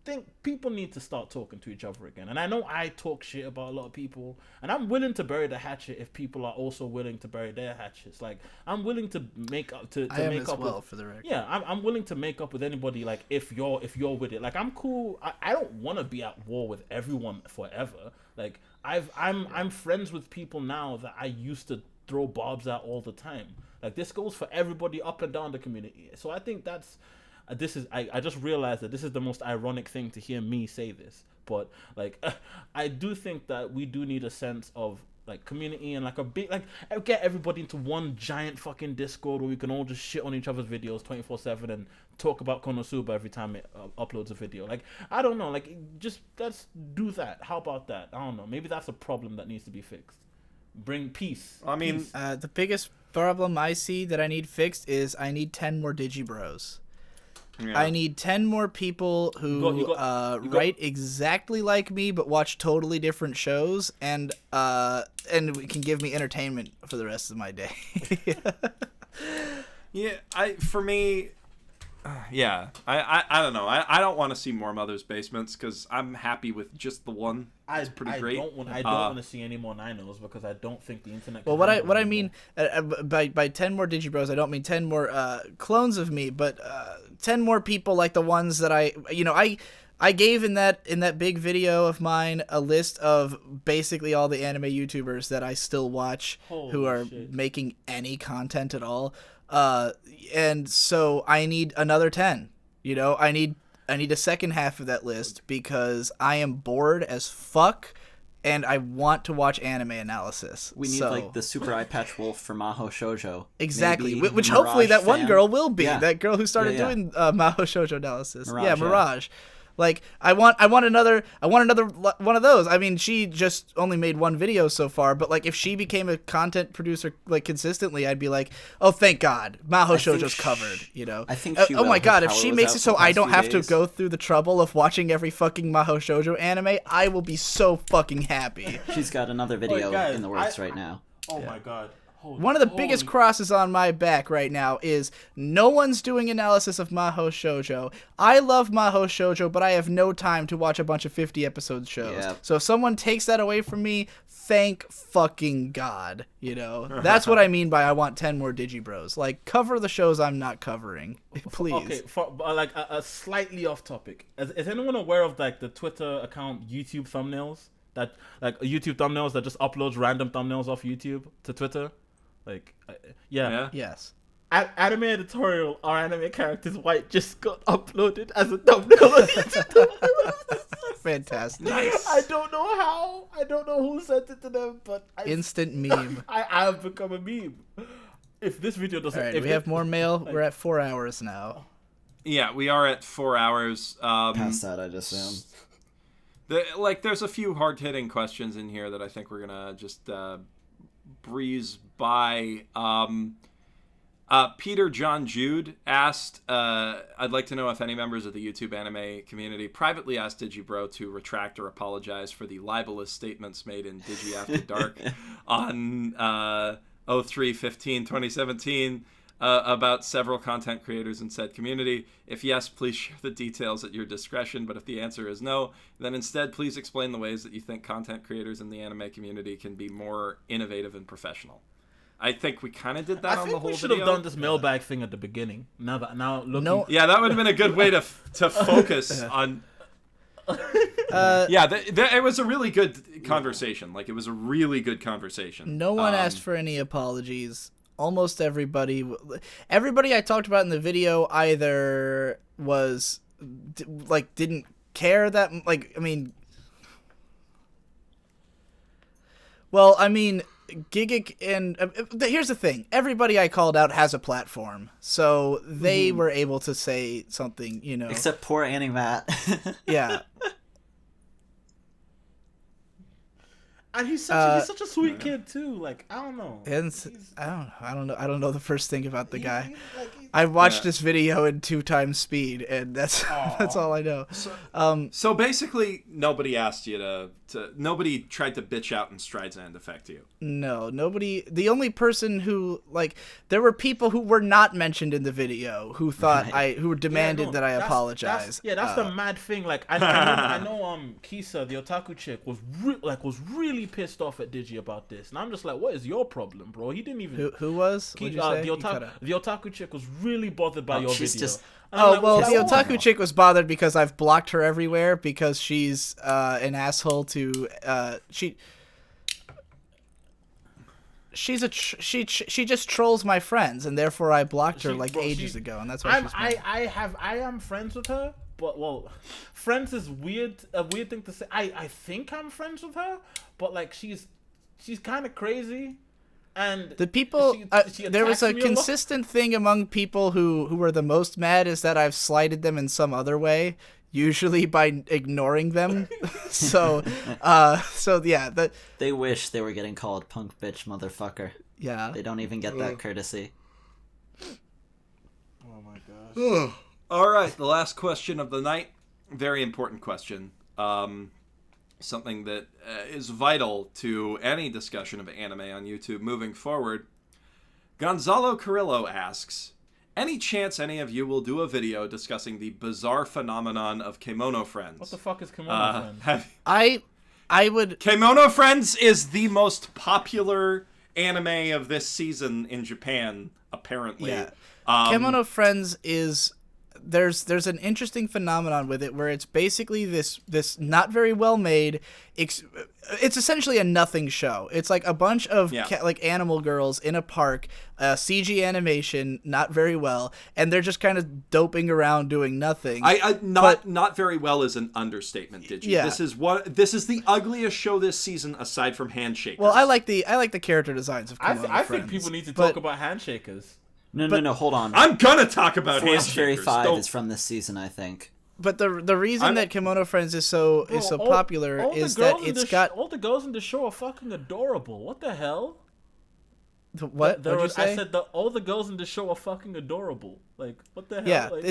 [SPEAKER 2] I think people need to start talking to each other again. And I know I talk shit about a lot of people, and I'm willing to bury the hatchet if people are also willing to bury their hatchets. Like, I'm willing to make up to
[SPEAKER 3] I am
[SPEAKER 2] make
[SPEAKER 3] as
[SPEAKER 2] up
[SPEAKER 3] well,
[SPEAKER 2] with,
[SPEAKER 3] for the record.
[SPEAKER 2] Yeah, I'm willing to make up with anybody. Like, if you're with it, like, I'm cool. I don't want to be at war with everyone forever. Like, I'm friends with people now that I used to throw barbs at all the time. Like, this goes for everybody up and down the community. So I think I just realized that this is the most ironic thing to hear me say this. But, like, I do think that we do need a sense of, like, community and, like, a big, like, get everybody into one giant fucking Discord where we can all just shit on each other's videos 24/7 and talk about Konosuba every time it uploads a video. Like, I don't know. Like, just let's do that. How about that? I don't know. Maybe that's a problem that needs to be fixed. Bring peace.
[SPEAKER 1] I mean,
[SPEAKER 3] the biggest problem I see that I need fixed is I need 10 more Digibros. Yeah. I need 10 more people who write exactly like me but watch totally different shows and can give me entertainment for the rest of my day.
[SPEAKER 1] Yeah, I don't know. I don't want to see more Mother's Basements because I'm happy with just the one. It's pretty great.
[SPEAKER 2] I don't want to see any more Ninoughs because I don't think the internet.
[SPEAKER 3] Well, what I mean by 10 more Digibros, I don't mean 10 more clones of me, but 10 more people like the ones that I gave in that big video of mine a list of basically all the anime YouTubers that I still watch who are making any content at all. And so I need another 10. I need a second half of that list because I am bored as fuck and I want to watch anime analysis.
[SPEAKER 6] We need like the super eye patch wolf for Maho Shoujo.
[SPEAKER 3] Exactly, which hopefully that one girl will be. Yeah. That girl who started doing Maho Shoujo analysis. Mirage. Like, I want another one of those. I mean, she just only made one video so far, but like if she became a content producer like consistently, I'd be like, oh, thank God, Maho Shoujo's covered.
[SPEAKER 6] I think she
[SPEAKER 3] oh my God, if she makes it so I don't have to go through the trouble of watching every fucking Maho Shoujo anime, I will be so fucking happy.
[SPEAKER 6] She's got another video in the works right now.
[SPEAKER 2] Oh my God.
[SPEAKER 3] One of the biggest crosses on my back right now is no one's doing analysis of Mahou Shoujo. I love Mahou Shoujo, but I have no time to watch a bunch of 50-episode shows.
[SPEAKER 6] Yeah.
[SPEAKER 3] So if someone takes that away from me, thank fucking God. You know, that's what I mean by I want 10 more Digibros. Like, cover the shows I'm not covering, please.
[SPEAKER 2] Okay, like a slightly off topic. Is anyone aware of like the Twitter account YouTube thumbnails? That like YouTube thumbnails that just uploads random thumbnails off YouTube to Twitter? Like, yeah.
[SPEAKER 3] Yes.
[SPEAKER 2] Anime editorial, our anime characters white just got uploaded as a thumbnail.
[SPEAKER 3] Fantastic.
[SPEAKER 1] Nice.
[SPEAKER 2] I don't know how. I don't know who sent it to them, but
[SPEAKER 3] Instant meme.
[SPEAKER 2] I have become a meme. If this video doesn't,
[SPEAKER 3] All right,
[SPEAKER 2] if
[SPEAKER 3] we have more mail. We're at 4 hours now.
[SPEAKER 1] Yeah, we are at 4 hours.
[SPEAKER 6] Past that, I'd assume.
[SPEAKER 1] There's a few hard-hitting questions in here that I think we're gonna just breeze by. Peter John Jude asked, I'd like to know if any members of the YouTube anime community privately asked Digibro to retract or apologize for the libelous statements made in Digi After Dark on 03/15/2017 about several content creators in said community. If yes, please share the details at your discretion, but if the answer is no, then instead please explain the ways that you think content creators in the anime community can be more innovative and professional. I think we kind of did that on the whole video.
[SPEAKER 2] I think we should have done this mailbag thing at the beginning. Now looking...
[SPEAKER 3] No.
[SPEAKER 1] Yeah, that would have been a good way to focus on... it was a really good conversation. Like, it was a really good conversation.
[SPEAKER 3] No one asked for any apologies. Almost everybody I talked about in the video either was, didn't care that... Gigguk and here's the thing. Everybody I called out has a platform, so they were able to say something, you know.
[SPEAKER 6] Except poor Annie Matt.
[SPEAKER 3] Yeah.
[SPEAKER 2] And he's such a sweet kid too. Like, I don't know.
[SPEAKER 3] I don't know the first thing about the guy. I watched this video in 2 times speed, and that's all I know.
[SPEAKER 1] So basically, nobody asked you to nobody tried to bitch out in Strides and affect you.
[SPEAKER 3] No, nobody. The only person who there were people who were not mentioned in the video who thought who demanded that I apologize.
[SPEAKER 2] That's the mad thing. Like, I know Kisa, the otaku chick, was really pissed off at Digi about this, and I'm just like, what is your problem, bro? He didn't even.
[SPEAKER 3] Who was? What'd you say?
[SPEAKER 2] The otaku chick was really bothered by your video.
[SPEAKER 3] The otaku chick was bothered because I've blocked her everywhere because she's an asshole to she just trolls my friends, and therefore I blocked her ages ago, and that's why
[SPEAKER 2] I am friends with her, but friends is a weird thing to say. I think I'm friends with her, but she's kind of crazy. And
[SPEAKER 3] the people, there was a consistent thing among people who were the most mad is that I've slighted them in some other way, usually by ignoring them. so yeah,
[SPEAKER 6] they wish they were getting called punk bitch motherfucker.
[SPEAKER 3] Yeah,
[SPEAKER 6] they don't even get that courtesy.
[SPEAKER 2] Oh my gosh.
[SPEAKER 1] All right, the last question of the night, very important question. Something that is vital to any discussion of anime on YouTube moving forward. Gonzalo Carrillo asks, any chance any of you will do a video discussing the bizarre phenomenon of Kemono Friends?
[SPEAKER 2] What the fuck is Kemono Friends?
[SPEAKER 3] I would...
[SPEAKER 1] Kemono Friends is the most popular anime of this season in Japan, apparently.
[SPEAKER 3] Yeah. Kemono Friends is... There's an interesting phenomenon with it where it's basically this not very well made. It's essentially a nothing show. It's like a bunch of animal girls in a park, CG animation, not very well, and they're just kind of doping around doing nothing.
[SPEAKER 1] Not very well is an understatement, Digi.
[SPEAKER 3] Yeah.
[SPEAKER 1] This is the ugliest show this season aside from Handshakers.
[SPEAKER 3] Well, I like the character designs of Kemono
[SPEAKER 2] I
[SPEAKER 3] Friends,
[SPEAKER 2] think people need to talk about Handshakers.
[SPEAKER 6] No, hold on.
[SPEAKER 1] I'm gonna talk about
[SPEAKER 6] Forest Fairy
[SPEAKER 1] Handshakers.
[SPEAKER 6] 5 is from this season, I think.
[SPEAKER 3] But the reason that Kemono Friends is so popular is that it's got
[SPEAKER 2] all the girls in the show are fucking adorable. What the hell?
[SPEAKER 3] What'd you say?
[SPEAKER 2] I said all the girls in the show are fucking adorable. Like, what the hell?
[SPEAKER 3] Yeah,
[SPEAKER 2] like...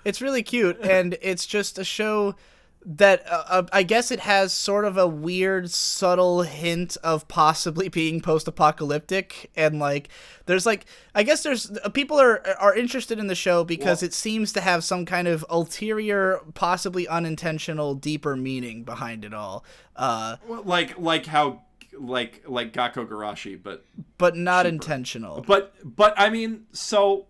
[SPEAKER 3] it's really cute, and it's just a show that I guess it has sort of a weird, subtle hint of possibly being post-apocalyptic, and like there's like I guess there's people are interested in the show because it seems to have some kind of ulterior, possibly unintentional, deeper meaning behind it all.
[SPEAKER 1] Like how like Gakko Garashi,
[SPEAKER 3] but not
[SPEAKER 1] cheaper.
[SPEAKER 3] Intentional.
[SPEAKER 1] But I mean, so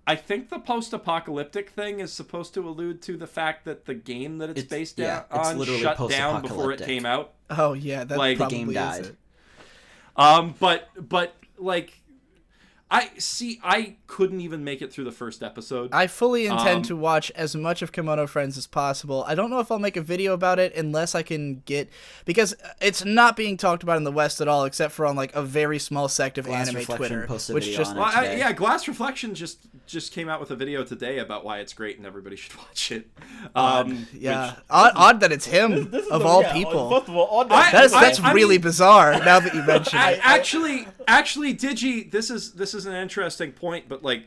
[SPEAKER 1] I think the post-apocalyptic thing is supposed to allude to the fact that the game that it's based on shut down before it came out.
[SPEAKER 3] Oh yeah, that
[SPEAKER 1] like,
[SPEAKER 3] probably
[SPEAKER 6] the game died.
[SPEAKER 3] is it.
[SPEAKER 1] But like, I couldn't even make it through the first episode.
[SPEAKER 3] I fully intend to watch as much of Kimono Friends as possible. I don't know if I'll make a video about it unless I can get, because it's not being talked about in the West at all, except for on like a very small sect of
[SPEAKER 6] Glass
[SPEAKER 3] anime
[SPEAKER 6] Reflection
[SPEAKER 3] Twitter,
[SPEAKER 6] posted a
[SPEAKER 3] which
[SPEAKER 6] video
[SPEAKER 3] just
[SPEAKER 6] on it today.
[SPEAKER 1] Glass Reflection just came out with a video today about why it's great and everybody should watch it.
[SPEAKER 3] yeah, odd that it's him
[SPEAKER 2] This is
[SPEAKER 3] of
[SPEAKER 2] the-
[SPEAKER 3] all
[SPEAKER 2] yeah,
[SPEAKER 3] people.
[SPEAKER 2] First of all,
[SPEAKER 3] That's
[SPEAKER 1] I
[SPEAKER 3] really
[SPEAKER 1] mean-
[SPEAKER 3] bizarre. Now that you mention it,
[SPEAKER 1] Actually, Digi, this is an interesting point, but like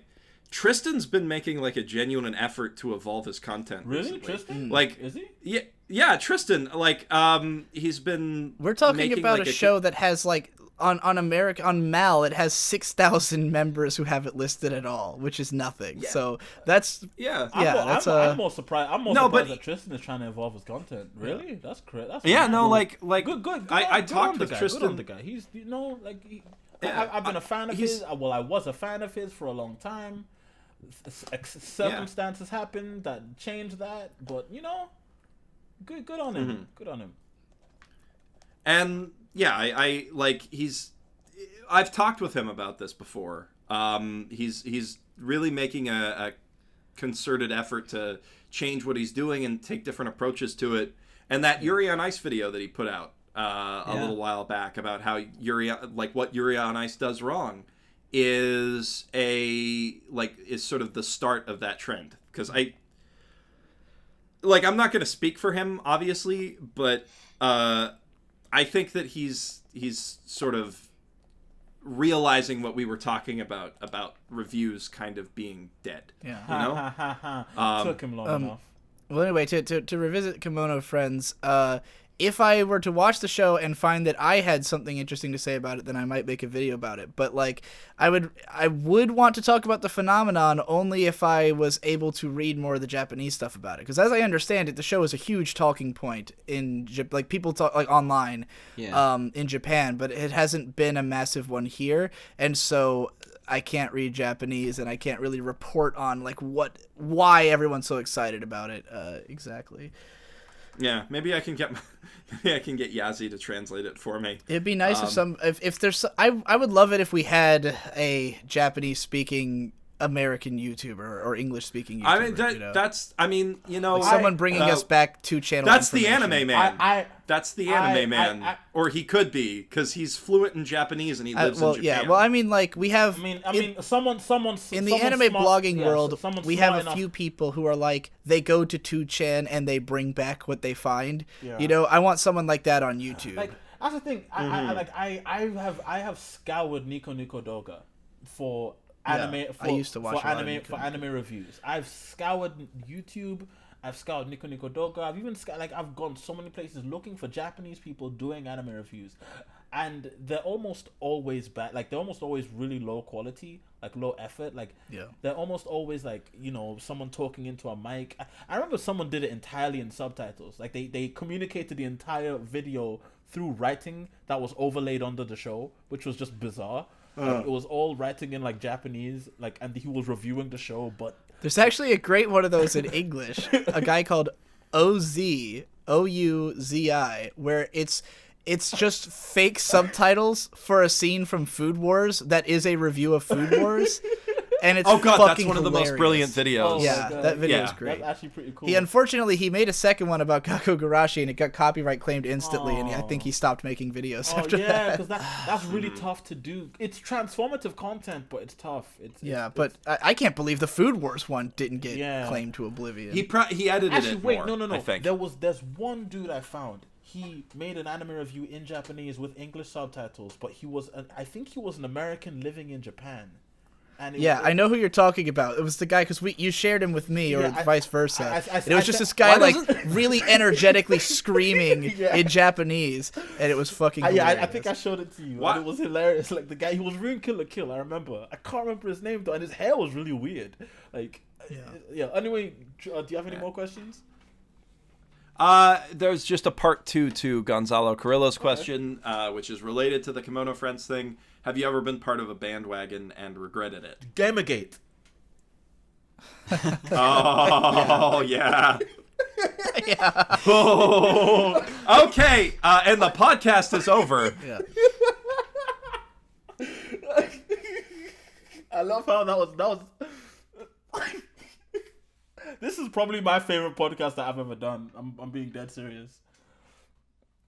[SPEAKER 1] Tristan's been making like a genuine effort to evolve his content.
[SPEAKER 2] Really,
[SPEAKER 1] recently.
[SPEAKER 2] Tristan?
[SPEAKER 1] Like,
[SPEAKER 2] Is he?
[SPEAKER 1] Yeah, Tristan. Like, he's been.
[SPEAKER 3] we're talking
[SPEAKER 1] making,
[SPEAKER 3] about
[SPEAKER 1] like,
[SPEAKER 3] a show that has like on Mal, it has 6,000 members who have it listed at all, which is nothing.
[SPEAKER 1] Yeah.
[SPEAKER 3] So that's
[SPEAKER 1] Yeah.
[SPEAKER 2] I'm more surprised. I'm more
[SPEAKER 1] No,
[SPEAKER 2] surprised
[SPEAKER 1] but-
[SPEAKER 2] that Tristan is trying to evolve his content. Really? That's crazy. That's
[SPEAKER 1] Yeah,
[SPEAKER 2] mad.
[SPEAKER 1] no, like
[SPEAKER 2] Good.
[SPEAKER 1] I
[SPEAKER 2] Good
[SPEAKER 1] talked
[SPEAKER 2] on
[SPEAKER 1] with
[SPEAKER 2] the guy.
[SPEAKER 1] Tristan.
[SPEAKER 2] Good on the guy. He's like
[SPEAKER 1] Yeah,
[SPEAKER 2] I've been a fan of
[SPEAKER 1] he's-
[SPEAKER 2] his. Well, I was a fan of his for a long time. Circumstances happened that changed that, but good on him.
[SPEAKER 1] Mm-hmm.
[SPEAKER 2] Good on him.
[SPEAKER 1] And yeah, I like I've talked with him about this before. He's really making a concerted effort to change what he's doing and take different approaches to it. And that Yuri on Ice video that he put out a little while back about how what Yuri on Ice does wrong is sort of the start of that trend. Because I'm not going to speak for him, obviously, but I think that he's sort of realizing what we were talking about reviews kind of being dead.
[SPEAKER 3] Yeah.
[SPEAKER 1] You know?
[SPEAKER 2] Took him long enough.
[SPEAKER 3] Well, anyway, to revisit Kimono Friends, if I were to watch the show and find that I had something interesting to say about it, then I might make a video about it. But like, I would want to talk about the phenomenon only if I was able to read more of the Japanese stuff about it. Because as I understand it, the show is a huge talking point in people talk like online, in Japan, but it hasn't been a massive one here, and so I can't read Japanese and I can't really report on like why everyone's so excited about it exactly.
[SPEAKER 1] Yeah, maybe I can get Yazzie to translate it for me.
[SPEAKER 3] It'd be nice if there's I would love it if we had a Japanese speaking American YouTuber or English speaking YouTuber.
[SPEAKER 1] I mean,
[SPEAKER 3] like someone bringing us back to channel.
[SPEAKER 1] That's the anime man.
[SPEAKER 2] That's
[SPEAKER 1] the anime man, or he could be because he's fluent in Japanese and he lives in Japan.
[SPEAKER 3] Yeah. Well, I mean, like we have.
[SPEAKER 2] I mean, someone
[SPEAKER 3] in the anime blogging world, we have a few people who are like they go to 2chan and they bring back what they find.
[SPEAKER 2] Yeah.
[SPEAKER 3] I want someone like that on YouTube.
[SPEAKER 2] Like that's the thing. I have scoured Nico Nico Doga for anime.
[SPEAKER 3] I used to watch
[SPEAKER 2] for anime reviews. I've scoured YouTube. I've scoured Nico Nico Doga. I've even I've gone so many places looking for Japanese people doing anime reviews, and they're almost always bad. Like they're almost always really low quality, like low effort. Like they're almost always like someone talking into a mic. I remember someone did it entirely in subtitles. Like they communicated the entire video through writing that was overlaid under the show, which was just bizarre. Like, it was all writing in like Japanese, like, and he was reviewing the show, but
[SPEAKER 3] there's actually a great one of those in English. A guy called Ouzi, where it's just fake subtitles for a scene from Food Wars that is a review of Food Wars. And it's
[SPEAKER 1] that's one of the
[SPEAKER 3] hilarious.
[SPEAKER 1] most brilliant videos.
[SPEAKER 3] Yeah, that video is great.
[SPEAKER 2] That's actually pretty cool.
[SPEAKER 3] He made a second one about Gakko Garashi and it got copyright claimed instantly, and I think he stopped making videos after that.
[SPEAKER 2] Yeah, because that's really tough to do. It's transformative content, but it's tough.
[SPEAKER 3] But I can't believe the Food Wars one didn't get claimed to oblivion.
[SPEAKER 1] He edited
[SPEAKER 2] actually,
[SPEAKER 1] it
[SPEAKER 2] wait,
[SPEAKER 1] more,
[SPEAKER 2] no.
[SPEAKER 1] I think.
[SPEAKER 2] There's one dude I found. He made an anime review in Japanese with English subtitles, but I think he was an American living in Japan. And
[SPEAKER 3] Yeah, I know who you're talking about. It was the guy because you shared him with me, or
[SPEAKER 2] Yeah,
[SPEAKER 3] vice versa.
[SPEAKER 2] I
[SPEAKER 3] And it was just this guy
[SPEAKER 1] Why
[SPEAKER 3] like really energetically screaming in Japanese, and it was fucking.
[SPEAKER 2] I
[SPEAKER 3] hilarious.
[SPEAKER 2] think I showed it to you.
[SPEAKER 1] What?
[SPEAKER 2] And it was hilarious. Like the guy, he was ruined Kill la Kill. I remember. I can't remember his name though, and his hair was really weird. Like, yeah. Anyway, do you have any more questions?
[SPEAKER 1] There's just a part 2 to Gonzalo Carrillo's question, which is related to the Kimono Friends thing. Have you ever been part of a bandwagon and regretted it?
[SPEAKER 2] Gamergate.
[SPEAKER 1] Oh, yeah. Yeah. Oh, okay, and the podcast is over.
[SPEAKER 3] Yeah.
[SPEAKER 2] I love how that was. This is probably my favorite podcast that I've ever done. I'm being dead serious.